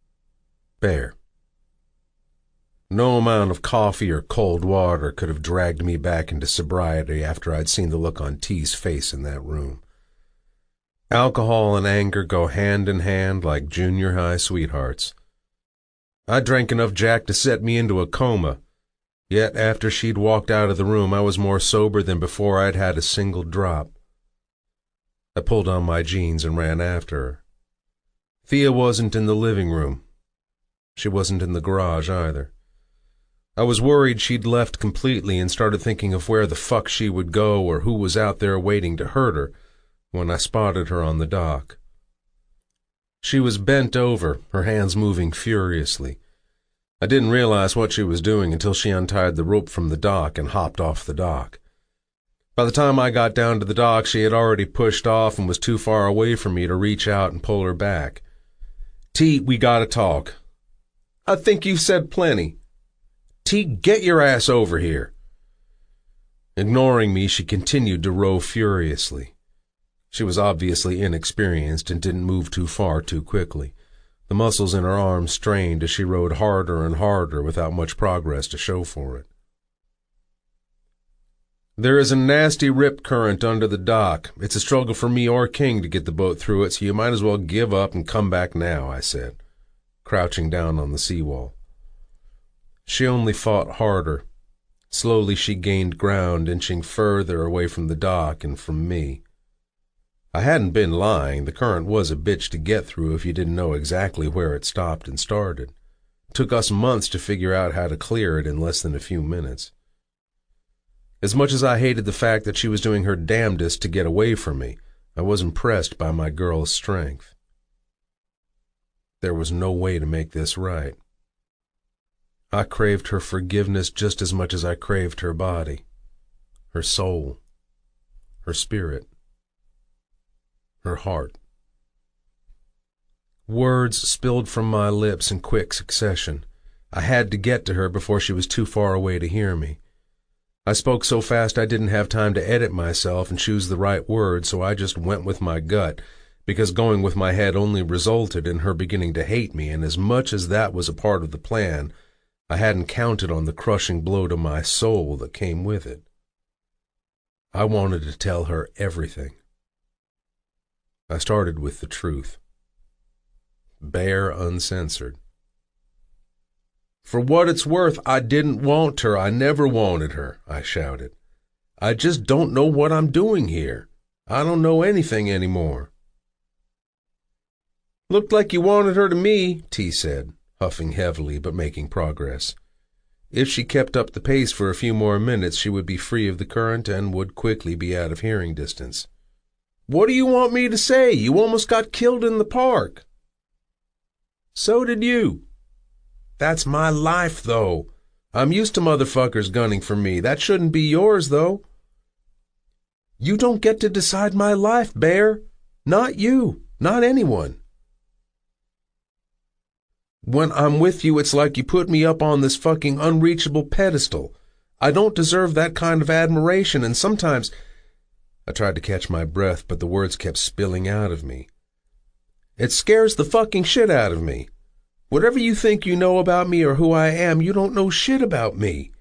Bear. No amount of coffee or cold water could have dragged me back into sobriety after I'd seen the look on T's face in that room. Alcohol and anger go hand in hand like junior high sweethearts. I drank enough Jack to set me into a coma, yet after she'd walked out of the room I was more sober than before I'd had a single drop. I pulled on my jeans and ran after her. Thia wasn't in the living room. She wasn't in the garage either. I was worried she'd left completely and started thinking of where the fuck she would go or who was out there waiting to hurt her when I spotted her on the dock. She was bent over, her hands moving furiously. I didn't realize what she was doing until she untied the rope from the dock and hopped off the dock. By the time I got down to the dock, she had already pushed off and was too far away from me to reach out and pull her back. T, we gotta talk. I think you've said plenty. T, get your ass over here. Ignoring me, she continued to row furiously. She was obviously inexperienced and didn't move too far too quickly. The muscles in her arms strained as she rowed harder and harder without much progress to show for it. There is a nasty rip current under the dock. It's a struggle for me or King to get the boat through it, so you might as well give up and come back now, I said, crouching down on the seawall. She only fought harder. Slowly she gained ground, inching further away from the dock and from me. I hadn't been lying. The current was a bitch to get through if you didn't know exactly where it stopped and started. It took us months to figure out how to clear it in less than a few minutes. As much as I hated the fact that she was doing her damnedest to get away from me, I was impressed by my girl's strength. There was no way to make this right. I craved her forgiveness just as much as I craved her body, her soul, her spirit, her heart. Words spilled from my lips in quick succession. I had to get to her before she was too far away to hear me. I spoke so fast I didn't have time to edit myself and choose the right words, so I just went with my gut, because going with my head only resulted in her beginning to hate me, and as much as that was a part of the plan, I hadn't counted on the crushing blow to my soul that came with it. I wanted to tell her everything. I started with the truth. Bare, uncensored. For what it's worth, I didn't want her. I never wanted her, I shouted. I just don't know what I'm doing here. I don't know anything anymore. Looked like you wanted her to me, T said, huffing heavily but making progress. If she kept up the pace for a few more minutes, she would be free of the current and would quickly be out of hearing distance. What do you want me to say? You almost got killed in the park. So did you. That's my life, though. I'm used to motherfuckers gunning for me. That shouldn't be yours, though. You don't get to decide my life, Bear. Not you. Not anyone. When I'm with you, it's like you put me up on this fucking unreachable pedestal. I don't deserve that kind of admiration, and sometimes... I tried to catch my breath, but the words kept spilling out of me. It scares the fucking shit out of me. Whatever you think you know about me or who I am, you don't know shit about me.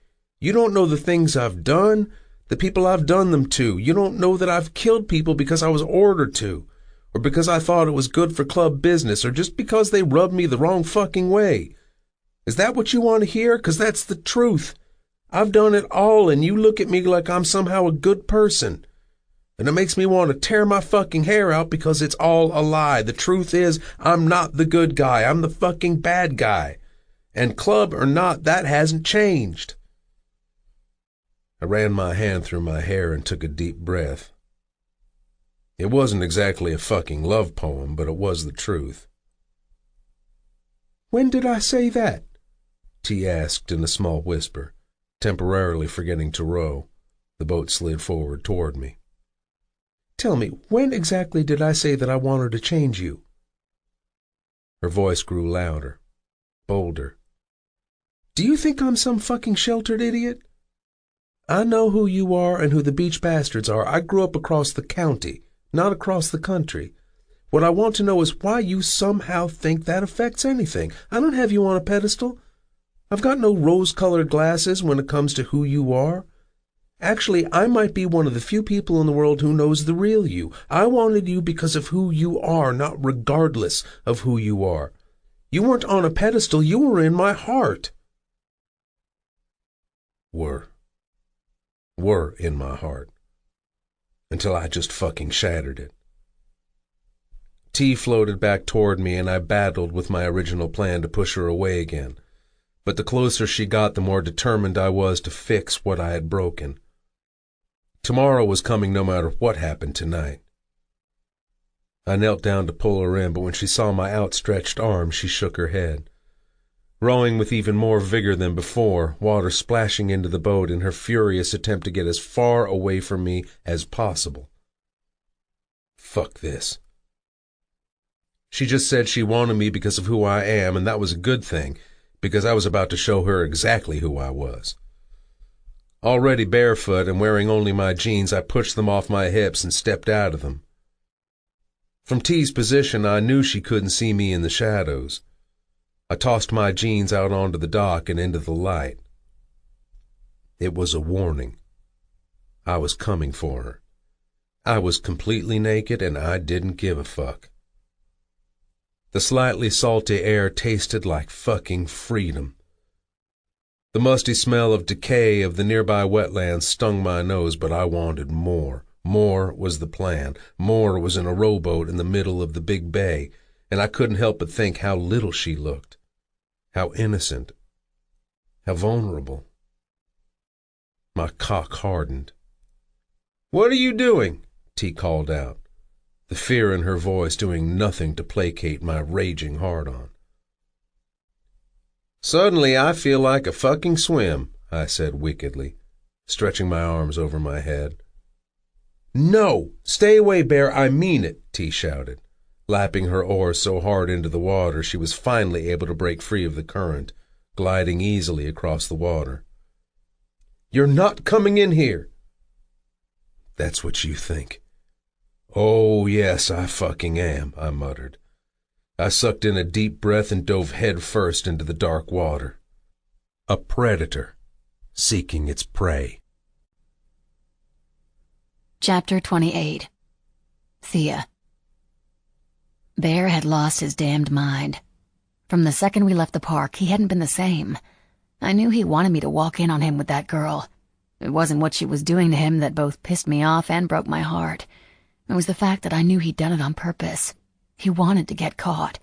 You don't know the things I've done, the people I've done them to. You don't know that I've killed people because I was ordered to, or because I thought it was good for club business, or just because they rubbed me the wrong fucking way. Is that what you want to hear? 'Cause that's the truth. I've done it all, and you look at me like I'm somehow a good person. And it makes me want to tear my fucking hair out because it's all a lie. The truth is, I'm not the good guy. I'm the fucking bad guy. And club or not, that hasn't changed. I ran my hand through my hair and took a deep breath. It wasn't exactly a fucking love poem, but it was the truth. "When did I say that?" T asked in a small whisper, temporarily forgetting to row. The boat slid forward toward me. "Tell me, when exactly did I say that I wanted to change you?" Her voice grew louder, bolder. "Do you think I'm some fucking sheltered idiot? I know who you are and who the beach bastards are. I grew up across the county, not across the country. What I want to know is why you somehow think that affects anything. I don't have you on a pedestal. I've got no rose-colored glasses when it comes to who you are. Actually, I might be one of the few people in the world who knows the real you. I wanted you because of who you are, not regardless of who you are. You weren't on a pedestal, you were in my heart." Were in my heart. Until I just fucking shattered it. T floated back toward me, and I battled with my original plan to push her away again. But the closer she got, the more determined I was to fix what I had broken. Tomorrow was coming no matter what happened tonight. I knelt down to pull her in, but when she saw my outstretched arm, she shook her head. Rowing with even more vigor than before, water splashing into the boat in her furious attempt to get as far away from me as possible. Fuck this. She just said she wanted me because of who I am, and that was a good thing, because I was about to show her exactly who I was. Already barefoot and wearing only my jeans, I pushed them off my hips and stepped out of them. From T's position, I knew she couldn't see me in the shadows. I tossed my jeans out onto the dock and into the light. It was a warning. I was coming for her. I was completely naked and I didn't give a fuck. The slightly salty air tasted like fucking freedom. The musty smell of decay of the nearby wetlands stung my nose, but I wanted more. More was the plan. More was in a rowboat in the middle of the big bay, and I couldn't help but think how little she looked. How innocent. How vulnerable. My cock hardened. "What are you doing?" T called out, the fear in her voice doing nothing to placate my raging hard-on. "Suddenly I feel like a fucking swim," I said wickedly, stretching my arms over my head. "No! Stay away, Bear, I mean it," T shouted, lapping her oar so hard into the water she was finally able to break free of the current, gliding easily across the water. "You're not coming in here." "That's what you think." "Oh, yes, I fucking am," I muttered. I sucked in a deep breath and dove head first into the dark water. A predator, seeking its prey. Chapter 28. Thia. Bear had lost his damned mind. From the second we left the park, he hadn't been the same. I knew he wanted me to walk in on him with that girl. It wasn't what she was doing to him that both pissed me off and broke my heart. It was the fact that I knew he'd done it on purpose. He wanted to get caught.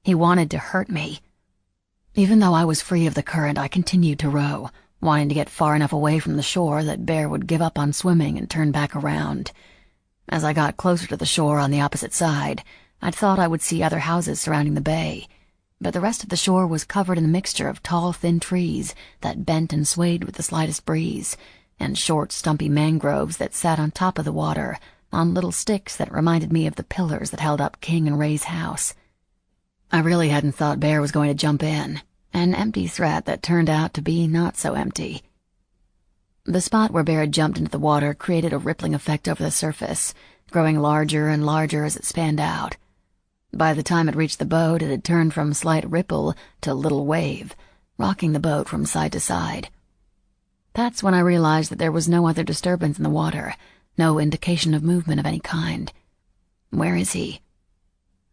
He wanted to hurt me. Even though I was free of the current, I continued to row, wanting to get far enough away from the shore that Bear would give up on swimming and turn back around. As I got closer to the shore on the opposite side, I'd thought I would see other houses surrounding the bay, but the rest of the shore was covered in a mixture of tall, thin trees that bent and swayed with the slightest breeze, and short, stumpy mangroves that sat on top of the water, on little sticks that reminded me of the pillars that held up King and Ray's house. I really hadn't thought Bear was going to jump in, an empty threat that turned out to be not so empty. The spot where Bear had jumped into the water created a rippling effect over the surface, growing larger and larger as it spanned out. By the time it reached the boat, it had turned from slight ripple to little wave, rocking the boat from side to side. That's when I realized that there was no other disturbance in the water, no indication of movement of any kind. Where is he?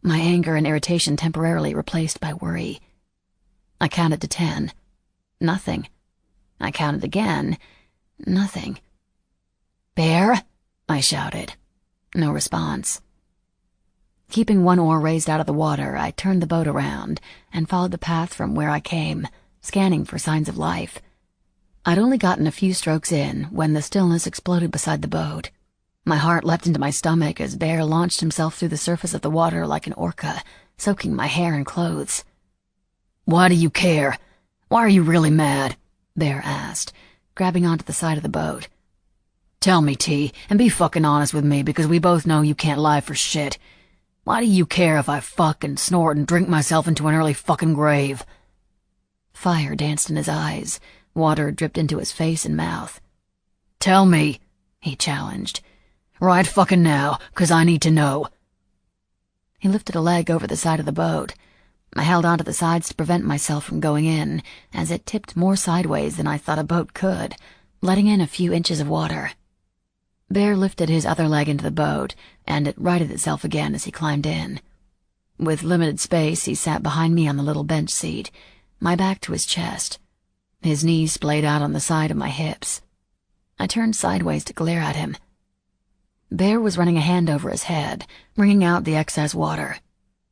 My anger and irritation temporarily replaced by worry. I counted to 10. Nothing. I counted again. Nothing. "Bear?" I shouted. No response. Keeping one oar raised out of the water, I turned the boat around and followed the path from where I came, scanning for signs of life. I'd only gotten a few strokes in when the stillness exploded beside the boat. My heart leapt into my stomach as Bear launched himself through the surface of the water like an orca, soaking my hair and clothes. "Why do you care? Why are you really mad?" Bear asked, grabbing onto the side of the boat. "Tell me, T, and be fucking honest with me, because we both know you can't lie for shit. Why do you care if I fuck and snort and drink myself into an early fucking grave?" Fire danced in his eyes. Water dripped into his face and mouth. "Tell me," he challenged. "Right fucking now, 'cause I need to know." He lifted a leg over the side of the boat. I held onto the sides to prevent myself from going in, as it tipped more sideways than I thought a boat could, letting in a few inches of water. Bear lifted his other leg into the boat, and it righted itself again as he climbed in. With limited space, he sat behind me on the little bench seat, my back to his chest. His knees splayed out on the side of my hips. I turned sideways to glare at him. Bear was running a hand over his head, wringing out the excess water.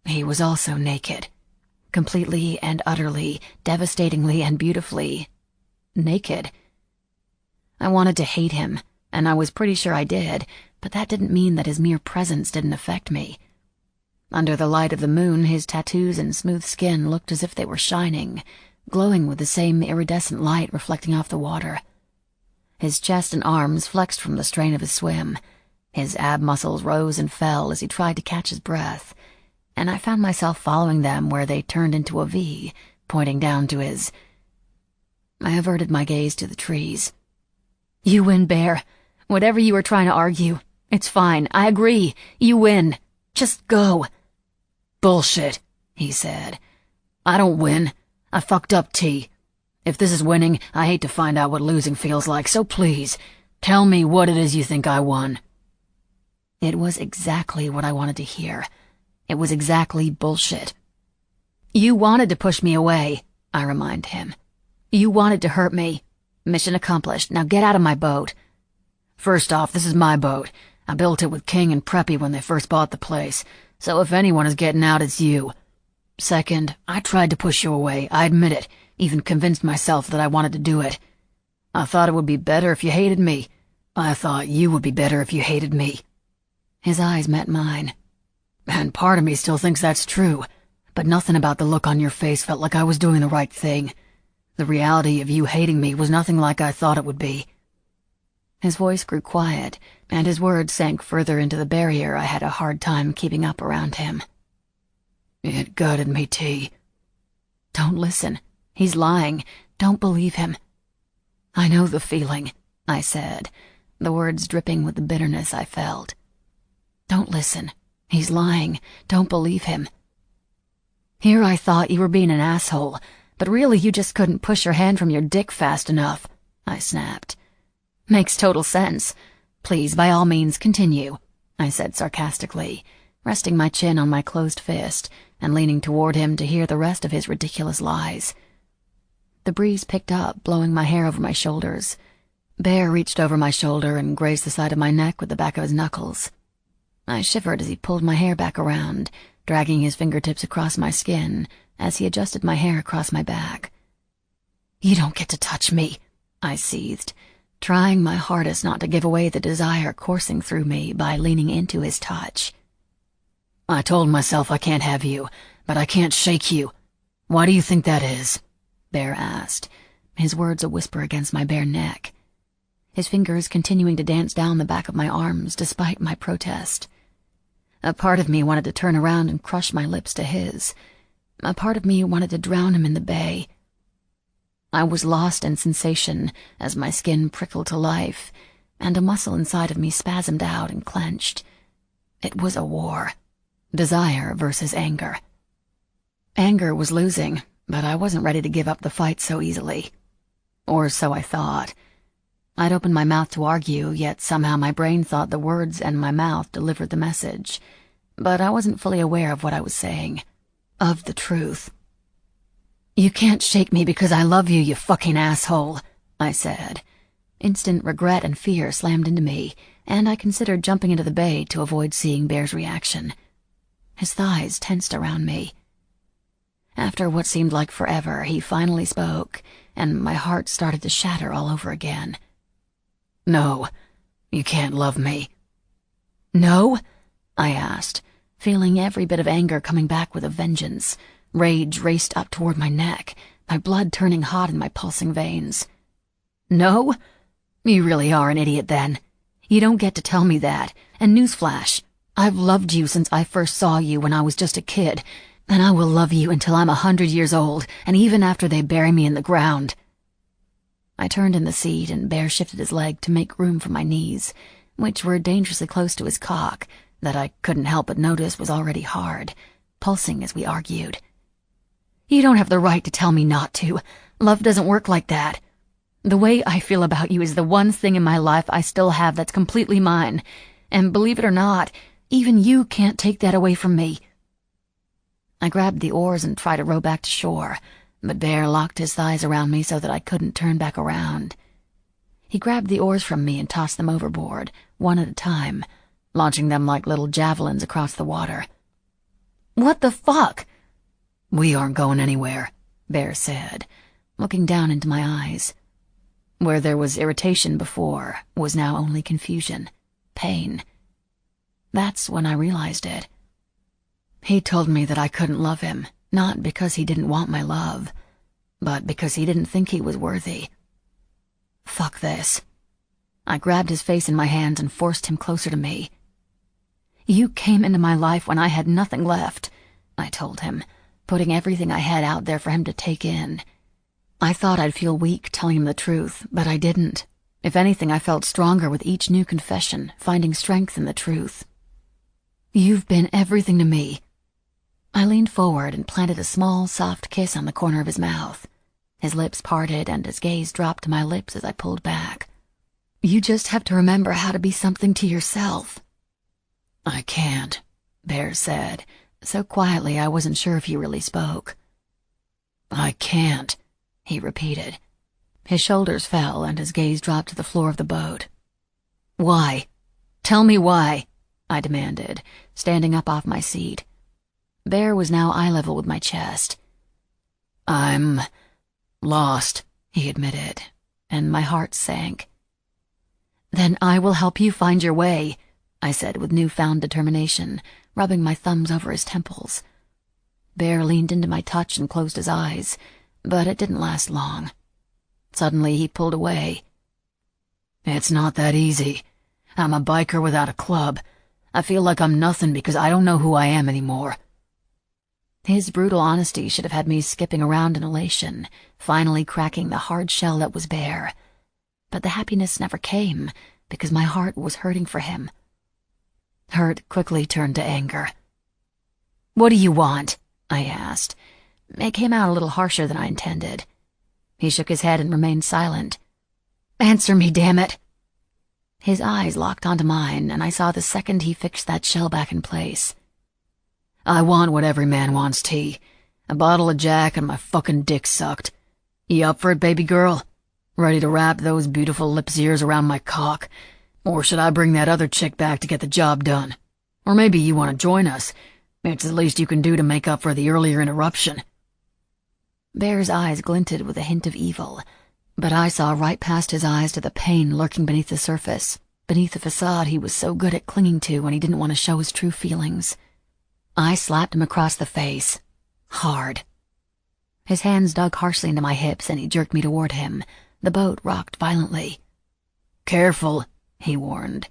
He was also naked. Completely and utterly, devastatingly and beautifully naked. I wanted to hate him, and I was pretty sure I did, but that didn't mean that his mere presence didn't affect me. Under the light of the moon, his tattoos and smooth skin looked as if they were shining, glowing with the same iridescent light reflecting off the water. His chest and arms flexed from the strain of his swim. His ab muscles rose and fell as he tried to catch his breath, and I found myself following them where they turned into a V, pointing down to his... I averted my gaze to the trees. "You win, Bear. Whatever you were trying to argue, it's fine. I agree. You win. Just go." "Bullshit," he said. "I don't win. I fucked up, T. If this is winning, I hate to find out what losing feels like, so please, tell me what it is you think I won." It was exactly what I wanted to hear. It was exactly bullshit. "You wanted to push me away," I remind him. "You wanted to hurt me. Mission accomplished. Now get out of my boat." "First off, this is my boat. I built it with King and Preppy when they first bought the place, so if anyone is getting out, it's you. Second, I tried to push you away, I admit it, even convinced myself that I wanted to do it. I thought it would be better if you hated me. I thought you would be better if you hated me." His eyes met mine. "And part of me still thinks that's true, but nothing about the look on your face felt like I was doing the right thing. The reality of you hating me was nothing like I thought it would be." His voice grew quiet, and his words sank further into the barrier I had a hard time keeping up around him. "It gutted me, T." "Don't listen. He's lying. Don't believe him." "I know the feeling," I said, the words dripping with the bitterness I felt. "Don't listen. He's lying. Don't believe him." "Here I thought you were being an asshole, but really you just couldn't push your hand from your dick fast enough," I snapped. "Makes total sense. Please, by all means, continue," I said sarcastically, resting my chin on my closed fist and leaning toward him to hear the rest of his ridiculous lies. The breeze picked up, blowing my hair over my shoulders. Bear reached over my shoulder and grazed the side of my neck with the back of his knuckles. I shivered as he pulled my hair back around, dragging his fingertips across my skin as he adjusted my hair across my back. "You don't get to touch me," I seethed, trying my hardest not to give away the desire coursing through me by leaning into his touch. "I told myself I can't have you, but I can't shake you. Why do you think that is?" Bear asked, his words a whisper against my bare neck. His fingers continuing to dance down the back of my arms despite my protest. A part of me wanted to turn around and crush my lips to his. A part of me wanted to drown him in the bay. I was lost in sensation as my skin prickled to life, and a muscle inside of me spasmed out and clenched. It was a war. Desire versus anger. Anger was losing, but I wasn't ready to give up the fight so easily. Or so I thought. I'd opened my mouth to argue, yet somehow my brain thought the words and my mouth delivered the message. But I wasn't fully aware of what I was saying. Of the truth. "You can't shake me because I love you, you fucking asshole," I said. Instant regret and fear slammed into me, and I considered jumping into the bay to avoid seeing Bear's reaction. His thighs tensed around me. After what seemed like forever, he finally spoke, and my heart started to shatter all over again. "No, you can't love me. No? I asked, feeling every bit of anger coming back with a vengeance. Rage raced up toward my neck, my blood turning hot in my pulsing veins. No? You really are an idiot then. You don't get to tell me that. And newsflash, I've loved you since I first saw you when I was just a kid, and I will love you until I'm 100 years old, and even after they bury me in the ground. I turned in the seat, and Bear shifted his leg to make room for my knees, which were dangerously close to his cock, that I couldn't help but notice was already hard, pulsing as we argued. You don't have the right to tell me not to. Love doesn't work like that. The way I feel about you is the one thing in my life I still have that's completely mine, and believe it or not, even you can't take that away from me. I grabbed the oars and tried to row back to shore, but Bear locked his thighs around me so that I couldn't turn back around. He grabbed the oars from me and tossed them overboard, one at a time, launching them like little javelins across the water. What the fuck? We aren't going anywhere, Bear said, looking down into my eyes. Where there was irritation before was now only confusion, pain. That's when I realized it. He told me that I couldn't love him, not because he didn't want my love, but because he didn't think he was worthy. Fuck this. I grabbed his face in my hands and forced him closer to me. You came into my life when I had nothing left, I told him, putting everything I had out there for him to take in. I thought I'd feel weak telling him the truth, but I didn't. If anything, I felt stronger with each new confession, finding strength in the truth. You've been everything to me. I leaned forward and planted a small, soft kiss on the corner of his mouth. His lips parted and his gaze dropped to my lips as I pulled back. You just have to remember how to be something to yourself. I can't, Bear said, so quietly I wasn't sure if he really spoke. I can't, he repeated. His shoulders fell and his gaze dropped to the floor of the boat. Why? Tell me why, I demanded, standing up off my seat. Bear was now eye level with my chest. I'm lost, he admitted, and my heart sank. Then I will help you find your way, I said with newfound determination, rubbing my thumbs over his temples. Bear leaned into my touch and closed his eyes, but it didn't last long. Suddenly he pulled away. It's not that easy. I'm a biker without a club. I feel like I'm nothing because I don't know who I am anymore. His brutal honesty should have had me skipping around in elation, finally cracking the hard shell that was Bear. But the happiness never came, because my heart was hurting for him. Hurt quickly turned to anger. What do you want? I asked. It came out a little harsher than I intended. He shook his head and remained silent. Answer me, damn it! His eyes locked onto mine, and I saw the second he fixed that shell back in place. I want what every man wants, T. A bottle of Jack and my fucking dick sucked. You up for it, baby girl? Ready to wrap those beautiful lips ears around my cock? Or should I bring that other chick back to get the job done? Or maybe you want to join us. It's the least you can do to make up for the earlier interruption. Bear's eyes glinted with a hint of evil, but I saw right past his eyes to the pain lurking beneath the surface, beneath the facade he was so good at clinging to when he didn't want to show his true feelings. I slapped him across the face, hard. His hands dug harshly into my hips and he jerked me toward him. The boat rocked violently. Careful, he warned.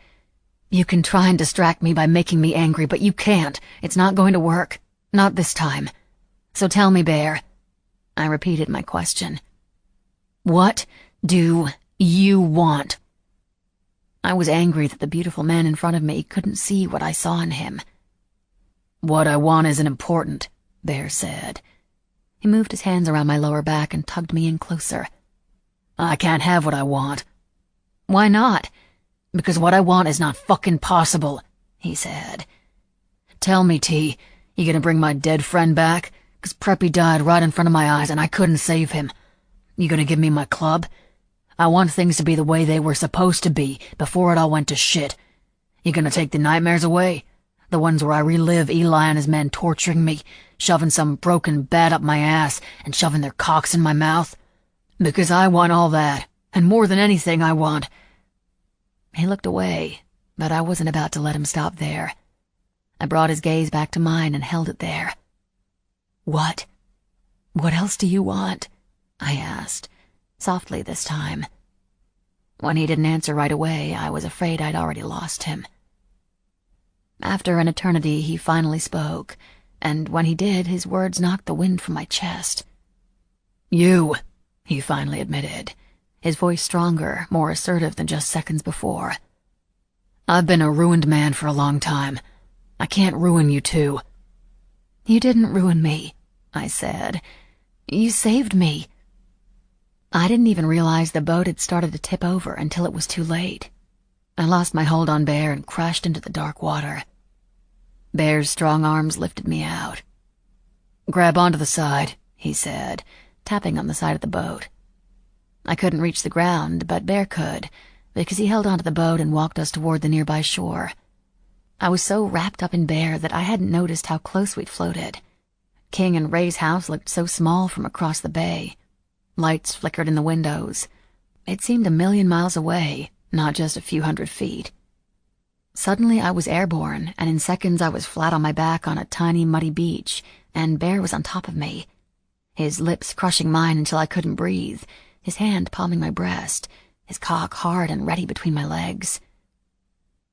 You can try and distract me by making me angry, but you can't. It's not going to work. Not this time. So tell me, Bear. I repeated my question. What do you want? I was angry that the beautiful man in front of me couldn't see what I saw in him. What I want isn't important, Bear said. He moved his hands around my lower back and tugged me in closer. I can't have what I want. Why not? Because what I want is not fucking possible, he said. Tell me, T, you gonna bring my dead friend back? 'Cause Preppy died right in front of my eyes and I couldn't save him. You gonna give me my club? I want things to be the way they were supposed to be before it all went to shit. You gonna take the nightmares away? The ones where I relive Eli and his men torturing me, shoving some broken bat up my ass and shoving their cocks in my mouth? Because I want all that, and more than anything I want... He looked away, but I wasn't about to let him stop there. I brought his gaze back to mine and held it there. "What? What else do you want?" I asked, softly this time. When he didn't answer right away, I was afraid I'd already lost him. After an eternity, he finally spoke, and when he did, his words knocked the wind from my chest. "You," he finally admitted, his voice stronger, more assertive than just seconds before. "I've been a ruined man for a long time. I can't ruin you too." "You didn't ruin me," I said. "You saved me." I didn't even realize the boat had started to tip over until it was too late. I lost my hold on Bear and crashed into the dark water. Bear's strong arms lifted me out. "Grab onto the side," he said, tapping on the side of the boat. I couldn't reach the ground, but Bear could, because he held onto the boat and walked us toward the nearby shore. I was so wrapped up in Bear that I hadn't noticed how close we'd floated. King and Ray's house looked so small from across the bay. Lights flickered in the windows. It seemed a million miles away, not just a few hundred feet. Suddenly I was airborne, and in seconds I was flat on my back on a tiny, muddy beach, and Bear was on top of me, his lips crushing mine until I couldn't breathe, his hand palming my breast, his cock hard and ready between my legs.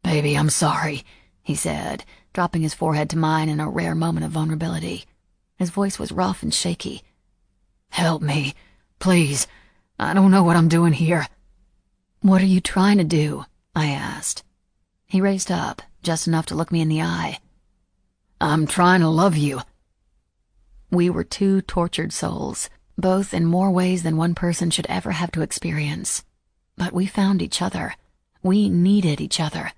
"Baby, I'm sorry," he said, dropping his forehead to mine in a rare moment of vulnerability. His voice was rough and shaky. "Help me, please. I don't know what I'm doing here." "What are you trying to do?" I asked. He raised up, just enough to look me in the eye. "I'm trying to love you." We were two tortured souls, both in more ways than one person should ever have to experience. But we found each other. We needed each other.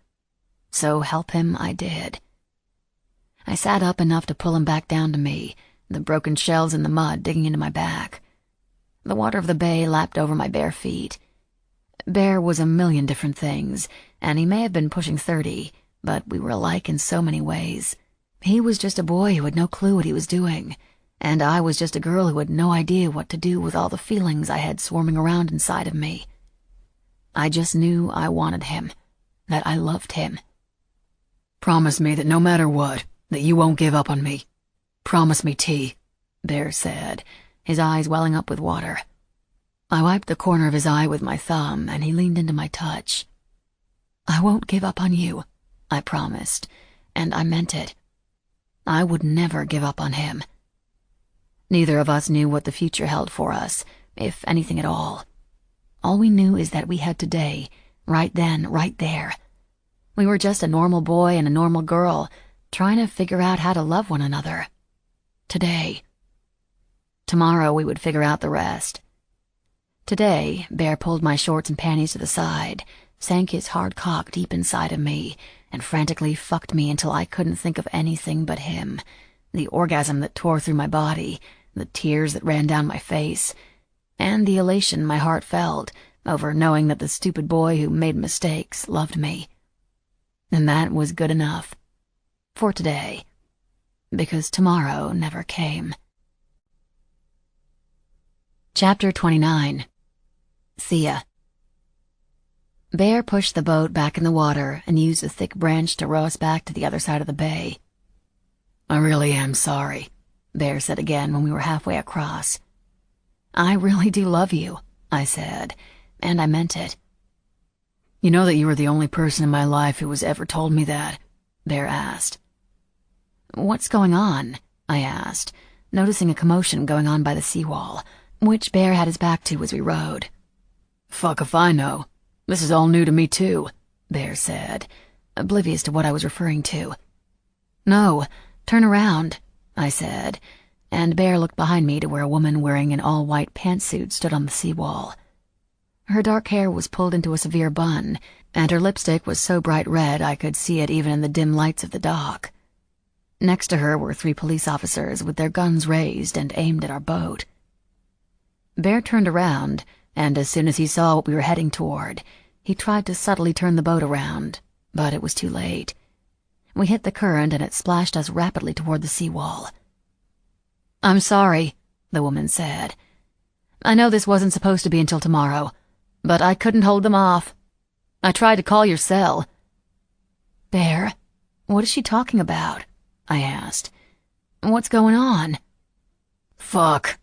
So help him I did. I sat up enough to pull him back down to me, the broken shells in the mud digging into my back. The water of the bay lapped over my bare feet. Bear was a million different things, and he may have been pushing 30, but we were alike in so many ways. He was just a boy who had no clue what he was doing, and I was just a girl who had no idea what to do with all the feelings I had swarming around inside of me. I just knew I wanted him, that I loved him. "Promise me that no matter what, that you won't give up on me. Promise me, T," Bear said, his eyes welling up with water. I wiped the corner of his eye with my thumb, and he leaned into my touch. "I won't give up on you," I promised, and I meant it. I would never give up on him. Neither of us knew what the future held for us, if anything at all. All we knew is that we had today, right then, right there. We were just a normal boy and a normal girl, trying to figure out how to love one another. Today. Tomorrow we would figure out the rest. Today, Bear pulled my shorts and panties to the side, sank his hard cock deep inside of me, and frantically fucked me until I couldn't think of anything but him, the orgasm that tore through my body, the tears that ran down my face, and the elation my heart felt over knowing that the stupid boy who made mistakes loved me. And that was good enough. For today. Because tomorrow never came. Chapter 29. Thia. Bear pushed the boat back in the water and used a thick branch to row us back to the other side of the bay. "I really am sorry," Bear said again when we were halfway across. "I really do love you," I said, and I meant it. "You know that you were the only person in my life who has ever told me that?" Bear asked. "What's going on?" I asked, noticing a commotion going on by the seawall, which Bear had his back to as we rowed. "Fuck if I know. This is all new to me too," Bear said, oblivious to what I was referring to. "No, turn around," I said, and Bear looked behind me to where a woman wearing an all-white pantsuit stood on the seawall. Her dark hair was pulled into a severe bun, and her lipstick was so bright red I could see it even in the dim lights of the dock. Next to her were 3 police officers with their guns raised and aimed at our boat. Bear turned around, and as soon as he saw what we were heading toward, he tried to subtly turn the boat around, but it was too late. We hit the current and it splashed us rapidly toward the seawall. "I'm sorry," the woman said. "I know this wasn't supposed to be until tomorrow, but I couldn't hold them off. I tried to call your cell." Bear, what is she talking about? I asked. What's going on? Fuck,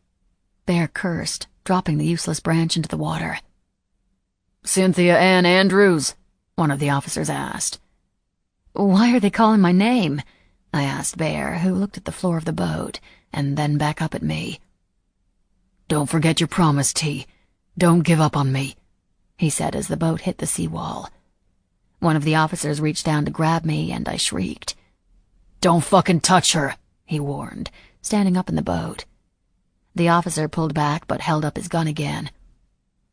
Bear cursed, dropping the useless branch into the water. Cynthia Ann Andrews, one of the officers asked. Why are they calling my name? I asked Bear, who looked at the floor of the boat and then back up at me. Don't forget your promise, T. Don't give up on me, he said as the boat hit the seawall. One of the officers reached down to grab me, and I shrieked. Don't fucking touch her, he warned, standing up in the boat. The officer pulled back but held up his gun again.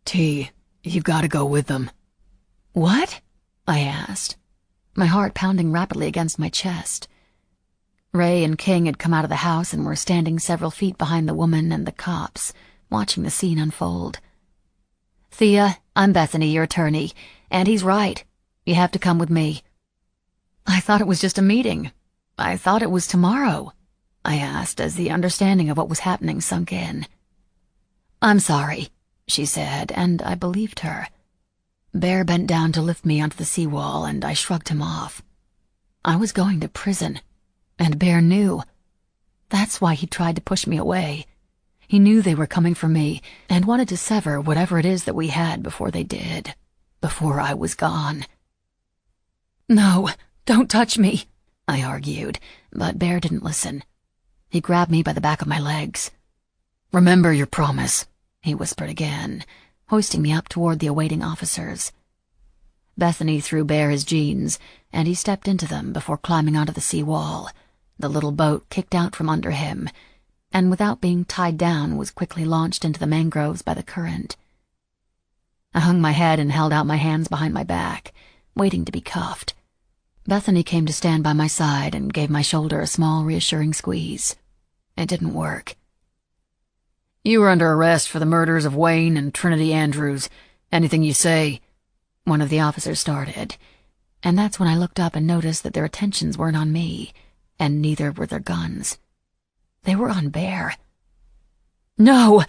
T, you gotta go with them. What? I asked, my heart pounding rapidly against my chest. Ray and King had come out of the house and were standing several feet behind the woman and the cops, watching the scene unfold. Thia, I'm Bethany, your attorney, and he's right. You have to come with me. I thought it was just a meeting. I thought it was tomorrow, I asked as the understanding of what was happening sunk in. I'm sorry, she said, and I believed her. Bear bent down to lift me onto the seawall, and I shrugged him off. I was going to prison, and Bear knew. That's why he tried to push me away. He knew they were coming for me and wanted to sever whatever it is that we had before they did, before I was gone. No, don't touch me, I argued, but Bear didn't listen. He grabbed me by the back of my legs. Remember your promise, he whispered again, hoisting me up toward the awaiting officers. Bethany threw Bear his jeans, and he stepped into them before climbing onto the sea wall. The little boat kicked out from under him, and without being tied down was quickly launched into the mangroves by the current. I hung my head and held out my hands behind my back, waiting to be cuffed. Bethany came to stand by my side and gave my shoulder a small, reassuring squeeze. It didn't work. You were under arrest for the murders of Wayne and Trinity Andrews. Anything you say, one of the officers started, and that's when I looked up and noticed that their attentions weren't on me, and neither were their guns. They were on Bear. No,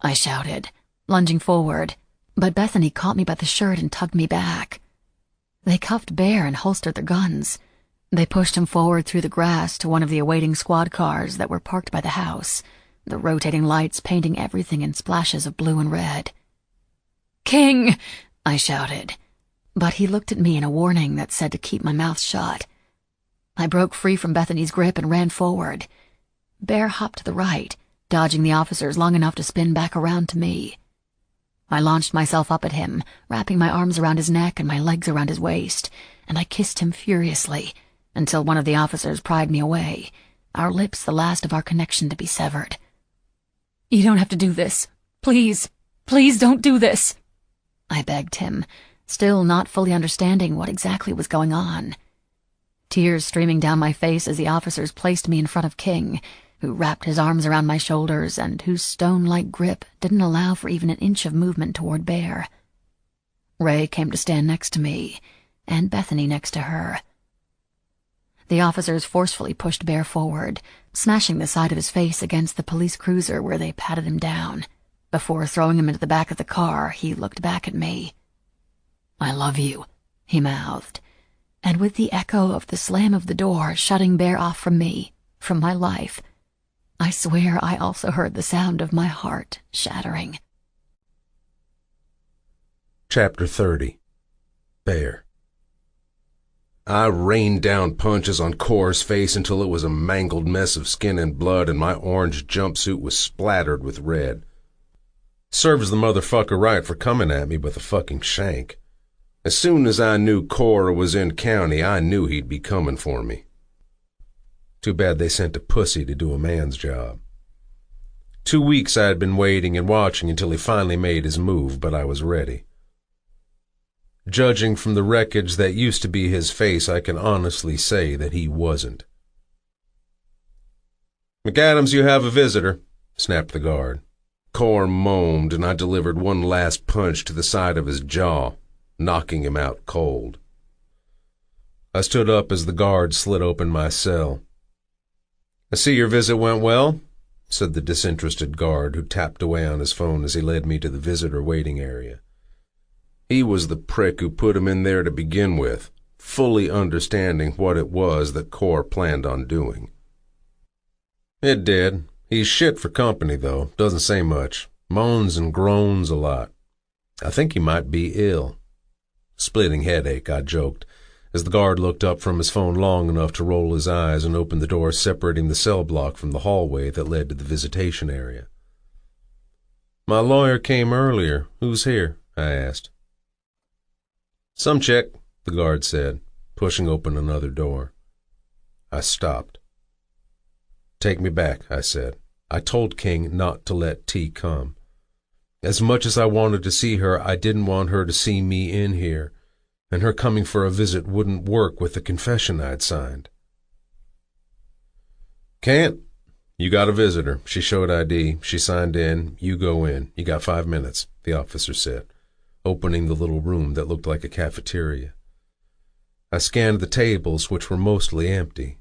I shouted, lunging forward, but Bethany caught me by the shirt and tugged me back. They cuffed Bear and holstered their guns. They pushed him forward through the grass to one of the awaiting squad cars that were parked by the house, the rotating lights painting everything in splashes of blue and red. King, I shouted, but he looked at me in a warning that said to keep my mouth shut. I broke free from Bethany's grip and ran forward. Bear hopped to the right, dodging the officers long enough to spin back around to me. I launched myself up at him, wrapping my arms around his neck and my legs around his waist, and I kissed him furiously, until one of the officers pried me away, our lips the last of our connection to be severed. You don't have to do this. Please, please don't do this, I begged him, still not fully understanding what exactly was going on. Tears streaming down my face as the officers placed me in front of King, who wrapped his arms around my shoulders and whose stone-like grip didn't allow for even an inch of movement toward Bear. Ray came to stand next to me, and Bethany next to her. The officers forcefully pushed Bear forward, smashing the side of his face against the police cruiser where they patted him down. Before throwing him into the back of the car, he looked back at me. I love you, he mouthed, and with the echo of the slam of the door shutting Bear off from me, from my life, I swear I also heard the sound of my heart shattering. Chapter 30. Bear. I rained down punches on Cora's face until it was a mangled mess of skin and blood, and my orange jumpsuit was splattered with red. Serves the motherfucker right for coming at me with a fucking shank. As soon as I knew Cora was in county, I knew he'd be coming for me. Too bad they sent a pussy to do a man's job. 2 weeks I had been waiting and watching until he finally made his move, but I was ready. Judging from the wreckage that used to be his face, I can honestly say that he wasn't. "McAdams, you have a visitor," snapped the guard. Cor moaned, and I delivered one last punch to the side of his jaw, knocking him out cold. I stood up as the guard slid open my cell. "I see your visit went well," said the disinterested guard, who tapped away on his phone as he led me to the visitor waiting area. He was the prick who put him in there to begin with, fully understanding what it was that Core planned on doing. It did. He's shit for company, though. Doesn't say much. Moans and groans a lot. I think he might be ill. Splitting headache, I joked, as the guard looked up from his phone long enough to roll his eyes and open the door separating the cell block from the hallway that led to the visitation area. My lawyer came earlier. Who's here? I asked. Some chick, the guard said, pushing open another door. I stopped. Take me back, I said. I told King not to let T come. As much as I wanted to see her, I didn't want her to see me in here, and her coming for a visit wouldn't work with the confession I'd signed. Can't. You got a visitor. She showed ID. She signed in. You go in. You got 5 minutes, the officer said, opening the little room that looked like a cafeteria. I scanned the tables, which were mostly empty.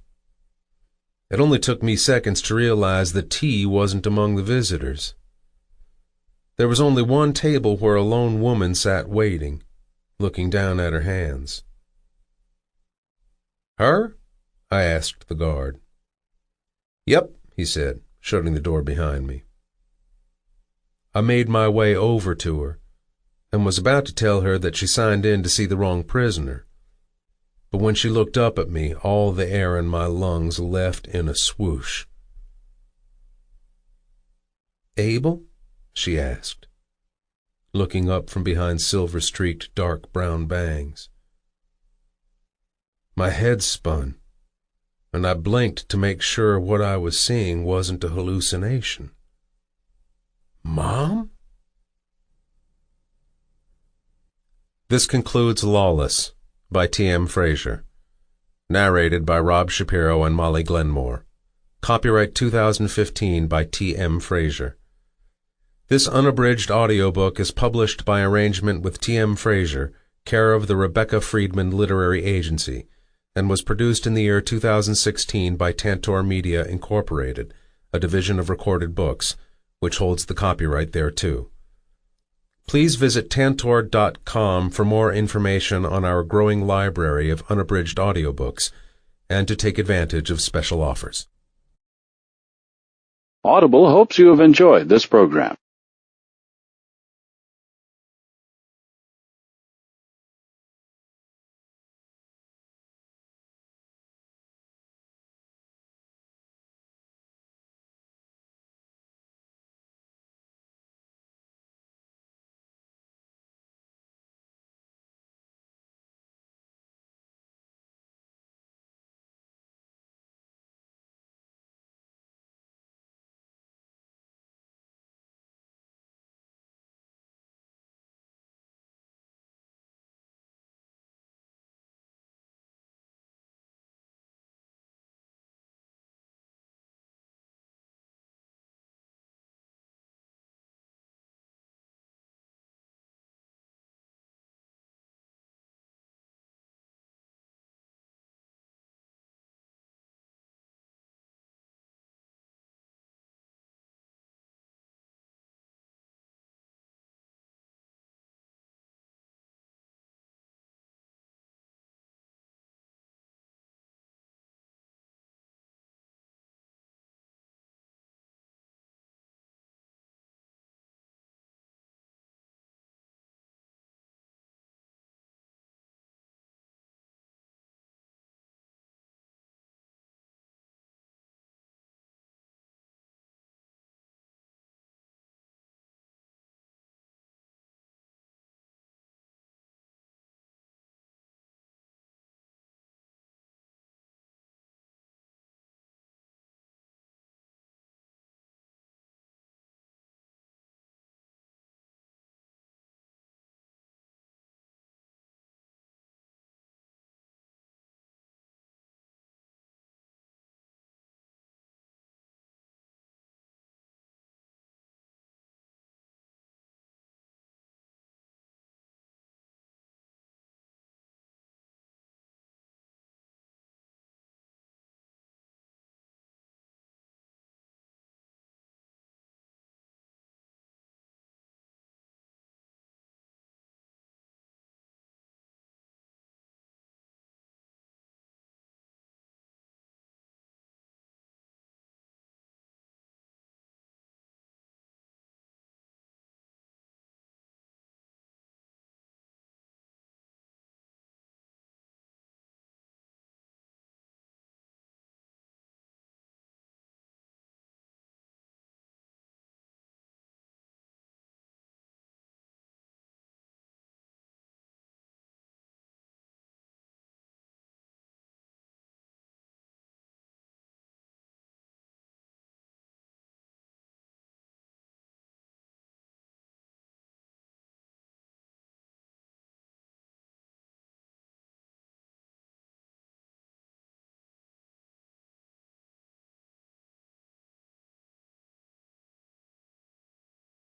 It only took me seconds to realize that T wasn't among the visitors. There was only one table where a lone woman sat waiting, looking down at her hands. Her? I asked the guard. Yep, he said, shutting the door behind me. I made my way over to her and was about to tell her that she signed in to see the wrong prisoner. But when she looked up at me, all the air in my lungs left in a swoosh. Abel? She asked, looking up from behind silver-streaked dark brown bangs. My head spun, and I blinked to make sure what I was seeing wasn't a hallucination. Mom? This concludes Lawless by T.M. Frazier. Narrated by Rob Shapiro and Molly Glenmore. Copyright 2015 by T.M. Frazier. This unabridged audiobook is published by arrangement with T.M. Frazier, care of the Rebecca Friedman Literary Agency, and was produced in the year 2016 by Tantor Media, Incorporated, a division of Recorded Books, which holds the copyright thereto. Please visit tantor.com for more information on our growing library of unabridged audiobooks and to take advantage of special offers. Audible hopes you have enjoyed this program.